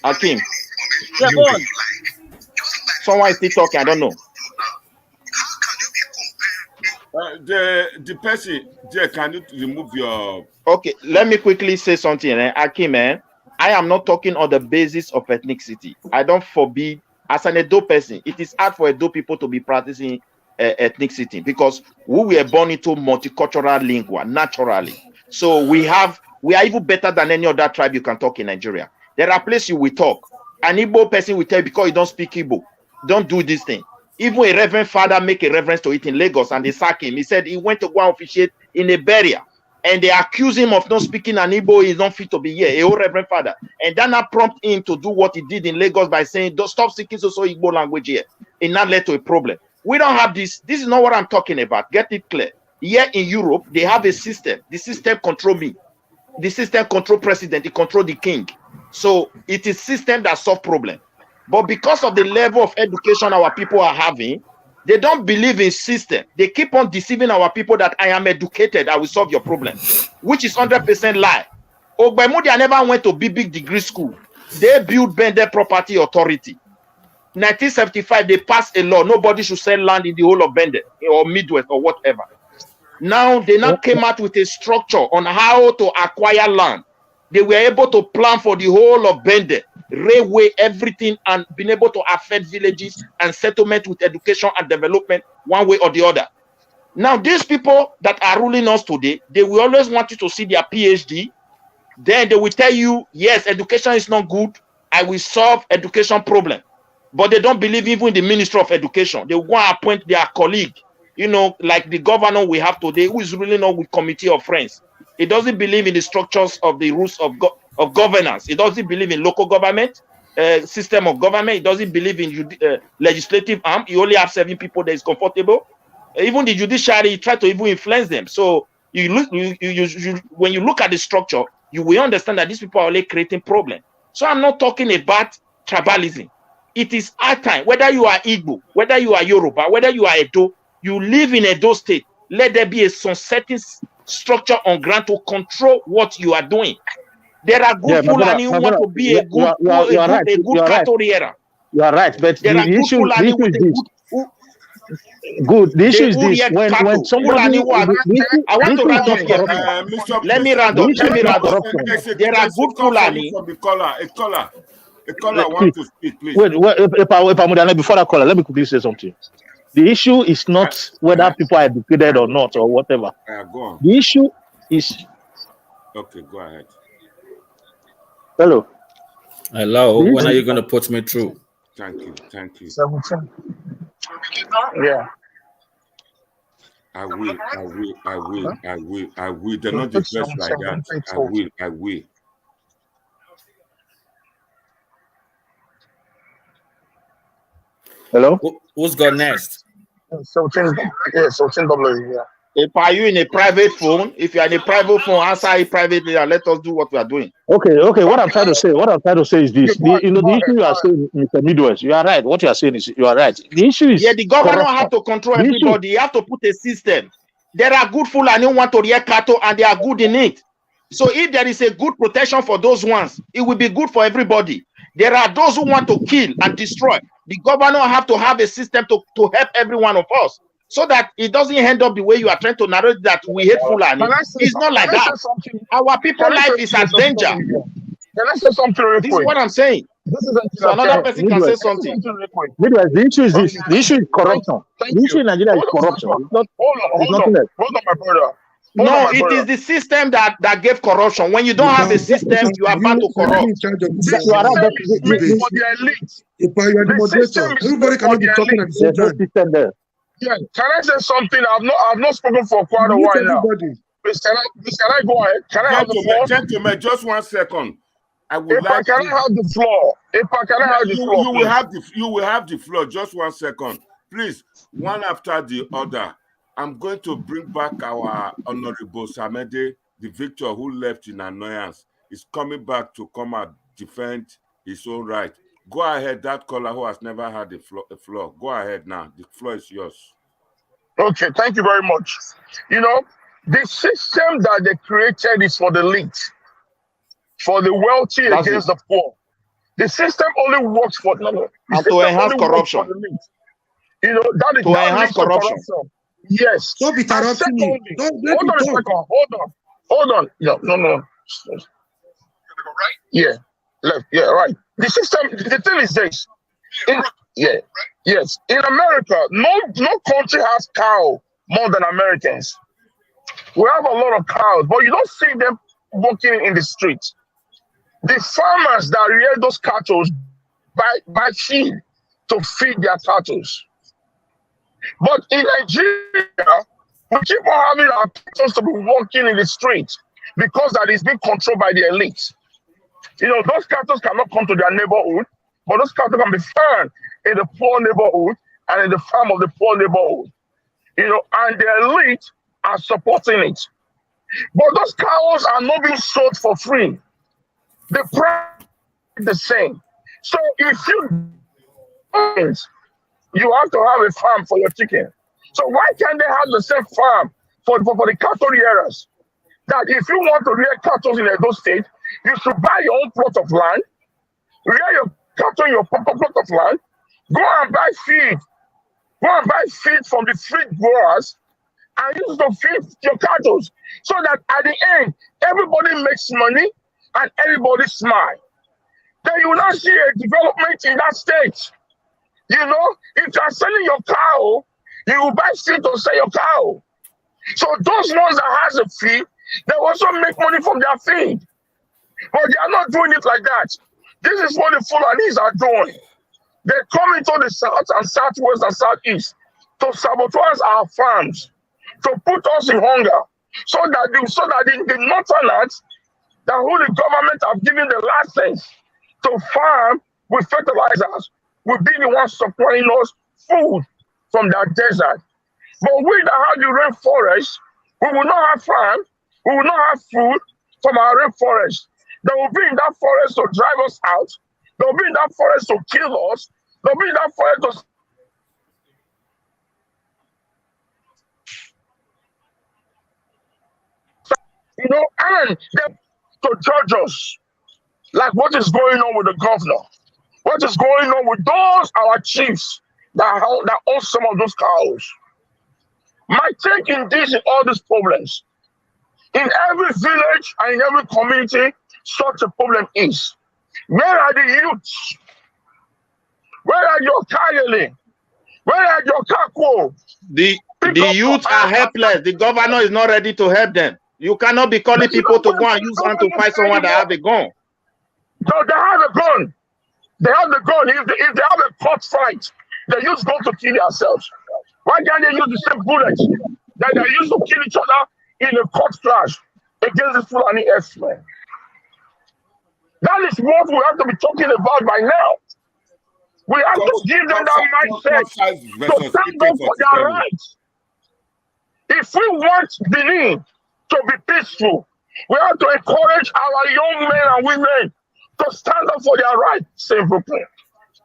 Hakim. Yeah, go on. Someone is still talking, I don't know. The person, Jay, can you remove your... Okay, let me quickly say something, Akim, I am not talking on the basis of ethnicity. I don't forbid, as an Edo person, it is hard for Edo people to be practicing ethnicity because we were born into multicultural lingua, naturally. So we are even better than any other tribe you can talk in Nigeria. There are places you will talk. An Igbo person will tell you because you don't speak Igbo, don't do this thing. Even a reverend father make a reference to it in Lagos and they sack him. He said he went to go and officiate in a burial. And they accuse him of not speaking an Igbo, he's not fit to be here, a whole reverend father. And then that prompt him to do what he did in Lagos by saying, don't stop speaking so Igbo language here. It not led to a problem. We don't have this. This is not what I'm talking about. Get it clear. Here in Europe, they have a system. The system control me. The system control president. It control the king. So it is system that solve problem. But because of the level of education our people are having, they don't believe in system. They keep on deceiving our people that I am educated, I will solve your problem, which is 100% lie. Ogbemudia never went to big degree school. They built Bende Property Authority. 1975, they passed a law. Nobody should sell land in the whole of Bende or Midwest or whatever. Now, they now came out with a structure on how to acquire land. They were able to plan for the whole of Bende, railway, everything, and been able to affect villages and settlement with education and development one way or the other. Now, these people that are ruling us today, they will always want you to see their PhD. Then they will tell you, yes, education is not good. I will solve education problem. But they don't believe even in the Ministry of Education. They will go and appoint their colleague, you know, like the governor we have today, who is ruling us with committee of friends. He doesn't believe in the structures of the rules of governance. He doesn't believe in local government, system of government. He doesn't believe in legislative arm. He only have 7 people that is comfortable. Even the judiciary, he try to even influence them. So when you look at the structure, you will understand that these people are only creating problem. So I'm not talking about tribalism. It is our time. Whether you are Igbo, whether you are Yoruba, whether you are Edo, you live in Edo state. Let there be a sunsetting structure on ground to control what you are doing. There are good Fulani who want to be a good cattle rearer. You are right, but there are good Fulani with a good. The issue is this: when somebody, I want to round up here. Let me round up. There are good Fulani. A caller wants to speak, please. Wait, before that caller, let me quickly say something. The issue is not whether people are educated or not or whatever. Go on. The issue is... Okay, go ahead. Hello. Hello. When are you going to put me through? Thank you. Thank you. 17. Yeah. I will. They're not the best like that. I will. Hello? Who's got next? 17. Yeah, 17 W. Yeah. If are you in a private phone? If you are in a private phone, answer it privately and let us do what we are doing. Okay. What I'm trying to say is this. The issue you are saying, Mr. Midwest, you are right. What you are saying is you are right. The issue is the governor have to control everybody. You have to put a system. There are good Fulani who want to rear cattle and they are good in it. So if there is a good protection for those ones, it will be good for everybody. There are those who want to kill and destroy. The governor have to have a system to help every one of us, so that it doesn't end up the way you are trying to narrate that we hate Fulani. It's not like that. Our people's life is at danger. Can I say something real quick? This is what I'm saying. So another person can say something. The issue is this. The issue is corruption. The issue in Nigeria is corruption. It's not. Hold on, my brother. No, it is the system that gave corruption. When you don't have a system, you are about to corrupt. You are the elite. If you are the moderator, everybody cannot be talking at the same time. Yeah, can I say something? I've not spoken for quite a while now. Please, can I go ahead? Can I have the floor? Gentlemen, just 1 second. I have the floor? You will have the floor. Just 1 second. Please, one after the other. I'm going to bring back our Honorable Samede, the victor who left in annoyance. Is coming back to come and defend his own right. Go ahead, that caller who has never had a floor. Go ahead now. The floor is yours. Okay, thank you very much. You know, the system that they created is for the elite, for the wealthy against the poor. The system only works for and to enhance corruption. You know, that is to enhance corruption. Yes. Stop interrupting me. Don't let me talk. Hold on. No. Yeah. Left. Yeah, right. The system, the thing is this. Yes. In America, no country has cow more than Americans. We have a lot of cows, but you don't see them walking in the streets. The farmers that rear those cattle buy feed to feed their cattle. But in Nigeria, we keep on having our cattle to be walking in the streets because that is being controlled by the elite. You know, those cattle cannot come to their neighborhood, but those cattle can be found in the poor neighborhood and in the farm of the poor neighborhood. You know, and the elite are supporting it. But those cows are not being sold for free. The price is the same. So if you have to have a farm for your chicken. So why can't they have the same farm for the cattle rearers? That if you want to rear cattle in Edo State, you should buy your own plot of land, rear your cattle in your plot of land, go and buy feed. Go and buy feed from the feed growers and use to feed your cattle. So that at the end, everybody makes money and everybody smiles. Then you will not see a development in that state. You know, if you are selling your cow, you will buy feed to sell your cow. So those ones that has a feed, they also make money from their feed. But they are not doing it like that. This is what the Fulanis are doing. They come into the south and southwest and southeast to sabotage our farms, to put us in hunger, so that the northerners, that who the government have given the license to farm with fertilizers, will be the ones supplying us food from that desert. But we that have the rainforest, we will not have farm, we will not have food from our rainforest. They will be in that forest to drive us out. They will be in that forest to kill us. They will be in that forest to, you know, and to judge us. Like what is going on with the governor? What is going on with those our chiefs that own some of those cows? My take in all these problems. In every village and in every community, such a problem is. Where are the youths? Where are your Kayele? Where are your Kakwo? The youth are helpless. The governor is not ready to help them. You cannot be calling people to go and use gun to fight someone that have a gun. So they have a gun. They have the gun. If they have a court fight, they use gun to kill themselves. Why can't they use the same bullets that they used to kill each other in a court clash against the Fulani X-Men? That is what we have to be talking about by now. We have to give them that mindset to stand up for their rights. If we want Benin to be peaceful, we have to encourage our young men and women to stand up for their rights. Simple.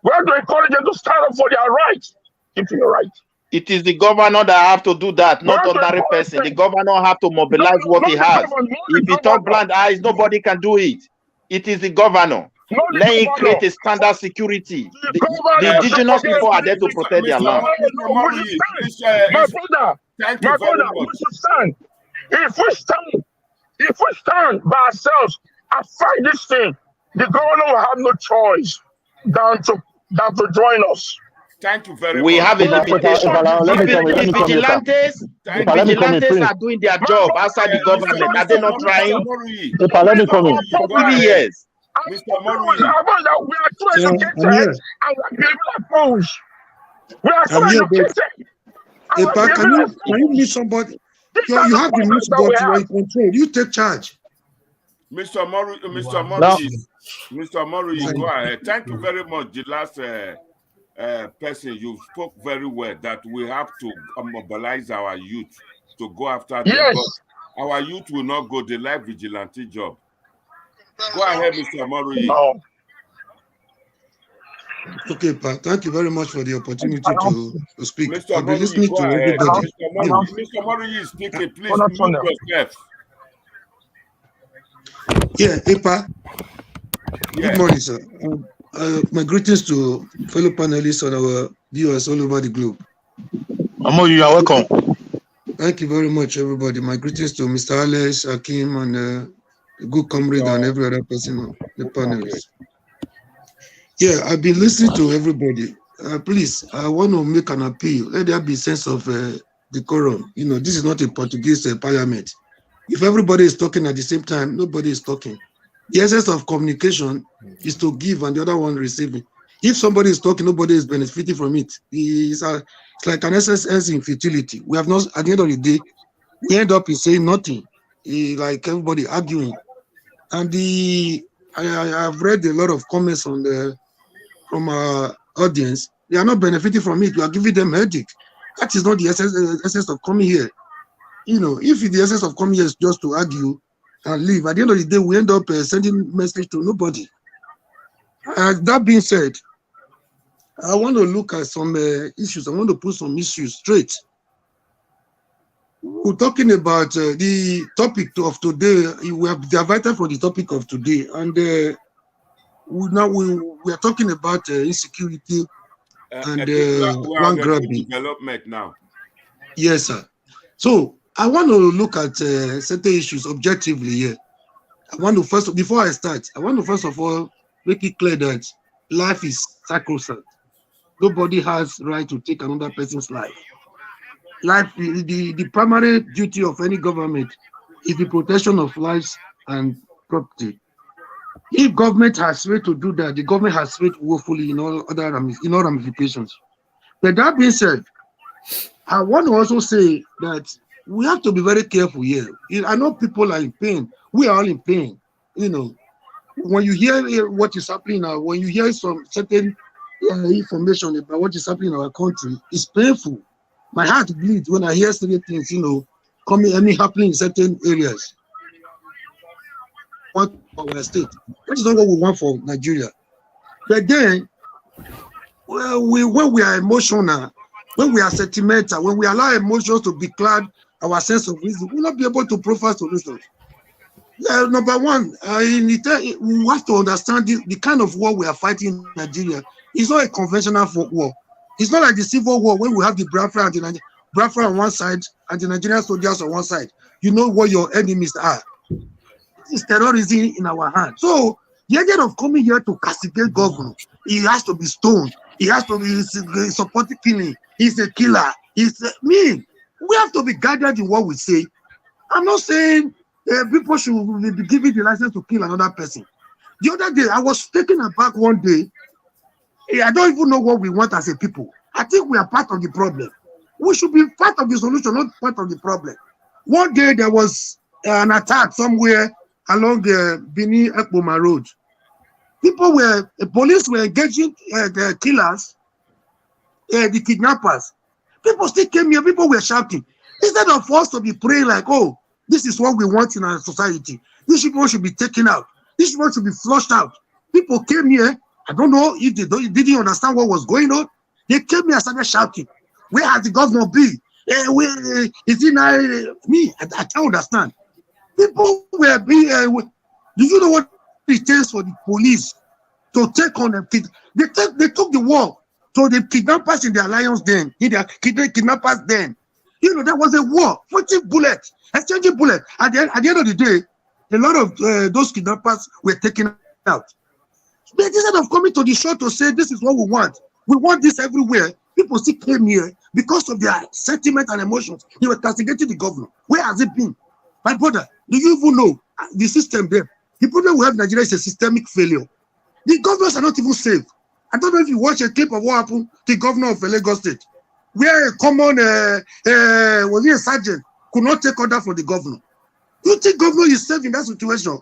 We have to encourage them to stand up for their rights. Keep your right. It is the governor that have to do that, not ordinary person. The governor have to mobilize what he has. If he turn blind eyes, nobody can do it. It is the governor. Let him create a standard security. The indigenous people are there to protect their land. My brother, we should stand. If we stand by ourselves and fight this thing, the governor will have no choice than to join us. Thank you very much. We have a limitation. The vigilantes are doing their job outside the government. Are they not trying? Let me come in. For 3 years. Mr. Murray, we are too educated and we are like fools. We are too educated. Can you meet somebody? You have the news, but you are in control. You take charge. Mr. Murray, go ahead. Thank you very much. The last person, you spoke very well that we have to mobilize our youth to go after them. Yes. But our youth will not go. They like vigilante job. Go ahead, Mr. Murray. No. Okay, Pat. Thank you very much for the opportunity to speak. Mr. I'll be listening to everybody. Mr. Murray is speaking. Please mute yourself. Yeah, Epa. Good morning, sir. My greetings to fellow panelists and our viewers all over the globe. Amo, you are welcome. Thank you very much, everybody. My greetings to Mr. Alex, Akim, and the good comrade and every other person on the panelists. Yeah, I've been listening to everybody. Please, I want to make an appeal. Let there be a sense of decorum. You know, this is not a Portuguese parliament. If everybody is talking at the same time, nobody is talking. The essence of communication is to give and the other one receiving. If somebody is talking, nobody is benefiting from it. It's like an essence in futility. We have not, at the end of the day, we end up in saying nothing, like everybody arguing. And I have read a lot of comments on from our audience. They are not benefiting from it. We are giving them headache. That is not the essence of coming here. You know, if the essence of coming here is just to argue and leave, at the end of the day, we end up sending message to nobody. That being said, I want to look at some issues. I want to put some issues straight. We're talking about the topic of today. We have diverted from the topic of today, and we are talking about insecurity and land grabbing. Development now. Yes, sir. So I want to look at certain issues objectively here. Before I start, I want to first of all make it clear that life is sacrosanct. Nobody has right to take another person's life. Life, the primary duty of any government is the protection of lives and property. If government has failed to do that, the government has failed woefully in all ramifications. But that being said, I want to also say that we have to be very careful here. I know people are in pain. We are all in pain. You know, when you hear what is happening now, when you hear some certain information about what is happening in our country, it's painful. My heart bleeds when I hear certain things, you know, happening in certain areas. For our state, that is not what we want for Nigeria. But then, when we are emotional, when we are sentimental, when we allow emotions to becloud our sense of reason, we will not be able to provide solutions. Number one, we have to understand the kind of war we are fighting in Nigeria. It's not a conventional war. It's not like the civil war when we have the Biafra on one side and the Nigerian soldiers on one side. You know what your enemies are. It's terrorism in our hands. So the idea of coming here to castigate governor, he has to be stoned. He has to be supporting killing. He's a killer. We have to be guided in what we say. I'm not saying people should be given the license to kill another person. The other day, I was taken aback one day. I don't even know what we want as a people. I think we are part of the problem. We should be part of the solution, not part of the problem. One day, there was an attack somewhere along the Benin-Ekpoma Road. Police were engaging the killers, the kidnappers. People still came here, people were shouting. Instead of us to be praying like, oh, this is what we want in our society. These people should be taken out. These people should be flushed out. People came here. I don't know if they didn't understand what was going on. They came here and started shouting. Where has the governor been? Is he not me? I can't understand. People were being. Do you know what it takes for the police to take on them? They took the war to the kidnappers in their lions den, in their kidnappers den. You know, there was a war, 40 bullets, exchanging bullets. At the end of the day, a lot of those kidnappers were taken out. But instead of coming to the show to say this is what we want this everywhere, people still came here because of their sentiment and emotions. They were castigating the governor. Where has it been? My brother, do you even know the system there? The problem we have in Nigeria is a systemic failure. The governors are not even safe. I don't know if you watch a clip of what happened to the governor of Lagos State, where a common was he a sergeant could not take order from the governor. You think governor is safe in that situation?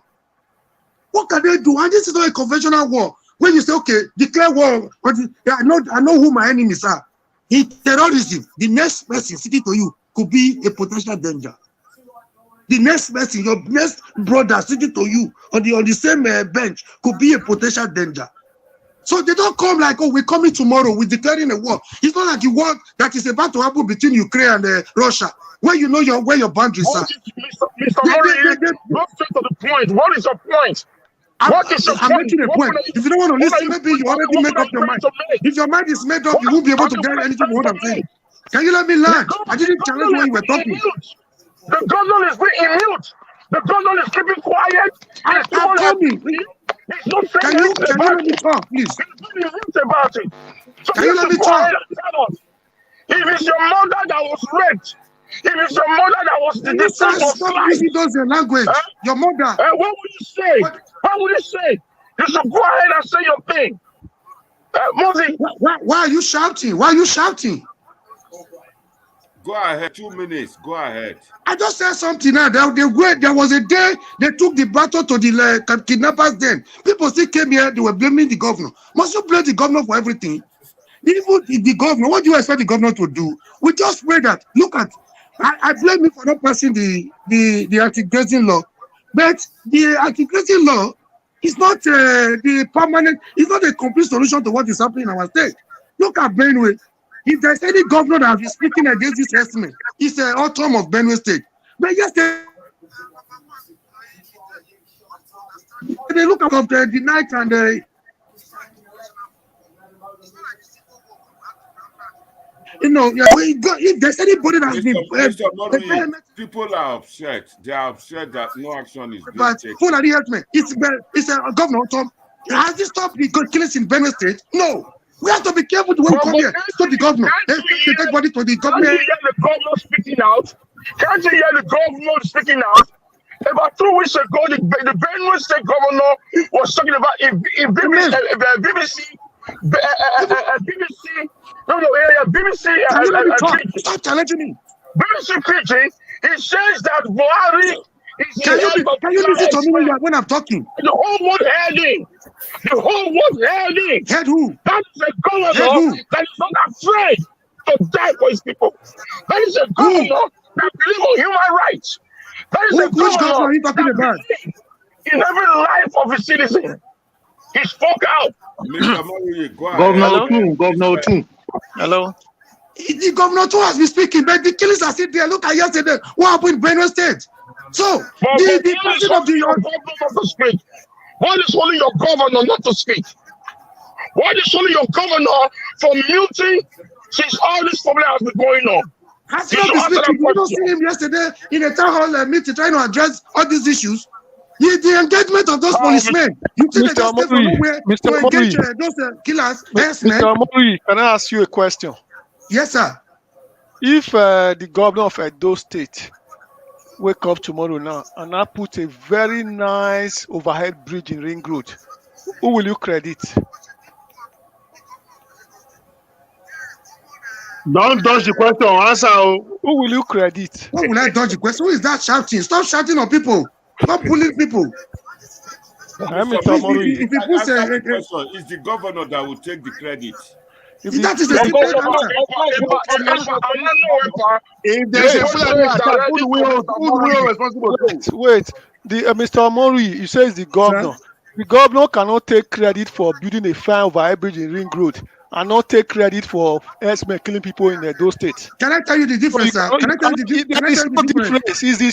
What can they do? And this is not a conventional war. When you say, okay, declare war, I know who my enemies are. In terrorism, the next person sitting to you could be a potential danger. The next person, your next brother sitting to you on the same bench could be a potential danger. So they don't come like, oh, we're coming tomorrow, we're declaring a war. It's not like a war that is about to happen between Ukraine and Russia, where you know where your boundaries are. Mr. Murray, go straight to the point. What is your point? What is your point? I'm making a point. If you don't want to listen, maybe you already made up your mind. If your mind is made up, you won't be able to get anything from what I'm saying. Can you let me land? I didn't challenge when you were talking. The governor is being mute. The governor is keeping quiet. I'm coming. Can you let me talk, please? He's mute about it. So can you let me talk? If it's your mother that was raped, if it's your mother that was the victim of stop using those language. Your mother. What would you say? What would you say? You should go ahead and say your thing. Moses. Why are you shouting? Why are you shouting? Go ahead, 2 minutes. Go ahead. I just said something now. There was a day they took the battle to the kidnappers. Then people still came here. They were blaming the governor. Must you blame the governor for everything? Even the governor, what do you expect the governor to do? We just pray that. Look at, I blame him for not passing the anti-grazing law, but the anti-grazing law is not the permanent. It's not a complete solution to what is happening in our state. Look at Benue. If there's any governor that is speaking against this estimate, it's the outcome of Benue State. But yes, they look at the night and you know, if there's anybody that's been people are upset. They are upset that no action is being taken. But who help me? It's a governor. Tom, has this stopped the killings in Benue State? No. We have to be careful when we come here to the governor. Can't you hear the governor speaking out? Can't you hear the governor speaking out? About 2 weeks ago, the Benue State governor was talking about if BBC, stop challenging me. BBC preaching, he says that Buhari is can you listen to me when I'm talking? The whole world heading. The whole world heading. Head who? That is a governor that is not afraid to die for his people. That is a governor that believes in human rights. That is a governor are you talking about? In every life of a citizen. He spoke out. Governor too. Hello. The governor too has been speaking, but the killings are still there. Look at yesterday. What happened in Benue State? So the president of the governor to speak. Why is only your governor not to speak? Why is only your governor for muting since all this problem has been going on? Has he not been speaking? You don't see him yesterday in a town hall meeting trying to address all these issues. The engagement of those policemen. You think they just from nowhere to engage those killers? Yes, Mr. Omori, can I ask you a question? Yes, sir. If the governor of Edo State wake up tomorrow now and I put a very nice overhead bridge in Ring Road, who will you credit? Don't dodge the question. Answer. Who will you credit? Why will I dodge the question? Who is that shouting? Stop shouting on people. Stop bullying people. It's the governor that will take the credit. That is the if there's a attack, who will responsible? Wait. Mr. Omori, you say it's the governor. Sir? The governor cannot take credit for building a fine overhead bridge in Ring Road and not take credit for herdsmen killing people in Edo State. Can I tell you the difference, sir? Can I tell you the difference? He's the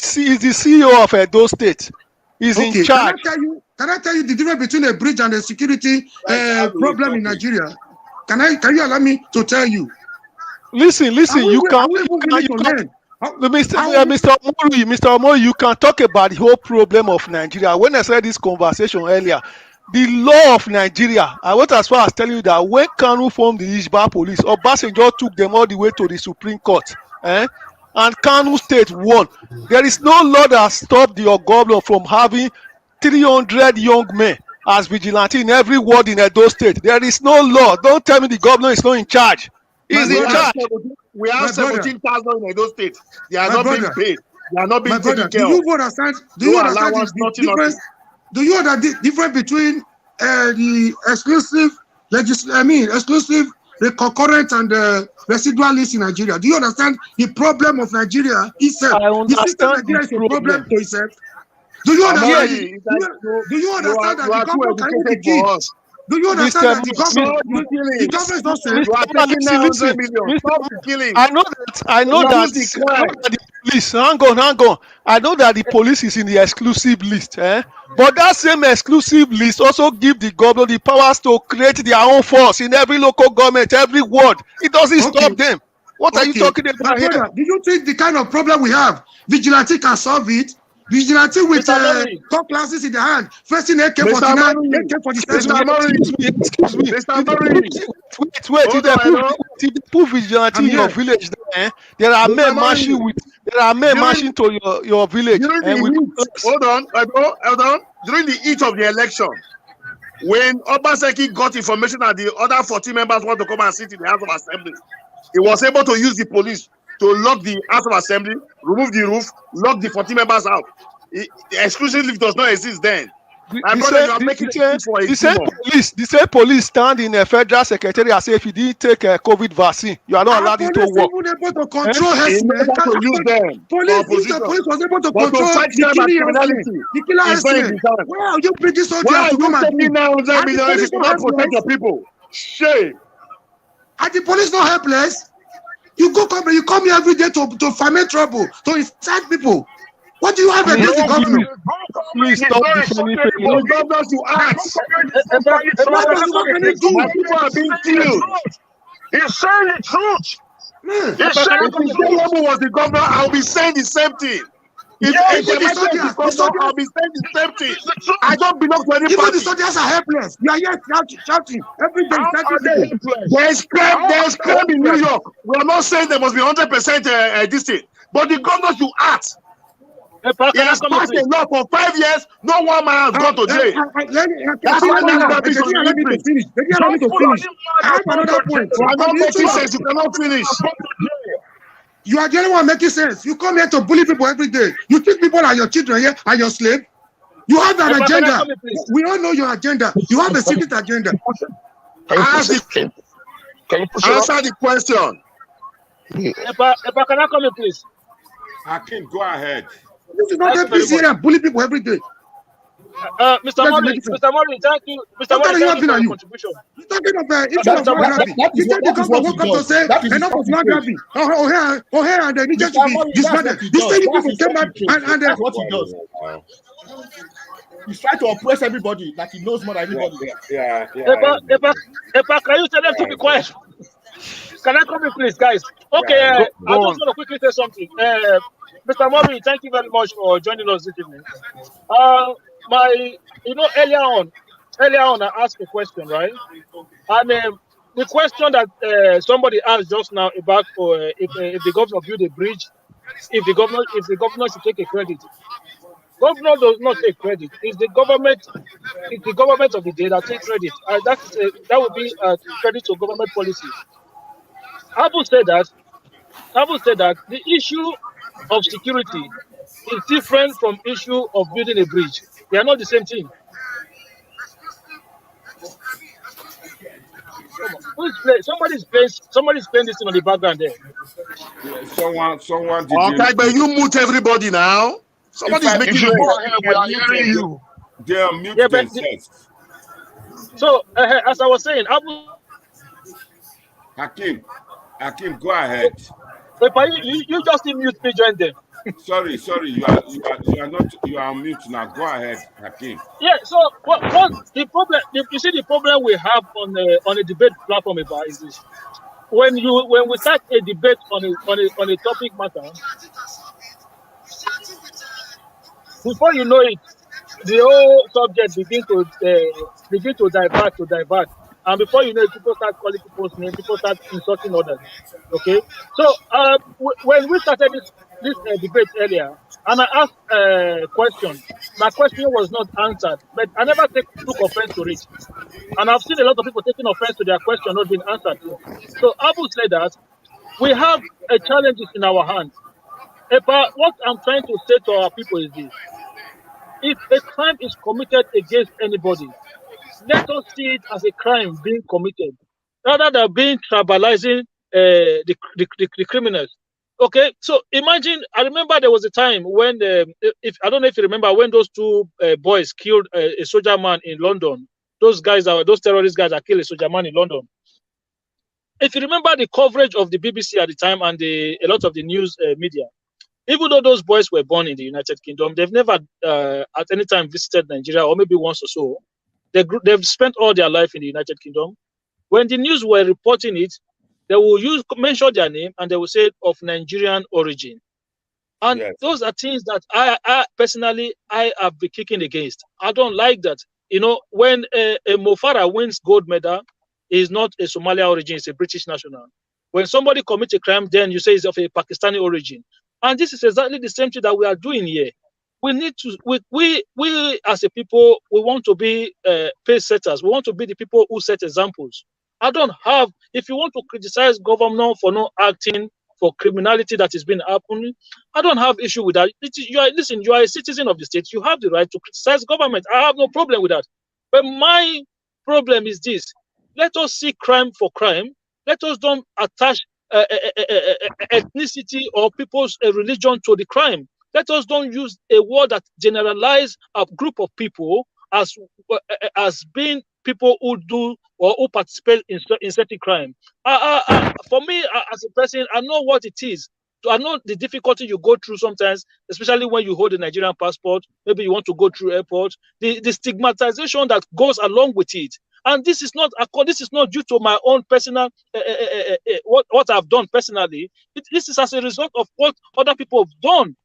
CEO of Edo State. He's in charge. Can I tell you the difference between a bridge and a security problem in Nigeria? Can you allow me to tell you? Listen. Mr. Omori, you can talk about the whole problem of Nigeria. When I said this conversation earlier, the law of Nigeria, I went as far as telling you that when Kanu formed the Ishba police, Obasanjo took them all the way to the Supreme Court, and Kanu State won. There is no law that stopped the governor from having 300 young men as vigilante in every ward in Edo State. There is no law. Don't tell me the governor is not in charge. He's in charge. We have 17,000 in Edo State. They are not being paid. They are not being taken care of. Do you understand the difference? Do you know the difference between the exclusive the concurrent and the residual list in Nigeria? Do you understand the problem of Nigeria itself? The system of Nigeria is a problem to itself. Do you understand? Do you understand that the government can even be killed? Do you understand that the government is not saying? I know that the police. Hang on. I know that the police is in the exclusive list, but that same exclusive list also give the governor the powers to create their own force in every local government, every ward. It doesn't stop them. What are you talking about here? Brother, do you think the kind of problem we have, vigilante can solve it? Vigilante with top classes in the hand, facing AK-49, AK-47. Excuse me. Mr. Wait. If they put vigilante in your village, there are men marching to your village. Hold on. During the heat of the election, when Obaseki got information that the other 40 members want to come and sit in the House of Assembly, he was able to use the police to lock the House of Assembly, remove the roof, lock the 40 members out. The exclusion list does not exist then. The same police stand in a federal secretariat say if you didn't take a COVID vaccine, you are not allowed to work. Able to control herdsmen. Police was able to control the killer herdsmen. Why are you bringing soldiers to come and do? If you cannot protect your people? Shame. Are the police not helpless? You come here every day to ferment trouble, to incite people. What do you have against the governor? Please stop defending people. The governor to ask. People are being killed. He's saying the truth. If Shemu was the governor, I'll be saying the same thing. If I'll be saying the same thing. I don't belong to any party. Even the soldiers are helpless. You are here shouting every day. There's crime in New York. We are not saying there must be 100% this thing, but the governor should act. He has passed a law for 5 years. No one man has gone to jail. That's why let me to finish. I have another point. You are not making sense. You cannot finish. You are the only one making sense. You come here to bully people every day. You think people are your children here and your slave. You have an agenda. We all know your agenda. You have a secret agenda. Answer the question. Epa, can I come in, please? Hakim, go ahead. This is not APC here and bully people every day. Mr. Mori, thank you. Mr. Mori, thank you for your contribution. You're talking about issue of flag grabbing. You said the government woke up to say enough of flag grabbing. O'Hare and they needed to be disbanded. These same people came back and that's what he does. He's trying to oppress everybody like he knows more than anybody. Epa, can you tell them to be quiet? Can I come in, please, guys? Okay, I just want to quickly say something. Mr. Mori, thank you very much for joining us this evening. Earlier on, I asked a question, right? And the question that somebody asked just now about if the governor build a bridge, if the governor should take a credit. Governor does not take credit. It's the government of the day that takes credit. That would be credit to government policy. I would say that the issue of security is different from issue of building a bridge. They are not the same thing. Somebody's playing this thing on the background there. Someone did. Okay, but you mute everybody now. Somebody's making you. We are hearing you. They are mute themselves. So, as I was saying, Hakim, go ahead. You just mute me, join them. Sorry, you are on mute now. Go ahead, Hakim. Yeah. So what the problem? You see, the problem we have on a debate platform about is this: when we start a debate on a topic matter, before you know it, the whole subject begin to divert. And before you know it, people start calling people's names, people start insulting others. Okay? So when we started this debate earlier, and I asked a question, my question was not answered, but I never took offense to it. And I've seen a lot of people taking offense to their question not being answered. So I would say that we have a challenge in our hands. But what I'm trying to say to our people is this: if a crime is committed against anybody, let us see it as a crime being committed, rather than being tribalizing the criminals. Okay, so imagine. I remember there was a time when, if I don't know if you remember, when those two boys killed a soldier man in London. Those terrorist guys that killed a soldier man in London. If you remember the coverage of the BBC at the time and a lot of the news media, even though those boys were born in the United Kingdom, they've never at any time visited Nigeria, or maybe once or so. They've spent all their life in the United Kingdom. When the news were reporting it, They will mention their name and they will say of Nigerian origin. And those are things that I personally have been kicking against. I don't like that. You know, when a Mo Farah wins gold medal, he is not a Somalia origin, it's a British national. When somebody commits a crime, then you say it's of a Pakistani origin. And this is exactly the same thing that we are doing here. We need to, we as a people, we want to be pace setters. We want to be the people who set examples. I don't have, if you want to criticize governor for not acting for criminality that has been happening, I don't have issue with that. Listen, you are a citizen of the state. You have the right to criticize government. I have no problem with that. But my problem is this. Let us see crime for crime. Let us don't attach ethnicity or people's religion to the crime. Let us don't use a word that generalize a group of people as being people who do or who participate in certain crime. For me, as a person, I know what it is. I know the difficulty you go through sometimes, especially when you hold a Nigerian passport. Maybe you want to go through airport. The stigmatization that goes along with it. And this is not due to my own personal what I've done personally. This is as a result of what other people have done.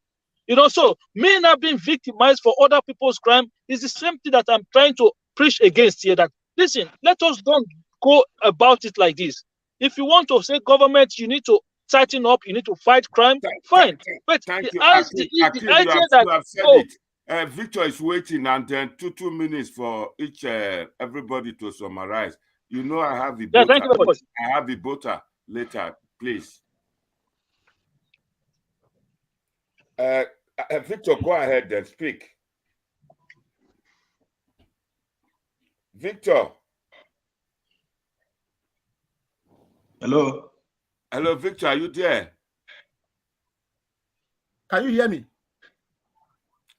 You know, so me not being victimized for other people's crime is the same thing that I'm trying to preach against here. That listen, let us don't go about it like this. If you want to say government, you need to tighten up, you need to fight crime, fine. But thank you, the idea you have said it. Victor is waiting, and then two minutes for each everybody to summarize. You know, I have the voter. Thank you very much. I have the voter later, please. Victor, go ahead and speak. Victor. Hello. Hello, Victor. Are you there? Can you hear me?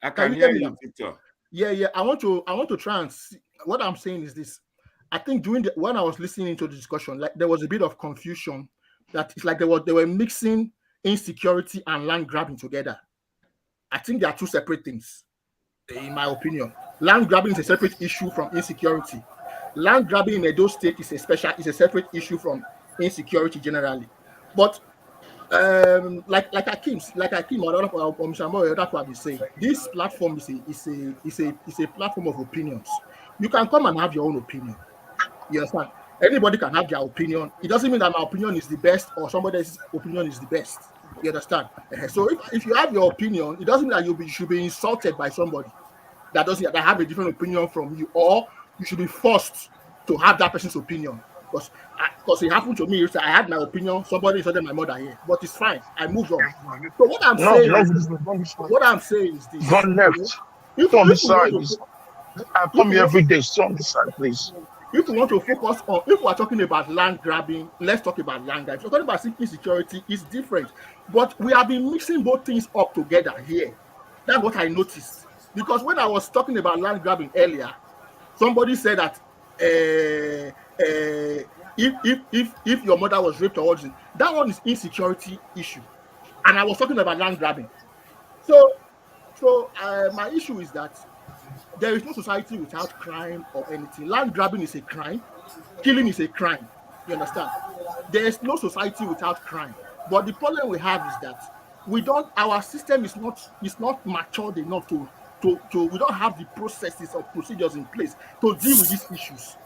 I can hear you, Victor. Yeah. I want to try and see. What I'm saying is this. I think when I was listening to the discussion, like there was a bit of confusion that it's like they were mixing insecurity and land grabbing together. I think they are two separate things, in my opinion. Land grabbing is a separate issue from insecurity. Land grabbing in Edo State is a separate issue from insecurity generally. But like Akim or that's what we say. This platform is a platform of opinions. You can come and have your own opinion. You understand? Anybody can have their opinion. It doesn't mean that my opinion is the best or somebody else's opinion is the best. You understand? So if you have your opinion, it doesn't mean that you should be insulted by somebody that have a different opinion from you, or you should be forced to have that person's opinion. Because it happened to me. I had my opinion. Somebody insulted my mother here, but it's fine. I moved on. So what I'm saying is this. Go left. You on this side. I come here every day. So on this side, please. If we want to focus on, if we are talking about land grabbing, let's talk about land grabbing. If we're talking about insecurity, it's different. But we have been mixing both things up together here. That's what I noticed. Because when I was talking about land grabbing earlier, somebody said that if your mother was raped or what, that one is insecurity issue. And I was talking about land grabbing. So my issue is that there is no society without crime or anything. Land grabbing is a crime. Killing is a crime. You understand? There is no society without crime. But the problem we have is that our system is not matured enough we don't have the processes or procedures in place to deal with these issues.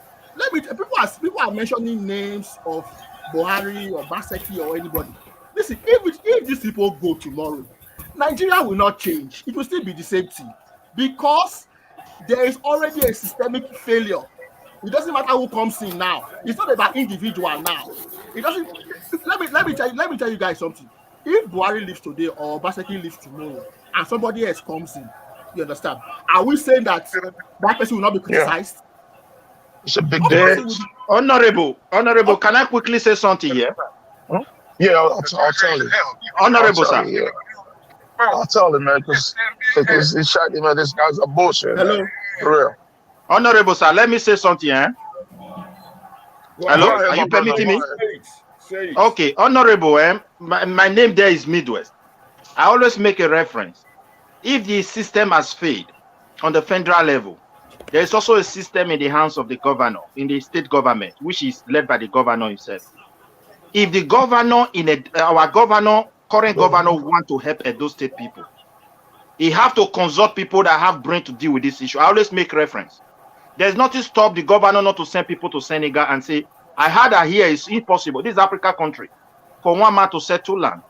People are mentioning names of Buhari or Baseki or anybody. Listen, if these people go tomorrow, Nigeria will not change. It will still be the same thing because there is already a systemic failure. It doesn't matter who comes in now. It's not about individual now. It doesn't. Let me tell you guys something. If Buhari leaves today or Baseki leaves tomorrow, and somebody else comes in, you understand? Are we saying that person will not be criticized? It's a big deal. Honorable, can I quickly say something here? Huh? Yeah, I'll tell you. Honorable, sir. Yeah. I'll tell him, man, because it's shot him, man. This guy's a bullshit. Hello. Man. For real. Honorable, sir, let me say something, Hello, are you permitting me? Say it. Okay, Honorable, my name there is Midwest. I always make a reference. If the system has failed on the federal level, there is also a system in the hands of the governor, in the state government, which is led by the governor himself. If the governor current governor want to help Edo State people, he have to consult people that have brain to deal with this issue. I always make reference. There's nothing stop the governor not to send people to Senegal and say, I heard that here is impossible. This is Africa country. For one man to settle land.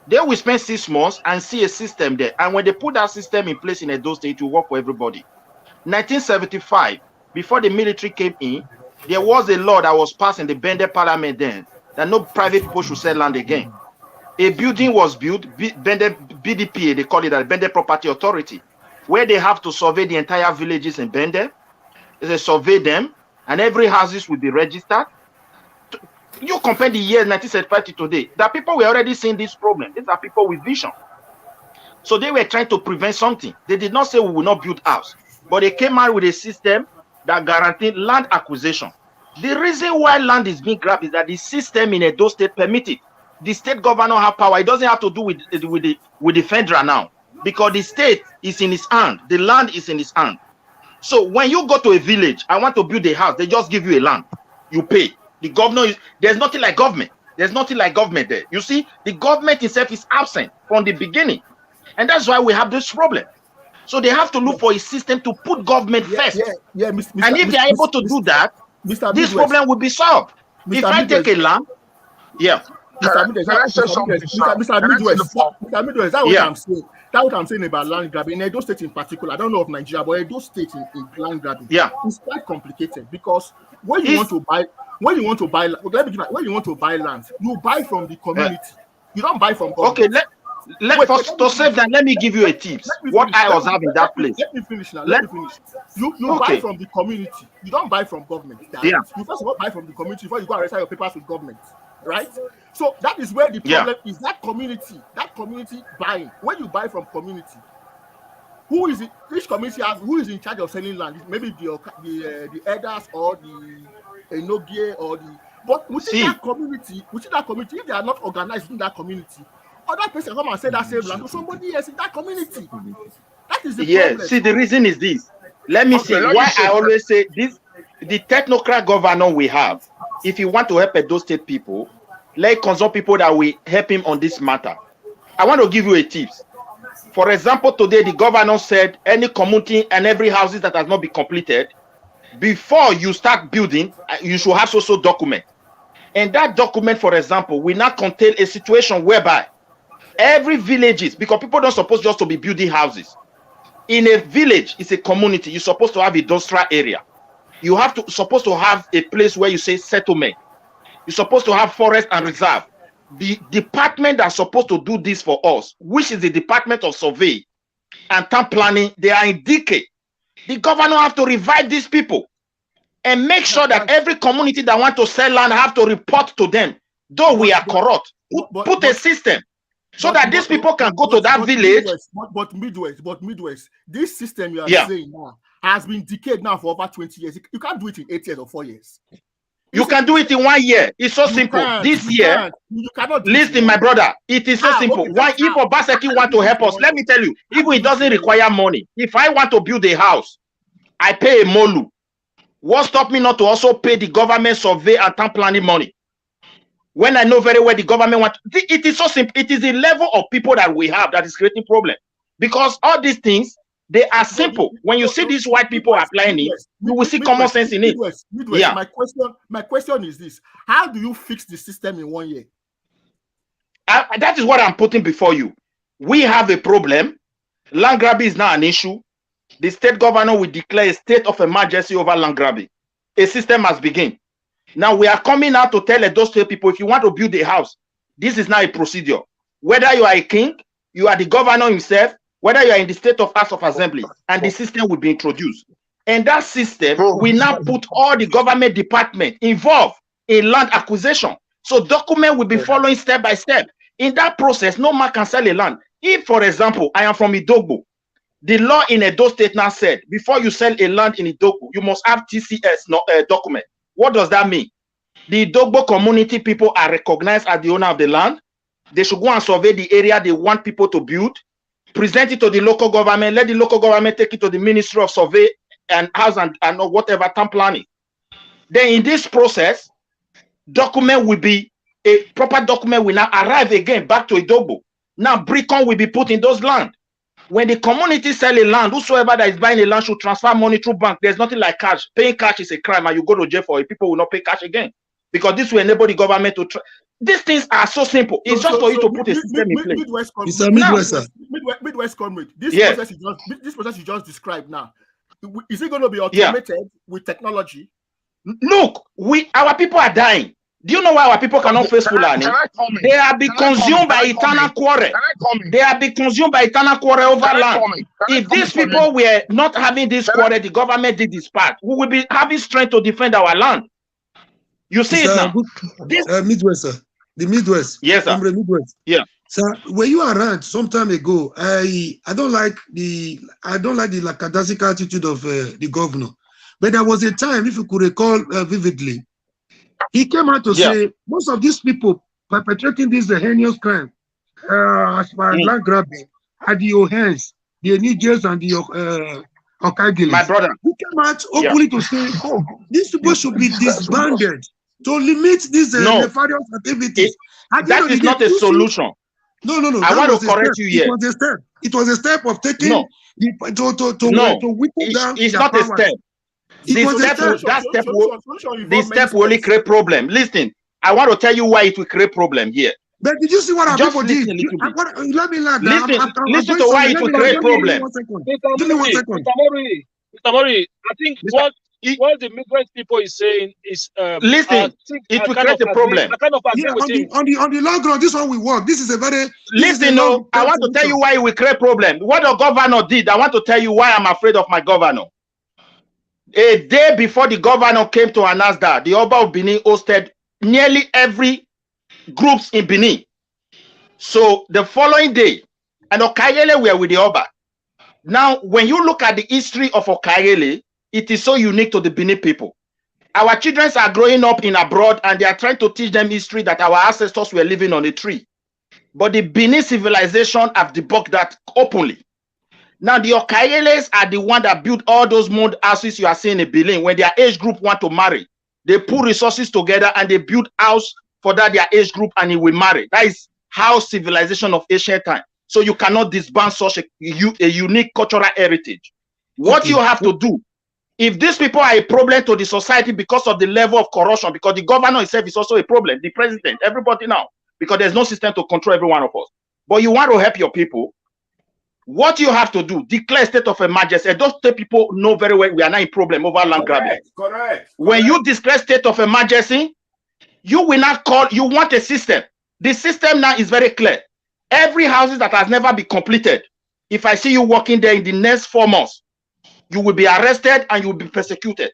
They will spend 6 months and see a system there. And when they put that system in place in Edo State, it will work for everybody. 1975, before the military came in, there was a law that was passed in the Bende Parliament then that no private people should sell land again. A building was built, Bende BDPA, they call it that, Bende Property Authority, where they have to survey the entire villages in Bende. They survey them, and every houses will be registered. You compare the years 1975 to today, that people were already seeing this problem. These are people with vision. So they were trying to prevent something. They did not say we will not build house, but they came out with a system that guaranteed land acquisition. The reason why land is being grabbed is that the system in Edo State permitted. The state governor have power. It doesn't have to do with the federal now, because the state is in his hand. The land is in his hand. So when you go to a village, I want to build a house, they just give you a land. You pay. The governor there's nothing like government. There's nothing like government there. You see, the government itself is absent from the beginning. And that's why we have this problem. So they have to look for a system to put government first. And if they are able to do that, this problem will be solved. If I take a land, Mr. Midwest, that's what I'm saying about land grabbing. In Edo State in particular, I don't know of Nigeria, but Edo State in land grabbing, it's quite complicated because when you want to buy land, you buy from the community. You don't buy from government. Okay, to save that, let me give you a tip. What I was having that place. Let me finish now. Let me finish. You buy from the community. You don't buy from government. You first of all buy from the community before you go and register your papers with government. Right? So that is where the problem is. That community buying. When you buy from community, who is it? Which community who is in charge of selling land? Maybe the elders or the enogie or the. But within that community, if they are not organized within that community, other person come and sell that same land to somebody else in that community. That is the problem. See, the reason is this. Let me see why I always say this. The technocrat governor we have, if you want to help those state people, let consult people that will help him on this matter. I want to give you a tips. For example, today the governor said any community and every houses that has not been completed, before you start building, you should have also document. And that document, for example, will not contain a situation whereby every villages, because people don't supposed just to be building houses. In a village, it's a community. You're supposed to have a industrial area. You supposed to have a place where you say settlement. You're supposed to have forest and reserve. The department that's supposed to do this for us, which is the Department of Survey and Town Planning, they are in decay. The governor have to revive these people and make sure that every community that want to sell land have to report to them. Though we are corrupt, put a system so that these people can go to that village. But Midwest, this system you are saying now has been decayed now for over 20 years. You can't do it in 8 years or 4 years. You can do it in 1 year. It's so simple. This year, listen, my brother, it is so simple. Why, if Obaseki want to help us, let me tell you, even it doesn't require money. If I want to build a house, I pay a molu. What stops me not to also pay the government survey and town planning money? When I know very well the government want, it is so simple. It is the level of people that we have that is creating problem. Because all these things, they are simple. When you see these white people applying it, you will see common sense in it. My question is this: how do you fix the system in 1 year? That is what I'm putting before you. We have a problem. Land grabbing is now an issue. The state governor will declare a state of emergency over land grabbing. A system has begun. Now we are coming out to tell those state people, if you want to build a house, this is now a procedure. Whether you are a king, you are the governor himself, whether you are in the state of House of Assembly, and the system will be introduced. And that system will now put all the government departments involved in land acquisition. So document will be following step by step. In that process, no man can sell a land. If, for example, I am from Idogbo, the law in Edo State now said, before you sell a land in Idogbo, you must have TCS document. What does that mean? The Idogbo community people are recognized as the owner of the land. They should go and survey the area they want people to build, present it to the local government, let the local government take it to the Ministry of Survey and House and whatever town planning. Then in this process, document will be a proper document will now arrive again back to Idogbo. Now, Bricon will be put in those land. When the community sell a land, whosoever that is buying a land should transfer money through bank. There's nothing like cash. Paying cash is a crime, and you go to jail for it. People will not pay cash again because this will enable the government to. These things are so simple. It's just for you to put a system in place. Midwest comrade. This process you just described now. Is it going to be automated with technology? Look, our people are dying. Do you know why our people cannot face Fulani? They are being consumed by eternal quarrel. They are being consumed by eternal quarrel over land. If these people were not having this quarrel, the government did this part. We will be having strength to defend our land. You see it now. Midwest, sir. The Midwest. Yes, sir. Midwest. Yeah. Sir, when you are around some time ago, I don't like the lackadaisical attitude of the governor. But there was a time, if you could recall vividly, he came out to say most of these people perpetrating this heinous crime as far as land grabbing are the Ohens, the Nigers, and the Okagilis. My brother. He came out openly to say, oh, these people should be disbanded to limit these nefarious activities. That is not a solution. No. I want to correct you here. It was a step of taking to whittle down. It's not a step. The step will only create problem. Listen, I want to tell you why it will create problem here. But did you see what our people did? Let me listen to why it will create problem. Give me 1 second. Mr. Mori, I think what the Midwest people is saying is listen, it will create a problem. On the long run, this one will work. This is a very listen. I want to tell you why it will create problem. What the governor did, I want to tell you why I'm afraid of my governor. A day before the governor came to announce that, the Oba of Benin hosted nearly every groups in Benin. So the following day, and Okayele were with the Oba. Now, when you look at the history of Okayele, it is so unique to the Benin people. Our children are growing up in abroad and they are trying to teach them history that our ancestors were living on a tree. But the Benin civilization have debunked that openly. Now, the Okayeles are the one that built all those mud houses you are seeing in Benin. When their age group want to marry, they put resources together and they build house for that their age group and he will marry. That is how civilization of ancient time. So you cannot disband such a unique cultural heritage. What you have to do, if these people are a problem to the society because of the level of corruption, because the governor itself is also a problem, the president, everybody now, because there's no system to control every one of us. But you want to help your people, what you have to do, declare a state of emergency. Those people know very well we are not in problem over land grabbing. Correct. When you declare state of emergency, you will not call, you want a system. The system now is very clear. Every house that has never been completed, if I see you working there in the next 4 months, you will be arrested and you will be persecuted.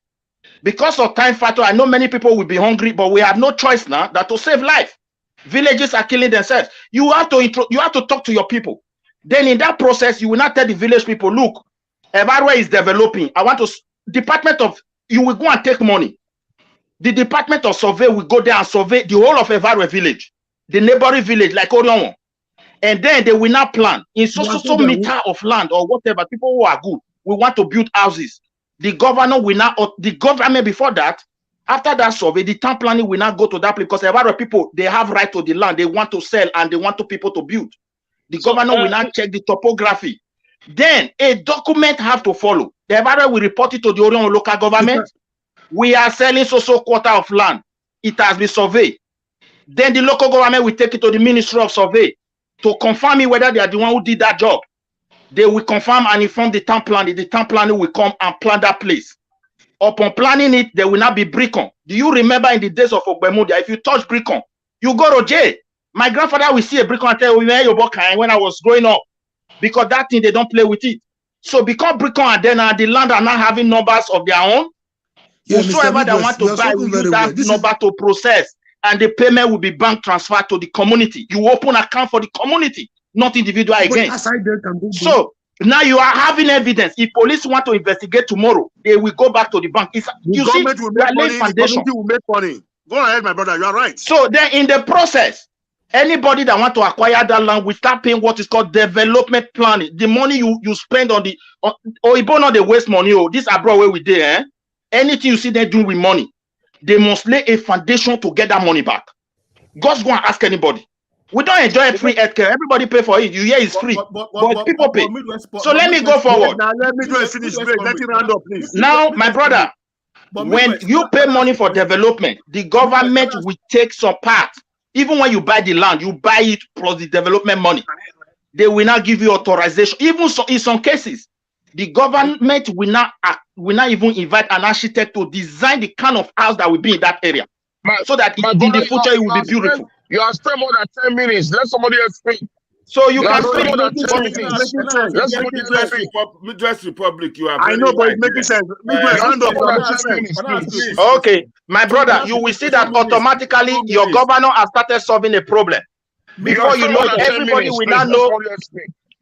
Because of time factor, I know many people will be hungry, but we have no choice now that to save life. Villages are killing themselves. You have to talk to your people. Then in that process, you will not tell the village people, look, everywhere is developing. I want to, you will go and take money. The Department of Survey will go there and survey the whole of Evarwe village, the neighboring village like Orion. And then they will not plan in so meter of land or whatever, people who are good, we want to build houses. The governor will not, the government before that, after that survey, the town planning will not go to that place because Evarwe people, they have right to the land, they want to sell and they want people to build. The governor will not check the topography. Then a document have to follow. The Evarwe will report it to the Orion local government. We are selling so quarter of land. It has been surveyed. Then the local government will take it to the Ministry of Survey to confirm it whether they are the one who did that job. They will confirm and inform the town planning. The town planning will come and plan that place. Upon planning it, there will not be Bricon. Do you remember in the days of Ogbemudia, if you touch Bricon, you go to jail. My grandfather will see a Bricon and tell me when I was growing up. Because that thing, they don't play with it. So because Bricon and then the land are not having numbers of their own, whosoever that want to buy will use that number to process. And the payment will be bank transferred to the community. You open account for the community, not individual again. So now you are having evidence. If police want to investigate tomorrow, they will go back to the bank. You see, will make money, the community will make money. Go ahead, my brother. You are right. So then in the process, anybody that want to acquire that land will start paying what is called development planning. The money you spend on the, Oibo not the waste money. This abroad where we there. Anything you see them doing with money, they must lay a foundation to get that money back. Just go and ask anybody. We don't enjoy free healthcare. Everybody pay for it. You hear it's free, but people pay. So let me go forward. Now let me do a finish break. Let it round up, please. Now, my brother, when you pay money for development, the government will take some part. Even when you buy the land, you buy it plus the development money. They will not give you authorization. Even so, in some cases, the government will not even invite an architect to design the kind of house that will be in that area, so that in the future it will be beautiful. You have spent more than 10 minutes. Let somebody else speak. So you can spend more than 10 minutes. Midwest Republic, you are. I know, but it's making sense. Okay, my brother, you will see that automatically your governor has started solving a problem. Before you know it, everybody will now know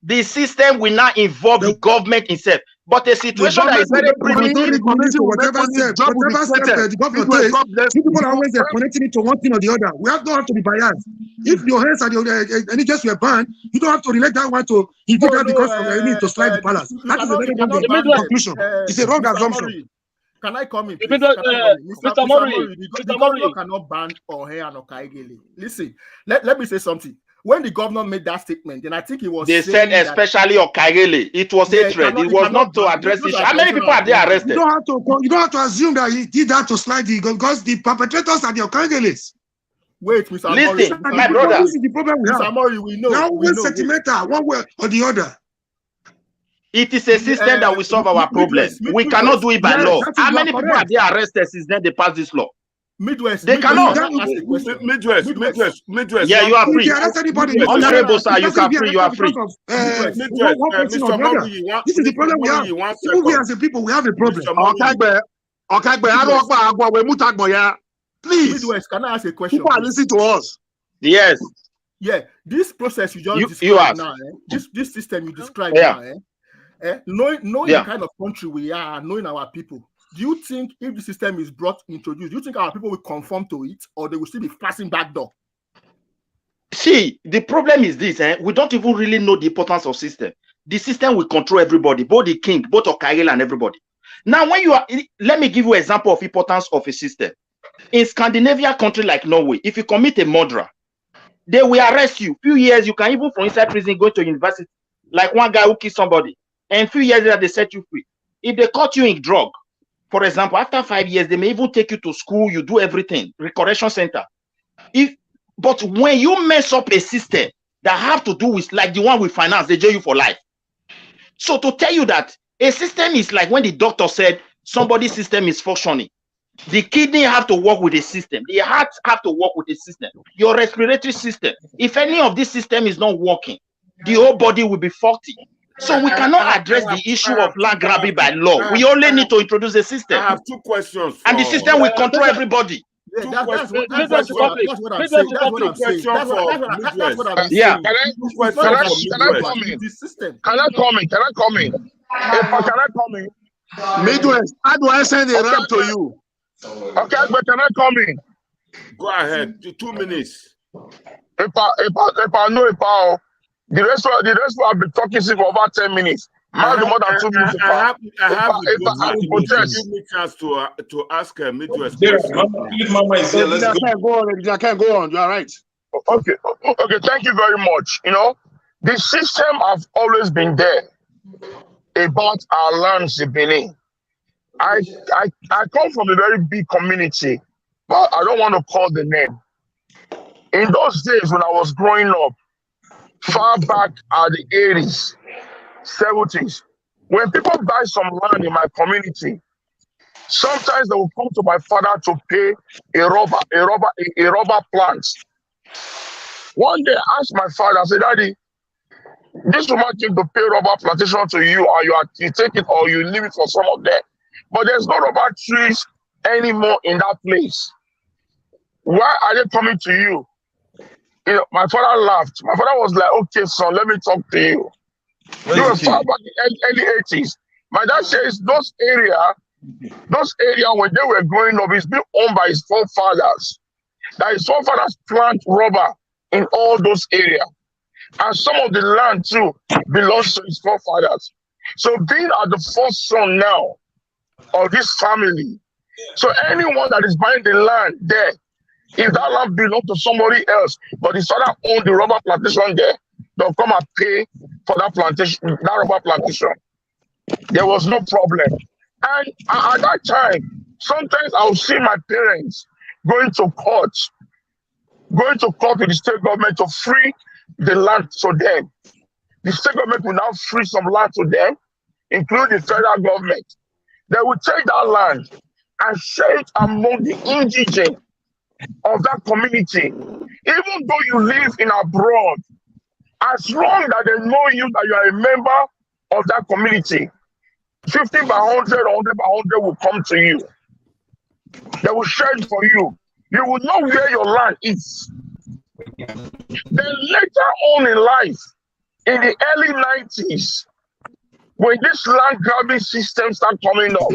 the system will not involve the government itself. But a situation that is very primitive. Whatever step the government takes, people are always connecting it to one thing or the other. We don't have to be biased. If your hands are any just were banned, you don't have to relate that one to he did that because of the need to slide the palace. That is a very wrong conclusion. It's a wrong assumption. Can I come in, please? Mr. Mori, the governor cannot ban Ohe and Okaigele. Listen, let me say something. When the governor made that statement, then I think it was. They said especially Okaigele. It was hatred. It was not to address issue. How many people are they arrested? You don't have to assume that he did that to slide because the perpetrators are the Okaigeles. Wait, Mr. Listen, my brother. This is the problem we have. Mr. Mori, we know. Now we're sentimental, one way or the other. It is a system that will solve our problem. We cannot do it by law. How many people are they arrested since then they passed this law? Midwest. They cannot. Midwest. Yeah, you are free. Honorable sir, you are free. You are free. This is the problem we have. Even we as a people, we have a problem. Please. Midwest, can I ask a question? People are listening to us. Yes. Yeah, this process you just described now, this system you described now, knowing the kind of country we are, knowing our people. Do you think if the system is introduced, do you think our people will conform to it, or they will still be passing back door? See, the problem is this: we don't even really know the importance of system. The system will control everybody, both the king, both Okaigele and everybody. Now, when you are, let me give you an example of importance of a system. In Scandinavia country like Norway, if you commit a murder, they will arrest you. Few years, you can even from inside prison go to university. Like one guy who killed somebody, and few years later they set you free. If they caught you in drug, for example, after 5 years, they may even take you to school. You do everything, correction center. But when you mess up a system that have to do with like the one we finance, they jail you for life. So to tell you that a system is like when the doctor said somebody's system is functioning. The kidney have to work with the system. The heart have to work with the system. Your respiratory system. If any of this system is not working, the whole body will be faulty. So we cannot address the issue of land grabbing by law. We only need to introduce a system. I have two questions. And the system will control everybody. That's what I'm saying. That's what I'm saying. Yeah. Can I come in? Midwest, how do I send a rap to you? Okay, but can I come in? Go ahead. 2 minutes. If I know the rest will have been talking for about 10 minutes. More than 2 minutes. I have give me chance to ask Midwest. I can't go on. You are right. Okay. Thank you very much. You know, the system have always been there about our lands in Benin. I come from a very big community, but I don't want to call the name. In those days when I was growing up, far back at the 80s, 70s, when people buy some land in my community, sometimes they will come to my father to pay a rubber plant. One day I asked my father, I said, Daddy, this woman came to pay rubber plantation to you, or you take it or you leave it for some of them. But there's no rubber trees anymore in that place. Why are they coming to you? You know, my father laughed. My father was like, okay, son, let me talk to you. You were far back in the early 80s. My dad says those area when they were growing up, it's been owned by his forefathers. That his forefathers plant rubber in all those areas. And some of the land too belongs to his forefathers. So being the first son now of this family, so anyone that is buying the land there, If that land belonged to somebody else, but his father owned the rubber plantation there, they'll come and pay for that plantation, that rubber plantation. There was no problem. And at that time, sometimes I would see my parents going to court with the state government to free the land to them. The state government will now free some land to them, including the federal government. They will take that land and share it among the indigents of that community. Even though you live in abroad, as long as they know you that you are a member of that community, 50 by 100 or 100 by 100 will come to you. They will share it for you. You will know where your land is. Then later on in life, in the early 90s, when this land grabbing system start coming up,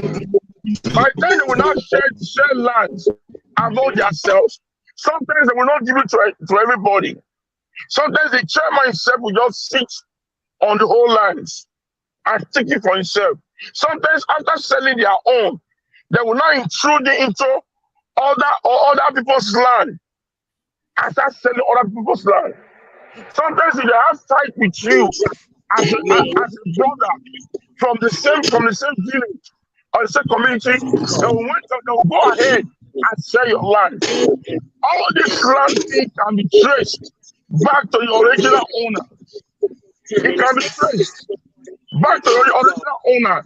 by the time they will not share lands among themselves, sometimes they will not give it to everybody. Sometimes the chairman himself will just sit on the whole lands and take it for himself. Sometimes after selling their own, they will not intrude into other people's land and start selling other people's land. Sometimes if they have fight with you as a brother from the same village or the same community, they will go ahead and sell your land. All this land thing can be traced back to your original owner. It can be traced back to your original owner.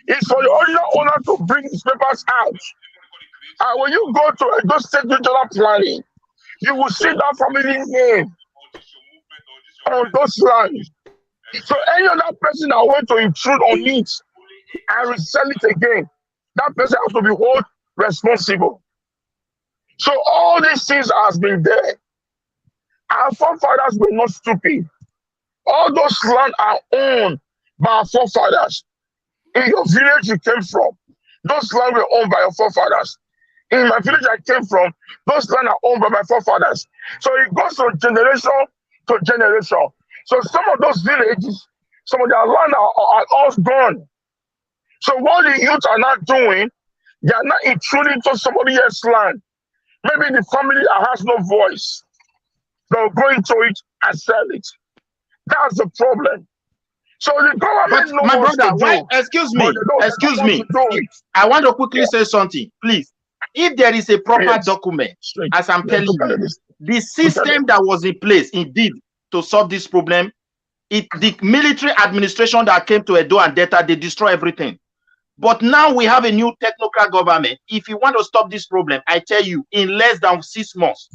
It's for your original owner to bring his papers out. And when you go to a state regional planning, you will see that family name on those lands. So any other person that wants to intrude on it and resell it again, that person has to be held responsible. So all these things has been there. Our forefathers were not stupid. All those lands are owned by our forefathers. In your village you came from, those lands were owned by your forefathers. In my village I came from, those lands are owned by my forefathers. So it goes from generation to generation. So some of those villages, some of their land are all gone. So what the youth are not doing, they are not intruding to somebody else's land. Maybe the family has no voice. They'll go into it and sell it. That's the problem. So the government knows my what brother, to why? do, Excuse but me. I want to quickly say something, please. If there is a proper document, as I'm telling you, the system that was in place, indeed, to solve this problem, the military administration that came to Edo and Delta, they destroy everything. But now we have a new technocrat government. If you want to stop this problem, I tell you, in less than 6 months,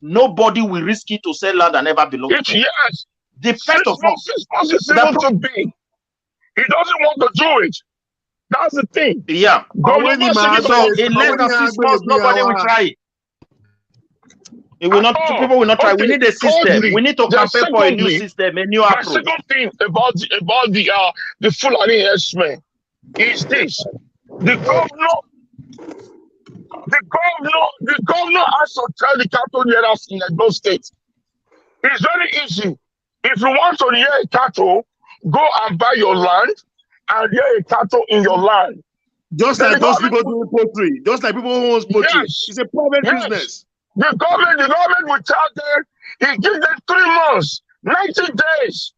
nobody will risk it to sell land and never belong to it. Yes. The first of all, 6 months is even too big. He doesn't want to do it. That's the thing. Yeah. So in less than 6 months, nobody will try it. It will not. People will not try. We need a system. We need to campaign for a new system, a new approach. The second thing about the Fulani herdsmen is this: the governor has to tell the cattle headers in Edo State. It's very easy. If you want to hear a cattle, go and buy your land and hear a cattle in your land. Just like those people doing poultry. Just like people who own poultry. Yes. It's a private business. The government will tell them, it gives them 3 months, 90 days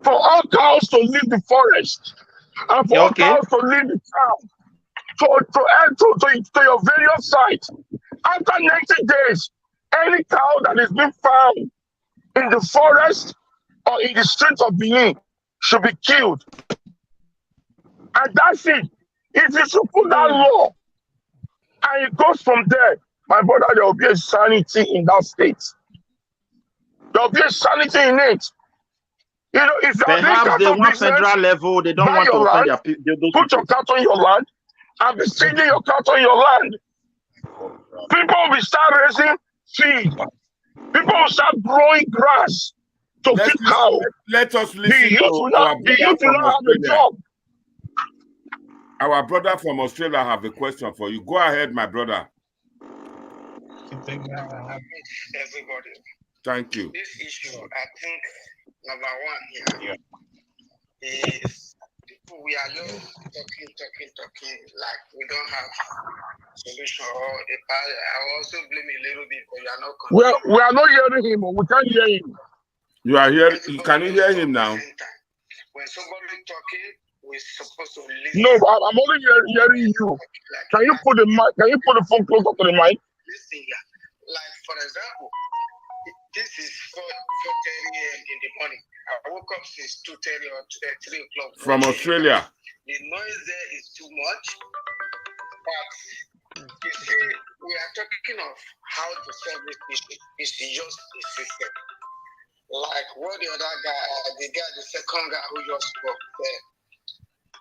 for all cows to leave the forest and for all cows to leave the town to your various sites. After 90 days, any cow that is being found in the forest or in the streets of Benin should be killed. And that's it. If you should put that law and it goes from there, my brother, there will be a sanity in that state. There will be a sanity in it. You know, if perhaps they want federal level, they don't want to land, put your cattle on your land and be feeding your cattle on your land. People will start raising feed. People will start growing grass to feed cows. Let us listen the youth will not have a job. Our brother from Australia have a question for you. Go ahead, my brother. Everybody. Thank you. This issue, I think, number one is people, we are just talking, like we don't have solution, or I also blame a little bit, but you are not. We are not hearing him. We can't hear him. You are here. Can you hear him now? When somebody talking, we're supposed to listen. No, I'm only hearing you. Can you put the mic? Can you put the phone closer to the mic? Listen here. Like for example, this is 4:30 a.m. in the morning. I woke up since 2:30 or 3 o'clock. From Australia. The noise there is too much. But you see, we are talking of how to solve this issue. It's just a system. Like what the other guy, the second guy who just spoke there.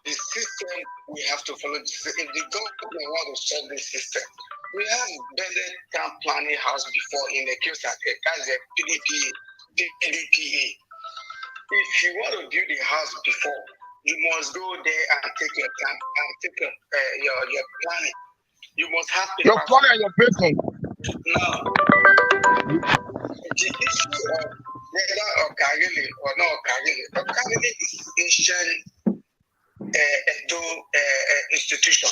The system, we have to follow the system. If the government want to solve this system, we have better town planning house before in the case that that's a PDPA. If you want to build a house before, you must go there and take your time and take your planning. You must have your planning and your paper. Now, the issue of whether Okagili or not Okagili is ancient institution.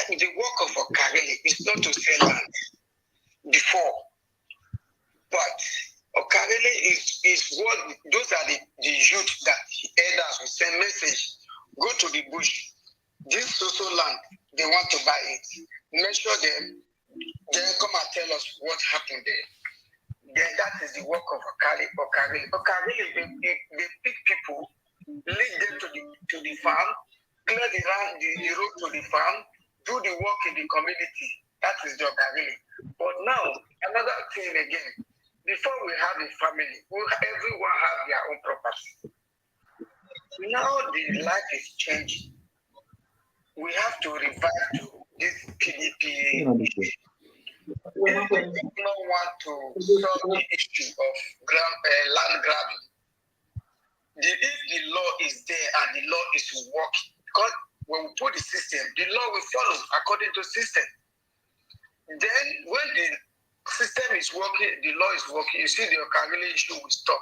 The work of Okagili is not to sell land before, but Okagili is what those are the youth that elders will send message. Go to the bush. This social land, they want to buy it. Measure them. Then come and tell us what happened there. Then that is the work of Okagili. Okagili, they pick people, lead them to the farm, clear the road to the farm, do the work in the community. That is the Okagili. But now, another thing again, before we have a family, everyone has their own property. Now the life is changing. We have to revive to this PDP. We do not want to solve the issue of land grabbing. If the law is there and the law is working, because when we put the system, the law will follow according to system. Then when the system is working, the law is working, you see the Okagili issue will stop.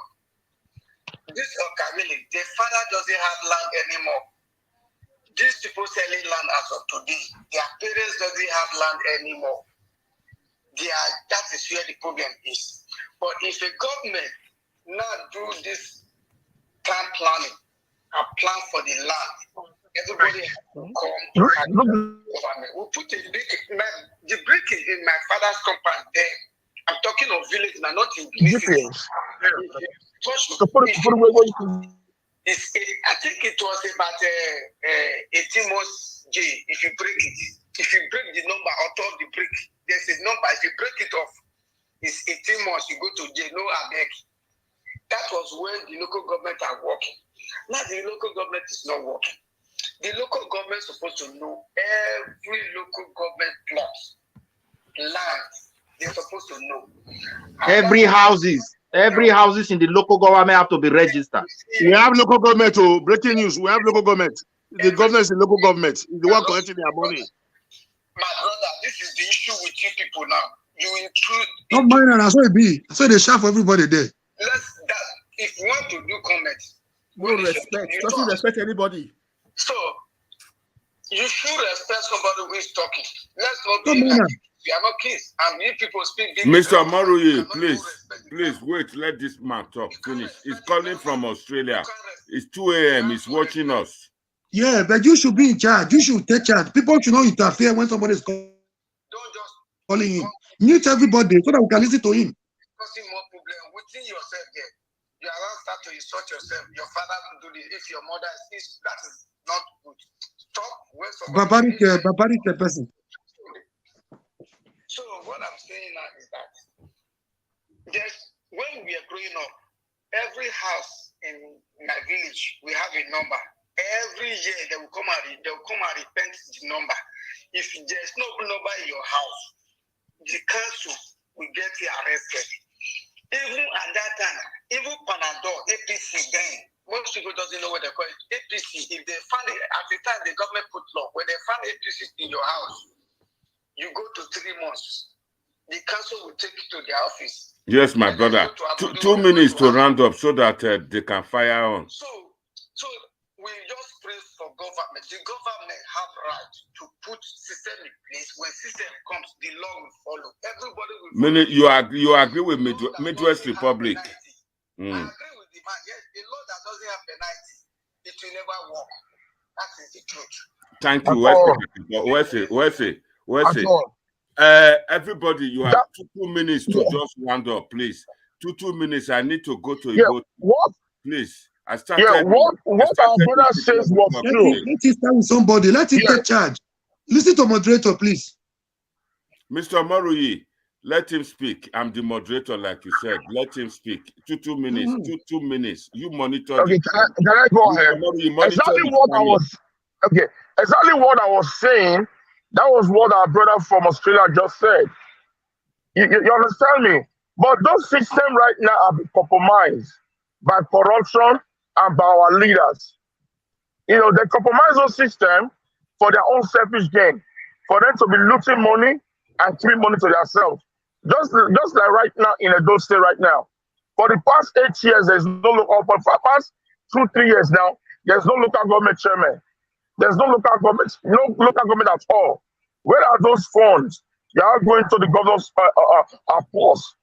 This Okagili, the father doesn't have land anymore. These people selling land as of today, their parents doesn't have land anymore. That is where the problem is. But if a government now do this town planning and plan for the land, everybody come. We put a brick, the brick is in my father's compound there. I'm talking of village now, not in village. I think it was about 18 months J. If you break it, if you break the number out of the brick, there's a number. If you break it off, it's 18 months. You go to jail. No abeg. That was when the local government are working. Now the local government is not working. The local government is supposed to know every local government plot, land. They're supposed to know. Every houses in the local government have to be registered. We have local government. Oh, breaking news. We have local government. The government is the local government. The one collecting their money. My brother, this is the issue with you people now. You intrude. Not mine, that's what it be. So they shout for everybody there. If you want to do comments, no respect. Doesn't respect anybody. So you should respect somebody who is talking. Let's not be like we are not kids. And you people speak. Mr. Maruye, please wait. Let this man talk. Finish. He's calling from Australia. It's 2 a.m. He's watching us. Yeah, but you should be in charge. You should take charge. People should not interfere when somebody is calling him. Mute everybody so that we can listen to him. Causing more problem within yourself there. You are not start to insult yourself. Your father will do this. If your mother is, that is not good. Stop when barbaric person. So what I'm saying now is that when we are growing up, every house in my village we have a number. Every year they will come and repent the number. If there's no number in your house, the council will get you arrested. Even at that time, even Panadol, APC then, most people doesn't know what they call it. APC, if they find it, at the time the government put law, when they find APC in your house, you go to 3 months. The council will take you to their office. Yes, my brother. 2 minutes to round up so that they can fire on. So we just pray for the government have right to put system in place. When system comes, the law will follow. Everybody will follow. You agree with Midwest Republic? I agree with the man. Yes, a law that doesn't have penalty, it will never work. That is the truth. Thank you. Where's it? Everybody, you have 2 minutes to just round up, please. 2 minutes. I need to go to a boat. What? Please. What our brother says was true. Let it start with somebody. Let him take charge. Listen to moderator, please. Mr. Maruyi, let him speak. I'm the moderator, like you said. Let him speak. 2 minutes. 2 minutes. You monitor. Okay, can I go ahead? Exactly what I was saying. That was what our brother from Australia just said. You understand me? But those systems right now are being compromised by corruption and by our leaders. They compromise those systems for their own selfish gain, for them to be looting money and keeping money to themselves. Just like right now in Edo State right now. For the past 8 years, there's no local, for the past 2-3 years now, there's no local government chairman. There's no local government at all. Where are those funds? They are going to the governor's purse.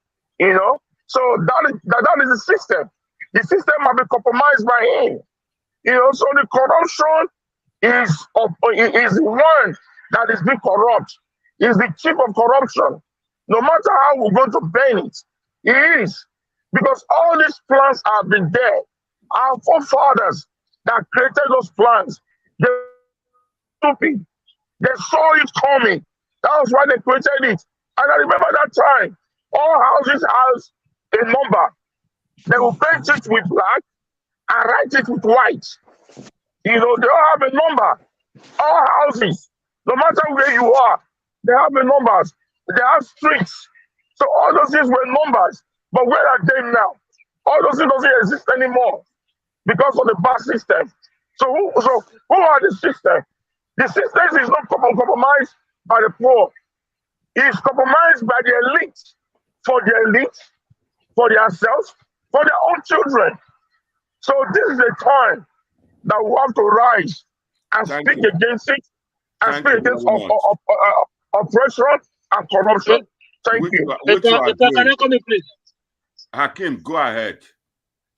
So that is the system. The system has been compromised by him. So the corruption is one that is being corrupt. Is the chief of corruption. No matter how we're going to ban it, it is. Because all these plans have been there. Our forefathers that created those plans, they're stupid. They saw it coming. That was why they created it. And I remember that time, all houses have a number. They will paint it with black and write it with white. They all have a number. All houses, no matter where you are, they have the numbers. They have streets. So all those things were numbers. But where are they now? All those things doesn't exist anymore because of the bad system. So who are the system? The system is not compromised by the poor. It's compromised by the elite, for themselves, for their own children. So this is the time that we have to rise and speak against it, and speak against oppression and corruption. Thank you. Can I come in, please? Hakim, go ahead.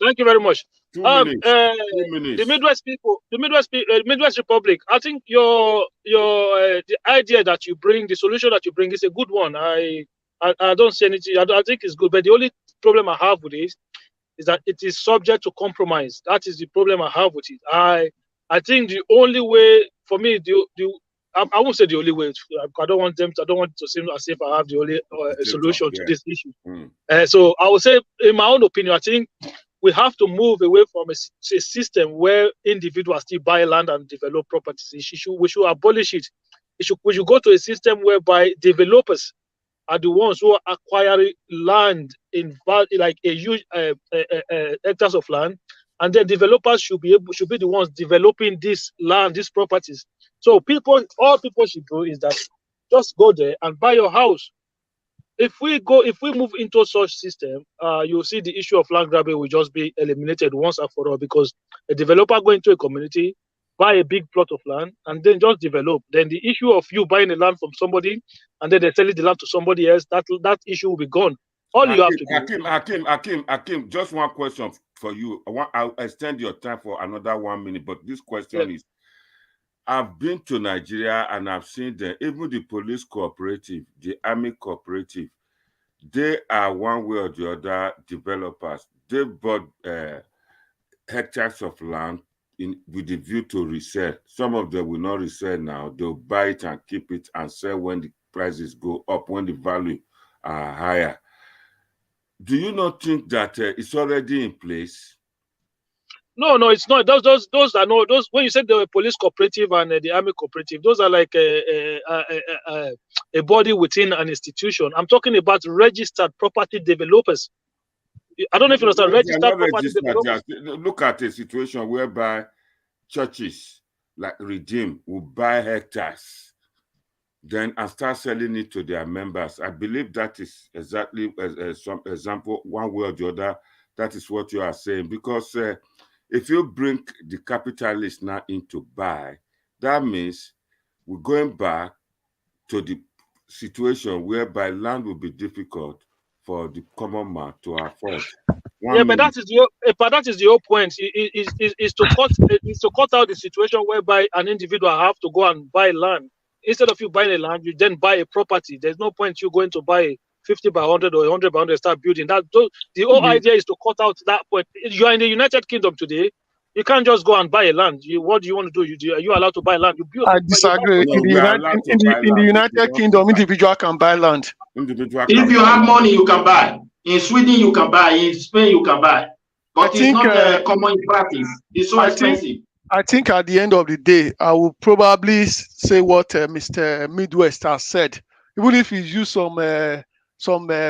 Thank you very much. 2 minutes. 2 minutes. The Midwest people, the Midwest Republic. I think the idea that you bring, the solution that you bring, is a good one. I don't see anything. I think it's good, but the only problem I have with it is that it is subject to compromise. That is the problem I have with it. I think the only way for me, I won't say the only way. I don't want to seem as if I have the only solution to this issue. So I would say, in my own opinion, I think we have to move away from a system where individuals still buy land and develop properties. We should abolish it. We should go to a system whereby developers are the ones who are acquiring land in like a huge hectares of land, and then developers should be the ones developing this land, these properties. So all people should do is that just go there and buy your house. If we move into such system, you'll see the issue of land grabbing will just be eliminated once and for all, because a developer going into a community, buy a big plot of land, and then just develop. Then the issue of you buying the land from somebody and then they're selling the land to somebody else, that issue will be gone. All you have to do. Hakim, just one question for you. I'll extend your time for another 1 minute, but this question is, I've been to Nigeria and I've seen even the police cooperative, the army cooperative, they are one way or the other developers. They bought hectares of land with the view to resell. Some of them will not resell now. They'll buy it and keep it and sell when the prices go up, when the value are higher. Do you not think that it's already in place? No, it's not. Those are no. Those, when you said the police cooperative and the army cooperative, those are like a body within an institution. I'm talking about registered property developers. I don't know if you understand. Registered property developers. Look at a situation whereby churches like Redeem will buy hectares, then and start selling it to their members. I believe that is exactly some example, one way or the other. That is what you are saying, because If you bring the capitalists now into buy, that means we're going back to the situation whereby land will be difficult for the common man to afford. Yeah, but that is the whole point. Is to cut out the situation whereby an individual have to go and buy land. Instead of you buying a land, you then buy a property. There's no point you going to buy 50 by 100 or 100 by 100 start building. The whole idea is to cut out that point. You are in the United Kingdom today. You can't just go and buy a land. What do you want to do? Are you allowed to buy land? You build. I disagree. In the United Kingdom, individual can buy land. If you have money, you can buy. In Sweden, you can buy. In Spain, you can buy. But it's not common in practice. It's so expensive. I think at the end of the day, I will probably say what Mr. Midwest has said. Even if he used some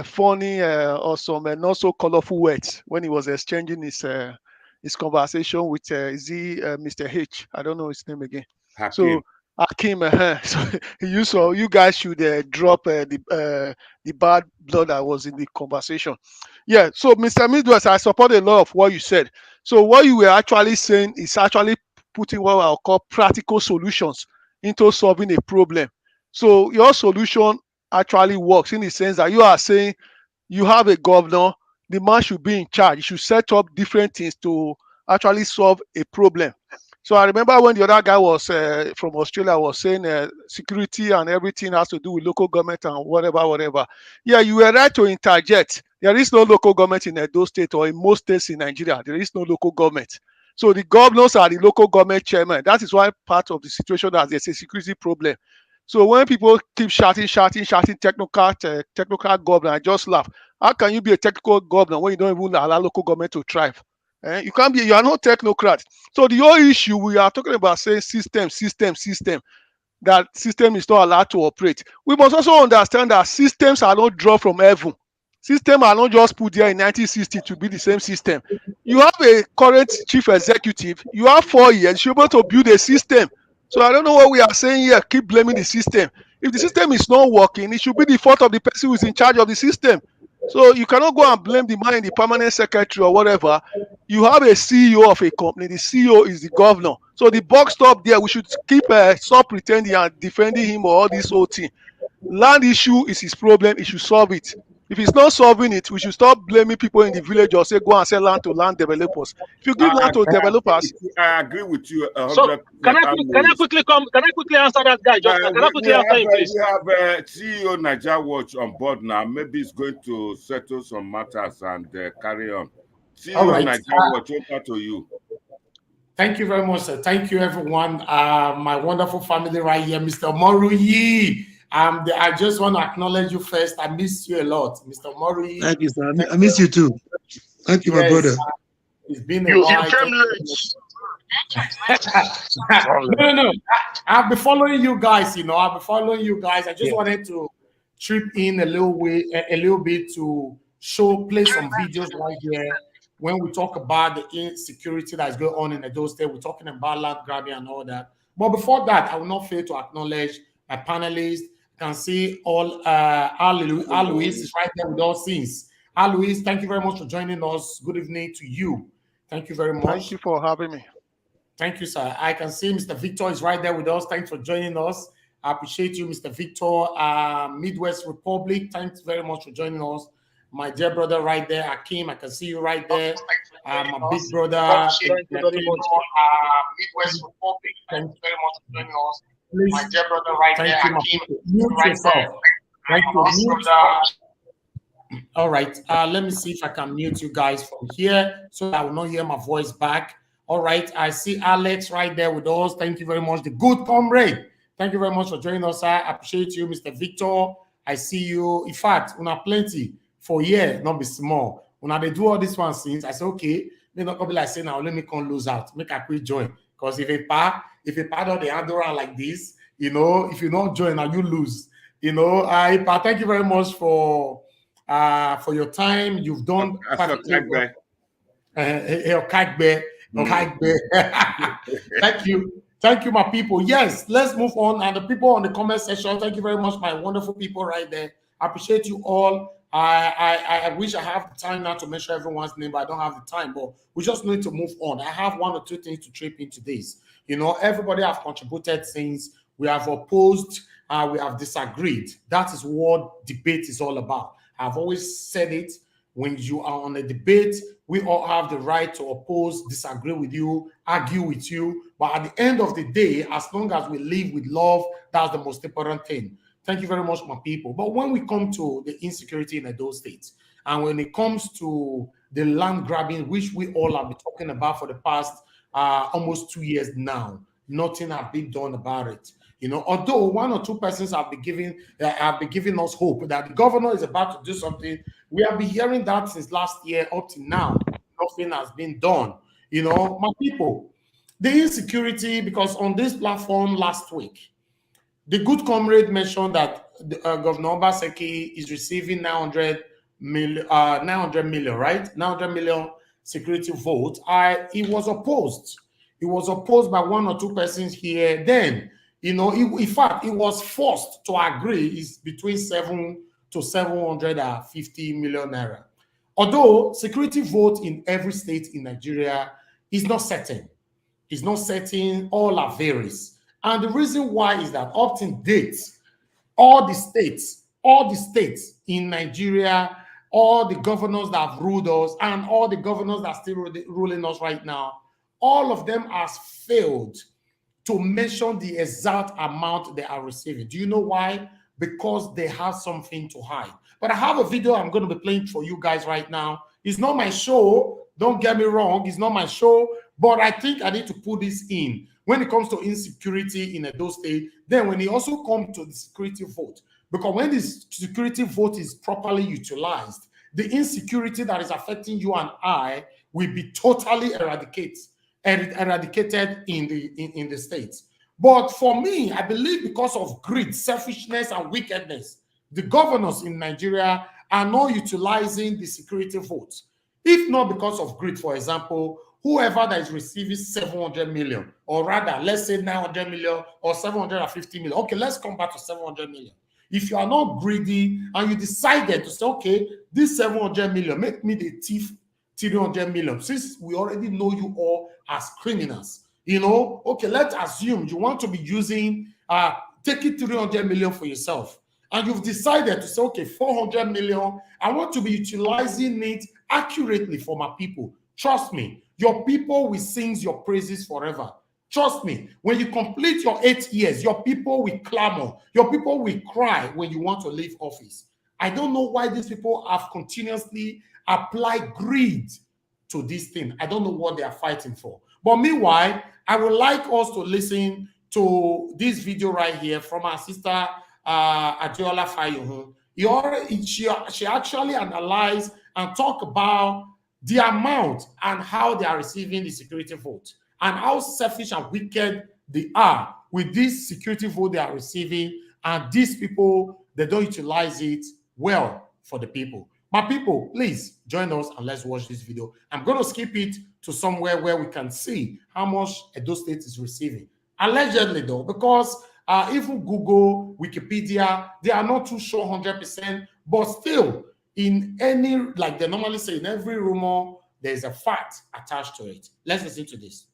funny or some not so colorful words when he was exchanging his conversation with Mr. H. I don't know his name again. Hakim. So Hakim, so he used, so you guys should drop the bad blood that was in the conversation. Yeah. So Mr. Midwest, I support a lot of what you said. So what you were actually saying is actually putting what I'll call practical solutions into solving a problem. So your solution actually works in the sense that you are saying you have a governor, the man should be in charge. You should set up different things to actually solve a problem. So I remember when the other guy was from Australia was saying security and everything has to do with local government and whatever. Yeah, you were right to interject. There is no local government in Edo State or in most states in Nigeria. There is no local government. So the governors are the local government chairman. That is why part of the situation that there's a security problem. So when people keep shouting technical governor, I just laugh. How can you be a technical governor when you don't even allow local government to thrive? You can't be, you are not technocrat. So the whole issue we are talking about saying system, that system is not allowed to operate. We must also understand that systems are not drawn from heaven. Systems are not just put there in 1960 to be the same system. You have a current chief executive, you have 4 years, you're able to build a system. So I don't know what we are saying here, keep blaming the system. If the system is not working, it should be the fault of the person who is in charge of the system. So you cannot go and blame the man in the permanent secretary or whatever. You have a CEO of a company, the CEO is the governor. So the box stop there, we should stop pretending and defending him or all this whole thing. Land issue is his problem, he should solve it. If he's not solving it, we should stop blaming people in the village or say go and sell land to land developers. If you give land to developers, I agree with you. So can I quickly answer that guy? Can I quickly answer him, please? We have CEO Niger Watch on board now. Maybe he's going to settle some matters and carry on. CEO Niger Watch, over to you. Thank you very much, sir. Thank you, everyone. My wonderful family right here, Mr. Moruyi. I just want to acknowledge you first. I missed you a lot, Mr. Moruyi. Thank you, sir. I miss you too. Thank you, my brother. It's been a while. You came late. No. I've been following you guys. I've been following you guys. I just wanted to trip in a little bit to play some videos right here. When we talk about the insecurity that is going on in Edo State, we're talking about land grabbing and all that. But before that, I will not fail to acknowledge my panelists. You can see all Alois is right there with us since. Alois, thank you very much for joining us. Good evening to you. Thank you very much. Thank you for having me. Thank you, sir. I can see Mr. Victor is right there with us. Thanks for joining us. I appreciate you, Mr. Victor. Midwest Republic, thanks very much for joining us. My dear brother right there, Hakim, I can see you right there. My big brother. Thank you very much. Midwest Republic, thanks very much for joining us. Please. My dear brother right there, Hakim, right there. Thank you. All right, let me see if I can mute you guys from here so I will not hear my voice back. All right, I see Alex right there with us. Thank you very much. The good comrade. Thank you very much for joining us, sir. I appreciate you, Mr. Victor. I see you. In fact, we have plenty for year, not be small. When they do all this one since, I say, okay, they not be like saying, now let me come lose out. Make a quick join. Because if a part of the hand around like this, if you don't join, now you lose. I thank you very much for your time. You've done Thank you, my people. Yes, let's move on. And the people on the comment section, thank you very much, my wonderful people right there. I appreciate you all. I wish I have the time now to mention everyone's name, but I don't have the time. But we just need to move on. I have one or two things to trip into this. You know, everybody have contributed things. We have opposed, we have disagreed. That is what debate is all about. I've always said it. When you are on a debate, we all have the right to oppose, disagree with you, argue with you. But at the end of the day, as long as we live with love, that's the most important thing. Thank you very much, my people. But when we come to the insecurity in those states, and when it comes to the land grabbing, which we all have been talking about for the past almost 2 years now, nothing has been done about it. You know, although one or two persons have been giving us hope that the governor is about to do something, we have been hearing that since last year up to now. Nothing has been done. You know, my people, the insecurity, because on this platform last week, the good comrade mentioned that Governor Obaseki is receiving 900 million, right? 900 million security vote. It was opposed. It was opposed by one or two persons here. Then, you know, in fact, it was forced to agree. It's between 7 to 750 million naira. Although security vote in every state in Nigeria is not certain. It's not certain, all are varies. And the reason why is that up to date, all the states in Nigeria, all the governors that have ruled us, and all the governors that are still ruling us right now, all of them has failed to mention the exact amount they are receiving. Do you know why? Because they have something to hide. But I have a video I'm going to be playing for you guys right now. It's not my show. Don't get me wrong. It's not my show. But I think I need to put this in. When it comes to insecurity in Edo State, then when it also comes to the security vote, because when this security vote is properly utilized, the insecurity that is affecting you and I will be totally eradicated in the states. But for me, I believe because of greed, selfishness, and wickedness, the governors in Nigeria are not utilizing the security votes. If not because of greed, for example, whoever that is receiving 700 million, or rather, let's say 900 million or 750 million. Okay, let's come back to 700 million. If you are not greedy and you decided to say, okay, this 700 million, make me the thief 300 million, since we already know you all as criminals, you know, okay, let's assume you want to be using, taking 300 million for yourself. And you've decided to say, okay, 400 million, I want to be utilizing it accurately for my people. Trust me, your people will sing your praises forever. Trust me, when you complete your 8 years, your people will clamor. Your people will cry when you want to leave office. I don't know why these people have continuously applied greed to this thing. I don't know what they are fighting for. But meanwhile, I would like us to listen to this video right here from our sister, Adiola Fayohun. She actually analyzed and talked about the amount and how they are receiving the security vote and how selfish and wicked they are with this security vote they are receiving, and these people, they don't utilize it well for the people. My people, please join us and let's watch this video. I'm going to skip it to somewhere where we can see how much Edo State is receiving. Allegedly though, because even Google, Wikipedia, they are not too sure 100%, but still, in any, like they normally say, in every rumor, there's a fact attached to it. Let's listen to this.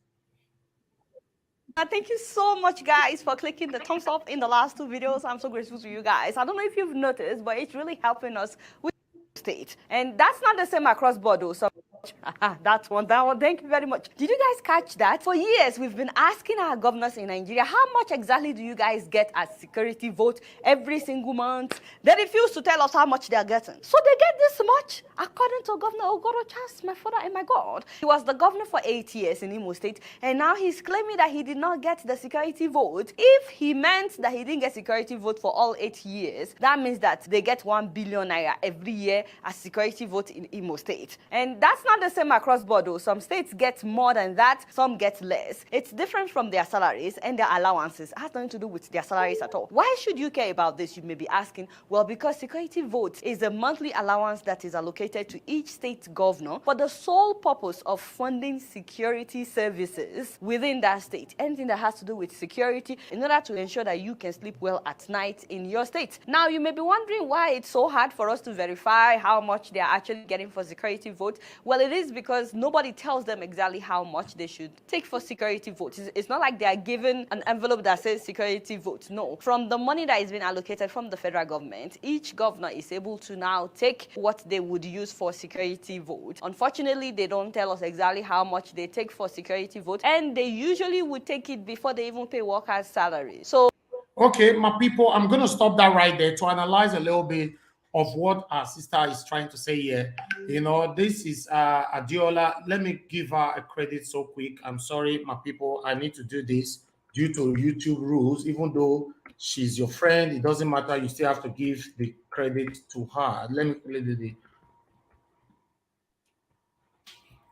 Thank you so much, guys, for clicking the thumbs up in the last 2 videos. I'm so grateful to you guys. I don't know if you've noticed, but it's really helping us with state. And that's not the same across board, though. So that one. Thank you very much. Did you guys catch that? For years, we've been asking our governors in Nigeria, how much exactly do you guys get as security vote every single month? They refuse to tell us how much they're getting. So they get this much, according to Governor Ogorochas, my father and my God. He was the governor for 8 years in Imo State, and now he's claiming that he did not get the security vote. If he meant that he didn't get security vote for all 8 years, that means that they get 1 billion naira every year as security vote in Imo State. And that's not not the same across board, though. Some states get more than that, some get less. It's different from their salaries and their allowances. It has nothing to do with their salaries at all. Why should you care about this, you may be asking? Well, because security vote is a monthly allowance that is allocated to each state governor for the sole purpose of funding security services within that state. Anything that has to do with security, in order to ensure that you can sleep well at night in your state. Now, you may be wondering why it's so hard for us to verify how much they are actually getting for security vote. Well, it is because nobody tells them exactly how much they should take for security votes. It's not like they are given an envelope that says security vote. No. From the money that is being allocated from the federal government, each governor is able to now take what they would use for security vote. Unfortunately, they don't tell us exactly how much they take for security vote, and they usually would take it before they even pay workers' salaries. So, okay, my people, I'm going to stop that right there to analyze a little bit of what our sister is trying to say here. You know, this is Adiola. Let me give her a credit so quick. I'm sorry, my people, I need to do this due to YouTube rules. Even though she's your friend, it doesn't matter. You still have to give the credit to her. Let me quickly do this.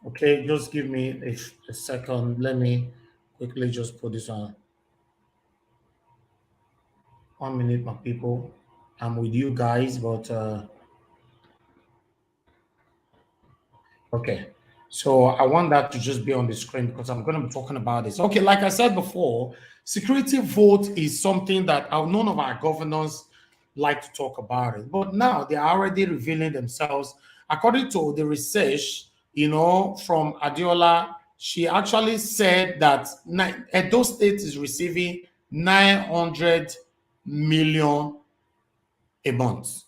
Okay, just give me a second. Let me quickly just put this on. 1 minute, my people. I'm with you guys, but okay. So I want that to just be on the screen because I'm going to be talking about this. Okay, like I said before, security vote is something that none of our governors like to talk about it. But now they are already revealing themselves. According to the research, you know, from Adiola, she actually said that Edo State is receiving 900 million a month.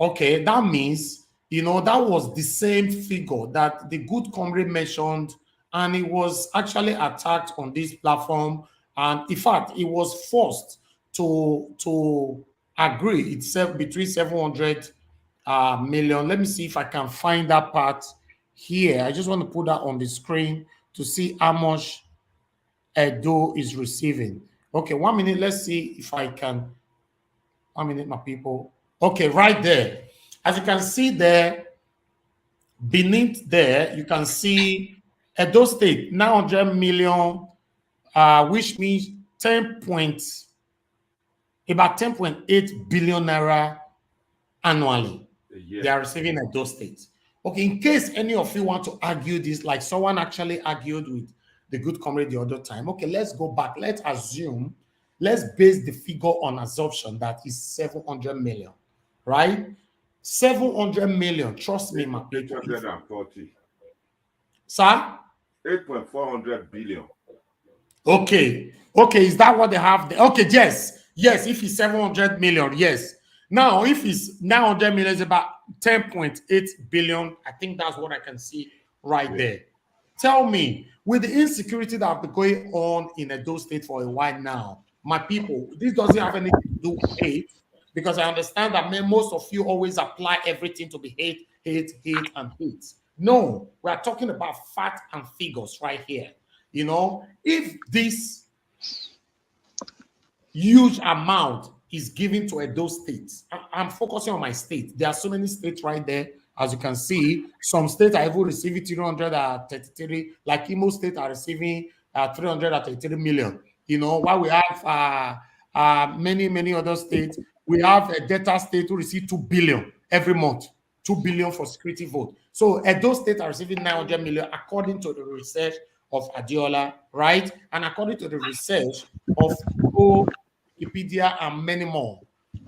Okay, that means, you know, that was the same figure that the good comrade mentioned, and it was actually attacked on this platform. And in fact, it was forced to agree itself between 700 million. Let me see if I can find that part here. I just want to put that on the screen to see how much Edo is receiving. Okay, 1 minute. Let's see if I can. 1 minute, my people. Okay, right there. As you can see there, beneath there, you can see Edo State, 900 million, which means about 10.8 billion naira annually. They are receiving Edo State. Okay, in case any of you want to argue this, like someone actually argued with the good comrade the other time. Okay, let's go back. Let's assume, let's base the figure on assumption that is 700 million, right? 700 million, trust me, my people. 840. Sir? 8.400 billion. Okay. Okay, is that what they have there? Okay, yes. Yes, if it's 700 million, yes. Now, if it's 900 million, it's about 10.8 billion. I think that's what I can see right there. Tell me, with the insecurity that have been going on in Edo State for a while now, my people, this doesn't have anything to do with hate, because I understand that most of you always apply everything to be hate, hate, hate, and hate. No, we are talking about facts and figures right here. You know, if this huge amount is given to Edo State, I'm focusing on my state. There are so many states right there. As you can see, some states are even receiving 333, like Imo State are receiving 333 million. You know, while we have many other states, we have a Delta State who receive 2 billion every month, 2 billion for security vote. So Edo State are receiving 900 million according to the research of Adiola, right? And according to the research of Wikipedia and many more,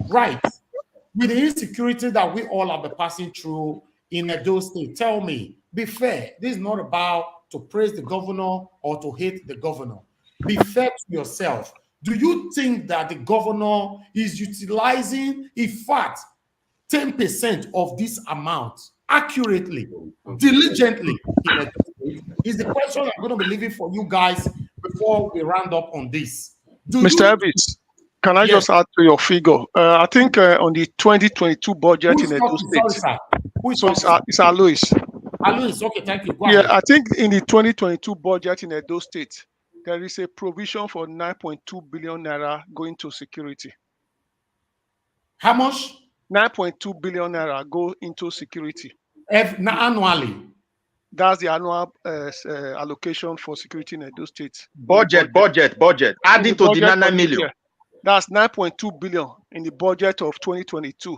right? With the insecurity that we all have been passing through in Edo State, tell me, be fair. This is not about to praise the governor or to hate the governor. Be fair to yourself. Do you think that the governor is utilizing, in fact, 10% of this amount accurately, diligently in Edo State? Is the question I'm going to be leaving for you guys before we round up on this. Mr. Evans, can I just add to your figure? I think on the 2022 budget in Edo State. It's Alois. Alois, okay, thank you. Go yeah, ahead. I think in the 2022 budget in Edo State, there is a provision for 9.2 billion naira going to security. How much? 9.2 billion naira go into security. Annually. That's the annual allocation for security in Edo State. Budget. Adding to the 9 million. Yeah. That's 9.2 billion in the budget of 2022.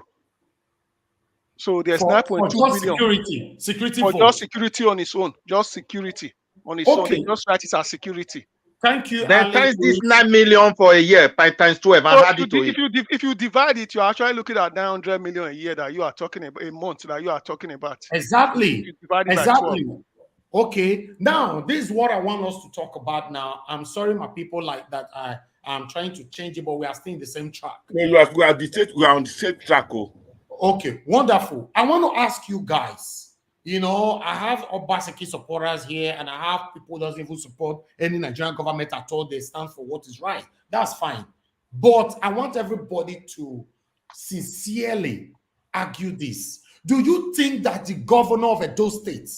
So there's 9.2 billion. Security for for just security on its own. Just security on its own. They just write it as security. Thank you. Then times this 9 million for a year, times 12, and add it to it. If you divide it, you're actually looking at 900 million a year that you are talking about, a month that you are talking about. Exactly. Exactly. Okay. Now, this is what I want us to talk about now. I'm sorry, my people, like that. I'm trying to change it, but we are still in the same track. No, we are on the same track. Okay, wonderful. I want to ask you guys. You know, I have Obaseki supporters here, and I have people who doesn't even support any Nigerian government at all. They stand for what is right. That's fine. But I want everybody to sincerely argue this. Do you think that the governor of Edo State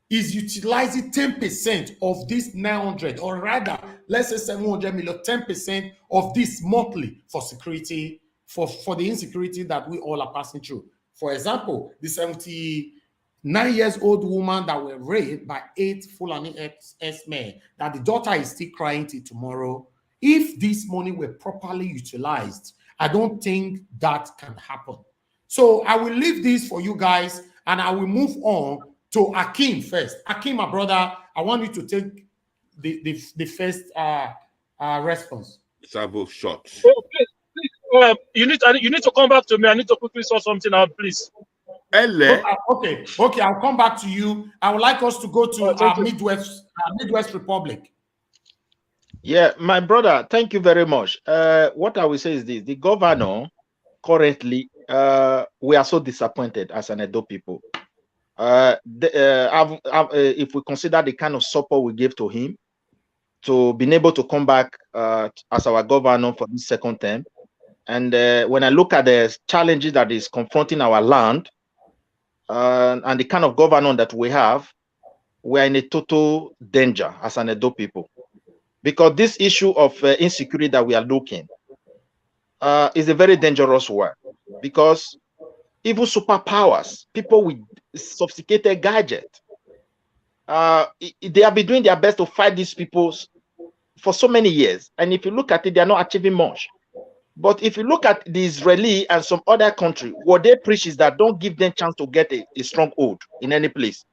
is utilizing 10% of this 900, or rather, let's say 700 million, 10% of this monthly for security, for the insecurity that we all are passing through? For example, the 79-year-old woman that were raped by 8 Fulani ex-men, that the daughter is still crying till tomorrow. If this money were properly utilized, I don't think that can happen. So I will leave this for you guys, and I will move on to Akim first. Akim, my brother, I want you to take the first response. Several shots. Oh, please, you need to come back to me. I need to quickly sort something out, please. Okay, I'll come back to you. I would like us to go to our Midwest Republic. Yeah, my brother, thank you very much. What I will say is this: the governor currently, we are so disappointed as an Edo people. If we consider the kind of support we gave to him to being able to come back as our governor for this second term, and when I look at the challenges that is confronting our land, and the kind of governor that we have, we are in a total danger as an Edo people. Because this issue of insecurity that we are looking is a very dangerous one. Because even superpowers, people with sophisticated gadgets, they have been doing their best to fight these people for so many years. And if you look at it, they are not achieving much. But if you look at the Israeli and some other country, what they preach is that don't give them chance to get a stronghold in any place.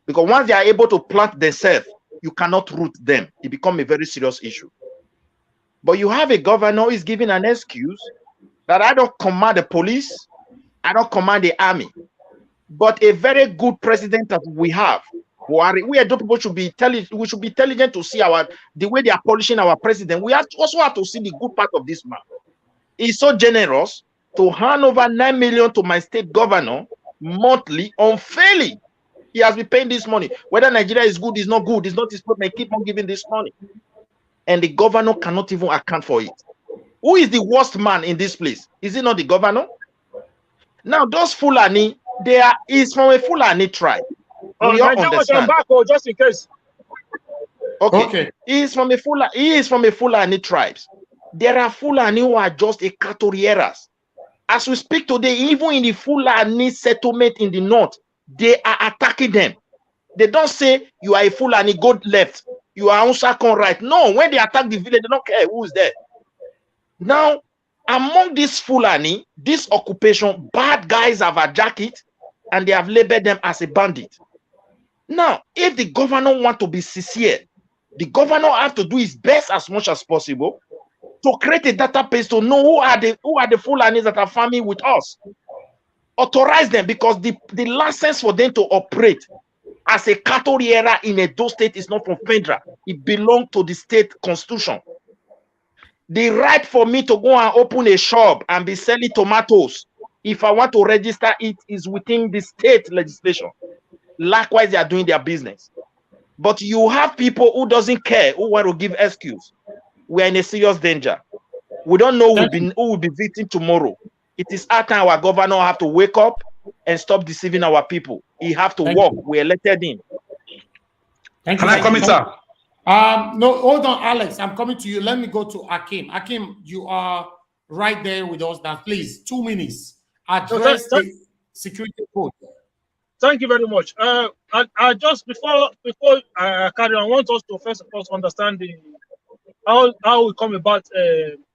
Because once they are able to plant themselves, you cannot root them. It becomes a very serious issue. But you have a governor who is giving an excuse that I don't command the police, I don't command the army. But a very good president that we have, Buhari, we Edo people should be intelligent. We should be intelligent to see the way they are polishing our president. We also have to see the good part of this man. He's so generous to hand over 9 million to my state governor monthly unfairly. He has been paying this money. Whether Nigeria is good, is not good, it's not his problem. Keep on giving this money. And the governor cannot even account for it. Who is the worst man in this place? Is it not the governor? Now, those Fulani, is from a Fulani tribe. We all understand. Back, just in case. Okay. He is from a Fulani tribes. There are Fulani who are just a catorieras. As we speak today, even in the Fulani settlement in the north, they are attacking them. They don't say you are a Fulani, go left. You are Unsakon right. No, when they attack the village, they don't care who is there. Now, among these Fulani, this occupation, bad guys have hijacked it and they have labeled them as a bandit. Now, if the governor wants to be sincere, the governor has to do his best as much as possible to create a database to know who are the Fulanis that are farming with us. Authorize them, because the license for them to operate as a catoriera in Edo State is not from federal. It belongs to the state constitution. The right for me to go and open a shop and be selling tomatoes, if I want to register it, is within the state legislation. Likewise, they are doing their business. But you have people who doesn't care, who want to give excuse. We are in a serious danger. We don't know who will be victim tomorrow. It is our time our governor have to wake up and stop deceiving our people. He have to work. We elected him. Can I come in, sir? No, hold on, Alex. I'm coming to you. Let me go to Akim. Akim, you are right there with us now. Please, 2 minutes. Address the security code. Thank you very much. I just before I carry on, I want us to first of all understand how we come about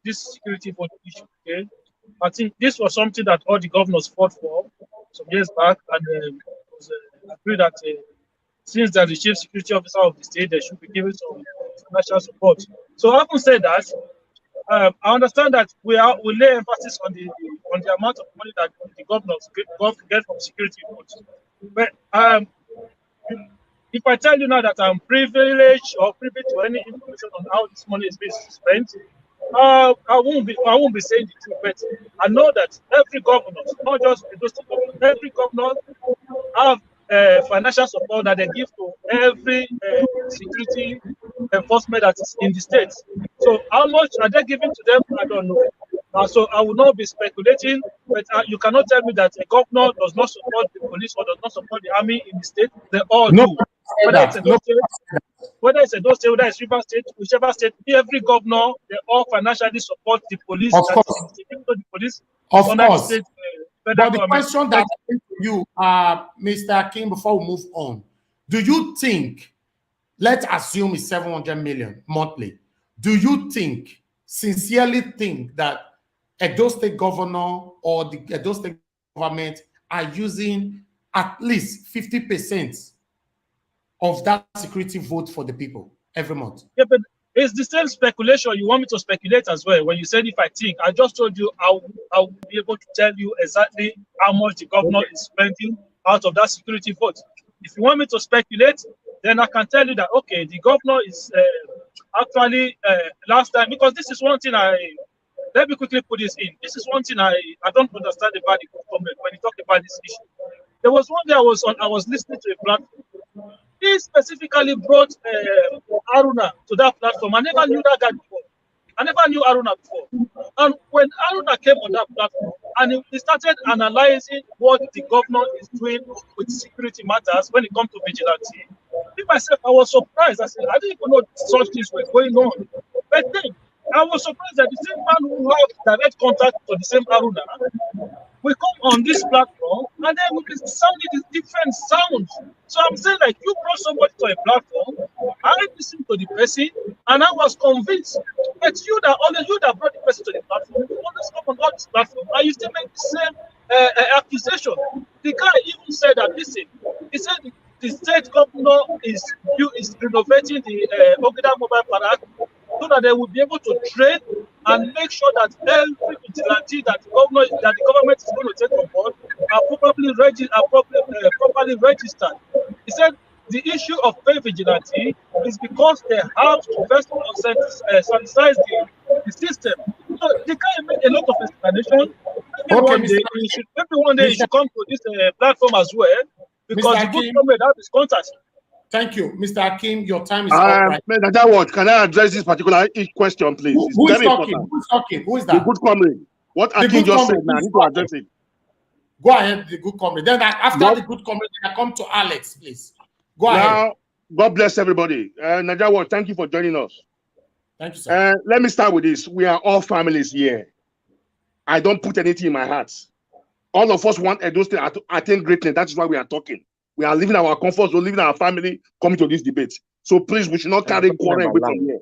this security vote issue. Okay, I think this was something that all the governors fought for some years back, and it was agreed that since they're the chief security officer of the state, they should be given some financial support. So, having said that, I understand that we lay emphasis on the amount of money that the governors get from security votes. But if I tell you now that I'm privileged or privy to any information on how this money is being spent, I won't be saying the truth. But I know that every governor, not just those two governors, every governor have financial support that they give to every security enforcement that is in the state. So how much are they giving to them? I don't know. So I will not be speculating, but you cannot tell me that a governor does not support the police or does not support the army in the state. They all do. Whether it's a state, whether it's River State, whichever state, every governor, they all financially support the police. Of course. The police of course. State, but the question that I think to you, Mr. King, before we move on, do you think, let's assume it's 700 million monthly, do you think, sincerely think that Edo State governor or the Edo State government are using at least 50% of that security vote for the people every month? Yeah, but it's the same speculation. You want me to speculate as well. When you said if I think, I just told you I'll be able to tell you exactly how much the governor is spending out of that security vote. If you want me to speculate, then I can tell you that, okay, the governor is actually last time, because this is one thing let me quickly put this in. This is one thing I don't understand about the government when you talk about this issue. There was one day I was listening to a platform. He specifically brought Aruna to that platform. I never knew that guy before. I never knew Aruna before. And when Aruna came on that platform and he started analyzing what the governor is doing with security matters when it comes to vigilante, me myself, I was surprised. I said, I didn't even know such things were going on. But then I was surprised that the same man who have direct contact to the same Aruna we come on this platform and then we be sounding these different sounds. So I'm saying, like, you brought somebody to a platform, I listened to the person, and I was convinced. But you that brought the person to the platform, you always come on this platform, and you still make the same accusation. The guy even said that, listen, he said the state governor is renovating the Ogida mobile park so that they will be able to train and make sure that every vigilante that the government is going to take on board are properly registered. He said the issue of pay vigilante is because they have to first of all sanitize the system. So the guy made a lot of explanation. Maybe one day he should come to this platform as well, because the good government have his contact. Thank you, Mr. Akim. Your time is up. Right? That word. Can I address this particular question, please? Who is talking? Who is talking? Who is that? The good comrade. What Akim just said, now I need to address it. Go ahead, the good comrade. Then after the good comrade, I come to Alex, please. Go ahead. God bless everybody. Najawad, thank you for joining us. Thank you, sir. Let me start with this. We are all families here. I don't put anything in my heart. All of us want Edo State to attain greatness. That is why we are talking. We are living our comfort zone, living our family, coming to this debate. So please, we should not carry quarrel away from here.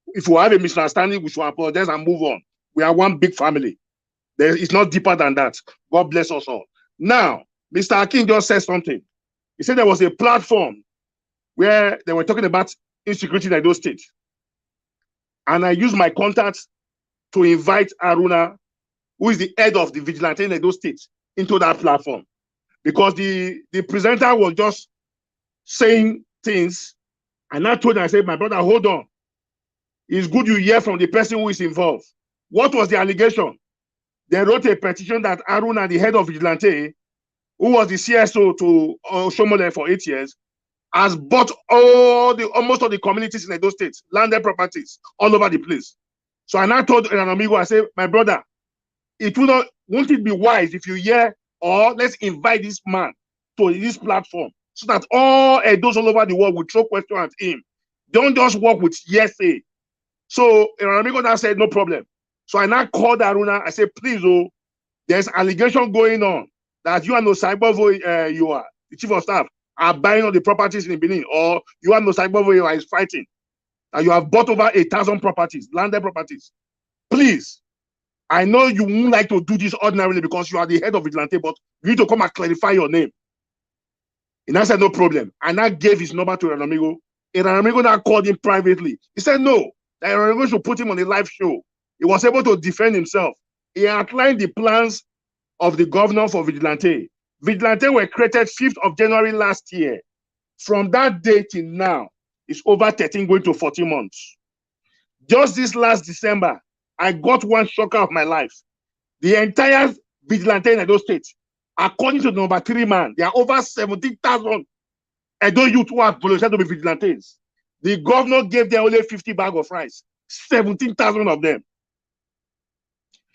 If we have a misunderstanding, we should apologize and move on. We are one big family. It's not deeper than that. God bless us all. Now, Mr. Akin just said something. He said there was a platform where they were talking about insecurity in Edo State. And I used my contacts to invite Aruna, who is the head of the vigilante in Edo State, into that platform. Because the presenter was just saying things, and I told him, I said, my brother, hold on. It's good you hear from the person who is involved. What was the allegation? They wrote a petition that Aruna, the head of vigilante, who was the CSO to OSHOMOILE for 8 years, has bought almost all the communities in Edo State, landed properties all over the place. So I now told an amigo, I said, my brother, won't it be wise if you hear, or let's invite this man to this platform so that all those all over the world will throw questions at him. Don't just work with yes, say. So an amigo now said, no problem. So I now called Aruna. I said, please, there's allegation going on that you and Osaibo the chief of staff, are buying all the properties in Benin, or you have no Saibovo is fighting, and you have bought over 1,000 properties, landed properties. Please, I know you won't like to do this ordinarily because you are the head of Vigilante, but you need to come and clarify your name. And I said, no problem. And I gave his number to Ranamigo. And Ranamigo now called him privately. He said, no, that Ranamigo should put him on a live show. He was able to defend himself. He outlined the plans of the governor for Vigilante. Vigilante were created 5th of January last year. From that date till now, it's over 13 going to 14 months. Just this last December, I got one shocker of my life. The entire Vigilante in Edo State, according to the number 3 man, there are over 17,000 Edo youth who have volunteered to be Vigilantes. The governor gave them only 50 bags of rice, 17,000 of them.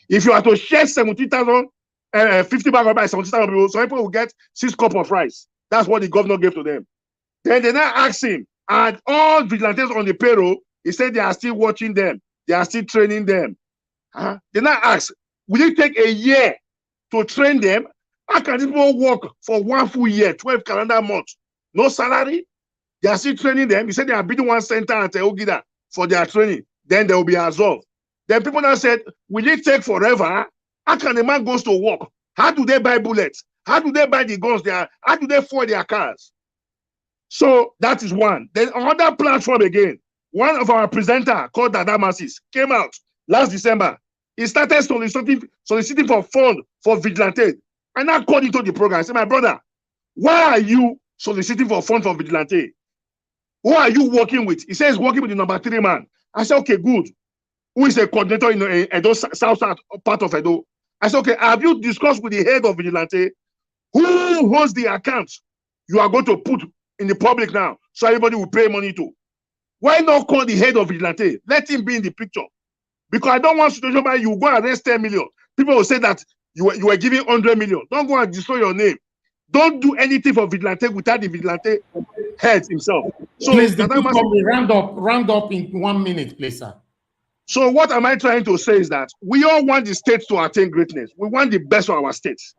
If you are to share 17,000, 50 bags of rice, 17,000 people, some people will get 6 cups of rice. That's what the governor gave to them. Then they now asked him, and all Vigilantes on the payroll, he said they are still watching them. They are still training them. They now ask, will it take a year to train them? How can people work for 1 full year, 12 calendar months? No salary? They are still training them. He said they are building one center at Ogida for their training. Then they will be absolved. Then people now said, will it take forever? How can a man goes to work? How do they buy bullets? How do they buy the guns? How do they fuel their cars? So that is one. Then another platform again. One of our presenter called Dada Masses came out last December. He started soliciting for funds for Vigilante. And I called into the program. I said, my brother, why are you soliciting for funds for Vigilante? Who are you working with? He says he's working with the number 3 man. I said, okay, good. Who is a coordinator in Edo, south part of Edo? I said, okay, have you discussed with the head of Vigilante? Who holds the accounts you are going to put in the public now so everybody will pay money to? Why not call the head of Vigilante? Let him be in the picture. Because I don't want situation where you go arrest 10 million. People will say that you were giving 100 million. Don't go and destroy your name. Don't do anything for Vigilante without the Vigilante head himself. So please, round up in 1 minute, please, sir. So what am I trying to say is that we all want the state to attain greatness. We want the best for our states.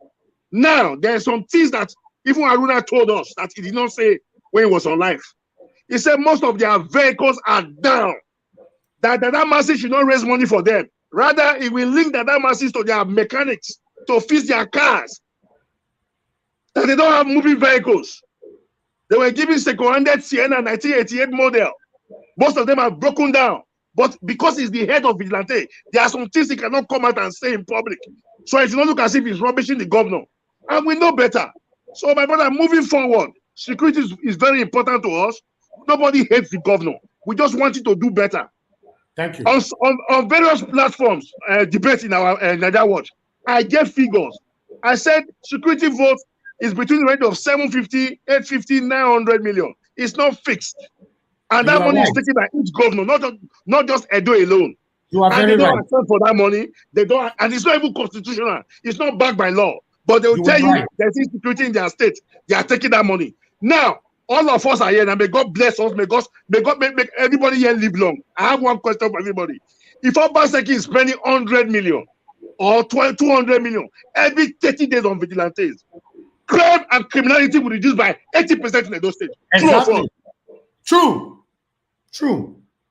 Now, there are some things that even Aruna told us that he did not say when he was on live. He said most of their vehicles are down. That masses should not raise money for them. Rather, it will link that masses to their mechanics to fix their cars. That they don't have moving vehicles. They were giving second-handed Sienna 1988 model. Most of them are broken down. But because he's the head of Vigilante, there are some things he cannot come out and say in public. So it should not look as if he's rubbishing the governor. And we know better. So, my brother, moving forward, security is very important to us. Nobody hates the governor. We just want him to do better. Thank you. On various platforms, debates in our Nigeria Watch, I gave figures. I said security vote is between the range of 750, 850, 900 million. It's not fixed. And that money is taken by each governor, not just Edo alone. You are and very they don't right. account for that money. They don't, and it's not even constitutional. It's not backed by law. But they will tell you there's insecurity in their state. They are taking that money. Now, all of us are here, and may God bless us. May God make everybody here live long. I have one question for everybody. If Obaseki is spending 100 million or 200 million every 30 days on vigilantes, crime and criminality will reduce by 80% in those states. Exactly. True.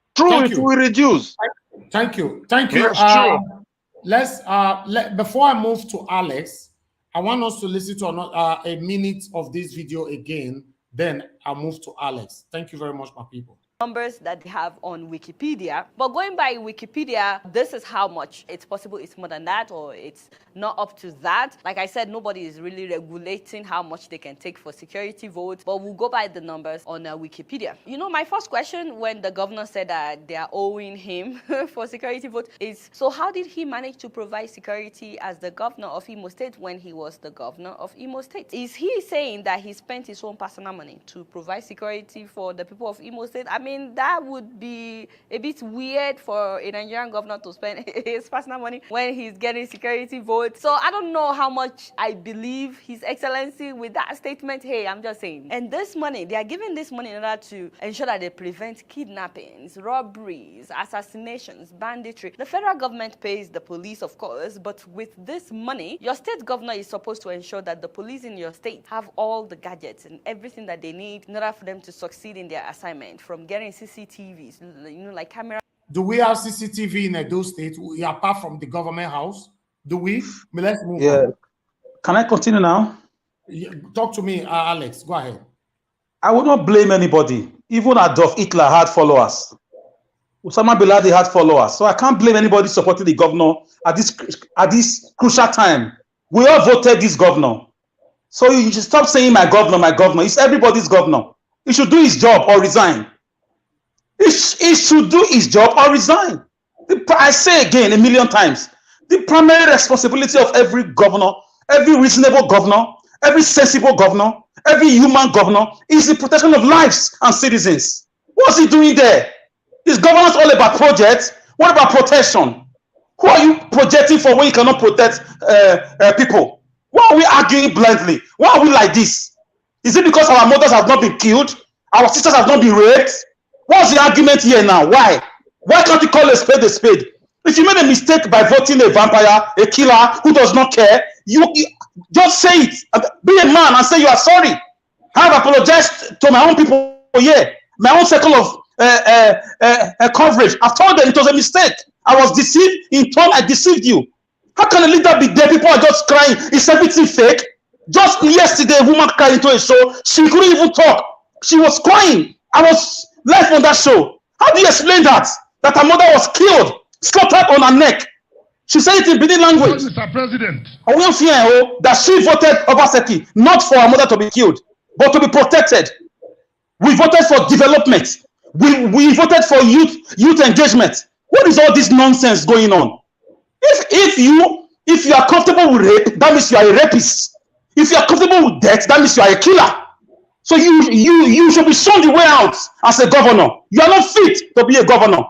It will reduce. Thank you. Yes, true. Before I move to Alex, I want us to listen to a minute of this video again. Then I'll move to Alex. Thank you very much, my people. Numbers that they have on Wikipedia, but going by Wikipedia, this is how much. It's possible it's more than that, or it's not up to that. Like I said, nobody is really regulating how much they can take for security votes, but we'll go by the numbers on Wikipedia. You know, my first question when the governor said that they are owing him for security votes is, so how did he manage to provide security as the governor of Imo State when he was the governor of Imo State? Is he saying that he spent his own personal money to provide security for the people of Imo State? I mean, mean, that would be a bit weird for a Nigerian governor to spend his personal money when he's getting security votes. So I don't know how much I believe His Excellency with that statement. Hey, I'm just saying. And this money, they are giving this money in order to ensure that they prevent kidnappings, robberies, assassinations, banditry. The federal government pays the police, of course, but with this money, your state governor is supposed to ensure that the police in your state have all the gadgets and everything that they need in order for them to succeed in their assignment, from getting CCTVs, like camera. Do we have CCTV in Edo State apart from the government house? Do we? Let's move on. Can I continue now? Talk to me, Alex. Go ahead. I will not blame anybody. Even Adolf Hitler had followers. Osama bin Laden had followers. So I can't blame anybody supporting the governor at this crucial time. We all voted this governor. So you should stop saying my governor, my governor. It's everybody's governor. He should do his job or resign. He should do his job or resign. I say again 1,000,000 times, the primary responsibility of every governor, every reasonable governor, every sensible governor, every human governor is the protection of lives and citizens. What's he doing there? Is governance all about projects? What about protection? Who are you projecting for when you cannot protect people? Why are we arguing blindly? Why are we like this? Is it because our mothers have not been killed? Our sisters have not been raped? What's the argument here now? Why? Why can't you call a spade a spade? If you made a mistake by voting a vampire, a killer who does not care, you just say it. Be a man and say you are sorry. I have apologized to my own people here, my own circle of coverage. I've told them it was a mistake. I was deceived. In turn, I deceived you. How can a leader be there? People are just crying. Is everything fake? Just yesterday, a woman cried into a show. She couldn't even talk. She was crying. I was live on that show. How do you explain that? That her mother was killed, slaughtered on her neck. She said it in Benin language. Mr. President. I want to hear that she voted Obaseki not for her mother to be killed, but to be protected. We voted for development. We voted for youth engagement. What is all this nonsense going on? If you are comfortable with rape, that means you are a rapist. If you are comfortable with death, that means you are a killer. So you should be shown the way out as a governor. You are not fit to be a governor.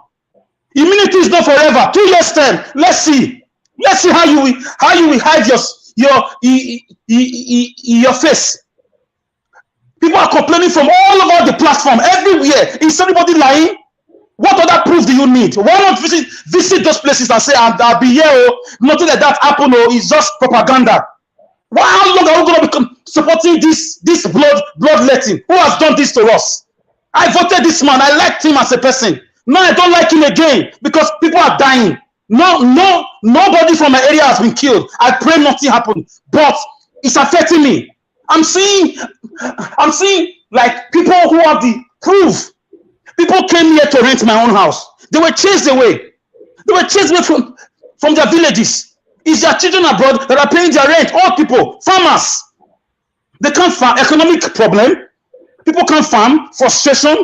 Immunity is not forever. 2 years term. Let's see how you will hide your face. People are complaining from all over the platform, everywhere. Is anybody lying? What other proof do you need? Why not visit those places and say, I'll be here, nothing like that happen, it's just propaganda. How long are we going to be supporting this bloodletting? Who has done this to us? I voted this man. I liked him as a person. Now I don't like him again because people are dying. Nobody from my area has been killed. I pray nothing happened, but it's affecting me. I'm seeing like people who have the proof. People came here to rent my own house. They were chased away. They were chased away from their villages. It's their children abroad that are paying their rent. All people, farmers. They can't farm. Economic problem. People can't farm. Frustration.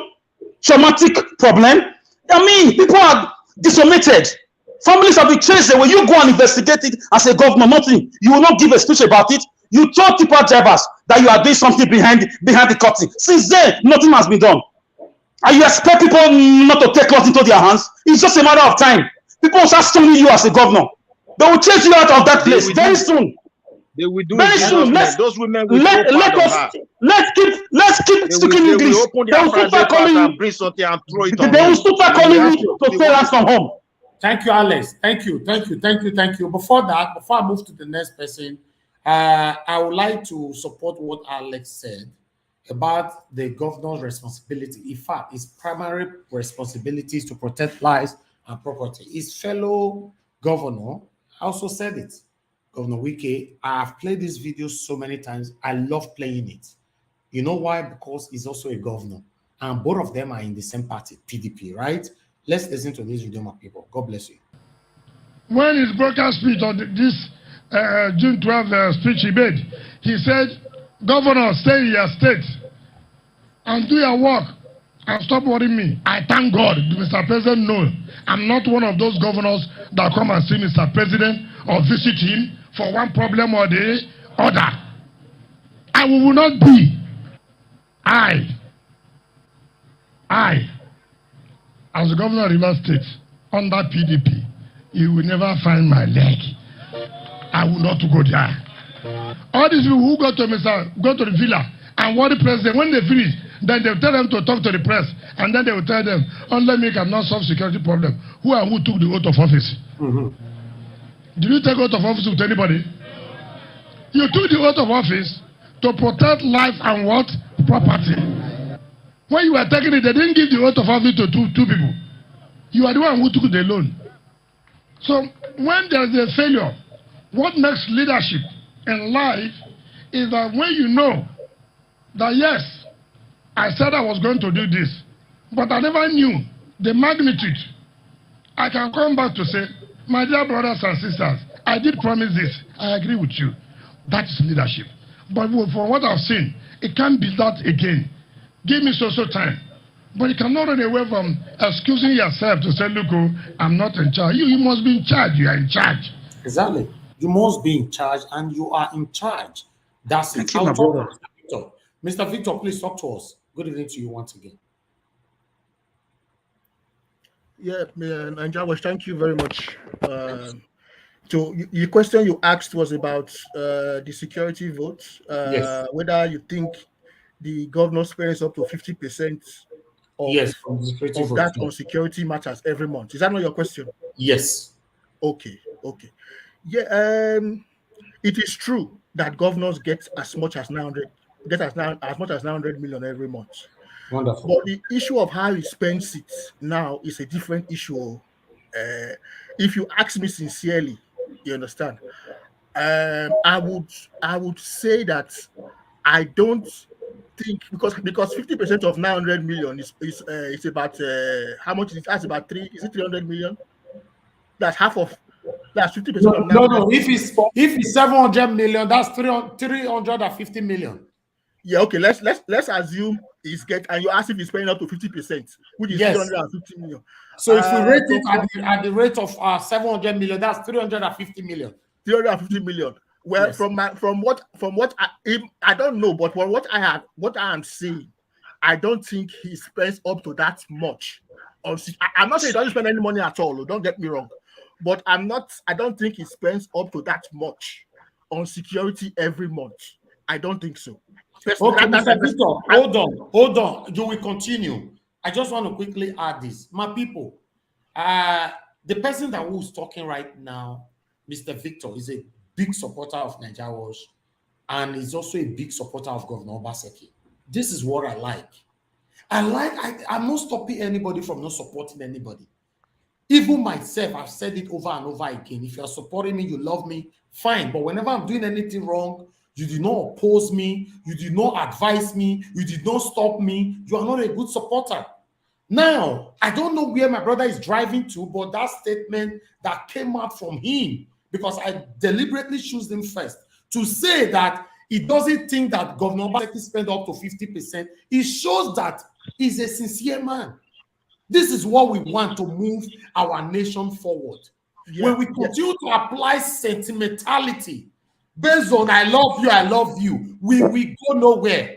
Traumatic problem. I mean, people are decimated. Families have been chased away. You go and investigate it as a governor. Nothing. You will not give a speech about it. You told tipper drivers that you are doing something behind the curtain. Since then, nothing has been done. And you expect people not to take laws into their hands? It's just a matter of time. People will start stoning you as a governor. They will chase you out of that place very soon. They will do very soon. Those women will let's keep speaking English. They will start calling you. Bring something and throw it on. They will start calling you to stay us from home. Thank you, Alex. Thank you. Before I move to the next person, I would like to support what Alex said about the governor's responsibility. In fact, his primary responsibility is to protect lives and property. His fellow governor also said it. Governor Wike, I have played this video so many times. I love playing it. You know why? Because he's also a governor. And both of them are in the same party, PDP, right? Let's listen to this video, my people. God bless you. When his broadcast speech on this June 12th speech he made, he said, Governor, stay in your state and do your work and stop worrying me. I thank God, Mr. President, no. I'm not one of those governors that come and see Mr. President or visit him for one problem or the other. I will not be. I as the governor of Rivers State under PDP, you will never find my leg. I will not go there. All these people who go to the villa and want the president, when they finish, then they tell them to talk to the press, and then they will tell them, only me cannot solve security problem. Who and who took the oath of office? Did you take oath of office with anybody? You took the oath of office to protect life and what? Property. When you were taking it, they didn't give the oath of office to two people. You are the one who took the loan. So when there is a failure, what makes leadership in life is that when you know that yes, I said I was going to do this, but I never knew the magnitude. I can come back to say, my dear brothers and sisters, I did promise this. I agree with you. That is leadership. But from what I've seen, it can't be that again. Give me so time. But you cannot run away from excusing yourself to say, look, I'm not in charge. You must be in charge. You are in charge. Exactly. You must be in charge, and you are in charge. That's it. Thank you, my brother. Mr. Victor, please talk to us. Good evening to you once again. Yeah, Nanjawash, thank you very much. So the question you asked was about the security vote. Yes. Whether you think the governor spends up to 50% of, yes, of that on security matters every month. Is that not your question? Yes. Okay. Yeah, it is true that governors get as much as 900 million every month. Wonderful. But the issue of how he spends it now is a different issue. If you ask me sincerely, you understand, I would say that I don't think, because 50% of 900 million is about how much is it? That's about 300 million. That's half of. That's 50% of 900 no. If it's 700 million, that's 350 million. Yeah, okay. Let's assume he's and you ask if he's paying up to 50%, which is 350 million. So if we rate it at the rate of 700 million, that's 350 million. 350 million. Well, yes. from what I don't know, but from what I am seeing, I don't think he spends up to that much. I'm not saying he doesn't spend any money at all. Don't get me wrong, but I don't think he spends up to that much on security every month. I don't think so. Okay, Mr. Victor, hold on. You will continue. I just want to quickly add this. My people, the person that who's talking right now, Mr. Victor, is a big supporter of Nigeria Wash, and is also a big supporter of Governor Obaseki. This is what I like. I'm not stopping anybody from not supporting anybody. Even myself, I've said it over and over again. If you're supporting me, you love me, fine. But whenever I'm doing anything wrong, you did not oppose me, you did not advise me, you did not stop me, you are not a good supporter. Now, I don't know where my brother is driving to, but that statement that came out from him, because I deliberately choose him first, to say that he doesn't think that Governor Obaseki spent up to 50%, it shows that he's a sincere man. This is what we want to move our nation forward. Yeah. When we continue to apply sentimentality, based on I love you, we go nowhere.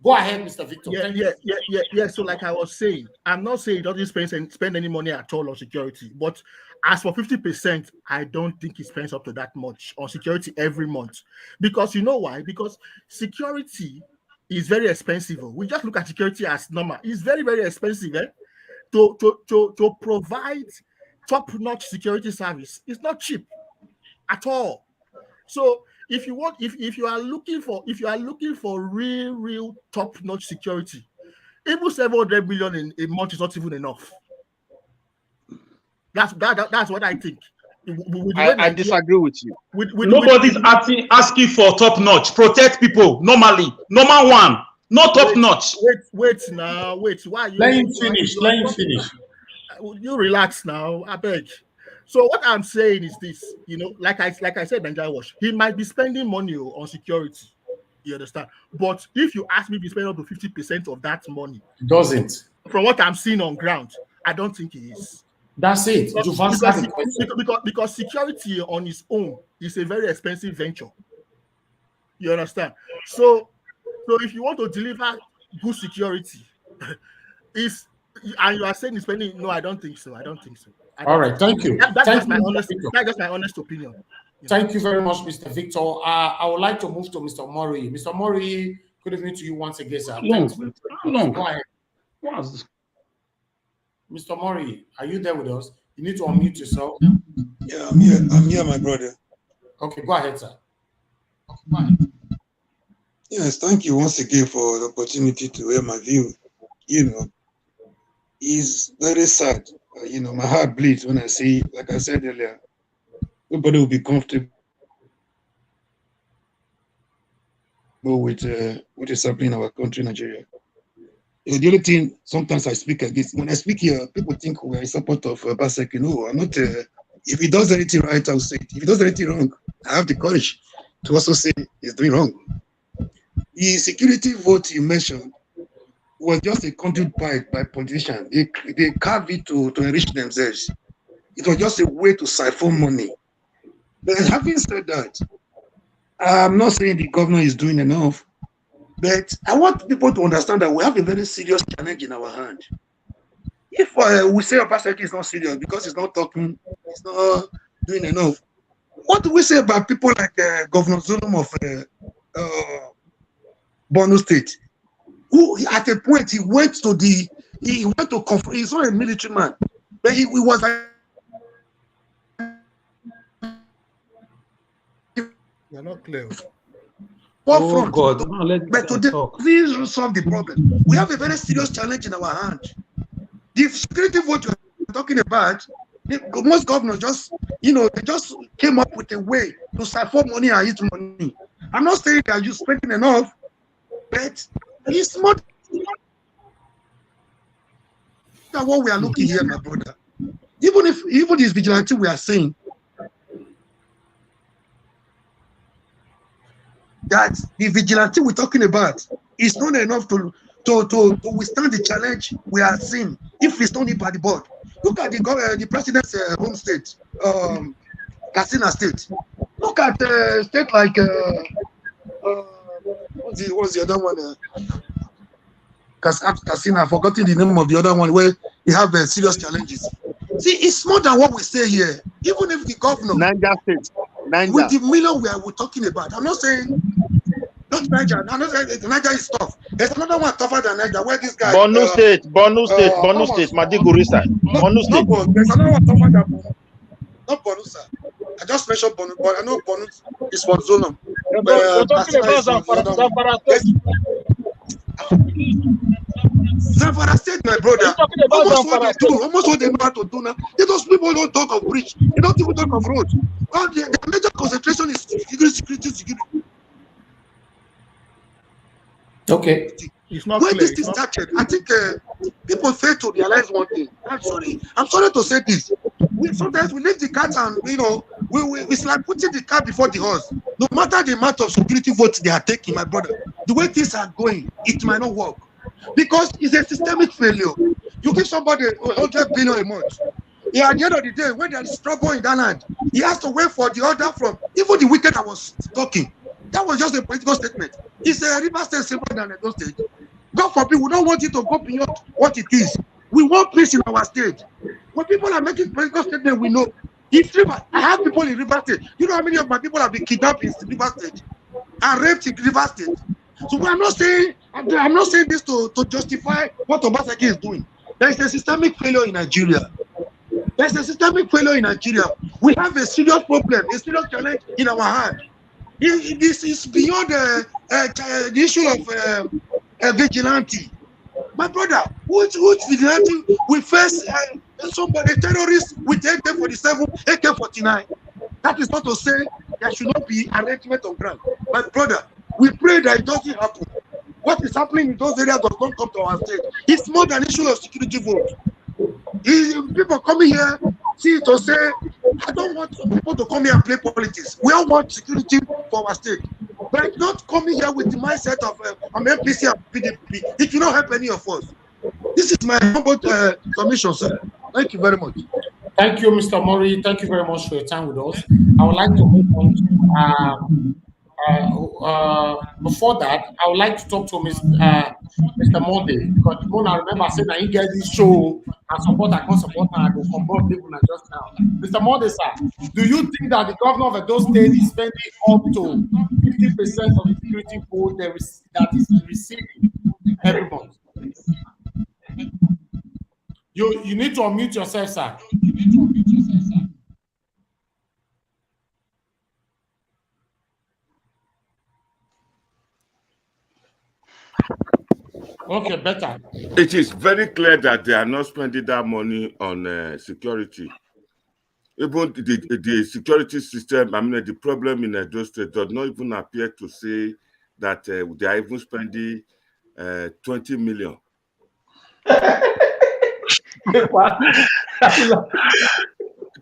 Go ahead, Mr. Victor. Yeah. So like I was saying, I'm not saying he doesn't spend any money at all on security, but as for 50%, I don't think he spends up to that much on security every month. Because you know why? Because security is very expensive. We just look at security as normal. It's very, very expensive. To provide top-notch security service, it's not cheap at all. So if you are looking for real top-notch security, even 700 million in a month is not even enough. That's what I think. I disagree with you. Nobody's asking for top-notch. Protect people normally. Number one, not top-notch. Wait now. Why you? Let him finish. You relax now. I beg. So what I'm saying is this, like I said, Nigeria Wash, he might be spending money on security. You understand? But if you ask me if he spends up to 50% of that money, he doesn't. From what I'm seeing on ground, I don't think he is. That's it. Because security on its own is a very expensive venture. You understand? So if you want to deliver good security, And you are saying it's spending? No, I don't think so. I don't think so. All right, thank you. That's Thank just my you, honest. That's just my honest opinion. Thank you very much, Mr. Victor. I would like to move to Mr. Mori. Mr. Mori, good evening to you once again, sir. Go ahead. Mr. Mori, are you there with us? You need to unmute yourself. Yeah, I'm here. I'm here, my brother. Okay, go ahead, sir. Yes, thank you once again for the opportunity to hear my view. You know, it's very sad. You know, my heart bleeds when I see, like I said earlier, nobody will be comfortable with what is happening in our country, Nigeria. You know, the only thing sometimes I speak against, when I speak here, people think we're in support of Baseki. No, I'm not. If he does anything right, I'll say it. If he does anything wrong, I have the courage to also say he's doing wrong. The security vote you mentioned was just a conduit by politicians. They carved it to enrich themselves. It was just a way to siphon money. But having said that, I'm not saying the governor is doing enough, but I want people to understand that we have a very serious challenge in our hand. If we say Obaseki is not serious because he's not talking, he's not doing enough, what do we say about people like Governor Zulum of Borno State, who at a point he went to confront, he's not a military man, but he was like, you're not clear. Oh God, but today, please resolve the problem. We have a very serious challenge in our hand. The security vote you're talking about, most governors just, you know, they just came up with a way to siphon money and eat money. I'm not saying that you're spending enough, but it's not what we are looking here, my brother. Even this vigilante we are saying that the vigilante we're talking about is not enough to withstand the challenge we are seeing if it's not by the board. Look at the president's home state, Katsina State. Look at state like what's the other one? Katsina, I've forgotten the name of the other one where you have serious challenges. See, it's more than what we say here. Even if the governor, Niger State, with the million we're talking about, I'm not saying not Niger. I'm not saying Niger is tough. There's another one tougher than Niger. Where this guy? Borno State, Madiguri side. Borno State. There's another one tougher than Borno. Not Borno, sir. I just mentioned Borno, but I know Borno is for Zonum. You're talking about Zamfara State. Zamfara State, my brother. Almost what they know how to do now. Those people don't talk of bridge. They don't even talk of roads. Well, the major concentration is security. Okay. It's not when clear. this thing started, I think people fail to realize one thing. I'm sorry to say this. Sometimes we leave the cat and, you know, it's like putting the cat before the horse. No matter the amount of security votes they are taking, my brother, the way things are going, it might not work. Because it's a systemic failure. You give somebody 100 billion a month. Yeah, at the end of the day, when there is trouble in that land, he has to wait for the order from even the wicked that was talking. That was just a political statement. It's a River State simpler than Edo State. God forbid, we don't want it to go beyond what it is. We want peace in our state. When people are making political statements, we know. I have people in River State. You know how many of my people have been kidnapped in River State and raped in River State? So I'm not saying this to justify what Obaseki is doing. There is a systemic failure in Nigeria. There's a systemic failure in Nigeria. We have a serious problem, a serious challenge in our hand. This is beyond the issue of vigilante. My brother, which vigilante we face somebody, a terrorist with AK-47, AK-49. That is not to say there should not be arrangement on ground. My brother, we pray that it doesn't happen. What is happening in those areas does not come to our state. It's more than an issue of security vote. People coming here to say, I don't want people to come here and play politics. We all want security for our state. But not coming here with the mindset of I'm MPC and PDP. It will not help any of us. This is my humble submission, sir. Thank you very much. Thank you, Mr. Mori. Thank you very much for your time with us. I would like to move on to Before that, I would like to talk to Mr. Monday, because Mona, remember I said that he get this show and support, I can support, and I go from both people just now. Mr. Monday, sir, do you think that the governor of Edo State is spending up to 50% of the security pool that is receiving every month? You need to unmute yourself, sir. Okay, better. It is very clear that they are not spending that money on security. Even the security system, I mean, the problem in Edo State does not even appear to say that they are even spending 20 million.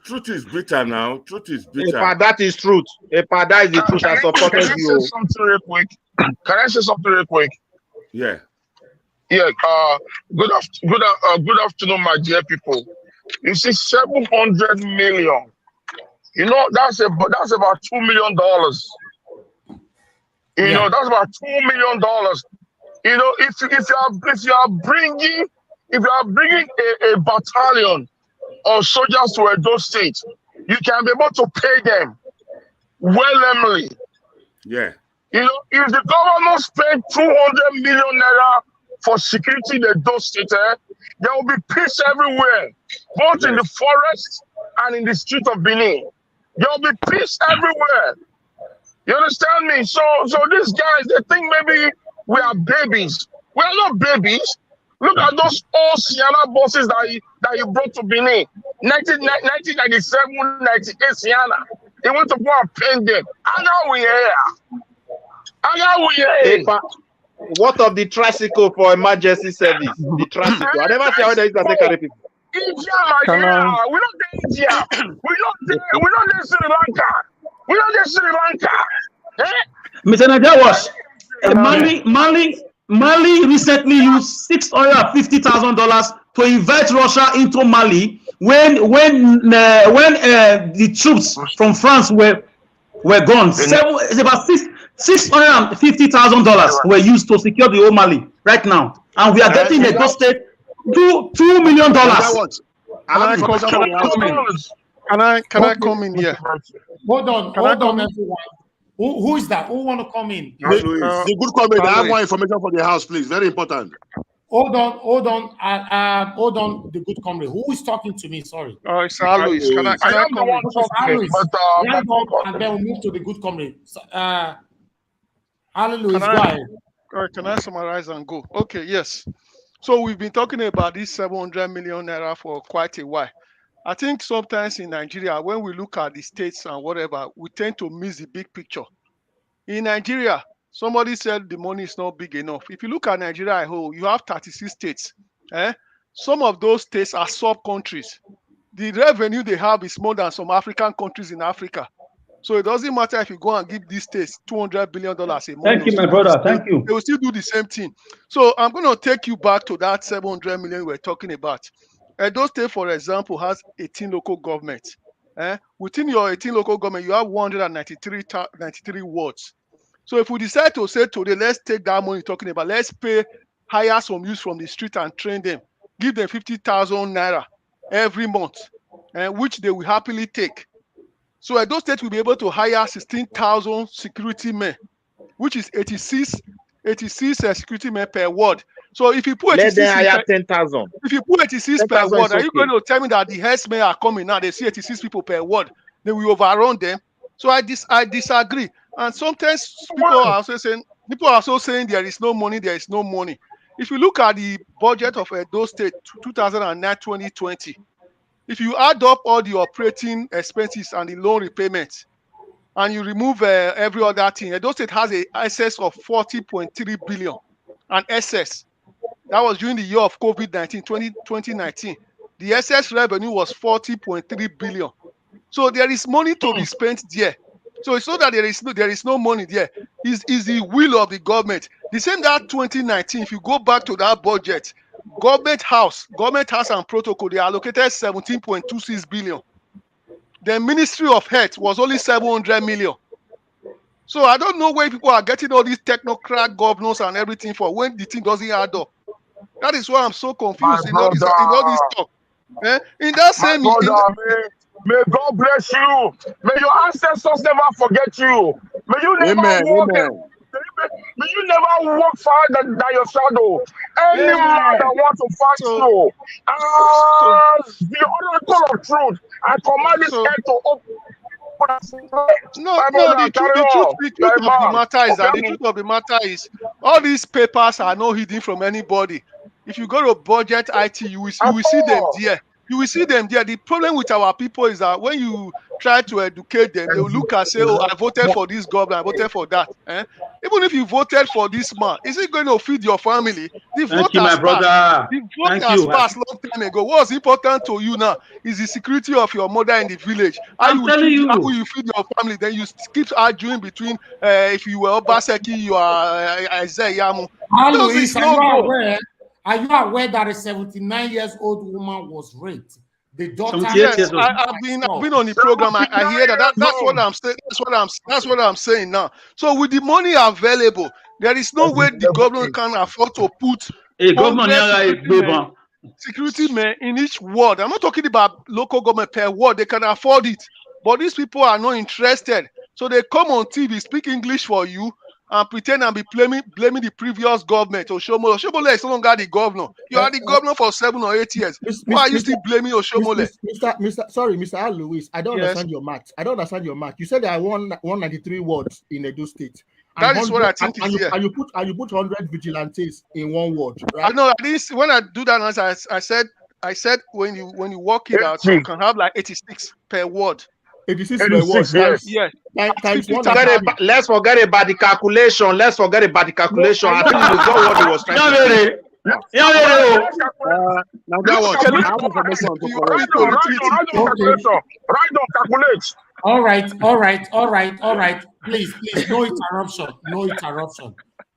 Truth is bitter now. Truth is bitter. That is truth. That is the truth. I supported you. Can I say something real quick? Can I say something real quick? Yeah. Yeah. Good afternoon, my dear people. You see, 700 million. You know, that's about $2 million. You know, that's about $2 million. You know, if you are bringing a battalion of soldiers to Edo State, you can be able to pay them willingly. Yeah. You know, if the government spent 200 million naira for security in Edo State, there will be peace everywhere, both in the forest and in the street of Benin. There will be peace everywhere. You understand me? So these guys, they think maybe we are babies. We are not babies. Look at those old Sienna buses that he brought to Benin. 1997, 98 Sienna. He went to go and paint them. And now we here. What of the tricycle for emergency service? The tricycle. I never see how they used to take carry people. India, my dear. We're not there, India. We're not there, Sri Lanka. We're not there, Sri Lanka. Mr. Najawash, Mali recently used $650,000 to invite Russia into Mali when the troops from France were gone. It's about $650,000 were used to secure the whole Mali right now, and we are getting a State $2 million. Can I come in here? Hold on, everyone. Who is that? Who want to come in? The good comment. I have more information for the house, please. Very important. Hold on. The good comrade. Who is talking to me? Sorry. It's Alois. Can I come in? And then we'll move to the good comrade. Alois, go ahead. All right, can I summarize and go? Okay, yes. So we've been talking about this 700 million naira for quite a while. I think sometimes in Nigeria, when we look at the states and whatever, we tend to miss the big picture. In Nigeria, somebody said the money is not big enough. If you look at Nigeria as a whole, you have 36 states. Some of those states are sub-countries. The revenue they have is more than some African countries in Africa. So it doesn't matter if you go and give these states $200 billion a month. Thank you, my brother. Thank you. They will still do the same thing. So I'm going to take you back to that 700 million we're talking about. Edo State, for example, has 18 local governments. Within your 18 local government, you have 193 wards. So if we decide to say today, let's take that money you're talking about, let's hire some youth from the street and train them, give them 50,000 naira every month, which they will happily take. So Edo State will be able to hire 16,000 security men, which is 86 security men per ward. So if you put 86, let them hire 10,000. If you put 86 per ward, are you going to tell me that the herdsmen are coming now? They see 86 people per ward. They will overrun them. So I disagree. And sometimes people are also saying there is no money. There is no money. If you look at the budget of Edo State 2009-2020, if you add up all the operating expenses and the loan repayments, and you remove every other thing, Edo State has an excess of 40.3 billion, an excess. That was during the year of COVID-19, 2019. The excess revenue was 40.3 billion. So there is money to be spent there. So it's not that there is no money there. Is the will of the government. The same that 2019, if you go back to that budget, government house and protocol, they allocated 17.26 billion. The Ministry of Health was only 700 million. So I don't know where people are getting all these technocrat governors and everything for when the thing doesn't add up. That is why I'm so confused in all this talk. In that same may God bless you. May your ancestors never forget you. May you never walk. May you never walk farther than your shadow. Any man that wants to fight you, as the oracle of truth, I command this head to open. The truth of the matter is all these papers are not hidden from anybody. If you go to Budget IT, you will see them there. You will see them there. The problem with our people is that when you try to educate them, they will look and say, "Oh, I voted for this government, I voted for that." Even if you voted for this man, is it going to feed your family? The vote has passed long time ago. What's important to you now is the security of your mother in the village. How will you feed your family? Then you keep arguing between if you were Obaseki, you are Isaiah Yamu. Are you aware that a 79-year-old woman was raped? The daughter. Yes, I've been on the program. I hear that. That's what I'm saying. That's what I'm saying now. So with the money available, there is no way the government can afford to put security men in each ward. I'm not talking about local government per ward. They can afford it, but these people are not interested. So they come on TV, speak English for you, and pretend and be blaming the previous government. Oshiomhole is no longer the governor. You are the governor for 7 or 8 years. Why are you still blaming Oshiomhole? Mr. Al Louis, I don't understand your math. You said there are 193 wards in Edo State. That is what I think is here. And you put 100 vigilantes in one ward, right? I know. At least when I do that, I said when you work it out, you can have like 86 per ward. 86 per ward. Yes. Let's forget about the calculation. I think we got what he was trying to say. Calculate. All right. Please, no interruption.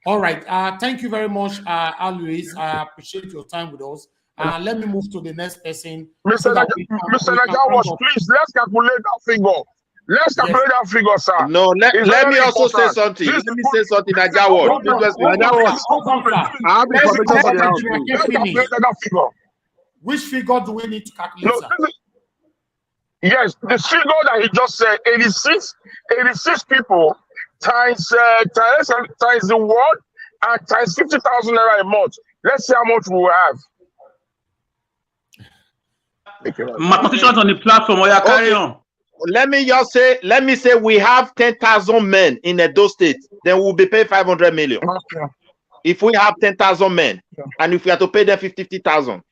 All right. Thank you very much, Alois. I appreciate your time with us. Let me move to the next person. Mr. Nagawas, please, let's calculate that figure. Let's calculate that figure, sir. No, let me also say something. Let me say something, Nagawas. Which figure do we need to calculate, sir? Yes, the figure that he just said, 86 people times the word and times 50,000 naira a month. Let's see how much we will have. Mathematicians on the platform, carry on. Let me say we have 10,000 men in Edo State, then we'll be paid 500 million. Okay. If we have 10,000 men, and if we have to pay them 50,000,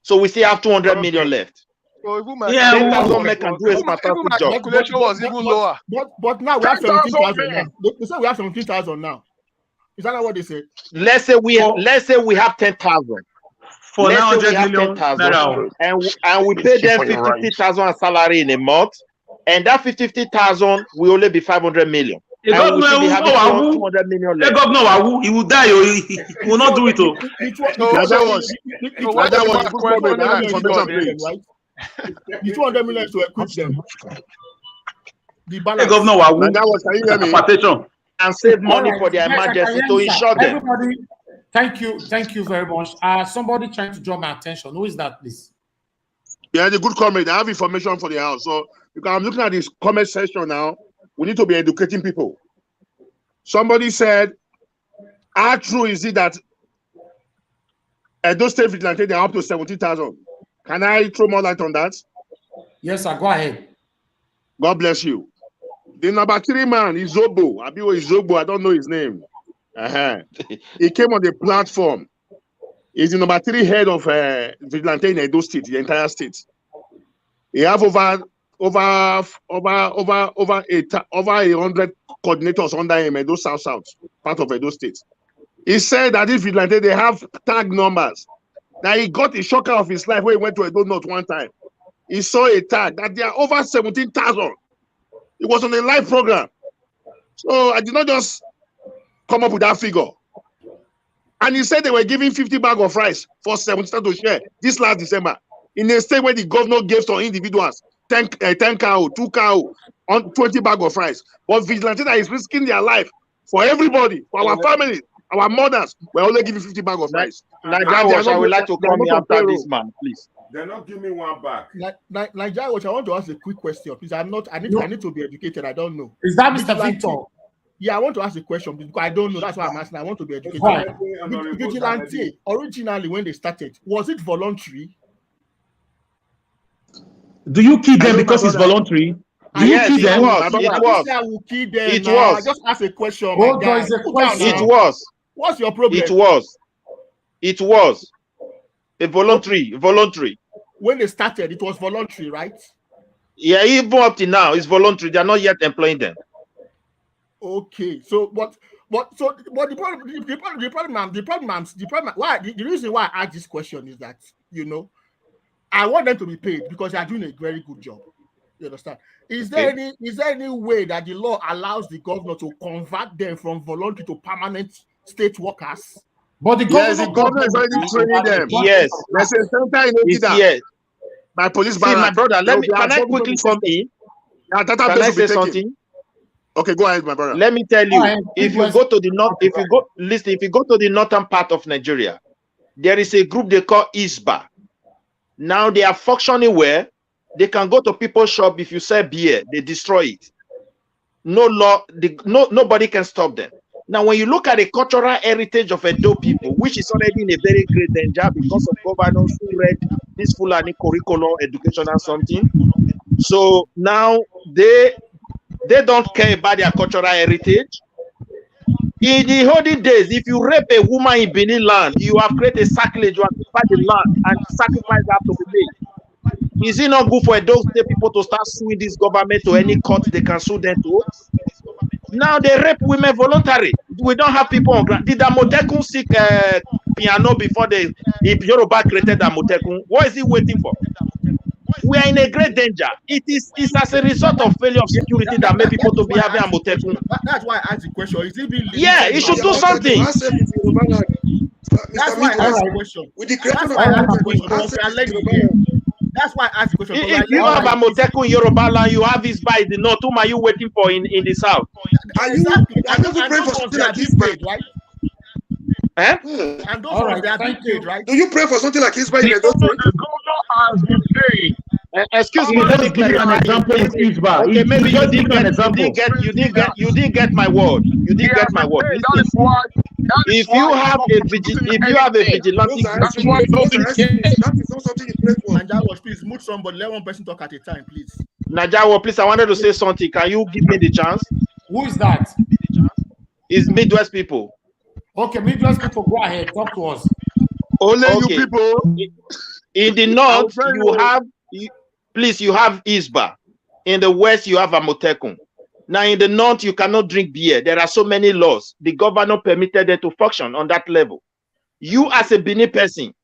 so we still have 200 million left. So 10,000 men can do a fantastic job. Calculation was even lower. But now we have 17,000 now. They say we have 17,000 now. Is that not what they say? Let's say we have 10,000. For 900 million, and we pay them 50,000 as salary in a month, and that 50,000 will only be 500 million. The governor he will die. He will not do it. The 200 million to equip them. The governor and save money for their emergency to insure them. Everybody, thank you very much. Somebody trying to draw my attention. Who is that, please? Yeah, the good comment. I have information for the house. So because I'm looking at this comment section now, we need to be educating people. Somebody said, how true is it that Edo State vigilante they are up to 70,000? Can I throw more light on that? Yes, sir. Go ahead. God bless you. The number 3 man is Zobo. I don't know his name. He came on the platform. He's the number 3 head of vigilante in Edo State, the entire state. He have over 100 coordinators under him, Edo South, part of Edo State. He said that this vigilante, they have tag numbers. Now he got a shocker of his life when he went to Edo North one time. He saw a tag that there are over 17,000. It was on a live program. So I did not just come up with that figure. And he said they were giving 50 bags of rice for 17,000 to share this last December. In a state where the governor gave to individuals 10 cow, 2 cow, on 20 bag of rice. But vigilante that is risking their life for everybody, for our families, our mothers, we're only giving 50 bag of rice. Nigeria, I would like to come here after this man, please. They're not giving me one back. Nigeria, I want to ask a quick question, please. I need to be educated. I don't know. Is that Mr. Victor? Yeah, I want to ask a question because I don't know. That's why I'm asking. I want to be educated. Vigilante, originally when they started, was it voluntary? Do you kill them because it's voluntary? Do you kill them? It was. I just asked a question. It was. What's your problem? It was a voluntary. When they started, it was voluntary, right? Yeah, even up to now, it's voluntary. They are not yet employing them. Okay, so the reason why I ask this question is that, you know, I want them to be paid because they are doing a very good job. You understand? Is there any way that the law allows the governor to convert them from voluntary to permanent state workers? But the governor is already training them. Yes. There's a center in Okida. Yes. My police See, my brother, can I quickly come in? Can I say something? Okay, go ahead, my brother. Let me tell you, if you go to the north, if you go to the northern part of Nigeria, there is a group they call ISBA. Now they are functioning where they can go to people's shop. If you sell beer, they destroy it. No law, nobody can stop them. Now, when you look at the cultural heritage of Edo people, which is already in a very great danger because of governors who read this Fulani curriculum, education and something. So now they don't care about their cultural heritage. In the olden days, if you rape a woman in Benin land, you have created sacrilege, you have occupied the land, and sacrifice have to be made. Is it not good for those people to start suing this government to any court they can sue them to? Now they rape women voluntarily. We don't have people on ground. Did Amotekun seek piano before if Yoruba created Amotekun? What is he waiting for? We are in a great danger. It's as a result of failure of security that made people to be having Amotekun. That's why I asked the question. Is it being yeah, he should do something. That's why I asked the question. That's why I asked the question. If you have Amotekun in Yoruba land, you have his by the north. Whom are you waiting for in the south? Are you praying for something like this, right? Eh? And those ones, they are being paid, right? Do you pray for something like this by the governor has been paid. Excuse me, let me give you an example. Okay, maybe you didn't get my word. You didn't get my word. If you have a vigilante, that is not something you pray for. Najawa, please mute somebody. Let one person talk at a time, please. Najawa, please, I wanted to say something. Can you give me the chance? Who is that? It's Midwest people. Okay, Midwest people, go ahead. Talk to us. Only you people. In the north, you have Isba. In the west, you have Amotekun. Now, in the north, you cannot drink beer. There are so many laws. The governor permitted them to function on that level. You, as a Benin person,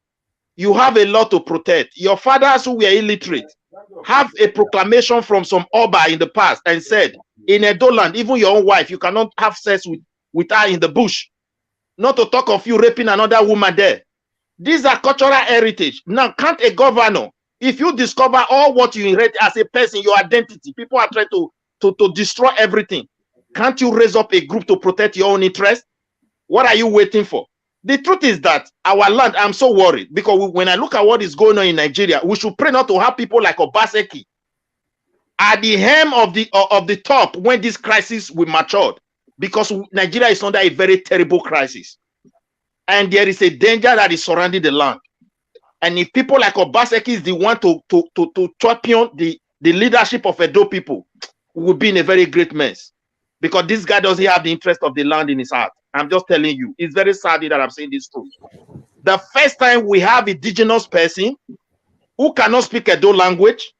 you have a lot to protect. Your fathers who were illiterate have a proclamation from some Oba in the past and said, in Edo land, even your own wife, you cannot have sex with her in the bush. Not to talk of you raping another woman there. These are cultural heritage. Now, can't a governor, if you discover all what you inherit as a person, your identity, people are trying to destroy everything. Can't you raise up a group to protect your own interest? What are you waiting for? The truth is that our land, I'm so worried because when I look at what is going on in Nigeria, we should pray not to have people like Obaseki at the hem of the top when this crisis will mature, because Nigeria is under a very terrible crisis. And there is a danger that is surrounding the land. And if people like Obaseki is the one to champion the leadership of Edo people, we will be in a very great mess. Because this guy doesn't have the interest of the land in his heart. I'm just telling you. It's very sad that I'm saying this truth. The first time we have indigenous person who cannot speak Edo language,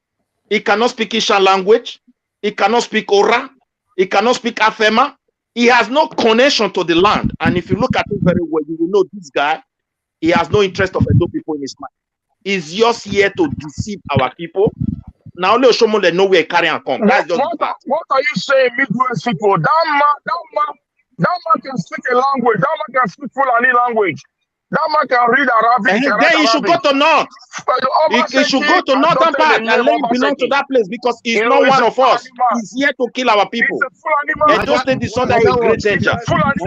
he cannot speak Ishan language, he cannot speak Ora, he cannot speak Afema, he has no connection to the land. And if you look at it very well, you will know this guy, he has no interest of Edo people in his mind. He's just here to deceive our people. Now only OSHOMOILE know where carry and come. That's just what are you saying, Midwest people? That man can speak a language. That man can speak Fulani language. That man can read Arabic. And then he should go to North. He should go to northern part and let him belong to that place because he's not one of us. He's here to kill our people. And those things is under a great danger. Just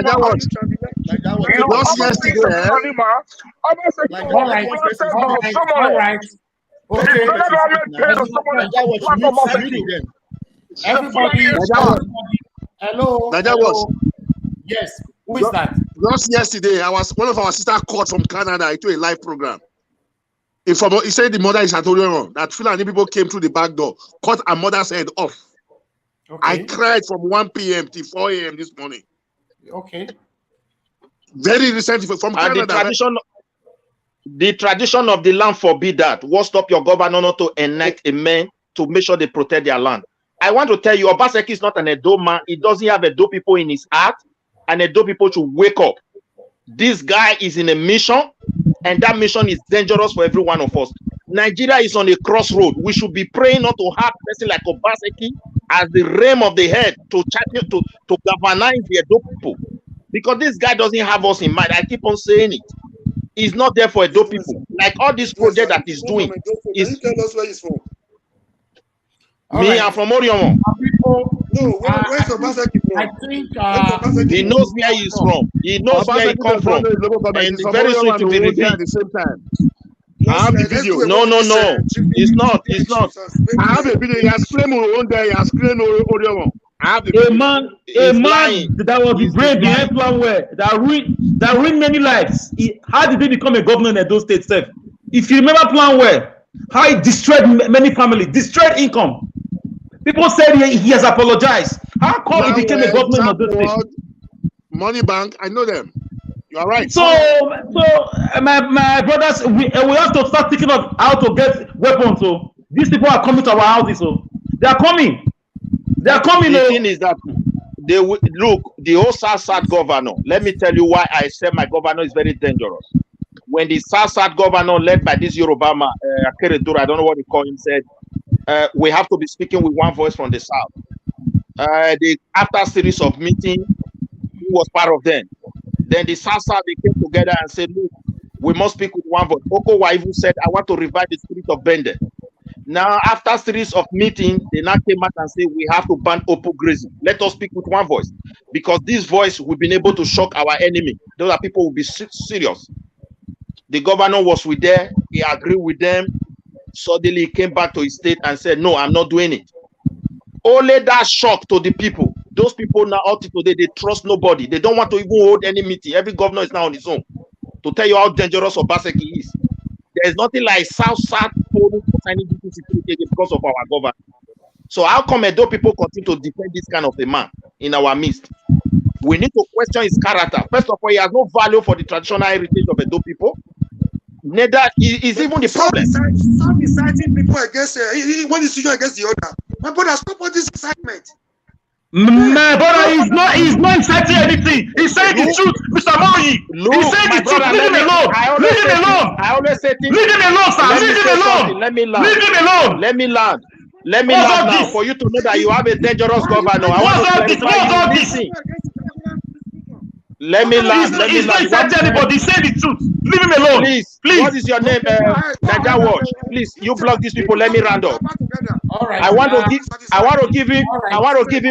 yesterday, all right. Okay. Everybody. Hello. Yes. Who is that? Just yesterday, one of our sisters called from Canada into a live program. He said the mother is Atorion, that Fulani people came through the back door, cut her mother's head off. Okay. I cried from 1 p.m. to 4 a.m. this morning. Okay. Very recently from Canada. The tradition of the land forbid that. What stop your governor not to enact a man to make sure they protect their land? I want to tell you, Obaseki is not an Edo man. He doesn't have Edo people in his heart, and Edo people should wake up. This guy is in a mission, and that mission is dangerous for every one of us. Nigeria is on a crossroad. We should be praying not to have a person like Obaseki as the realm of the head to governize the Edo people. Because this guy doesn't have us in mind. I keep on saying it. He's not there for Edo people. Like all this project that he's doing. Can you tell us where he's from? I'm from Oshiomhole. No, where's Obaseki from? I think he knows where he's from. He knows where he comes from. And very soon to be revealed at the same time. I have the video. No. It's not. I have a video. He has claimed one day. He has claimed Oshiomhole. I have the video. A man that was the brain behind Planware that ruined many lives. How did he become a governor in Edo State, Seth? If you remember Planware, how he destroyed many families, destroyed income. People said he has apologized. How come he became a governor in Edo State? Money Bank, I know them. You are right. So my brothers, we have to start thinking of how to get weapons. So these people are coming to our houses. So they are coming. The thing is that the whole South governor. Let me tell you why I said my governor is very dangerous. When the South governor, led by this Yoruba man, Akeredoro, I don't know what he called him, said, we have to be speaking with one voice from the South. After a series of meetings, he was part of them. Then the South they came together and said, look, we must speak with one voice. Oko Waivu said, I want to revive the spirit of Bende. Now, after a series of meetings, they now came out and say, we have to ban Oppo grazing. Let us speak with one voice. Because this voice, we've been able to shock our enemy. Those are people who will be serious. The governor was with them. He agreed with them. Suddenly, he came back to his state and said, no, I'm not doing it. Only that shock to the people. Those people now, up to today, they trust nobody. They don't want to even hold any meeting. Every governor is now on his own. To tell you how dangerous Obaseki is. There's nothing like South forum for signing security because of our government. So how come Edo people continue to defend this kind of a man in our midst? We need to question his character. First of all, he has no value for the traditional heritage of Edo people. Neither is even the problem. Stop inciting people against one decision against the other. My brother, stop all this excitement. My brother, he's not inciting anything. He's saying the truth, Mr. Moyi. He's saying the truth. Leave him alone. Leave him alone. I always say things. Leave him alone, sir. Leave him alone. Let me land. Leave him alone. Let me land. Let me land now for you to know that you have a dangerous governor. I want to clarify you. Listen. Let me land. He's not inciting anybody. Say the truth. Leave him alone. Please. What is your name? Naija Watch. Please, you block these people. Let me round up. All right. I want to give him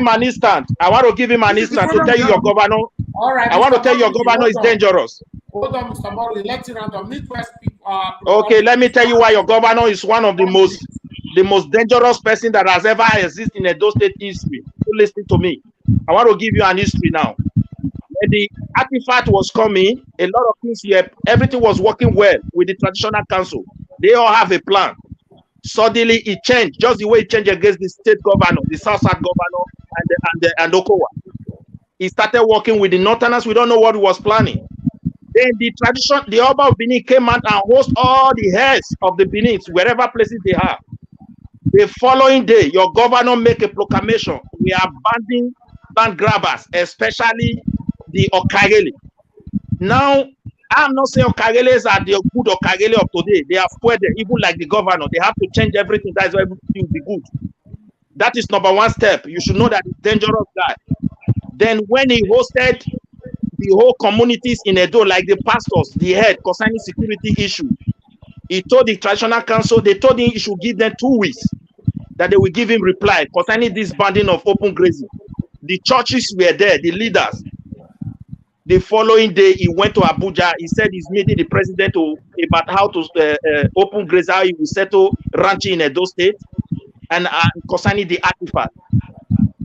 an instant. I want to give him an instant to tell you your governor. All right. I want to tell you your governor is dangerous. Hold on, Mr. Mori. Let's round up. Okay, let me tell you why your governor is one of the most dangerous person that has ever existed in Edo State history. You listen to me. I want to give you an history now. When the artifact was coming, a lot of things here, everything was working well with the traditional council. They all have a plan. Suddenly it changed, just the way it changed against the state governor, the South governor, and Okowa. He started working with the Northerners. We don't know what he was planning. Then the Oba of Benin came out and host all the heads of the Benins, wherever places they have. The following day, your governor make a proclamation. We are banning land grabbers, especially the Okagele. Now, I'm not saying Okageles are the good Okagele of today. They are spoiled, even like the governor. They have to change everything. That's why everything will be good. That is number one step. You should know that he's a dangerous guy. Then when he hosted the whole communities in Edo, like the pastors, the head concerning security issue. He told the traditional council, they told him he should give them 2 weeks, that they will give him reply concerning this banding of open grazing. The churches were there, the leaders. The following day, he went to Abuja. He said he's meeting the president about how to open graze, how he will settle ranching in Edo State, and concerning the artifact.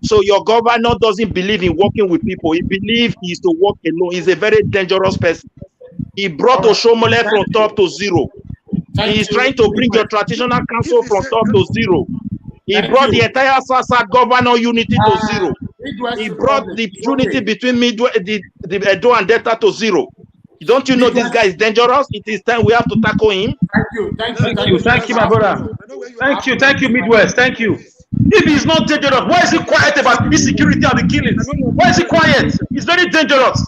So your governor doesn't believe in working with people. He believes he is to work alone. He's a very dangerous person. He brought OSHOMOILE from top to zero. He is trying to bring your traditional council from top to zero. He brought the entire SASA governor unity to zero. He brought the unity between the Edo and Delta to zero. Don't you know this guy is dangerous? It is time we have to tackle him. Thank you, my brother. Thank you, Midwest. Thank you. If he's not dangerous, why is he quiet about insecurity and the killings? Why is he quiet? He's very dangerous.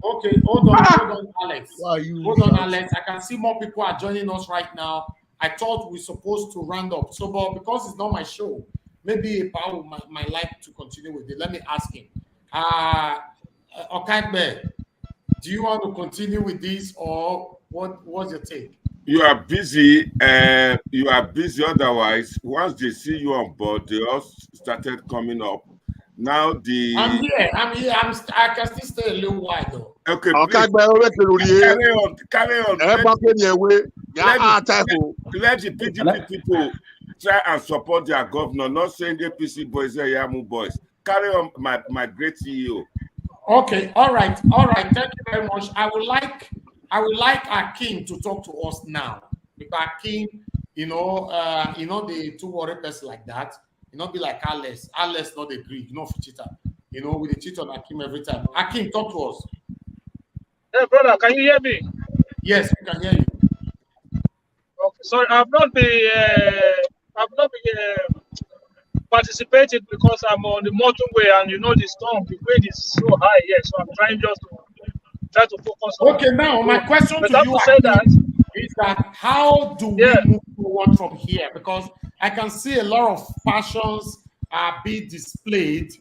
Okay, hold on, Alex. Hold on, Alex. I can see more people are joining us right now. I thought we were supposed to round up. So, but because it's not my show, maybe Paul might like to continue with it. Let me ask him. Okagbe, do you want to continue with this, or what's your take? You are busy. Otherwise, once they see you on board, they all started coming up. Now I'm here. I can still stay a little while though. Okay, carry on. Let the PDP people try and support their governor, not saying the APC boys are Yamu boys. Carry on, my great CEO. Okay, all right. Thank you very much. I would like Akim to talk to us now, because Akim, the two warrior person like that. Not be like Alex. Alex not a Greek, not for cheater. We cheat on Akim every time. Akim, talk to us. Hey, brother, can you hear me? Yes, we can hear you. Okay, sorry, I've not been participating because I'm on the motorway, and the storm, the wind is so high here, so I'm trying just to focus on. Okay, now my question to you is that how do we move forward from here? Because I can see a lot of passions are being displayed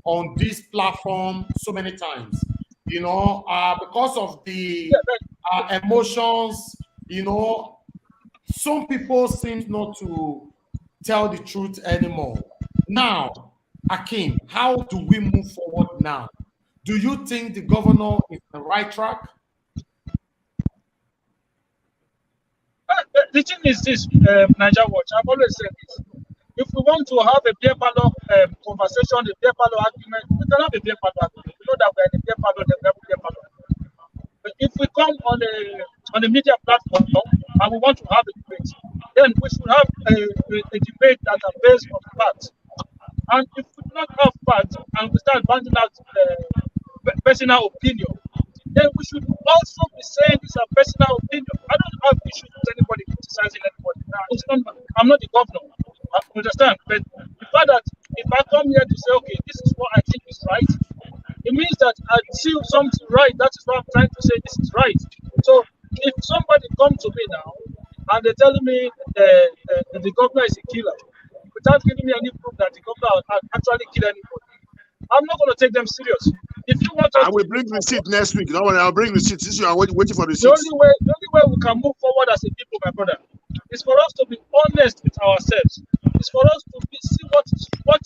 on this platform so many times, because of the emotions, some people seem not to tell the truth anymore. Now, Akim, how do we move forward now? Do you think the governor is on the right track? The thing is this, Niger Watch, I've always said this. If we want to have a beer parlor conversation, a beer parlor argument, we can have a beer parlor argument. We know that we're in a beer parlor, then we have a beer parlor. But if we come on a media platform and we want to have a debate, then we should have a debate that are based on facts. And if we do not have facts and we start banding out personal opinion, then we should also be saying this is a personal opinion. I don't have issues with anybody criticizing anybody. I'm not the governor. I understand. But the fact that if I come here to say, okay, this is what I think is right, it means that I see something right. That is what I'm trying to say. This is right. So if somebody comes to me now and they're telling me the governor is a killer, without giving me any proof that the governor actually killed anybody, I'm not going to take them serious. If you want, I will bring receipt next week. No, I'll bring receipt. Since you are waiting for receipts. The only way we can move forward as a people, my brother, is for us to be honest with ourselves. It's for us to see what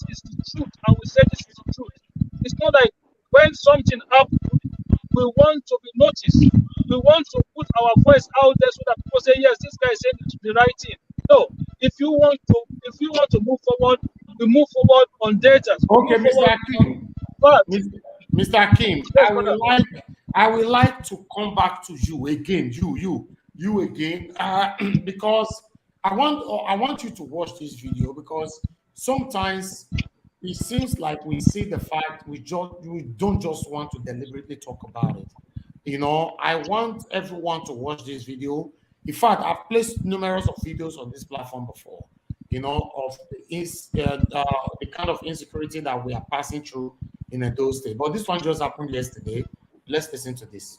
is the truth, and we say this is the truth. It's not like when something happens, we want to be noticed. We want to put our voice out there so that people say, yes, this guy is saying the right thing. No, if you want to move forward, we move forward on data. Okay, Mr. Akim. Mr. Akim, I would like to come back to you again. You again, because I want you to watch this video, because sometimes it seems like we see the fact we don't just want to deliberately talk about it. I want everyone to watch this video. In fact, I've placed numerous of videos on this platform before, of the kind of insecurity that we are passing through in Edo State. But this one just happened yesterday. Let's listen to this.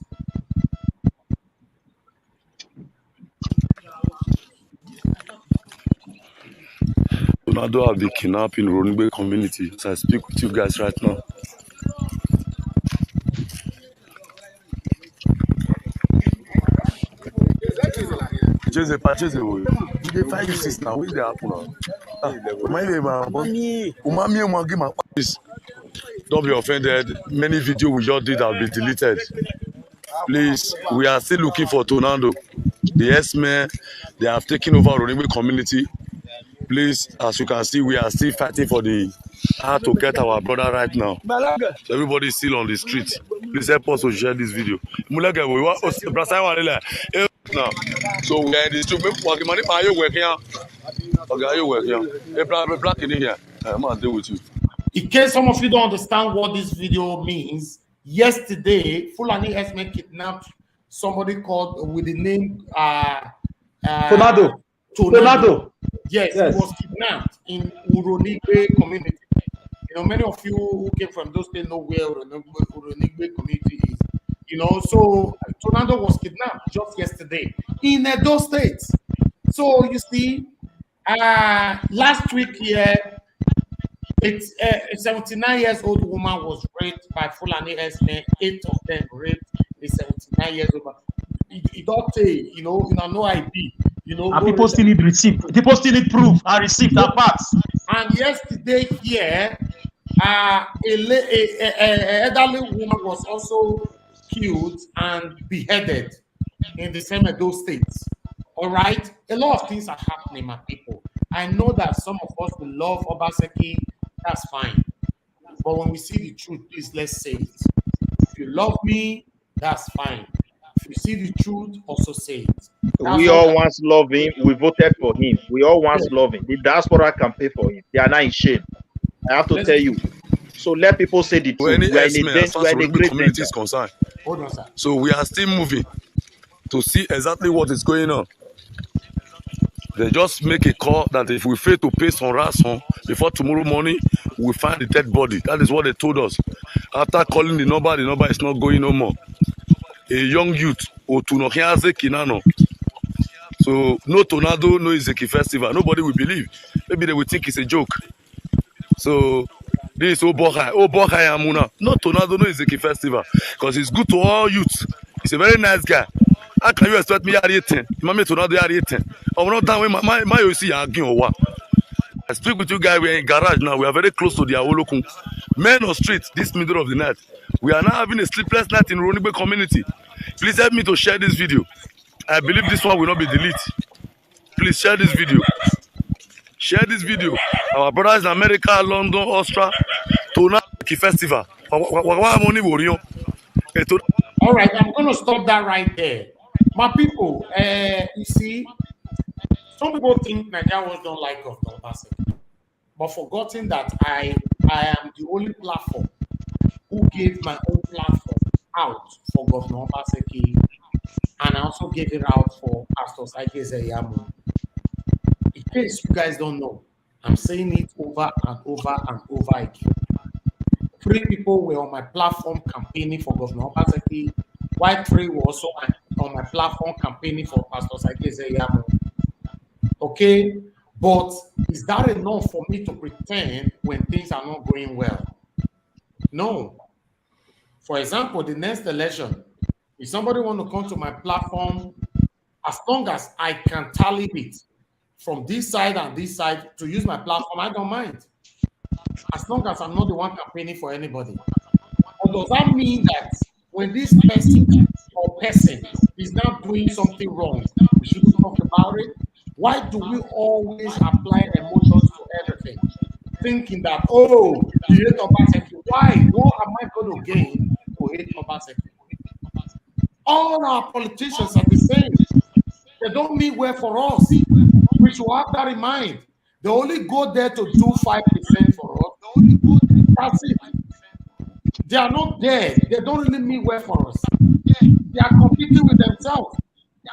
Ronaldo have been kidnapped in Ronigbe community. So I speak with you guys right now. purchase it. You find you sis now. What's the happen now? Please, don't be offended. Many videos we just did have been deleted. Please, we are still looking for Tornado. The S-men, they have taken over Ronigwe community. Please, as you can see, we are still fighting for the how to get our brother right now. So everybody is still on the street. Please help us to share this video. Now, so we are in the street. Black in here. I'm gonna deal with you. In case some of you don't understand what this video means, yesterday, Fulani S-men kidnapped somebody called with the name Tornado. Yes, he was kidnapped in Uronigwe community. You know, many of you who came from those states know where Uronigwe community is. You know, so Tornado was kidnapped just yesterday in those states. So you see, last week here, a 79-year-old woman was raped by Fulani S-men. 8 of them raped a 79-year-old. It don't say, you know, no ID. You know, and people still need receipt. People still need proof and receipt and parts. And yesterday here, an elderly woman was also killed and beheaded in the same Edo states. All right, a lot of things are happening, my people. I know that some of us will love Obaseki. That's fine. But when we see the truth, please let's say it. If you love me, that's fine. If you see the truth, also say it. We all once love him. We voted for him. We all once love him. The diaspora can pay for him. They are not in shame. I have to tell you. So let people say the truth. We are in a great community is concerned. Hold on, sir. So we are still moving to see exactly what is going on. They just make a call that if we fail to pay some ransom before tomorrow morning, we find the dead body. That is what they told us. After calling the number is not going no more. A young youth, Otunohiaze Kinano. So no Tornado, no Izeki festival. Nobody will believe. Maybe they will think it's a joke. So this is Obohai Amuna. No Tornado, no Izeki festival. Because it's good to all youths. He's a very nice guy. How can you expect me at 18? Mama Tornado at 18. I'm not done with my you see again or what? I speak with you guys. We are in garage now. We are very close to the Awolokun. Men on street this middle of the night. We are now having a sleepless night in Ronigwe community. Please help me to share this video. I believe this one will not be deleted. Please share this video. Share this video. Our brothers in America, London, Austria, Tornado Festival. All right, I'm going to stop that right there. My people, you see, some people think Nigerians don't like Governor Obaseki, but forgotten that I am the only platform who gave my own platform out for Governor Obaseki, and I also gave it out for Pastor Saigeze Yamu. In case you guys don't know, I'm saying it over and over and over again. 3 people were on my platform campaigning for Governor Obaseki, while 3 were also on my platform campaigning for Pastor Saigeze Yamu. Okay, but is that enough for me to pretend when things are not going well? No. For example, the next election, if somebody want to come to my platform, as long as I can tally it from this side and this side to use my platform, I don't mind. As long as I'm not the one campaigning for anybody. But does that mean that when this person or person is now doing something wrong, we shouldn't talk about it? Why do we always apply emotions to everything? Thinking that, oh, you hate Obaseki. Why? What am I going to gain to hate Obaseki? All our politicians are the same. They don't mean well for us. We should have that in mind. They only go there to do 5% for us. That's it. They are not there. They don't really mean well for us. They are competing with themselves.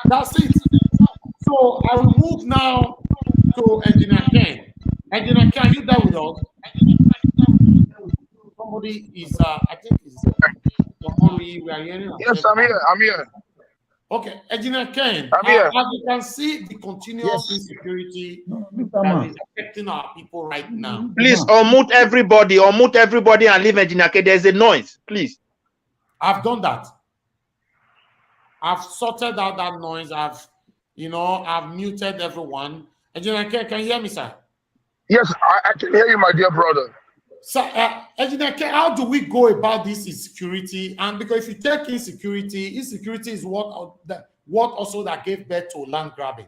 That's it. So I will move now to Engineer Ken. Engineer Ken, are you there with us? Somebody is, I think it's Buhari. We are hearing. Yes, I'm here. I'm here. Okay, Engineer Ken, I'm here. as you can see, the continuous insecurity that is affecting our people right now. Please unmute everybody and leave Engineer Ken. There's a noise, please. I've done that. I've sorted out that noise. You know, I've muted everyone. Engineer, can you hear me, sir? Yes, I can hear you, my dear brother. So, Engineer, how do we go about this insecurity? And because if you take insecurity is what also that gave birth to land grabbing.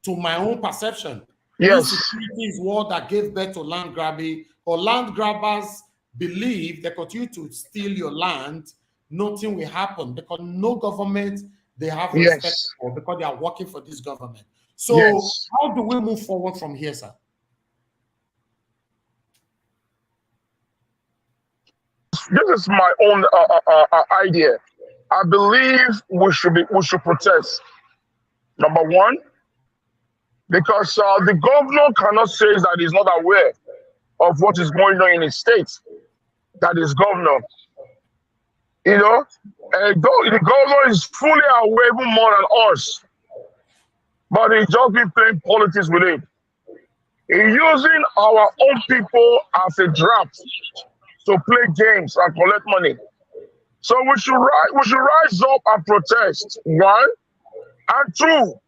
To my own perception, yes, insecurity is what that gave birth to land grabbing. Or land grabbers believe they continue to steal your land, nothing will happen because no government they have respect for because they are working for this government. So, how do we move forward from here, sir? This is my own idea. I believe we should protest. Number one, because the governor cannot say that he's not aware of what is going on in his state. That is governor. You know, the governor is fully aware, even more than us. But he's just been playing politics with it. He's using our own people as a draft to play games and collect money. So we should rise up and protest. One, and two,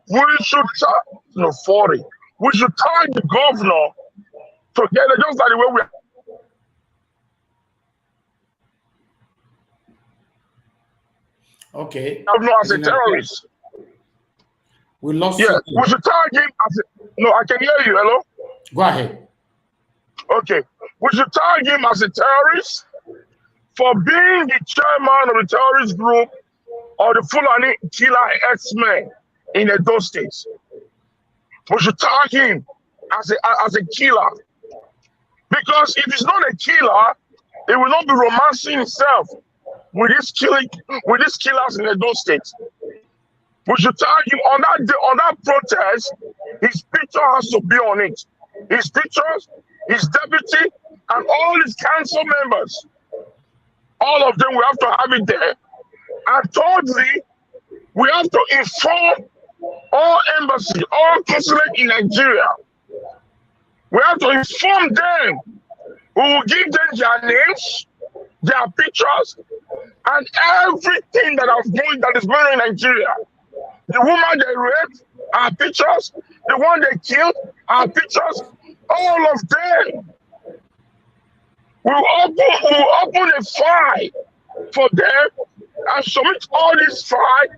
we should we should tie the governor together, just like the way we. Okay. Governor as a terrorist. We lost. Yeah, we should tag him as a. No, I can hear you. Hello. Go ahead. Okay, we should tag him as a terrorist for being the chairman of the terrorist group or the Fulani killer X-Men in Edo State. We should tag him as a killer, because if he's not a killer, he will not be romancing himself with these killers in Edo State. We should tag him on that protest. His picture has to be on it. His pictures, his deputy, and all his council members. All of them, we have to have it there. And thirdly, we have to inform all embassies, all consulate in Nigeria. We have to inform them. We will give them their names, their pictures, and everything that is going on in Nigeria. The woman they raped, our pictures. The one they killed, our pictures. All of them. We'll open a file for them and submit all this file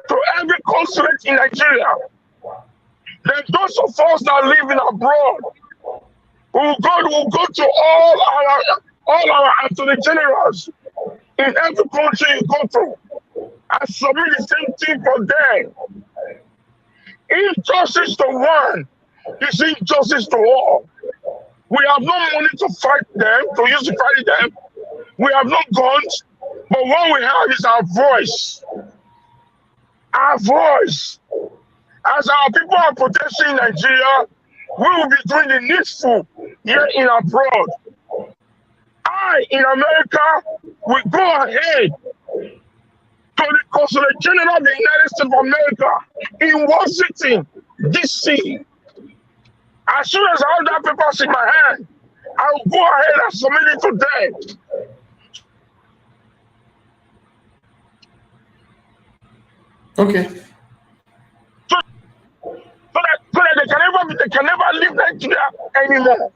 to every consulate in Nigeria. Then those of us that are living abroad, we'll go to all our attorney generals in every country you go to and submit the same thing for them. Injustice to one is injustice to all. We have no money to fight them, to use to fight them. We have no guns, but what we have is our voice. Our voice. As our people are protesting in Nigeria, we will be doing the needful here in abroad. In America, will go ahead to the Consulate General of the United States of America in Washington, D.C. As soon as I have that papers in my hand, I will go ahead and submit it to them. Okay. So that they can never leave Nigeria anymore.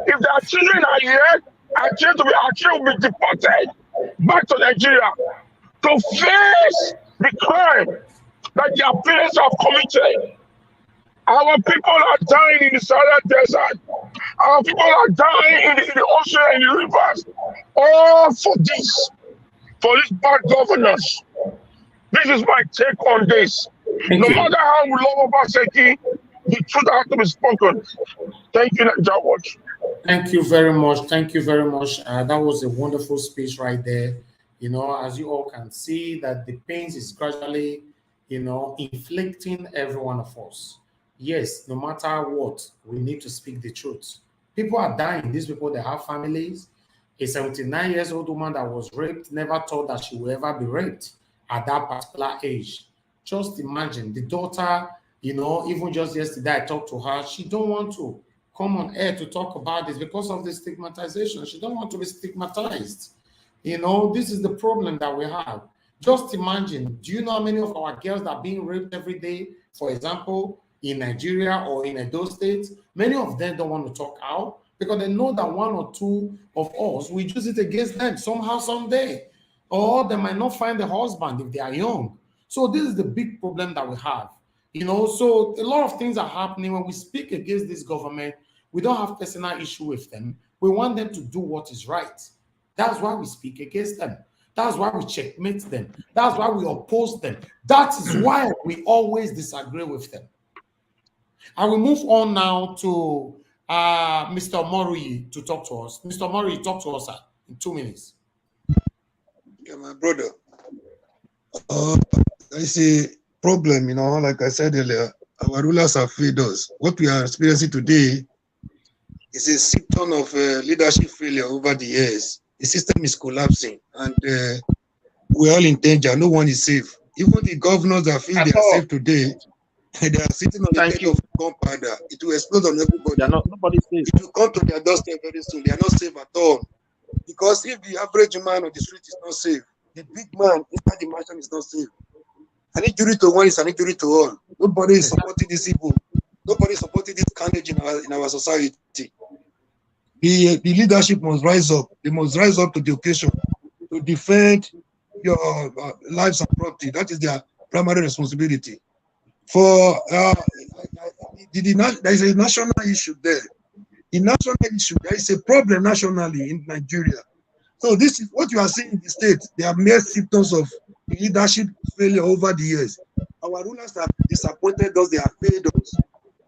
If their children are here, our children will be deported back to Nigeria to face the crime that their parents have committed. Our people are dying in the Sahara Desert. Our people are dying in the ocean and the rivers. All for this bad governance. This is my take on this. No matter how we love Obaseki, the truth has to be spoken. Thank you, Nigeria Watch. Thank you very much. Thank you very much. That was a wonderful speech right there. You know, as you all can see, that the pains is gradually, inflicting every one of us. Yes, no matter what, we need to speak the truth. People are dying. These people, they have families. A 79-year-old woman that was raped never thought that she would ever be raped at that particular age. Just imagine the daughter, even just yesterday I talked to her. She don't want to come on air to talk about this because of the stigmatization. She don't want to be stigmatized. This is the problem that we have. Just imagine, do you know how many of our girls that are being raped every day, for example, in Nigeria or in Edo State? Many of them don't want to talk out because they know that one or two of us will use it against them somehow, someday. Or they might not find a husband if they are young. So this is the big problem that we have. You know, so a lot of things are happening. When we speak against this government, we don't have personal issue with them. We want them to do what is right. That's why we speak against them. That's why we checkmate them. That's why we oppose them. That is why we always disagree with them. I will move on now to Mr. Mori to talk to us. Mr. Mori, talk to us in 2 minutes. Yeah, my brother. I see problem, you know, like I said earlier, our rulers have failed us. What we are experiencing today is a symptom of leadership failure over the years. The system is collapsing and we're all in danger. No one is safe. Even the governors that feel they are safe today, they are sitting on the head of gunpowder. It will explode on everybody. Nobody's safe. It will come to their doorstep very soon. They are not safe at all. Because if the average man on the street is not safe, the big man inside the mansion is not safe. An injury to one is an injury to all. Nobody is supporting this evil. Nobody is supporting this carnage in our society. The leadership must rise up. They must rise up to the occasion to defend your lives and property. That is their primary responsibility. For there is a national issue there. The national issue, there is a problem nationally in Nigeria. So this is what you are seeing in the state. They are mere symptoms of leadership failure over the years. Our rulers have disappointed us, they have failed us.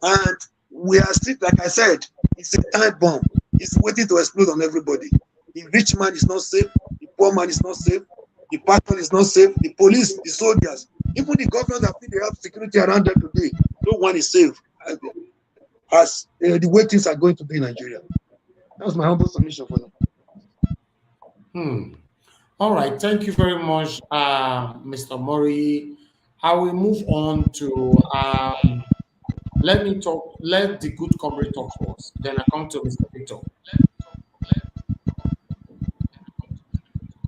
And we are still, like I said, it's a time bomb. It's waiting to explode on everybody. The rich man is not safe, the poor man is not safe, the pastor is not safe, the police, the soldiers, even the governors that feel they have security around them today, no one is safe as the way things are going to be in Nigeria. That's my humble submission for now. All right, thank you very much, Mr. Mori. I will move on to let the good comrade talk for us. Then I come to Mr. Victor.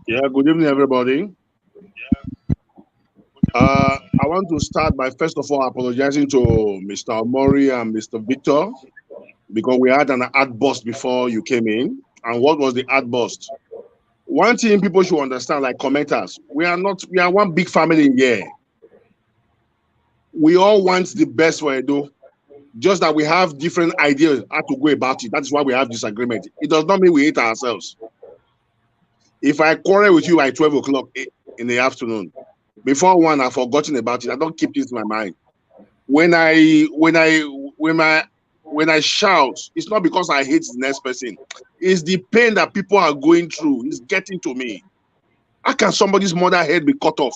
Yeah, good evening, everybody. I want to start by first of all apologizing to Mr. Mori and Mr. Victor because we had an outburst before you came in. And what was the outburst? One thing people should understand, like commenters, we are one big family here. We all want the best for Edo, just that we have different ideas how to go about it. That's why we have disagreement. It does not mean we hate ourselves. If I quarrel with you by 12 o'clock in the afternoon, before 1, I've forgotten about it. I don't keep this in my mind. When I shout, it's not because I hate the next person. It's the pain that people are going through. It's getting to me. How can somebody's mother head be cut off?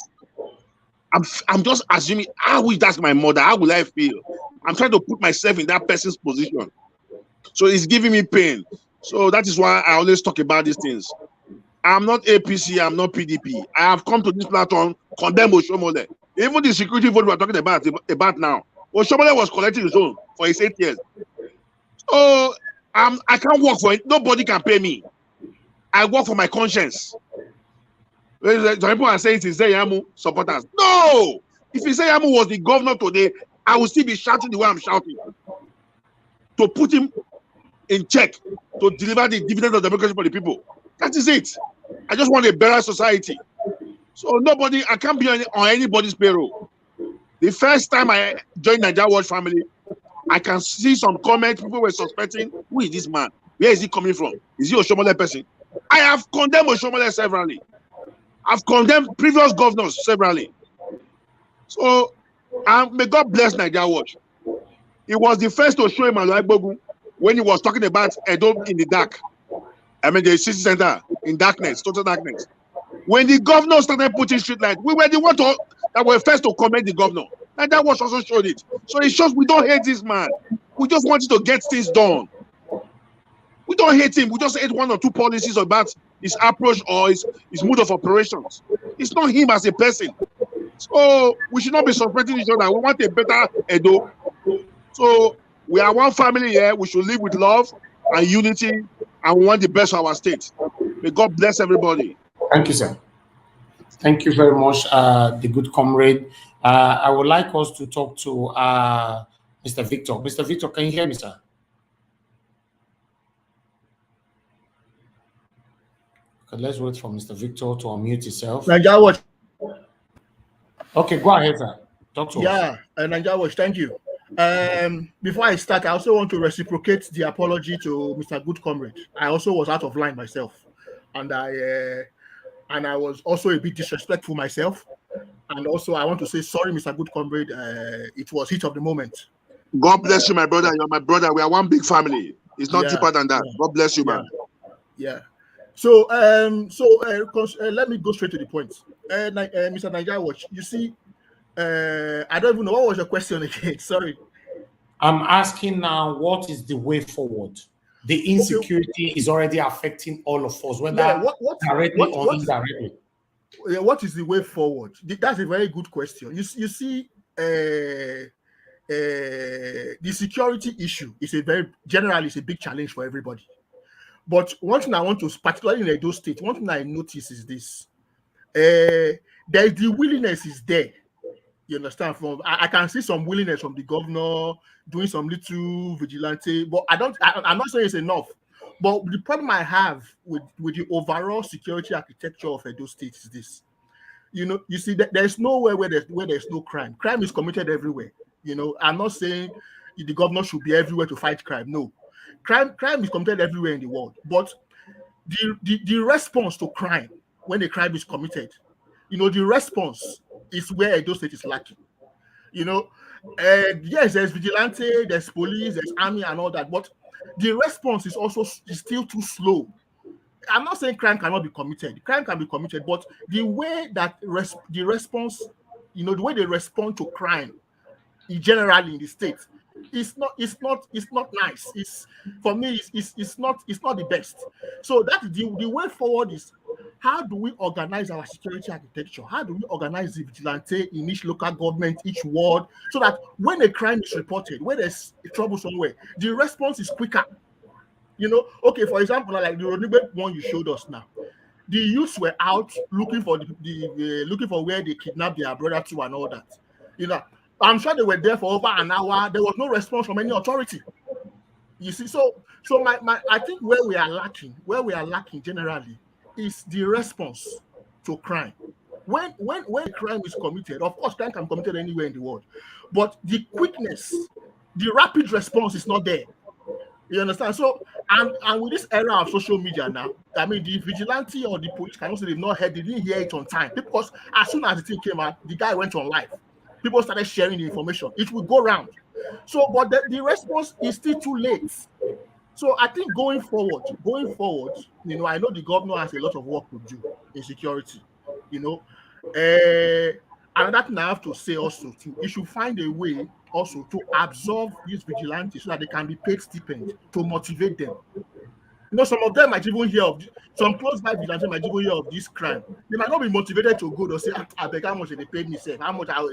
I'm just assuming, how wish that's my mother? How will I feel? I'm trying to put myself in that person's position. So it's giving me pain. So that is why I always talk about these things. I'm not APC, I'm not PDP. I have come to this platform, condemn OSHOMOILE. Even the security vote we're talking about now. OSHOMOILE was collecting his own for his 8 years. So I can't work for it. Nobody can pay me. I work for my conscience. Some people are saying it's Zeyamu supporters. No! If Zeyamu was the governor today, I would still be shouting the way I'm shouting. To put him in check, to deliver the dividend of democracy for the people. That is it. I just want a better society. So I can't be on anybody's payroll. The first time I joined Nigeria Watch family, I can see some comments, people were suspecting, who is this man? Where is he coming from? Is he a OSHOMOILE person? I have condemned OSHOMOILE severally. I've condemned previous governors severally. So, may God bless Nigeria Watch. He was the first to show him Bogu when he was talking about Edo in the dark. I mean, the city center in darkness, total darkness. When the governor started putting street lights, we were the ones that were first to commend the governor. And that was also showed it. So it shows we don't hate this man. We just want to get things done. We don't hate him. We just hate 1 or 2 policies about his approach or his mode of operations. It's not him as a person. So we should not be suspecting each other. We want a better Edo. So we are one family here. We should live with love and unity, and we want the best for our state. May God bless everybody. Thank you, sir. Thank you very much, the good comrade. I would like us to talk to Mr. Victor. Mr. Victor, can you hear me, sir? Okay, let's wait for Mr. Victor to unmute himself. Nigeria Watch. Okay, go ahead, sir. Talk to us. Yeah, Nigeria Watch, thank you. Before I start, I also want to reciprocate the apology to Mr. Good Comrade. I also was out of line myself, and I was also a bit disrespectful myself. And also, I want to say sorry, Mr. Good Comrade. It was heat of the moment. God bless you, my brother. You're my brother. We are one big family. It's not deeper than that. God bless you, man. Yeah. So, let me go straight to the point. Mr. Nigeria Watch, you see, I don't even know what was your question again. Sorry. I'm asking now, what is the way forward? The insecurity is already affecting all of us, whether directly or indirectly. What is the way forward? That's a very good question. You see, the security issue is generally it's a big challenge for everybody. But one thing I want to, particularly in Edo State, one thing I notice is this: the willingness is there. You understand? I can see some willingness from the governor doing some little vigilante, but I'm not saying it's enough. But the problem I have with the overall security architecture of Edo State is this: you see that there's nowhere where there's no crime. Crime is committed everywhere. I'm not saying the governor should be everywhere to fight crime. No, crime is committed everywhere in the world. But the response to crime when the crime is committed, the response is where Edo State is lacking. Yes, there's vigilante, there's police, there's army, and all that, but the response is still too slow. I'm not saying crime cannot be committed. Crime can be committed, but the way that the response, the way they respond to crime, generally in the state, it's not nice. For me, it's not the best. So that the way forward is, how do we organize our security architecture? How do we organize the vigilante in each local government, each ward, so that when a crime is reported, when there's trouble somewhere, the response is quicker? Okay, for example, like the Rodney one you showed us now, the youths were out looking for looking for where they kidnapped their brother to and all that. I'm sure they were there for over an hour. There was no response from any authority. You see, so I think where we are lacking generally is the response to crime. When crime is committed, of course, crime can be committed anywhere in the world, but the quickness, the rapid response is not there. You understand? So, and with this era of social media now, I mean, the vigilante or the police can also they didn't hear it on time, because as soon as the thing came out, the guy went on live. People started sharing the information. It will go round. So, but the response is still too late. So I think going forward, I know the governor has a lot of work to do in security. Another thing I have to say also too, you should find a way also to absorb these vigilantes so that they can be paid stipend to motivate them. Some of them might even hear of some close by vigilantes might even hear of this crime. They might not be motivated to go to say, I beg how much they paid me, say how much I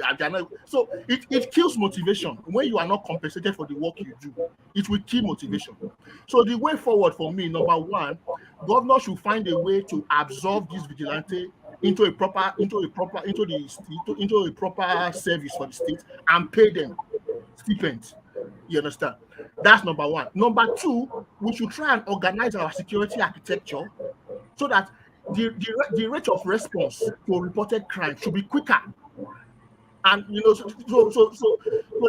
so it kills motivation. When you are not compensated for the work you do, it will kill motivation. So the way forward for me, number one, governor should find a way to absorb this vigilante into a proper service for the state and pay them stipends. You understand? That's number one. Number two, we should try and organize our security architecture so that the rate of response to reported crime should be quicker. And so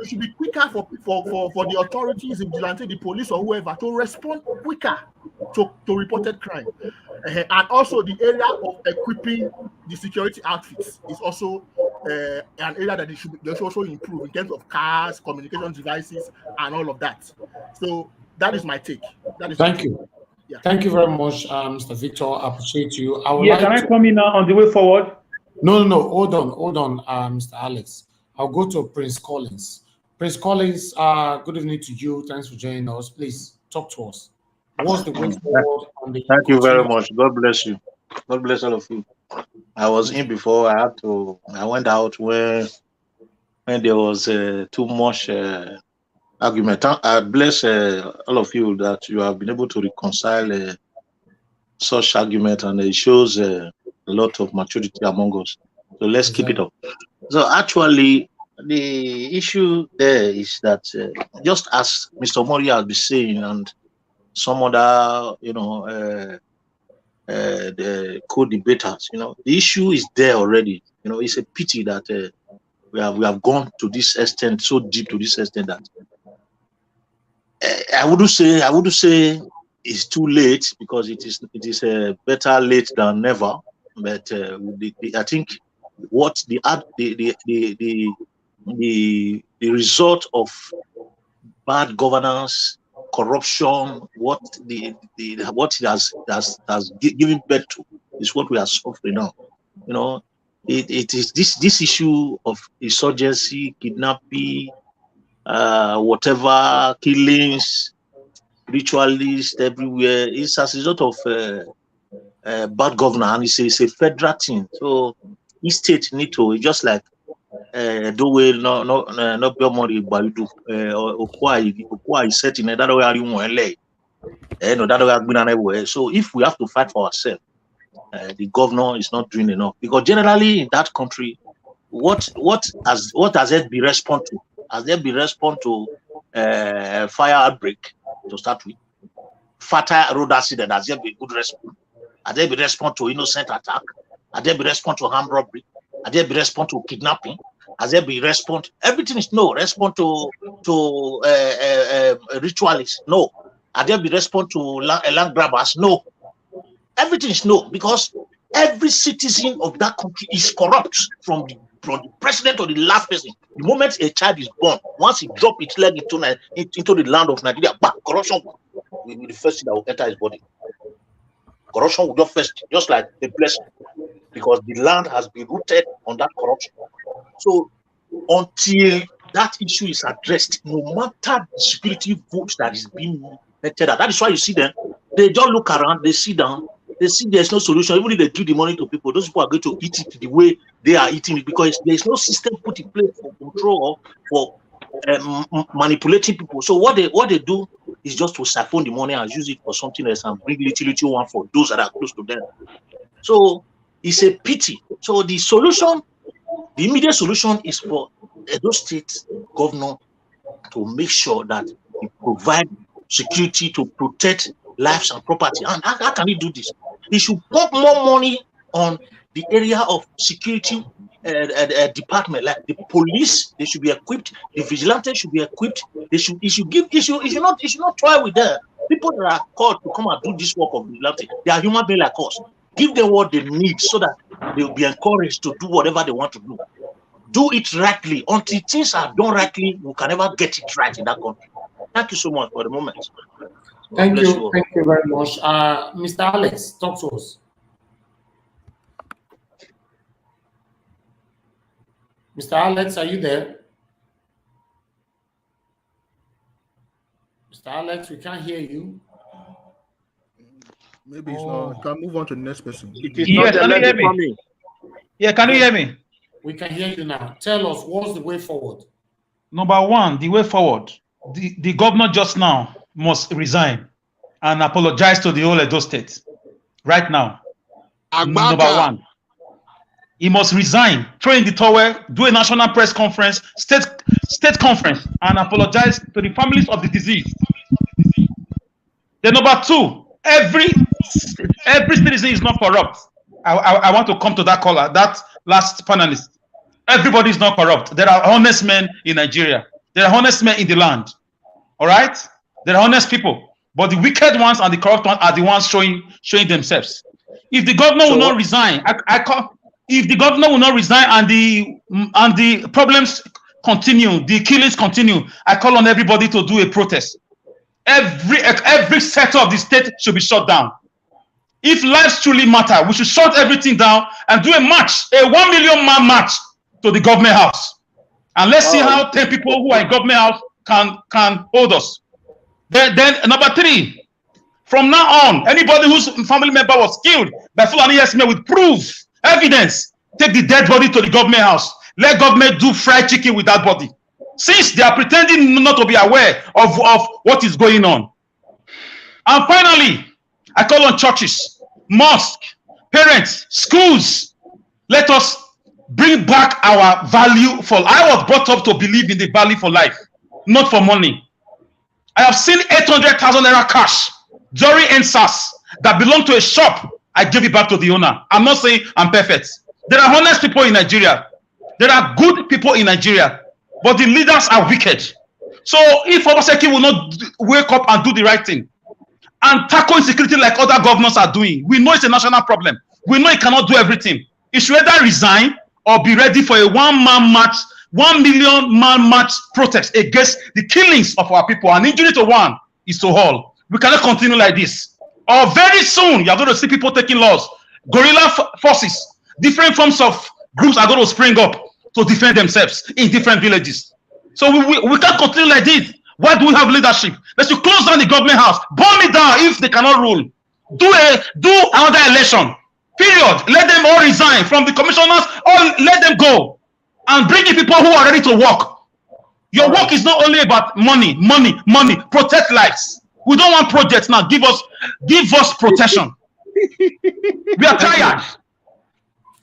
it should be quicker for the authorities, the vigilante, the police, or whoever to respond quicker to reported crime. And also the area of equipping the security outfits is also an area that they should also improve in terms of cars, communication devices, and all of that. So that is my take. Thank you. Yeah. Thank you very much, Mr. Victor. I appreciate you. Can I come in now on the way forward? No. Hold on, Mr. Alex. I'll go to Prince Collins. Prince Collins, good evening to you. Thanks for joining us. Please talk to us. What's the way forward on the? Thank you very much. God bless you. God bless all of you. I was in before. I went out when there was too much argument. I bless all of you that you have been able to reconcile such argument, and it shows lot of maturity among us. So let's keep it up. So actually, the issue there is that just as Mr. Mori has been saying, and some other, the co-debaters, the issue is there already. It's a pity that we have gone to this extent, so deep to this extent that I wouldn't say it's too late, because it is better late than never. But I think what the result of bad governance, corruption, what it has given birth to is what we are suffering now. It is this issue of insurgency, kidnapping, whatever, killings, ritualists everywhere. It's as a result of bad governance, and it's a federal thing. So each state need to, just like do we not be more Baludu or is set in that way are you that way have been anywhere. So if we have to fight for ourselves, the governor is not doing enough, because generally in that country, what has it be respond to? Has there been respond to fire outbreak to start with? Fatal road accident, has there been good response? Has there been respond to innocent attack? Has there been respond to armed robbery? Has there been respond to kidnapping? Has there been respond? Everything is no. Respond to ritualists? No. Has there been respond to land grabbers? No. Everything is no, because every citizen of that country is corrupt, from the president or the last person. The moment a child is born, once he drops its leg into the land of Nigeria, corruption will be the first thing that will enter his body. Corruption will just like a blessing, because the land has been rooted on that corruption. So until that issue is addressed, no matter the security vote that is being meted at, that is why you see them, they just look around, they sit down, they see there's no solution. Even if they give the money to people, those people are going to eat it the way they are eating it, because there's no system put in place for control or for manipulating people. So what they do is just to siphon the money and use it for something else and bring little one for those that are close to them. So it's a pity. So the immediate solution is for Edo State governor to make sure that he provide security to protect lives and property. And how can he do this? He should put more money on the area of security department, like the police. They should be equipped. The vigilantes should be equipped. They should not toy with them. People that are called to come and do this work of vigilante, they are human beings like us. Give them what they need so that they will be encouraged to do whatever they want to do. Do it rightly. Until things are done rightly, we can never get it right in that country. Thank you so much for the moment. Thank you. Thank you very much. Mr. Alex, talk to us. Mr. Alex, are you there? Mr. Alex, we can't hear you. Maybe it's not. Can move on to the next person. Yeah, can you hear me? Yeah, can you hear me? We can hear you now. Tell us, what's the way forward? Number one, the way forward. The governor just now must resign and apologize to the whole Edo State right now. Number one, he must resign, throw in the towel, do a national press conference, state conference, and apologize to the families of the deceased. Then number two, every citizen is not corrupt. I want to come to that caller, that last panelist. Everybody is not corrupt. There are honest men in Nigeria. There are honest men in the land. All right? There are honest people. But the wicked ones and the corrupt ones are the ones showing themselves. If the governor will not resign, if the governor will not resign and the problems continue, the killings continue, I call on everybody to do a protest. Every sector of the state should be shut down. If lives truly matter, we should shut everything down and do a march, a 1 million man march to the government house. And let's see how 10 people who are in government house can hold us. Then number three, from now on, anybody whose family member was killed by Fulani Yesme with proof, evidence, take the dead body to the government house. Let government do fried chicken with that body. Since they are pretending not to be aware of what is going on. And finally, I call on churches, mosques, Parents, schools, let us bring back our value for. I was brought up to believe in the value for life, not for money. I have seen 800,000 naira cash during NSAS that belonged to a shop. I gave it back to the owner. I'm not saying I'm perfect. There are honest people in Nigeria. There are good people in Nigeria, but the leaders are wicked. So if Obaseki will not wake up and do the right thing and tackle insecurity like other governors are doing, we know it's a national problem. We know he cannot do everything. He should either resign or be ready for a 1 million man march protest against the killings of our people. An injury to one is to all. We cannot continue like this. Or very soon, you're going to see people taking laws. Guerrilla forces, different forms of groups are going to spring up to defend themselves in different villages. So we can't continue like this. Why do we have leadership? Let's close down the government house, bomb it down if they cannot rule. Do another election. Period. Let them all resign from the commissioners, or let them go and bring in people who are ready to work. Your work is not only about money. Protect lives. We don't want projects now. Give us protection. We are tired.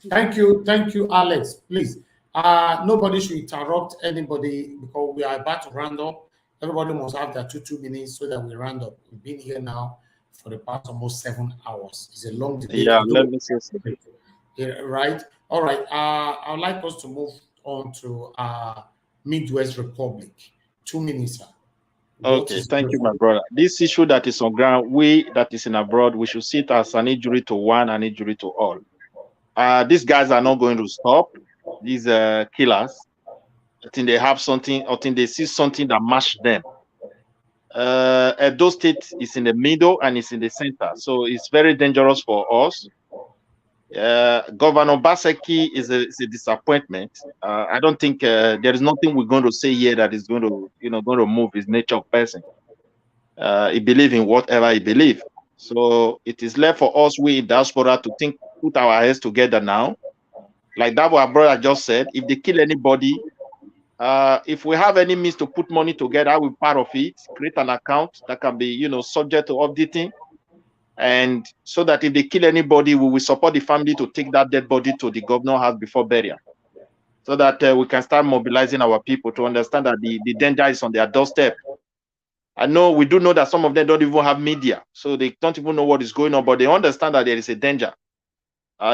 Thank you, Alex. Please, nobody should interrupt anybody because we are about to round up. Everybody must have their 2 minutes so that we round up. We've been here now for the past almost 7 hours. It's a long debate. Yeah, let me say something. Right. All right. I would like us to move on to Midwest Republic. 2 minutes, sir. Okay, thank you, my brother. This issue that is on ground, we that is in abroad, we should see it as an injury to one, an injury to all. These guys are not going to stop. These killers, I think they have something, I think they see something that match them. Edo State is in the middle and it's in the center, so it's very dangerous for us. Governor Baseki is a disappointment. I don't think there is nothing we're going to say here that is going to move his nature of person. He believes in whatever he believes. So it is left for us, we in diaspora, to put our heads together now. Like that, what our brother just said, if they kill anybody, if we have any means to put money together, we're part of it, create an account that can be, subject to auditing. And so that if they kill anybody, we will support the family to take that dead body to the governor's house before burial. So that we can start mobilizing our people to understand that the danger is on their doorstep. I know, we do know that some of them don't even have media, so they don't even know what is going on, but they understand that there is a danger.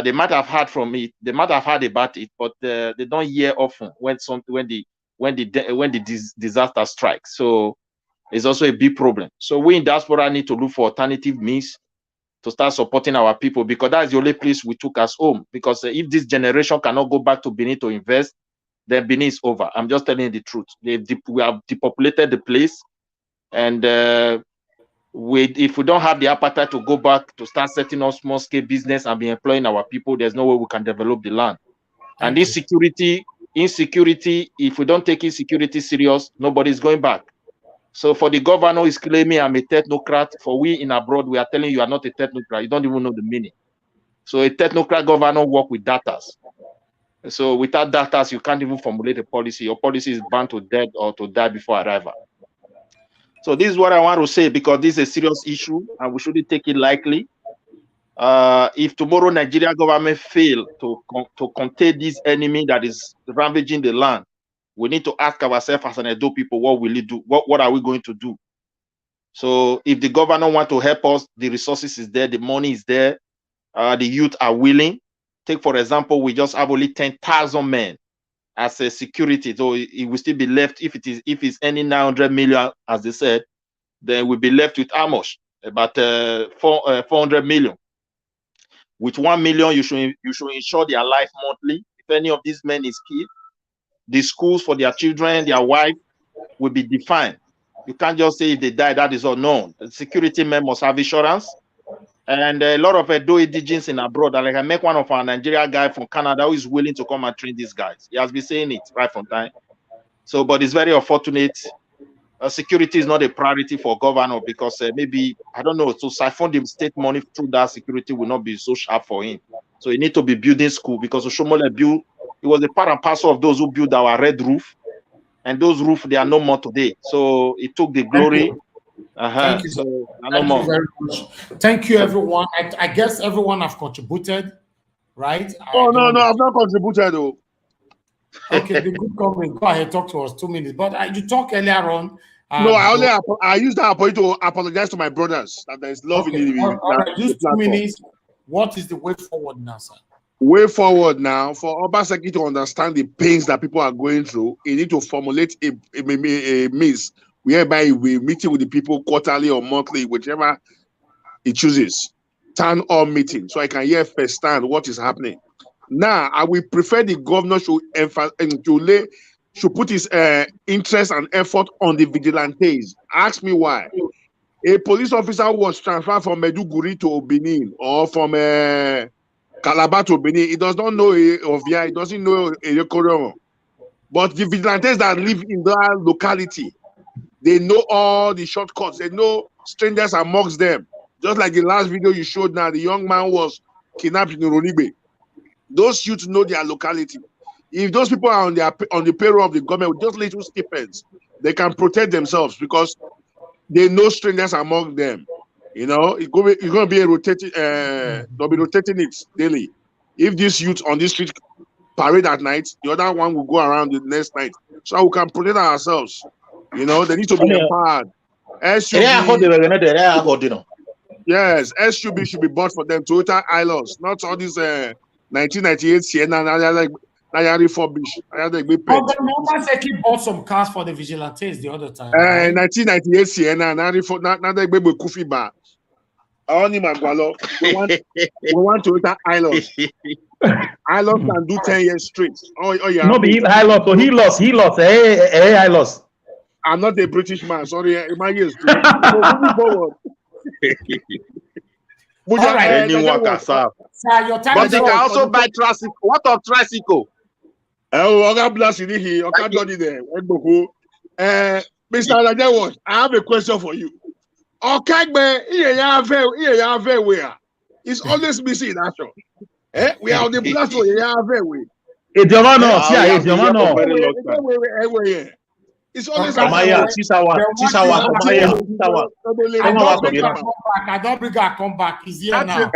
They might have heard from it, they might have heard about it, but they don't hear often when the disaster strikes. So it's also a big problem. So we in diaspora need to look for alternative means to start supporting our people, because that's the only place we took as home. Because if this generation cannot go back to Benin to invest, then Benin is over. I'm just telling you the truth. We have depopulated the place, and if we don't have the appetite to go back to start setting up small scale business and be employing our people, there's no way we can develop the land. And insecurity, if we don't take insecurity serious, nobody's going back. So for the governor is claiming I'm a technocrat, for we in abroad, we are telling you are not a technocrat. You don't even know the meaning. So a technocrat governor work with data. So without data, you can't even formulate a policy. Your policy is bound to death or to die before arrival. So this is what I want to say, because this is a serious issue and we shouldn't take it lightly. If tomorrow Nigeria government fail to contain this enemy that is ravaging the land, we need to ask ourselves as an Edo people, what will it do? What are we going to do? So if the governor want to help us, the resources is there, the money is there, the youth are willing. Take, for example, we just have only 10,000 men as a security. So it will still be left, if it's any 900 million, as they said, then we'll be left with how much? About 400 million. With 1 million, you should ensure their life monthly. If any of these men is killed, the schools for their children, their wife, will be defined. You can't just say if they die, that is unknown. The security men must have insurance. And a lot of Edo indigenes in abroad, like I met one of our Nigeria guy from Canada who is willing to come and train these guys. He has been saying it right from time. So, but it's very unfortunate. Security is not a priority for governor, because maybe, I don't know, to siphon the state money through that security will not be so sharp for him. So he need to be building school, because OSHOMOILE built, it was a part and parcel of those who built our red roof, and those roofs, they are no more today. So it took the glory Thank you. So Thank you very much. Thank you, everyone. I guess everyone have contributed, right? Oh no, I've not contributed though. Okay, the good comment. Go ahead, talk to us 2 minutes. But you talked earlier on. No, I used that opportunity to apologize to my brothers that there is love in the all right, use 2 minutes. What is the way forward now, sir? Way forward now, for Obaseki to understand the pains that people are going through, he need to formulate a means whereby we meeting with the people quarterly or monthly, whichever he chooses. Town hall meeting, so I can hear firsthand what is happening. Now, I will prefer the governor should put his interest and effort on the vigilantes. Ask me why. A police officer was transferred from Meduguri to Benin or from Calabar to Benin. He does not know Ovia, he doesn't know Erekoro. But the vigilantes that live in that locality, they know all the shortcuts. They know strangers amongst them. Just like the last video you showed now, the young man was kidnapped in Uronibe. Those youths know their locality. If those people are on the payroll of the government with just little stipends, they can protect themselves because they know strangers among them. You know, it's going to be a rotating. They'll be rotating it daily. If this youth on this street parade at night, the other one will go around the next night, so we can protect ourselves. You know, they need to be empowered. Yes, SUV should be bought for them. Toyota Ilos, not all these 1998 Sienna refurbished. Obaseki bought some cars for the vigilantes the other time. 1998 Sienna, Kufi Bar. We want Toyota Ilos. Ilos can do 10 years straight. Oh yeah. No, be Ilos. So he lost. Hey, I lost. I'm not a British man. Sorry, my years. Moving forward. But they can also buy tricycle. What of tricycle? God bless you. Mr. Aladewo, I have a question for you. It's always missing in action. We are on the platform. It's always I don't bring her come back. He's here now.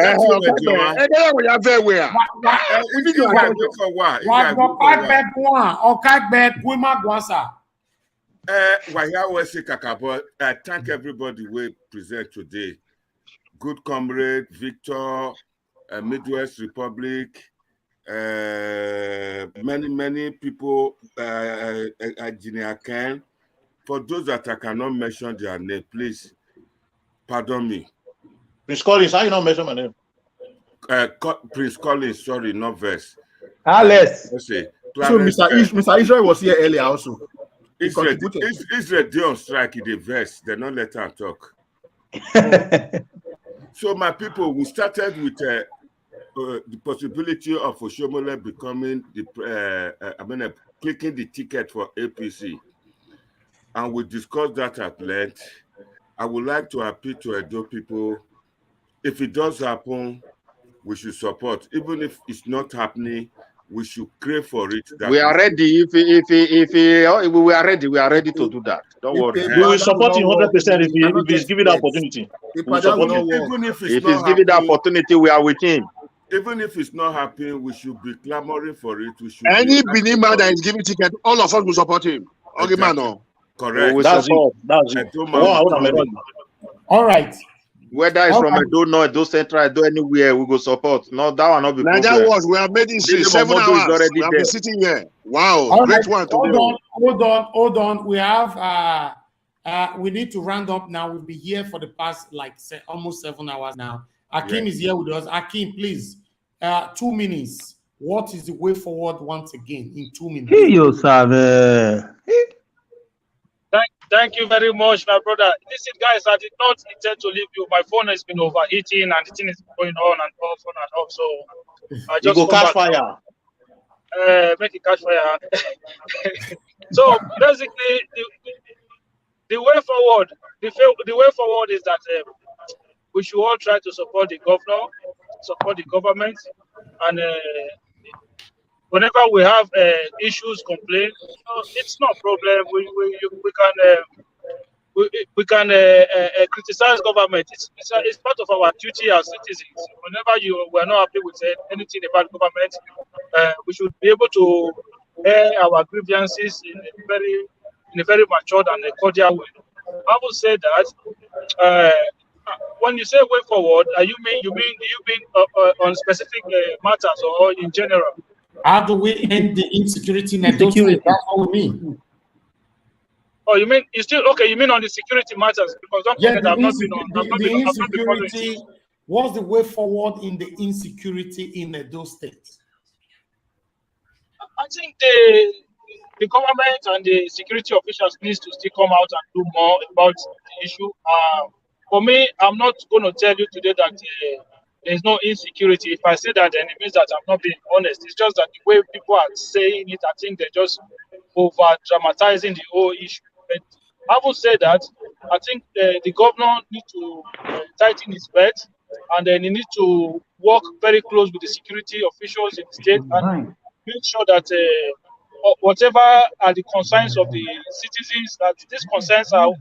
I thank everybody we present today. Good comrade, Victor, Midwest Republic, many people, Engineer Ken. For those that I cannot mention their name, please pardon me. Prince Collins, how you not mention my name? Prince Collins, sorry, not Verse. Let's say. So Mr. Israel was here earlier also. Israel they on strike in the Verse. They not let her talk. So my people, we started with the possibility of OSHOMOILE becoming clicking the ticket for APC, and we discussed that at length. I would like to appeal to Edo people. If it does happen, we should support. Even if it's not happening, we should crave for it. We are ready. If we are ready, we are ready to do that. Don't worry. We will support him 100% if he's given the opportunity. Even if he's given the opportunity, we are with him. Even if it's not happening, we should be clamoring for it. We should. Any Benin man that is giving ticket, all of us will support him. Okay, man, no. Correct. That's it. All right. Whether it's from Edo North, Edo Central, Edo anywhere, we go support. No, that will not be. That was we have made it 7 hours. We have been sitting here. Wow, great one. Hold on. We have we need to round up now. We'll be here for the past almost 7 hours now. Akim is here with us. Akim, please, 2 minutes. What is the way forward once again in 2 minutes? Thank you very much, my brother. Listen, guys, I did not intend to leave you. My phone has been overheating and the thing is going on and off and off. So I just go catch fire. Make it catch fire. So basically, the way forward, the way forward is that we should all try to support the governor, support the government, and whenever we have issues, complaints, it's not a problem. we can criticize government. It's part of our duty as citizens. Whenever we're not happy with anything about government, we should be able to air our grievances in a very matured and a cordial way. I would say that when you say way forward, do you mean on specific matters or in general? How do we end the insecurity in those states? That's what we mean. Oh, you mean you still okay? You mean on the security matters? Because don't forget, I've not been on. The insecurity. What's the way forward in the insecurity in those states? I think the government and the security officials needs to still come out and do more about the issue. For me, I'm not going to tell you today that there's no insecurity. If I say that, then it means that I'm not being honest. It's just that the way people are saying it, I think they're just over dramatizing the whole issue. But I would say that I think the governor needs to tighten his belt, and then he needs to work very close with the security officials in the state and make sure that whatever are the concerns of the citizens, that these concerns are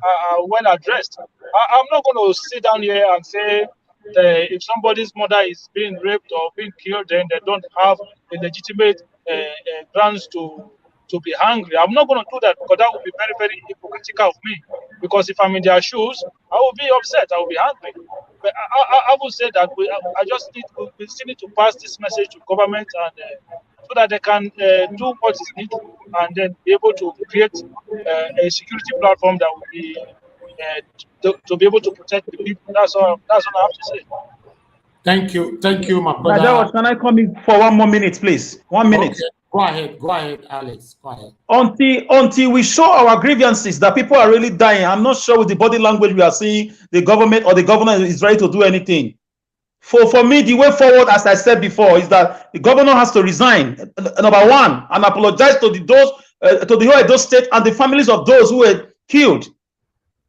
well addressed. I'm not going to sit down here and say if somebody's mother is being raped or being killed, then they don't have a legitimate grounds to be angry. I'm not going to do that, because that would be very, very hypocritical of me. Because if I'm in their shoes, I will be upset, I will be angry. But I would say that we still need to pass this message to government, and so that they can do what is needed, and then be able to create a security platform that will be to be able to protect the people. That's all I have to say. Thank you, my brother. Can I come in for 1 more minute, please? 1 minute. Okay. Go ahead, Alex. Go ahead. Until we show our grievances that people are really dying, I'm not sure with the body language we are seeing the government or the governor is ready to do anything. For me, the way forward, as I said before, is that the governor has to resign. Number one, and apologize to the whole Edo State and the families of those who were killed.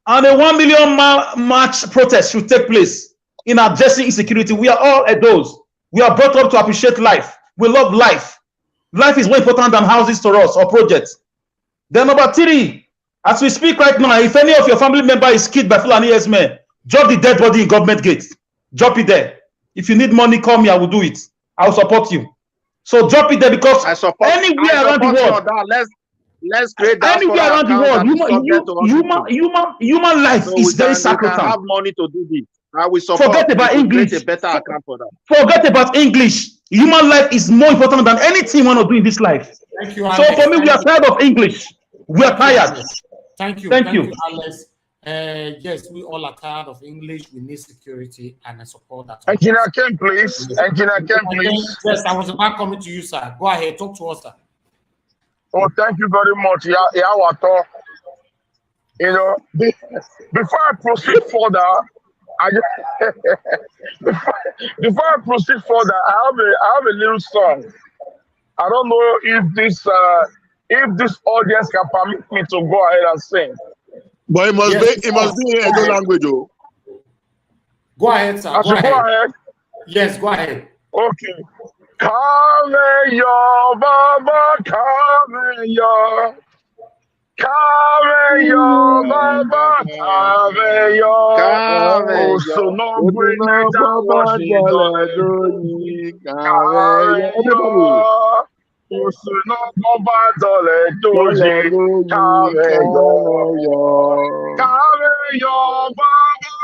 And a 1 million march protest should take place in addressing insecurity. We are all Edos. We are brought up to appreciate life. We love life. Life is more important than houses to us or projects. Then number three, as we speak right now, if any of your family member is killed by Fulani men, drop the dead body in government gates. Drop it there. If you need money, call me. I will do it. I will support you. So drop it there, because anywhere around the world, let's create that anywhere around the world, human life is very sacrosanct. We have money to do this. We support. Forget about English. A better account for that. Forget about English. Human life is more important than anything you want to do in this life. Thank you, so Alex. for me, we are tired of English. We are tired. Thank you, Alex. Yes, we all are tired of English. We need security, and I support that. Engineer Ken, please. Engineer Ken, please. Yes, I was about coming to you, sir. Go ahead, talk to us, sir. Oh, thank you very much. You know, before I proceed further, before I proceed further, I have a little song. I don't know if this audience can permit me to go ahead and sing. But it must be in Edo language, oh. Go ahead, sir. Go ahead. Yes, go ahead. Okay. Come yo, Baba, come yo. Come yo, Baba, come yo. So no bring Baba, Osuno Baba dole doji, come yo,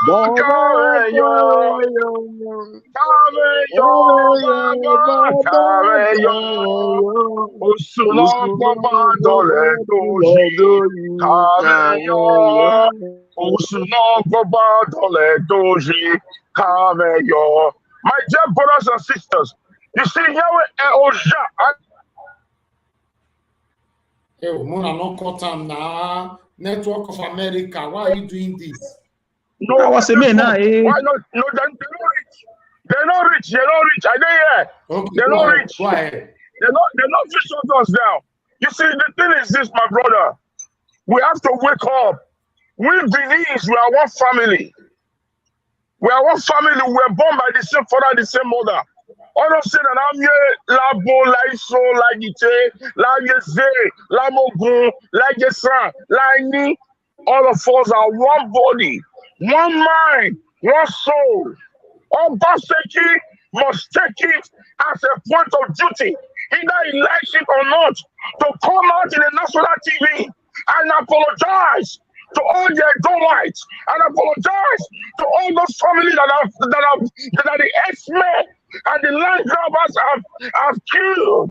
Baba, come yo, Osuno Baba dole doji, come yo, Osuno Baba dole doji, come yo. My dear brothers and sisters, you see here with Osha. Hey, Mona, no cut time now. Network of America, why are you doing this? No, I was a man. Why not? No, they're not rich. They're not rich. Are they here? Okay, they're not rich. Why? They're not just shut us down. You see, the thing is this, my brother. We have to wake up. We Beninese, we are one family. We are one family. We were born by the same father, the same mother. All of a sudden, I'm here, Labo, Laiso, Lagite, Lagese, Lamogun, Lagesan, Laini. All of us are one body, one mind, one soul. Obaseki must take it as a point of duty, either he likes it or not, to come out in the national TV and apologize to all the Edomites and apologize to all those families that the X-Men and the land grabbers have killed.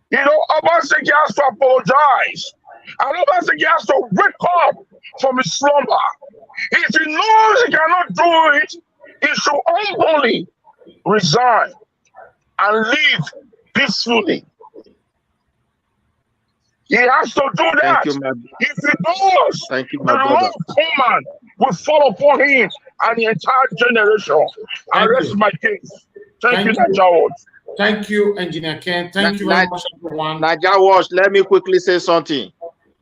You know, Obaseki has to apologize. And Obaseki has to wake up from his slumber. If he knows he cannot do it, he should humbly resign and live peacefully. He has to do that. Thank you, if he does, thank you, the my brother. wrong command will fall upon him and the entire generation. I rest my case. Thank you, Najawad. Thank you, Engineer Ken. Thank you very much, everyone. Najawad, let me quickly say something.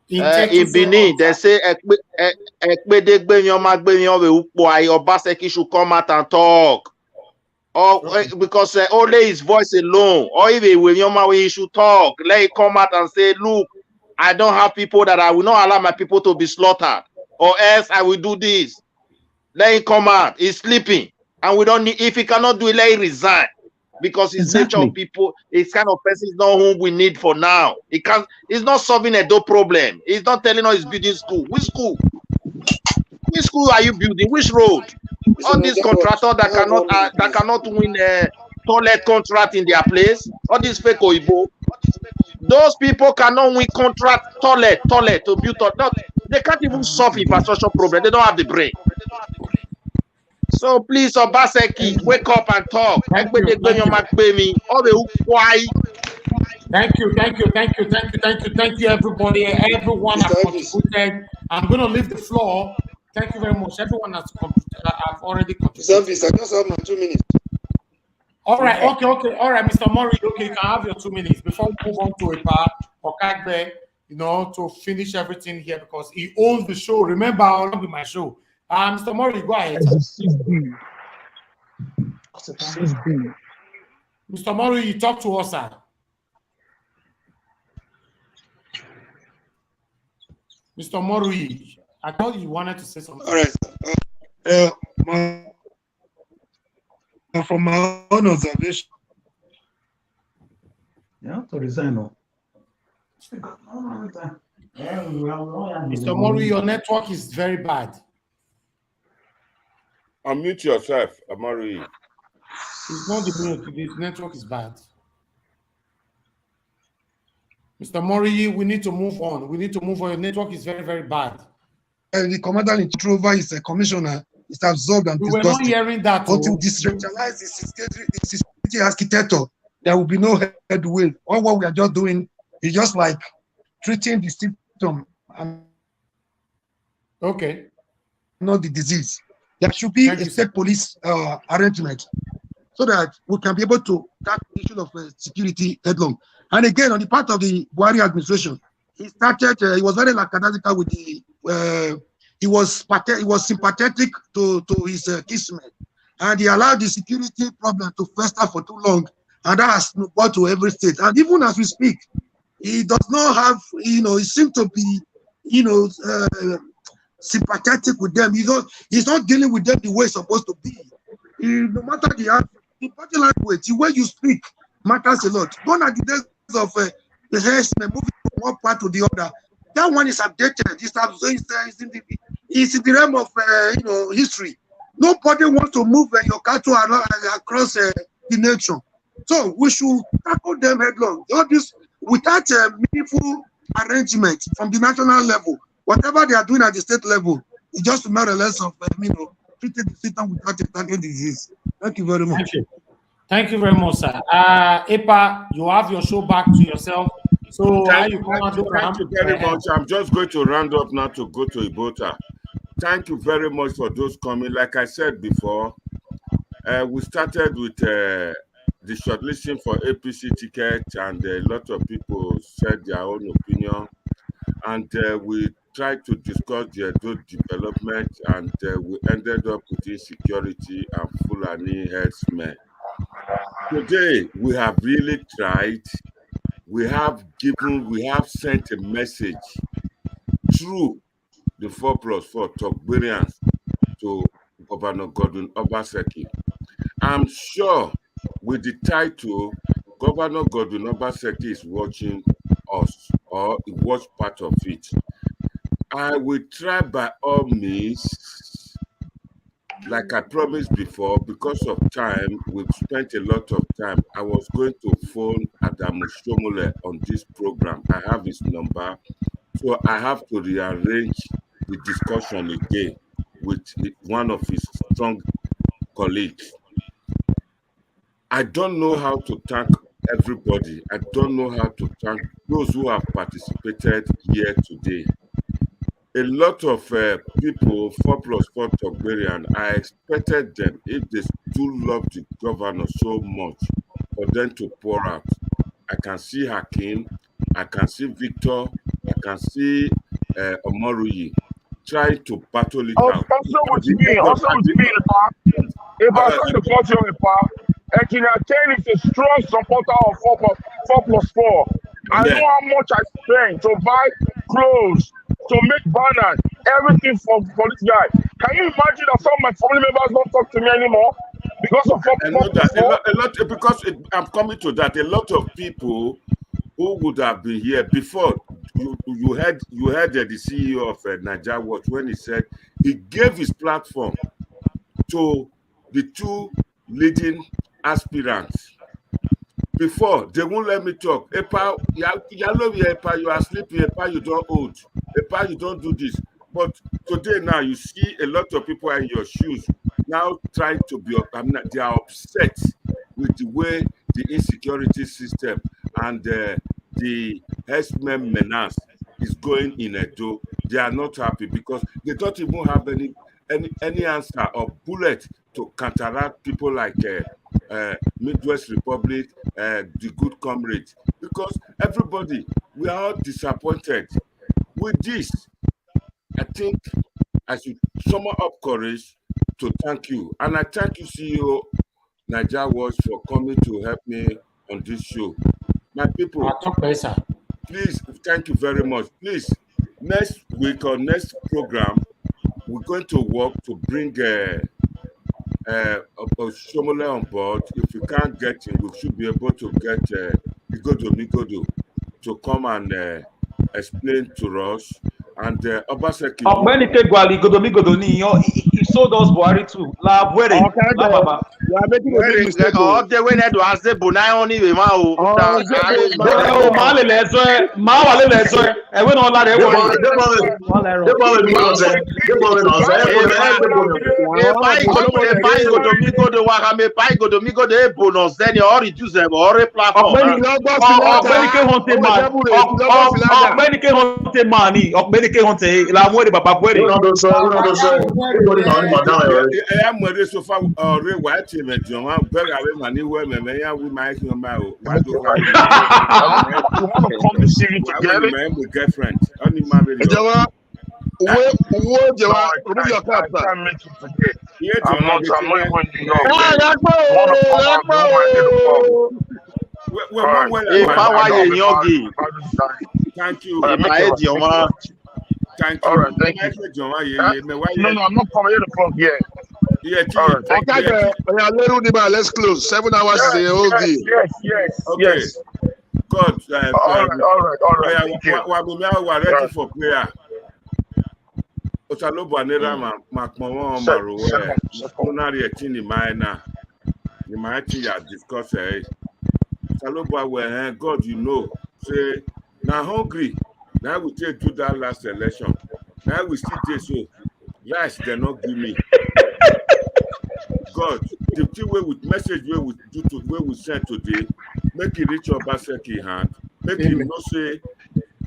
In Benin, they say Obaseki should come out and talk. Or because only his voice alone, or even when he should talk, let him come out and say, look, I don't have people that I will not allow my people to be slaughtered, or else I will do this. Let him come out. He's sleeping. And we don't need, if he cannot do it, let him resign. Because his nature of people, his kind of person is not whom we need for now. He can't, he's not solving a dope problem. He's not telling us he's building school. Which school? Which school are you building? Which road? All these contractors that cannot win a toilet contract in their place, all these fake Oibo, those people cannot win contract toilet to build toilet. They can't even solve infrastructure problem. They don't have the brain. So please, Obaseki, wake up and talk. Thank you, everybody. Everyone has contributed. I'm going to leave the floor. Thank you very much. Everyone has already contributed. I just have my 2 minutes. All right, okay. All right, Mr. Mori, okay, you can have your 2 minutes before we move on to Epa or Kagbe, you know, to finish everything here because he owns the show. Remember, I'll not be my show. Mr. Mori, go ahead. Mr. Mori, you talk to us, sir. Mr. Mori, I thought you wanted to say something. All right. From my own observation. You have to resign. No? Mr. Mori, your network is very bad. Unmute yourself, Amari. It's not the mute, the network is bad. Mr. Mori, we need to move on. We need to move on. Your network is very, very bad. The commander in chief is a commissioner. It's absorbed and we were not hearing that. But to decentralize the security architecture, there will be no headwind. All what we are just doing is just like treating the symptom and not the disease. There should be a state police arrangement so that we can be able to tackle the issue of security headlong. And again, on the part of the Buhari administration, he started. He was very lackadaisical with the. He was sympathetic to his kismet, and he allowed the security problem to fester for too long, and that has brought to every state. And even as we speak, he does not have. He seems to be, sympathetic with them. He's not dealing with them the way it's supposed to be. No matter the body language, the way you speak matters a lot. Gone are the days of the herdsmen moving from one part to the other. That one is updated. It's in the realm of history. Nobody wants to move your cattle across the nation. So we should tackle them headlong. All this without a meaningful arrangement from the national level. Whatever they are doing at the state level, it's just a matter less of treating the system without attacking disease. Thank you very much. Thank you very much, sir. Epa, you have your show back to yourself. So thank you very much. I'm just going to round up now to go to Ibota. Thank you very much for those coming. Like I said before, we started with the shortlisting for APC tickets, and a lot of people said their own opinion. And we tried to discuss the development, and we ended up with insecurity and Fulani herdsmen. Today, we have really tried. We have sent a message through the 4+4 Togberians to Governor Godwin Obaseki. I'm sure with the title, Governor Godwin Obaseki is watching us, or he watched part of it. I will try by all means, like I promised before, because of time, we've spent a lot of time. I was going to phone Adam Oshiomhole on this program. I have his number, so I have to rearrange the discussion again with one of his strong colleagues. I don't know how to thank everybody. I don't know how to thank those who have participated here today. A lot of people, 4+4 Togberian, I expected them, if they do love the governor so much, for them to pour out. I can see Hakim, I can see Victor, I can see Omoruyi trying to battle it out. Also with me, if I try to cut you apart, Engineer Ken is a strong supporter of 4+4. I know how much I spent to buy clothes, to make banners, everything for this guy. Can you imagine that some of my family members don't talk to me anymore because of 4+4? Because I'm coming to that. A lot of people who would have been here before, you heard the CEO of Niger Watch when he said he gave his platform to the two leading aspirants. Before, they won't let me talk. Epa, you are sleeping. Epa, you don't old. Epa, you don't do this. But today now, you see a lot of people in your shoes now trying to be, they are upset with the way the insecurity system and the herdsmen menace is going in Edo. They are not happy because they don't even have any answer or bullet to counteract people like Midwest Republic, the good comrades, because everybody, we are all disappointed with this. I think I should summon up courage to thank you, and I thank you, CEO Niger Watch, for coming to help me on this show. My people, please, thank you very much. Please, next week or next program, we're going to work to bring Oshiomhole on board. If you can't get him, we should be able to get Migodo to come and explain to us. And Obaseki. He sold us Buhari too. La Buere. La Baba. You are making a big mistake. So far, white team and John, very money where we might hear my girlfriend. Only married. Thank you. Thank you. All right, thank you. No, I'm not coming here to plug yet. Let's close. 7 hours is a whole day. Yes. God. All right. We're ready for prayer. God, you know, say, now hungry. Now we take to that last election. Now we still do so. Yes, they not give me. God, the way with message where we do to where we send today, make it reach Obaseki hand. Make it not say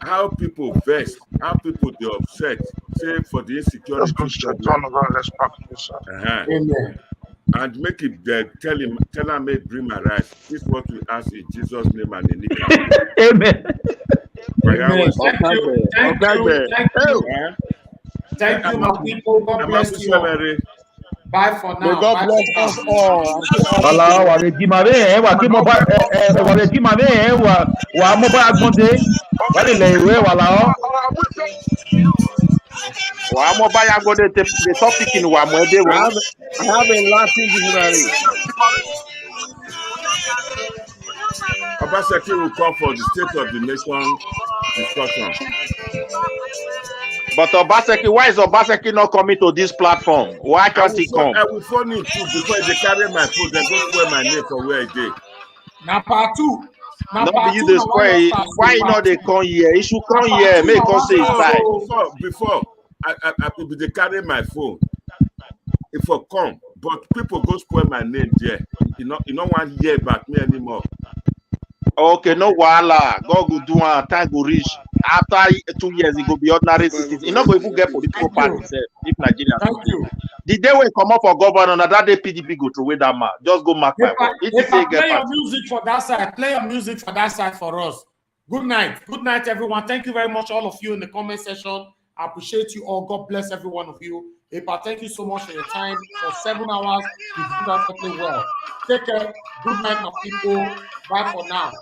how people vex, how people they upset, say for the insecurity. Amen. And make it tell him may bring my rights. This is what we ask in Jesus' name and in it. Amen. Thank you, my people. God bless you. Bye for now. God bless us all. The topic in Wamwede. I have a Latin dictionary. Obaseki will call for the State of the Nation discussion. But Obaseki, why is Obaseki not coming to this platform? Why can't he come? I will phone him too before they carry my phone. They go swear my name for where I did. Now part two. Now be you the square. Why not they come here? He should come here. Make us say his side. Before I they carry my phone. If I come, but people go spoil my name there. You know one hear about me anymore. Okay, no wahala. God go do one time go reach. After 2 years, he go be ordinary citizen. He not go even get political party himself if Nigeria. Thank you. The day we come up for governor, now that day PDP go through with that man. Just go mark my word. Play your music for that side. Play your music for that side for us. Good night. Good night, everyone. Thank you very much, all of you in the comment section. I appreciate you all. God bless every one of you. Epa, thank you so much for your time. For 7 hours, you did perfectly well. Take care. Good night, my people. Bye for now.